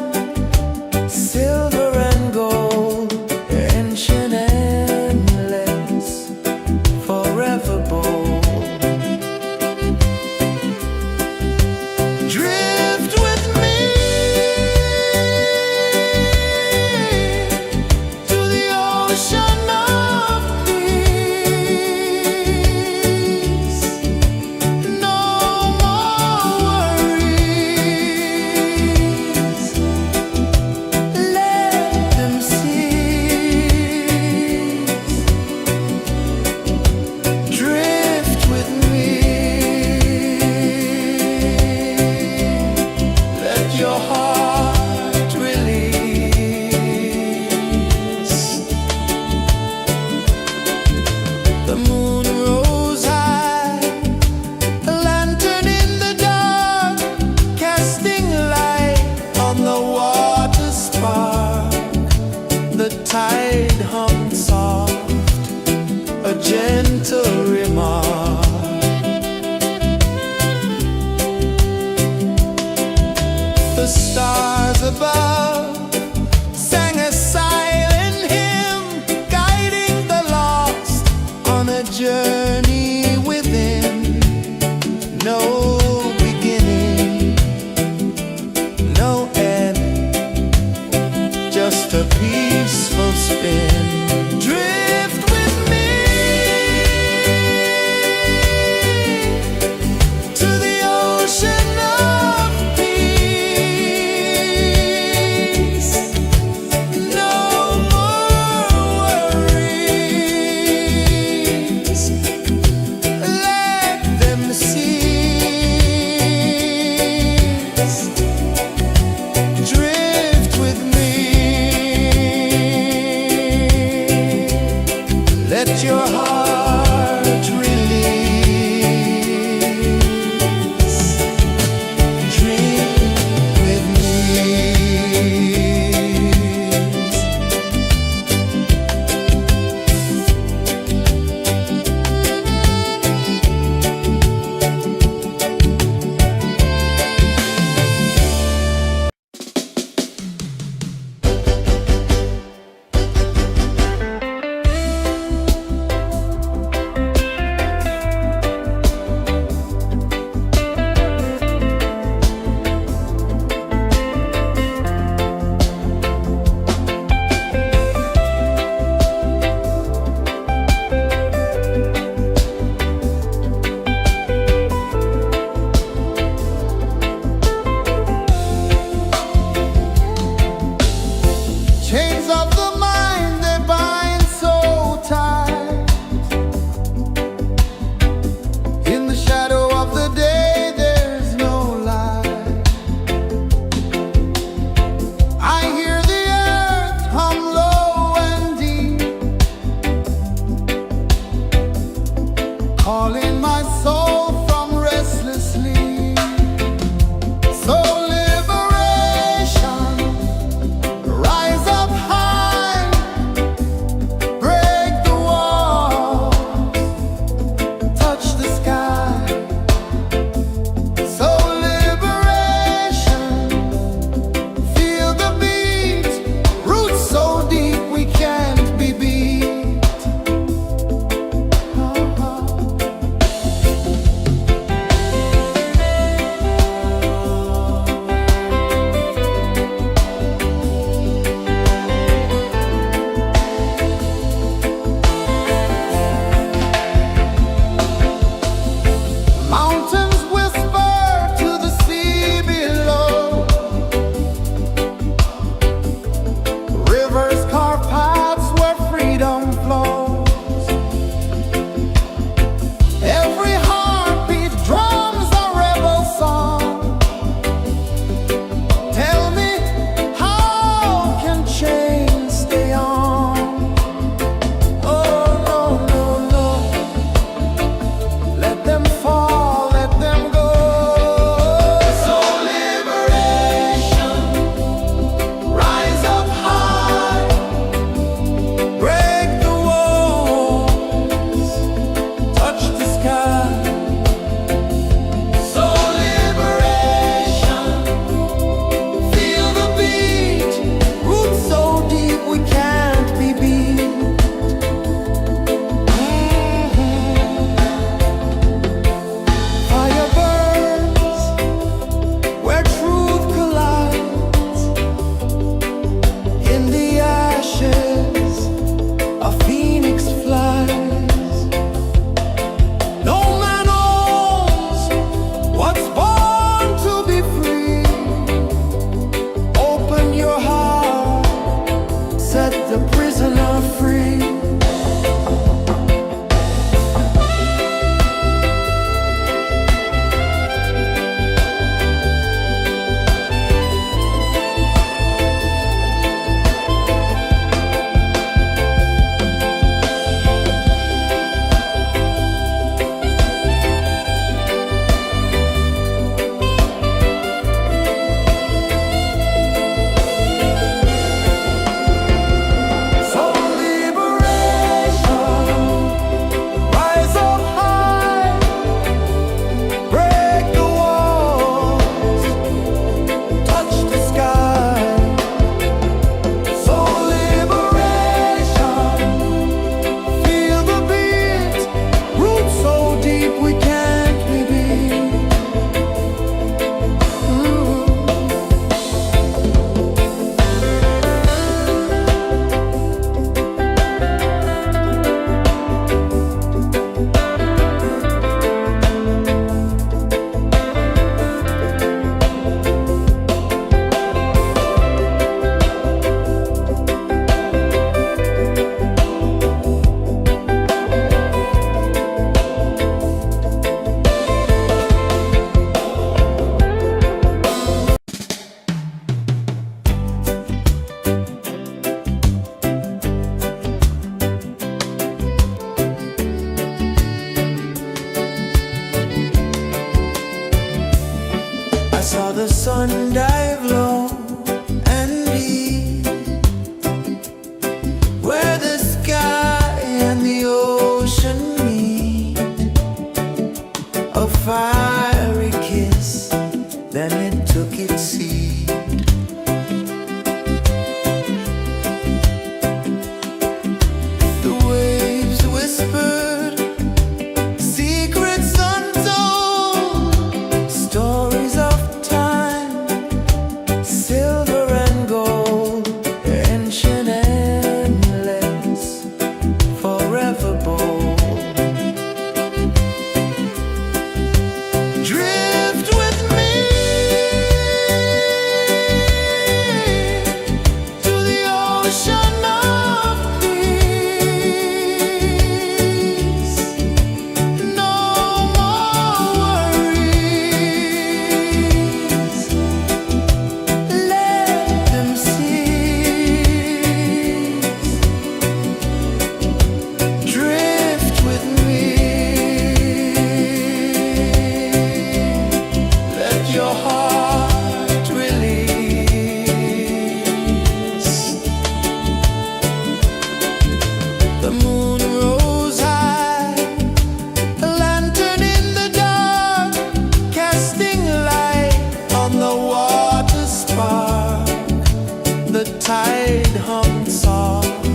the tide hung soft,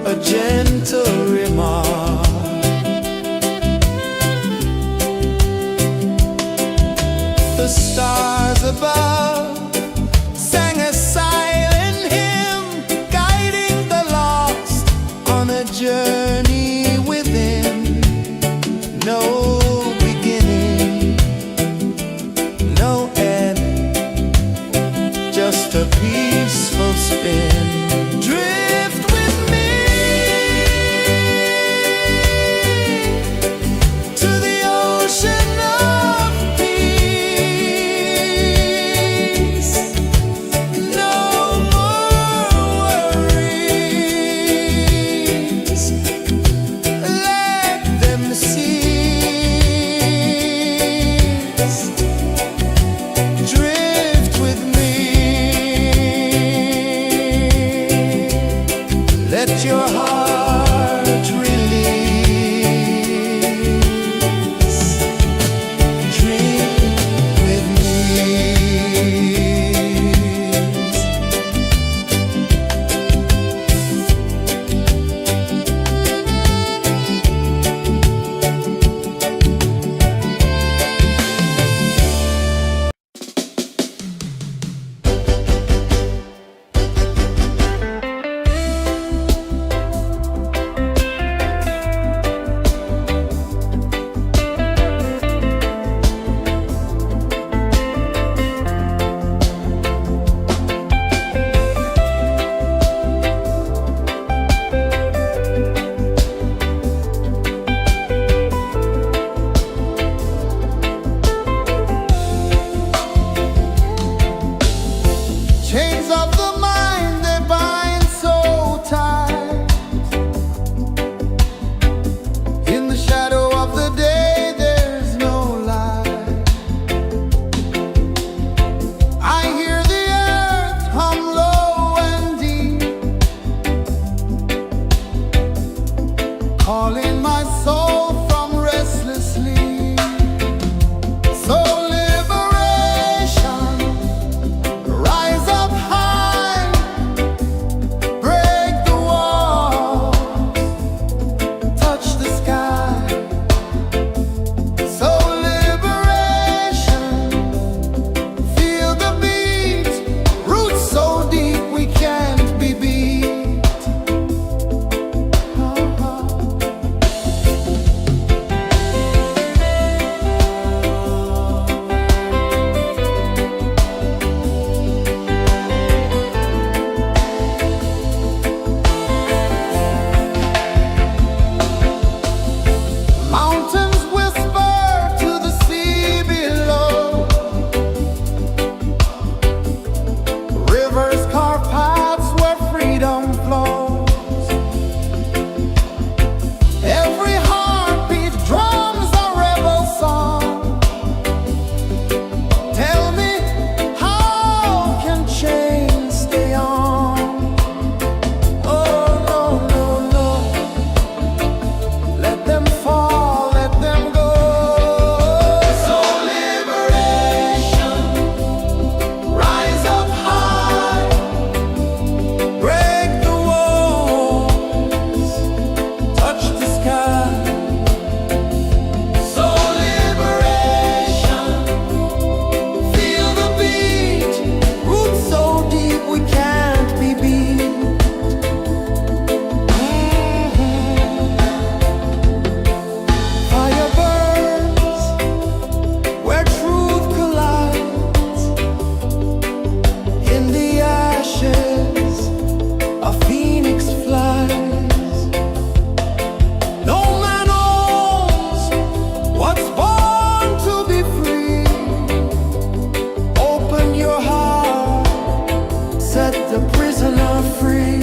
a gentle remark. The stars above sang a silent hymn, guiding the lost on a journey within. No beginning, no end, just a peaceful spin. Drift with me to the ocean of peace. No more worries, let them cease. Drift with me, let your heart release. Dream with me. Chains of the mind, they bind so tight. In the shadow of the day, there's no light. I hear the earth hum low and deep, calling my soul from restless sleep. So liberation, rise up high, break the walls, touch the sky. So liberation, feel the beat, roots so deep we can't be beat. Mountains whisper to the sea below, rivers carve paths where freedom flows. Every heartbeat drums a rebel song. Tell me, how can chains stay on? Oh no, no, no, let them fall, let them go. So liberation, rise up high, break the walls, touch the sky. So liberation, feel the beat, roots so deep we can't be beat. Fire burns where truth collides. In the ashes, a phoenix flies. No man owns what's born to be free. Open your heart, set the prisoner free.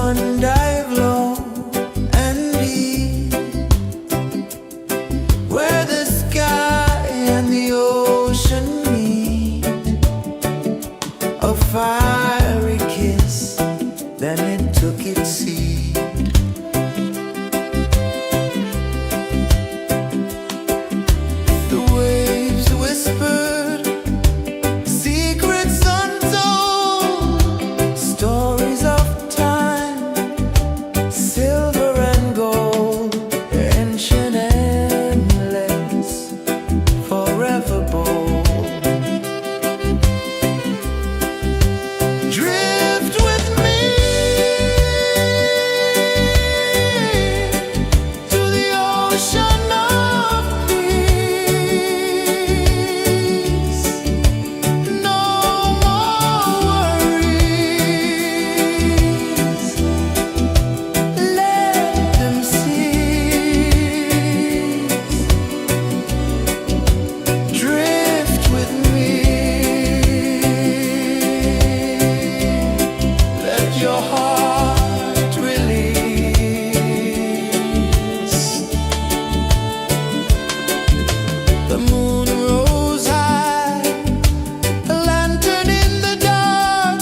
one dive low and deep, where the sky and the ocean meet. A fiery kiss, then it took its seat. The waves whispered secrets untold, stories of time, silver and gold, ancient, endless, forever bold. Drift with me to the ocean of peace. No more worries, let them cease. Drift with me, let your heart release. The moon rose high, a lantern in the dark,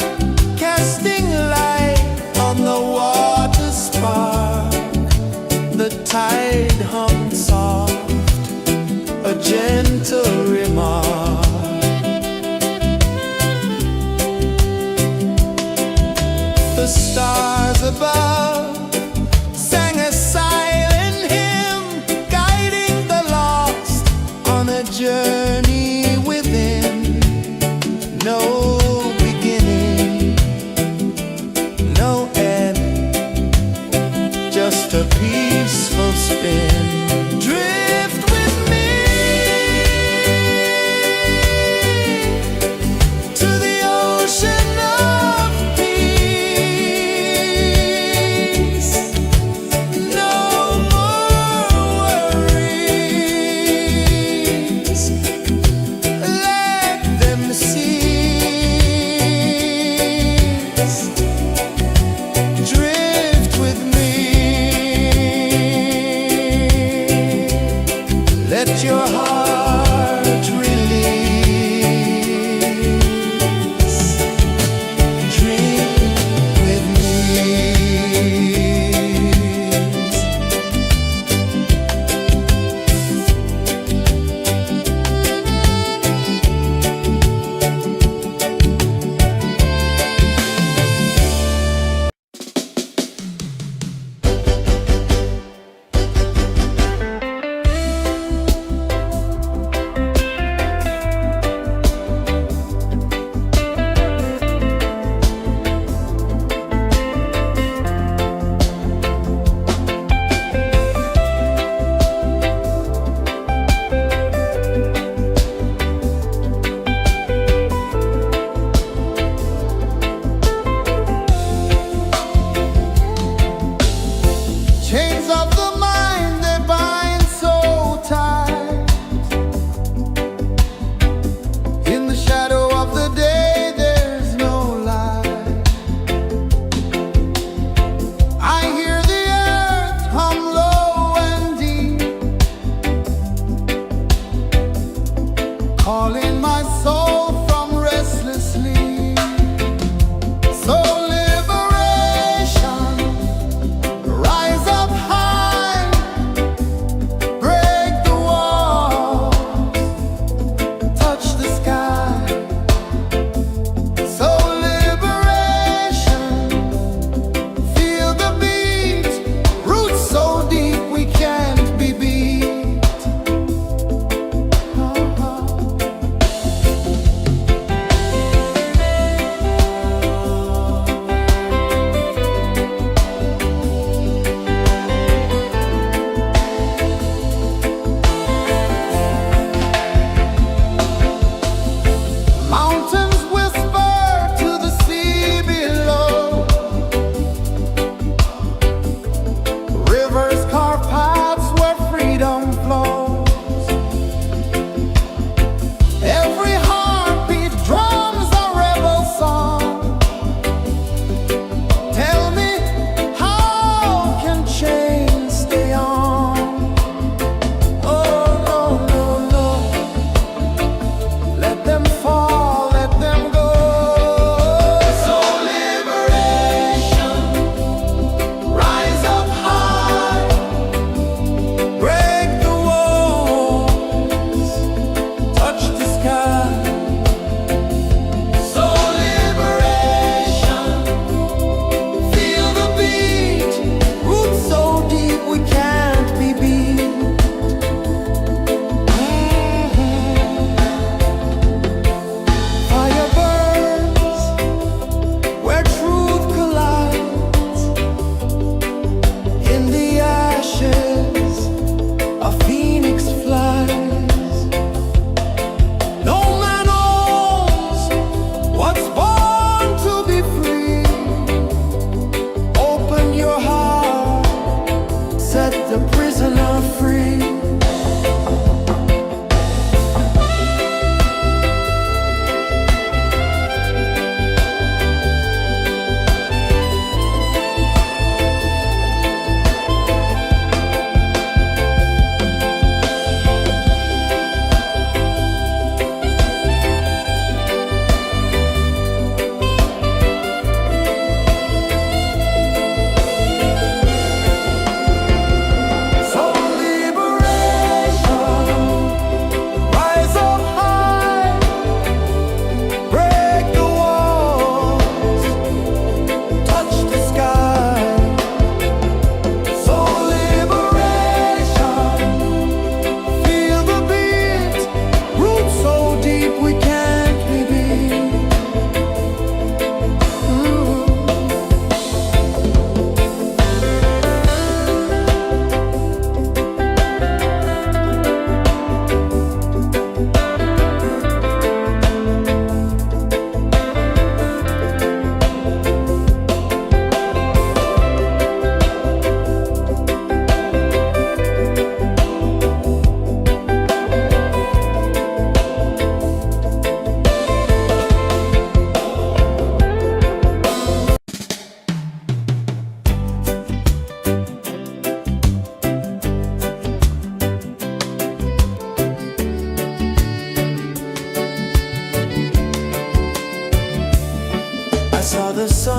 casting light on the water spark. The tide hummed soft, a gentle remark. The stars above sang a silent hymn, guiding the lost on a journey within. No beginning, no end, just a peaceful spin. Drift with me to the ocean of peace. No more worries,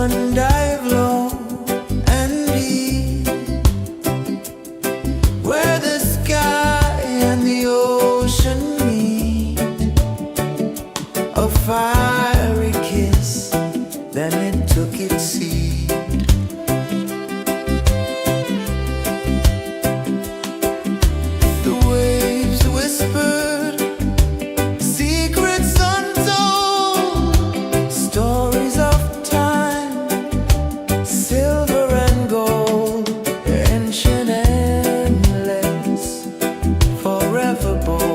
sun dive low and deep, where the sky and the ocean meet. A fiery kiss, then it took its seat. The waves whispered secrets untold, stories of time, silver and gold, ancient, endless, forever bold.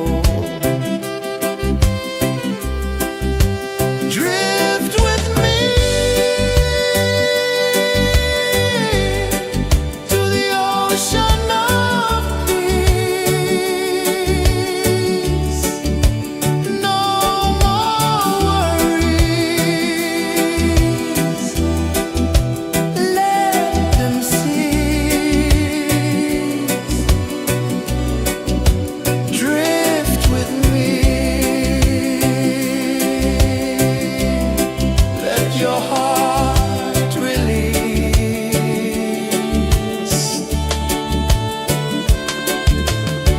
Drift with me to the ocean of peace. No more worries, let them cease. Drift with me, let your heart release.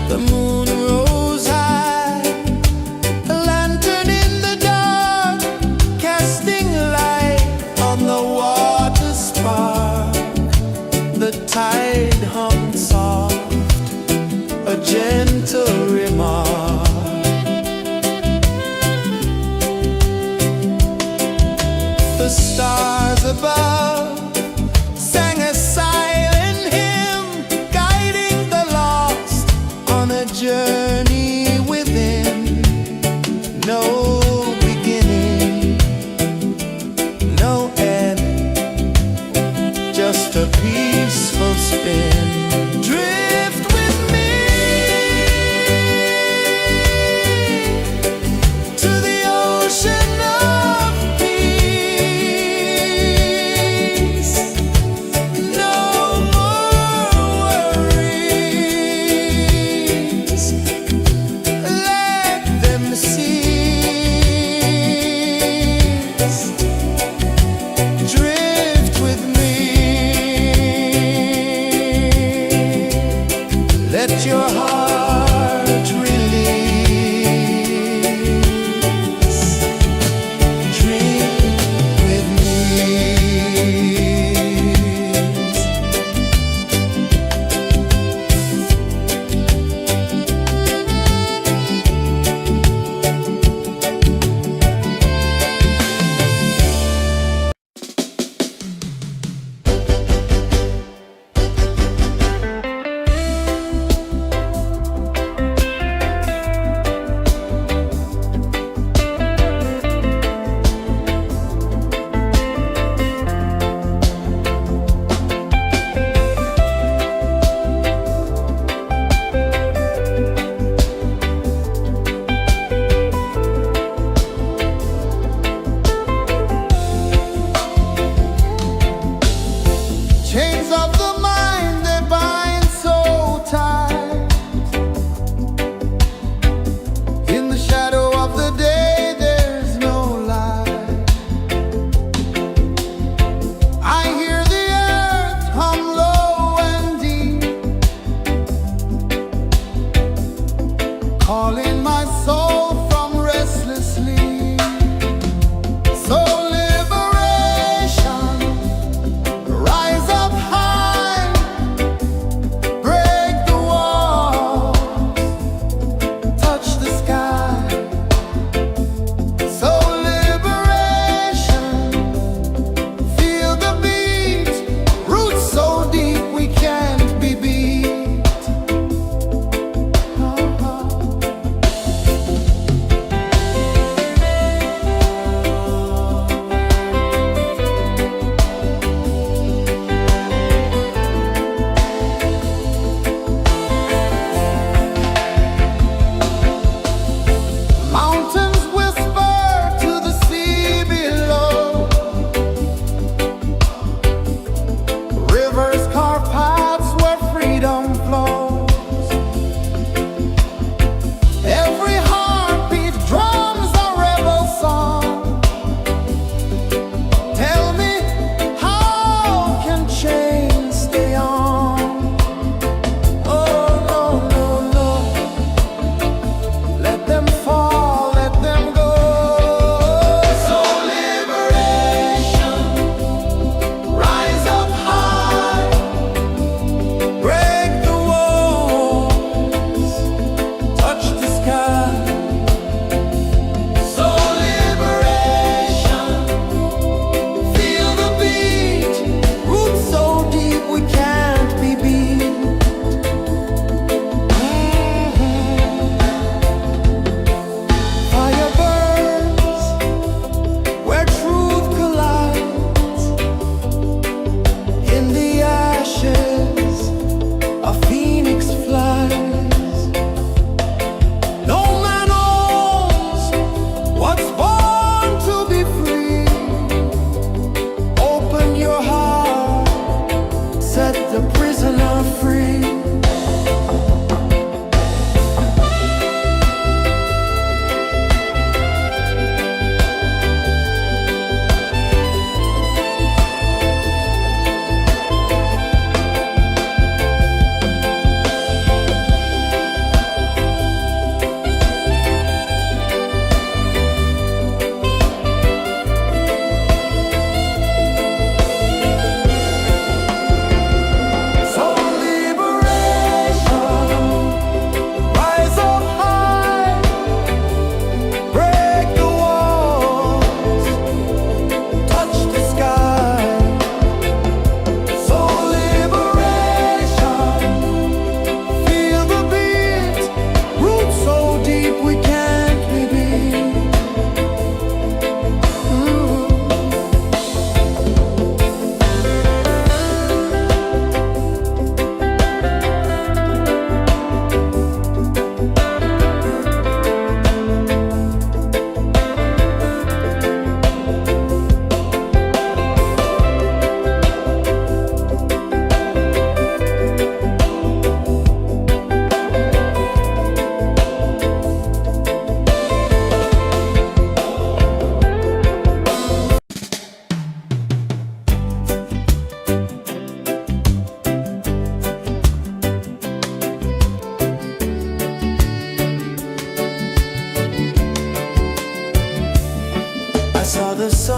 The moon rose high, a lantern in the dark, casting light on the water spark. The tide hummed soft, a gentle remark. The stars above sang a silent hymn, guiding the lost on a journey within. No beginning, no end, just a peaceful spin. Drift with me to the ocean of peace. No more worries, let them cease. Drift with me, let your heart release. Drift with me. Chains of the mind, they bind so tight. In the shadow of the day, there's no light. I hear the earth hum low and deep, calling my soul from restless sleep. So liberation, rise up high, break the walls, touch the sky. So liberation, feel the beat, roots so deep we can't be beat.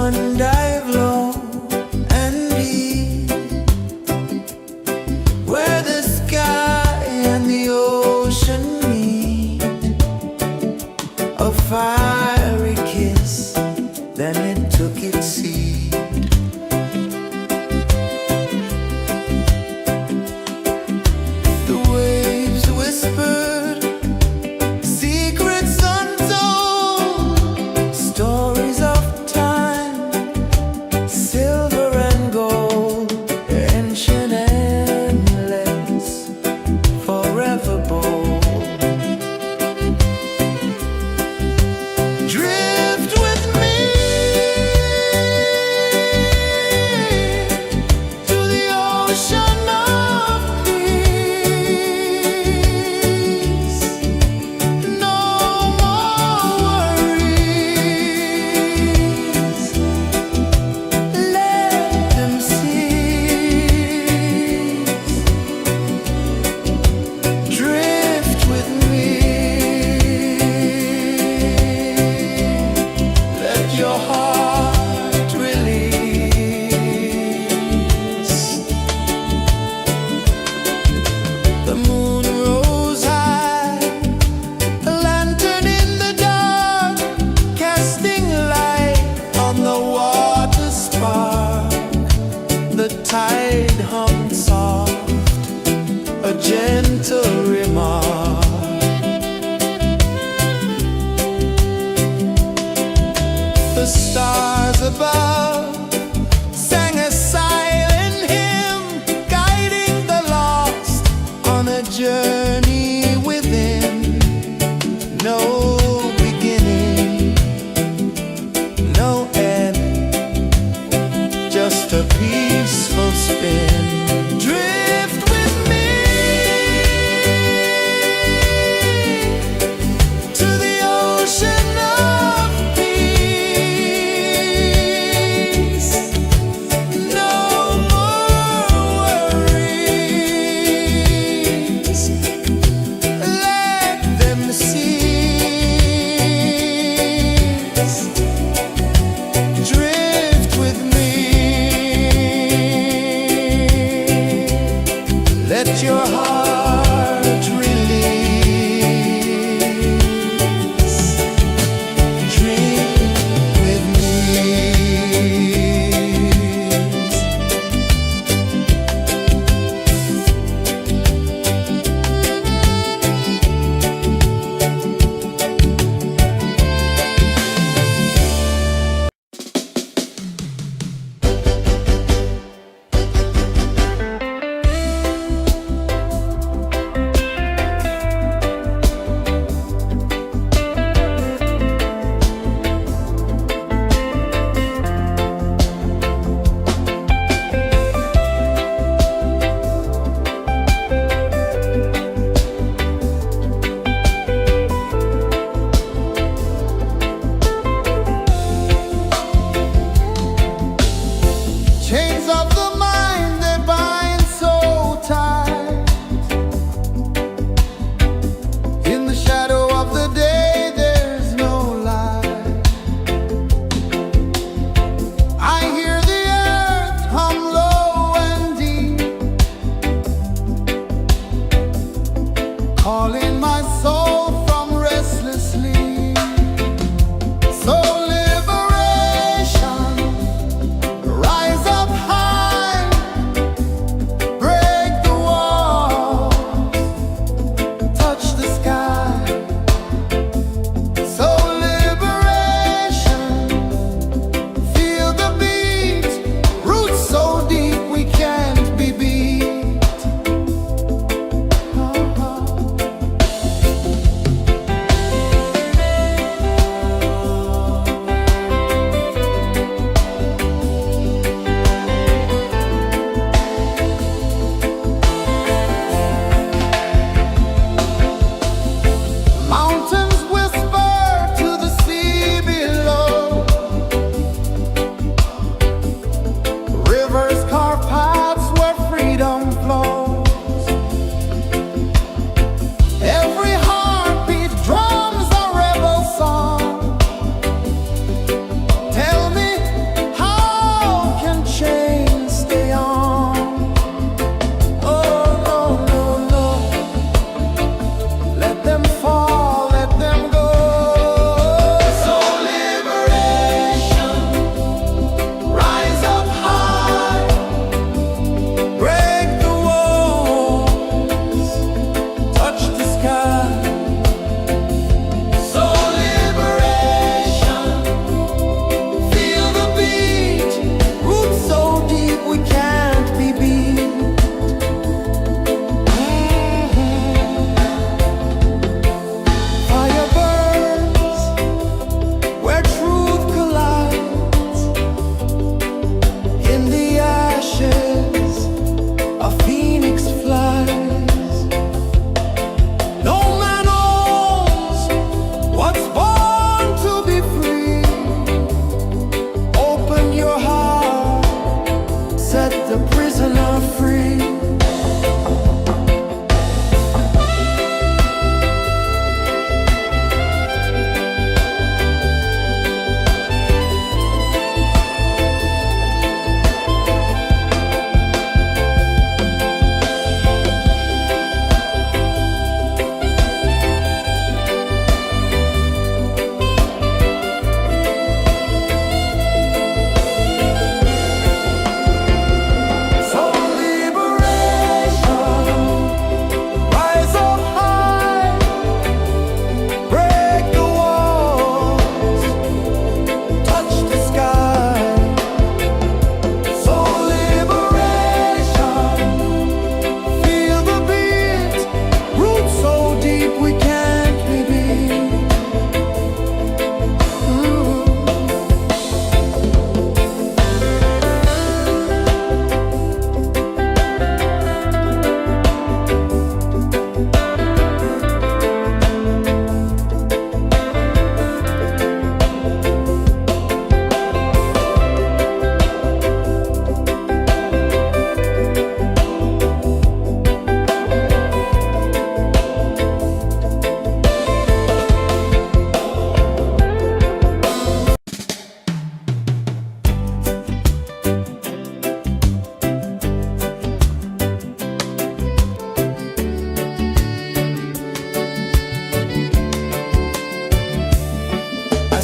one dive low and deep, where the sky and the ocean meet. A fiery kiss, then it took its seat. The waves whispered secrets untold, stories of time, silver and gold, ancient, endless, forever bold.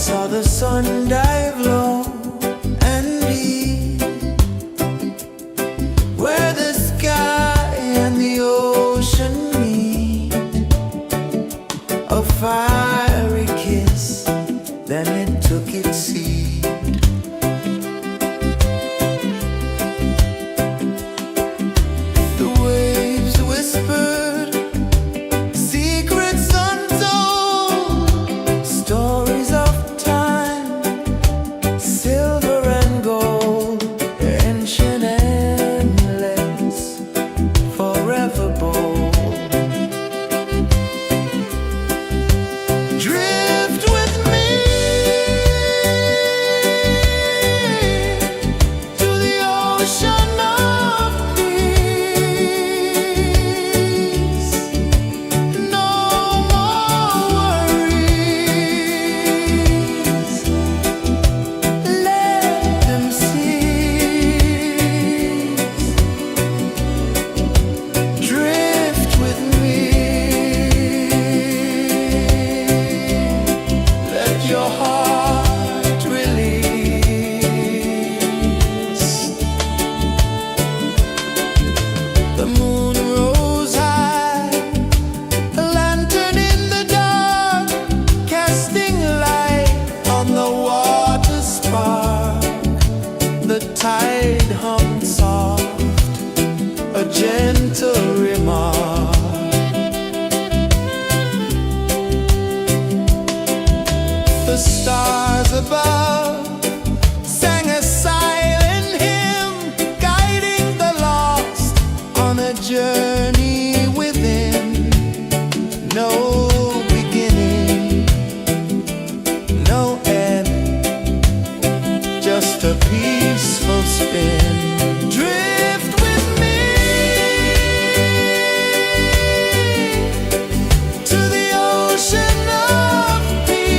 saw the sun dive low and deep, where the sky and the ocean meet. A fiery kiss, then it took its seat. The waves whispered secrets untold, stories of time, silver and gold, ancient, endless, forever bold. Drift with me to the ocean of peace. No more worries, let them cease. Drift with me, let your heart release. The moon rose high, a lantern in the dark, casting light on the water spark. The tide hummed soft, a gentle remark. The stars above sang a silent hymn, guiding the lost on a journey within. No beginning, no end, just a peaceful spin. Drift with me to the ocean of peace.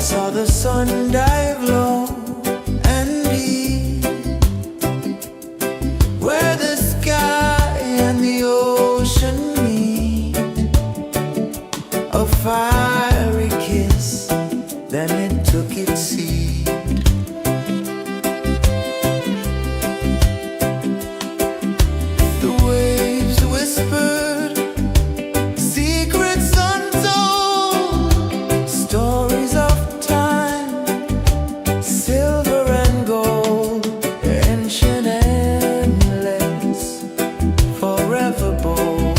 saw the sun dive low and deep, where the sky and the ocean meet. A fiery kiss, then it took its seat. The waves whispered secrets untold, stories of time, silver and gold, ancient, endless, forever bold.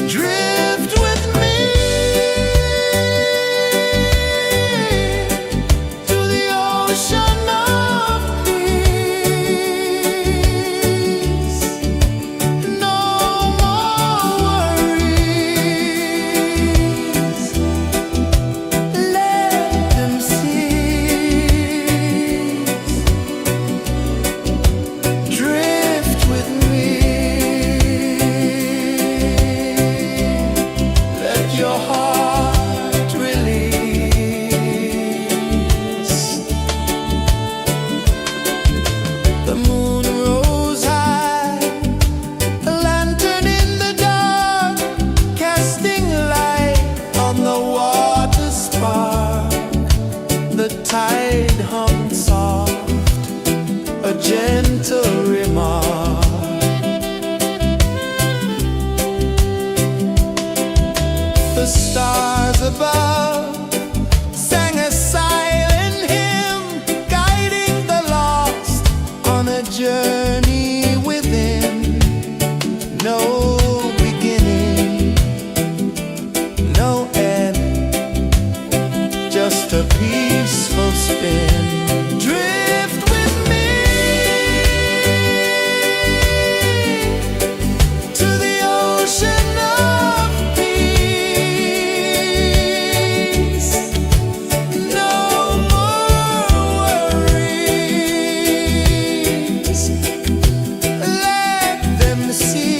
Drift with me to the ocean of peace. No more worries, let them cease. Drift with me, let your heart release. The moon rose high, a lantern in the dark, casting light on the water spark. The tide hummed soft, a gentle remark. The stars above sang a silent hymn, guiding the lost on a journey within. No beginning, no end, just a peaceful spin. Drift with me to the ocean of peace. No more worries, let them cease.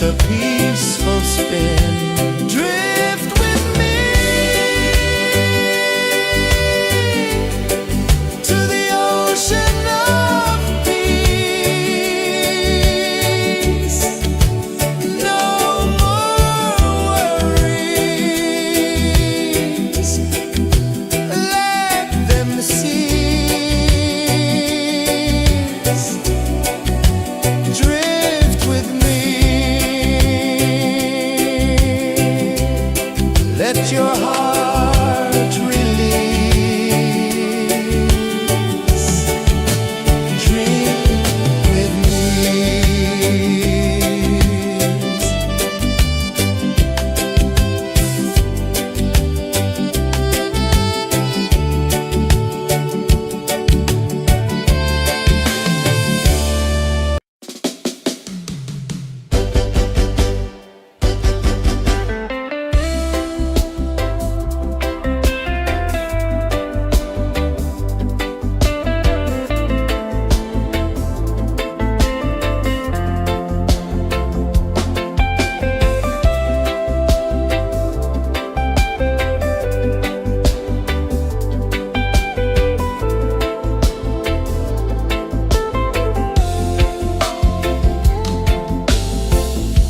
just a peaceful spin. Drift with me to the ocean of peace. No more worries, let them cease. Drift with me, let your heart release. Drift with me.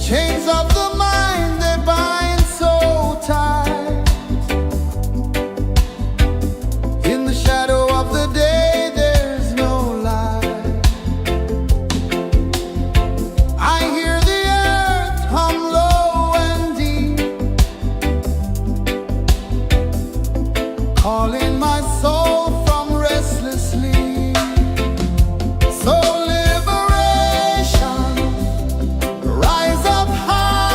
Chains of the mind, they bind so tight. In the shadow of the day, there's no light. I hear the earth hum low and deep, calling my soul from restless sleep. So liberation, rise up high.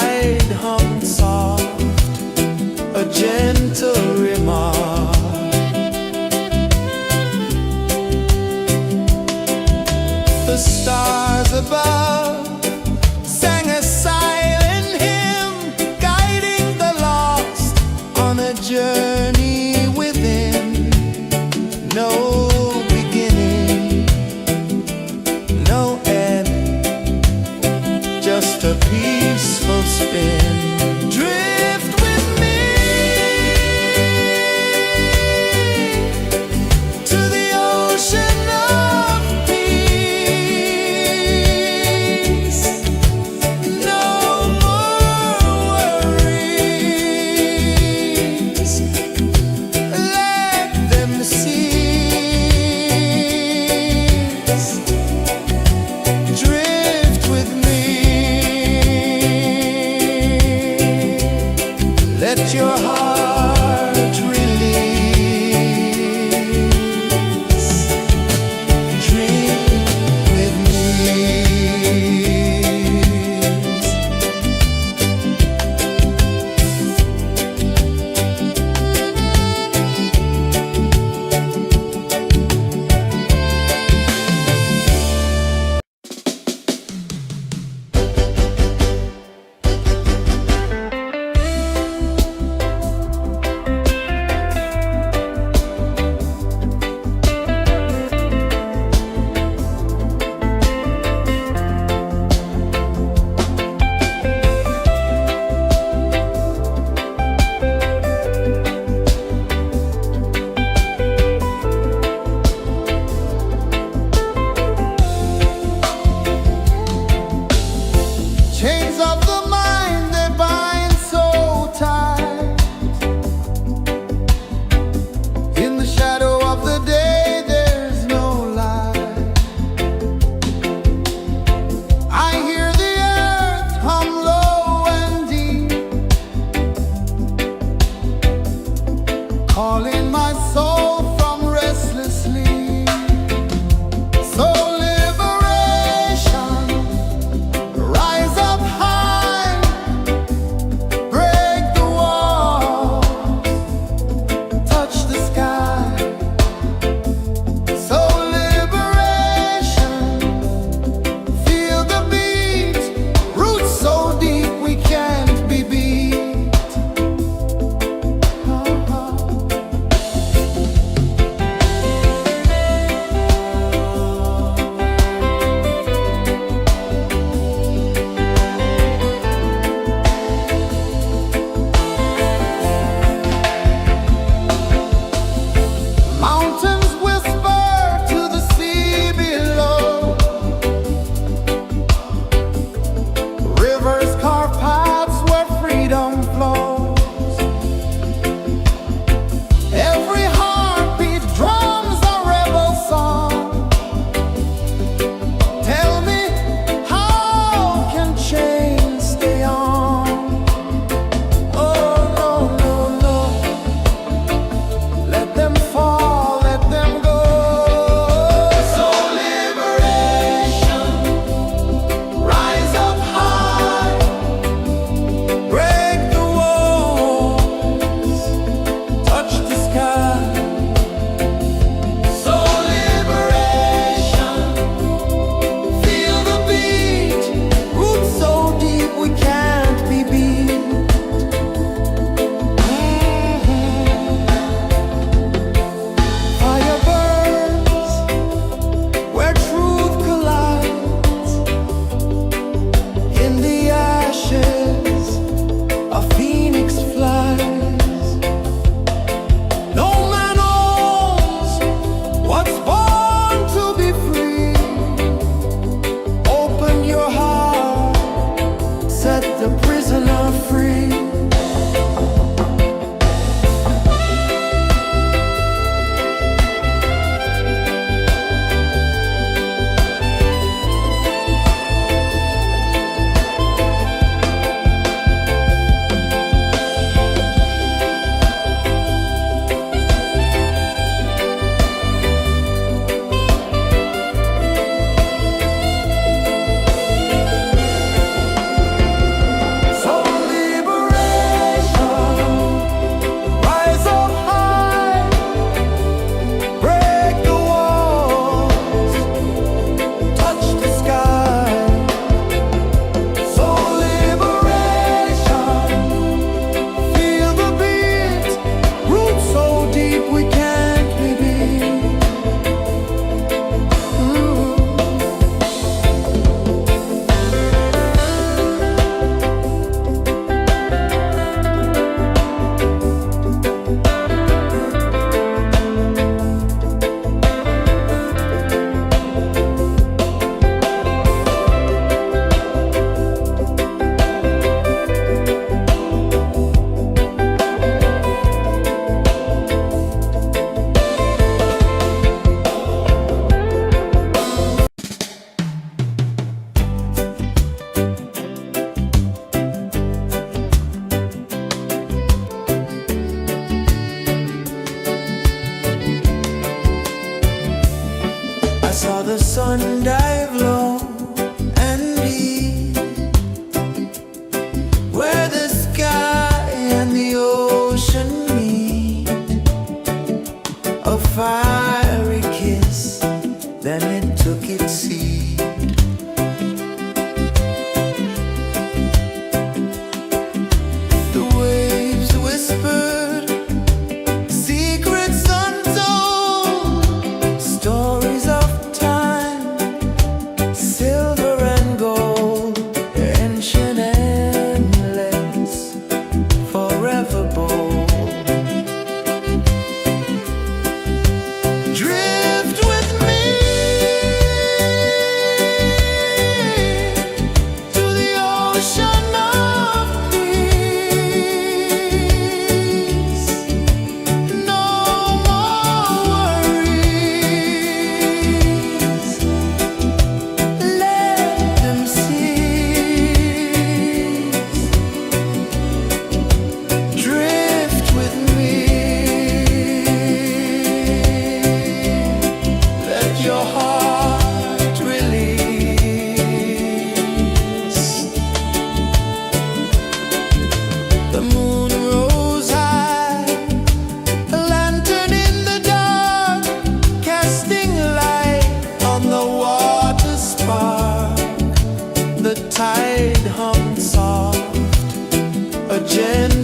tide hung soft, a gentle remark. The stars above sang a silent hymn, guiding the lost on a journey within. No beginning, no end, just a peaceful spin. Drift with me to the ocean of peace. No more worries, let them cease. Drift with me, let your heart release. Dream with me. Chains of the mind, they bind so tight. In the shadow of the day, there's no light. I hear the earth hum low and deep, calling my soul from restless sleep. So liberation, rise up high, break the walls, touch the sky. So liberation, feel the beat, roots so deep we can't be beat. Mountains whisper to the sea below, rivers carve paths where freedom flows. Every heartbeat drums a rebel song. Tell me, how can chains stay on? Oh no, no, no, let them fall, let them go. So liberation, rise up high, break the walls, touch the sky. So liberation, feel the beat, roots so deep we can't be beat. Fire burns where truth collides. In the ashes, a phoenix flies. No man owns what's born to be free. Open your heart, set the prisoner free. So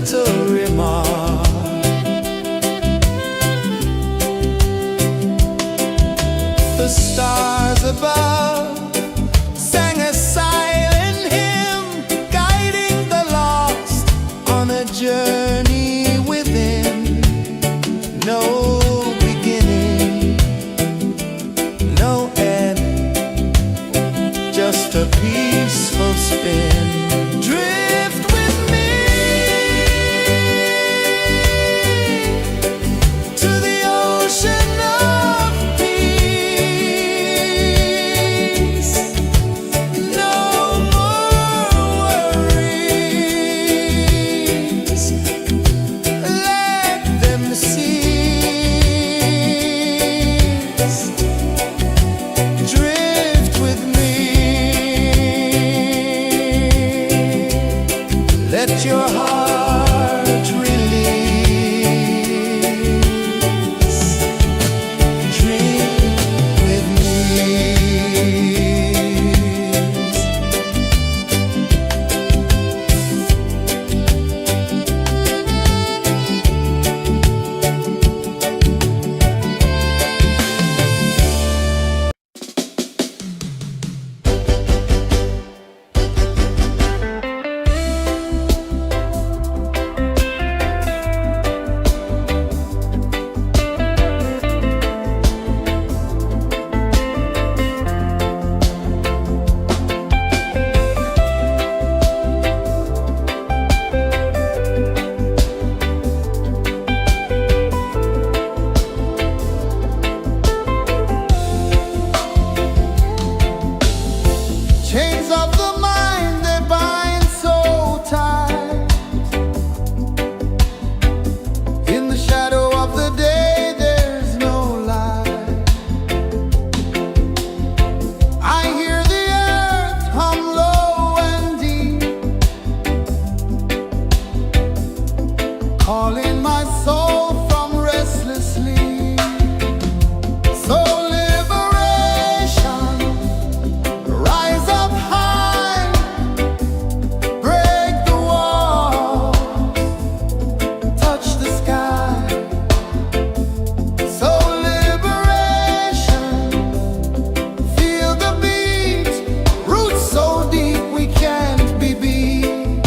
gentle remark. The stars above sang a silent hymn, guiding the lost on a journey within. No beginning, no end, just a peaceful spin. Drift with me to the ocean of peace. No more worries, let them cease. Drift with me. Let your heart release. Dream with me. Chains of the mind, they bind so tight. In the shadow of the day, there's no light. I hear the earth hum low and deep, calling my soul from restless sleep. So liberation, rise up high, break the wall, touch the sky. So liberation, feel the beat, roots so deep we can't be beat.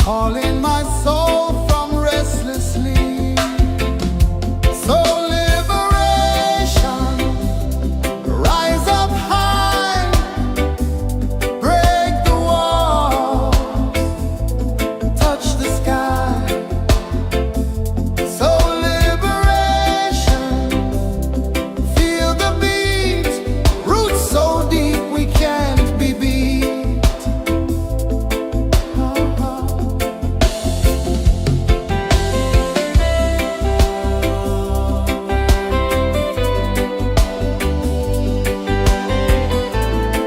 all in my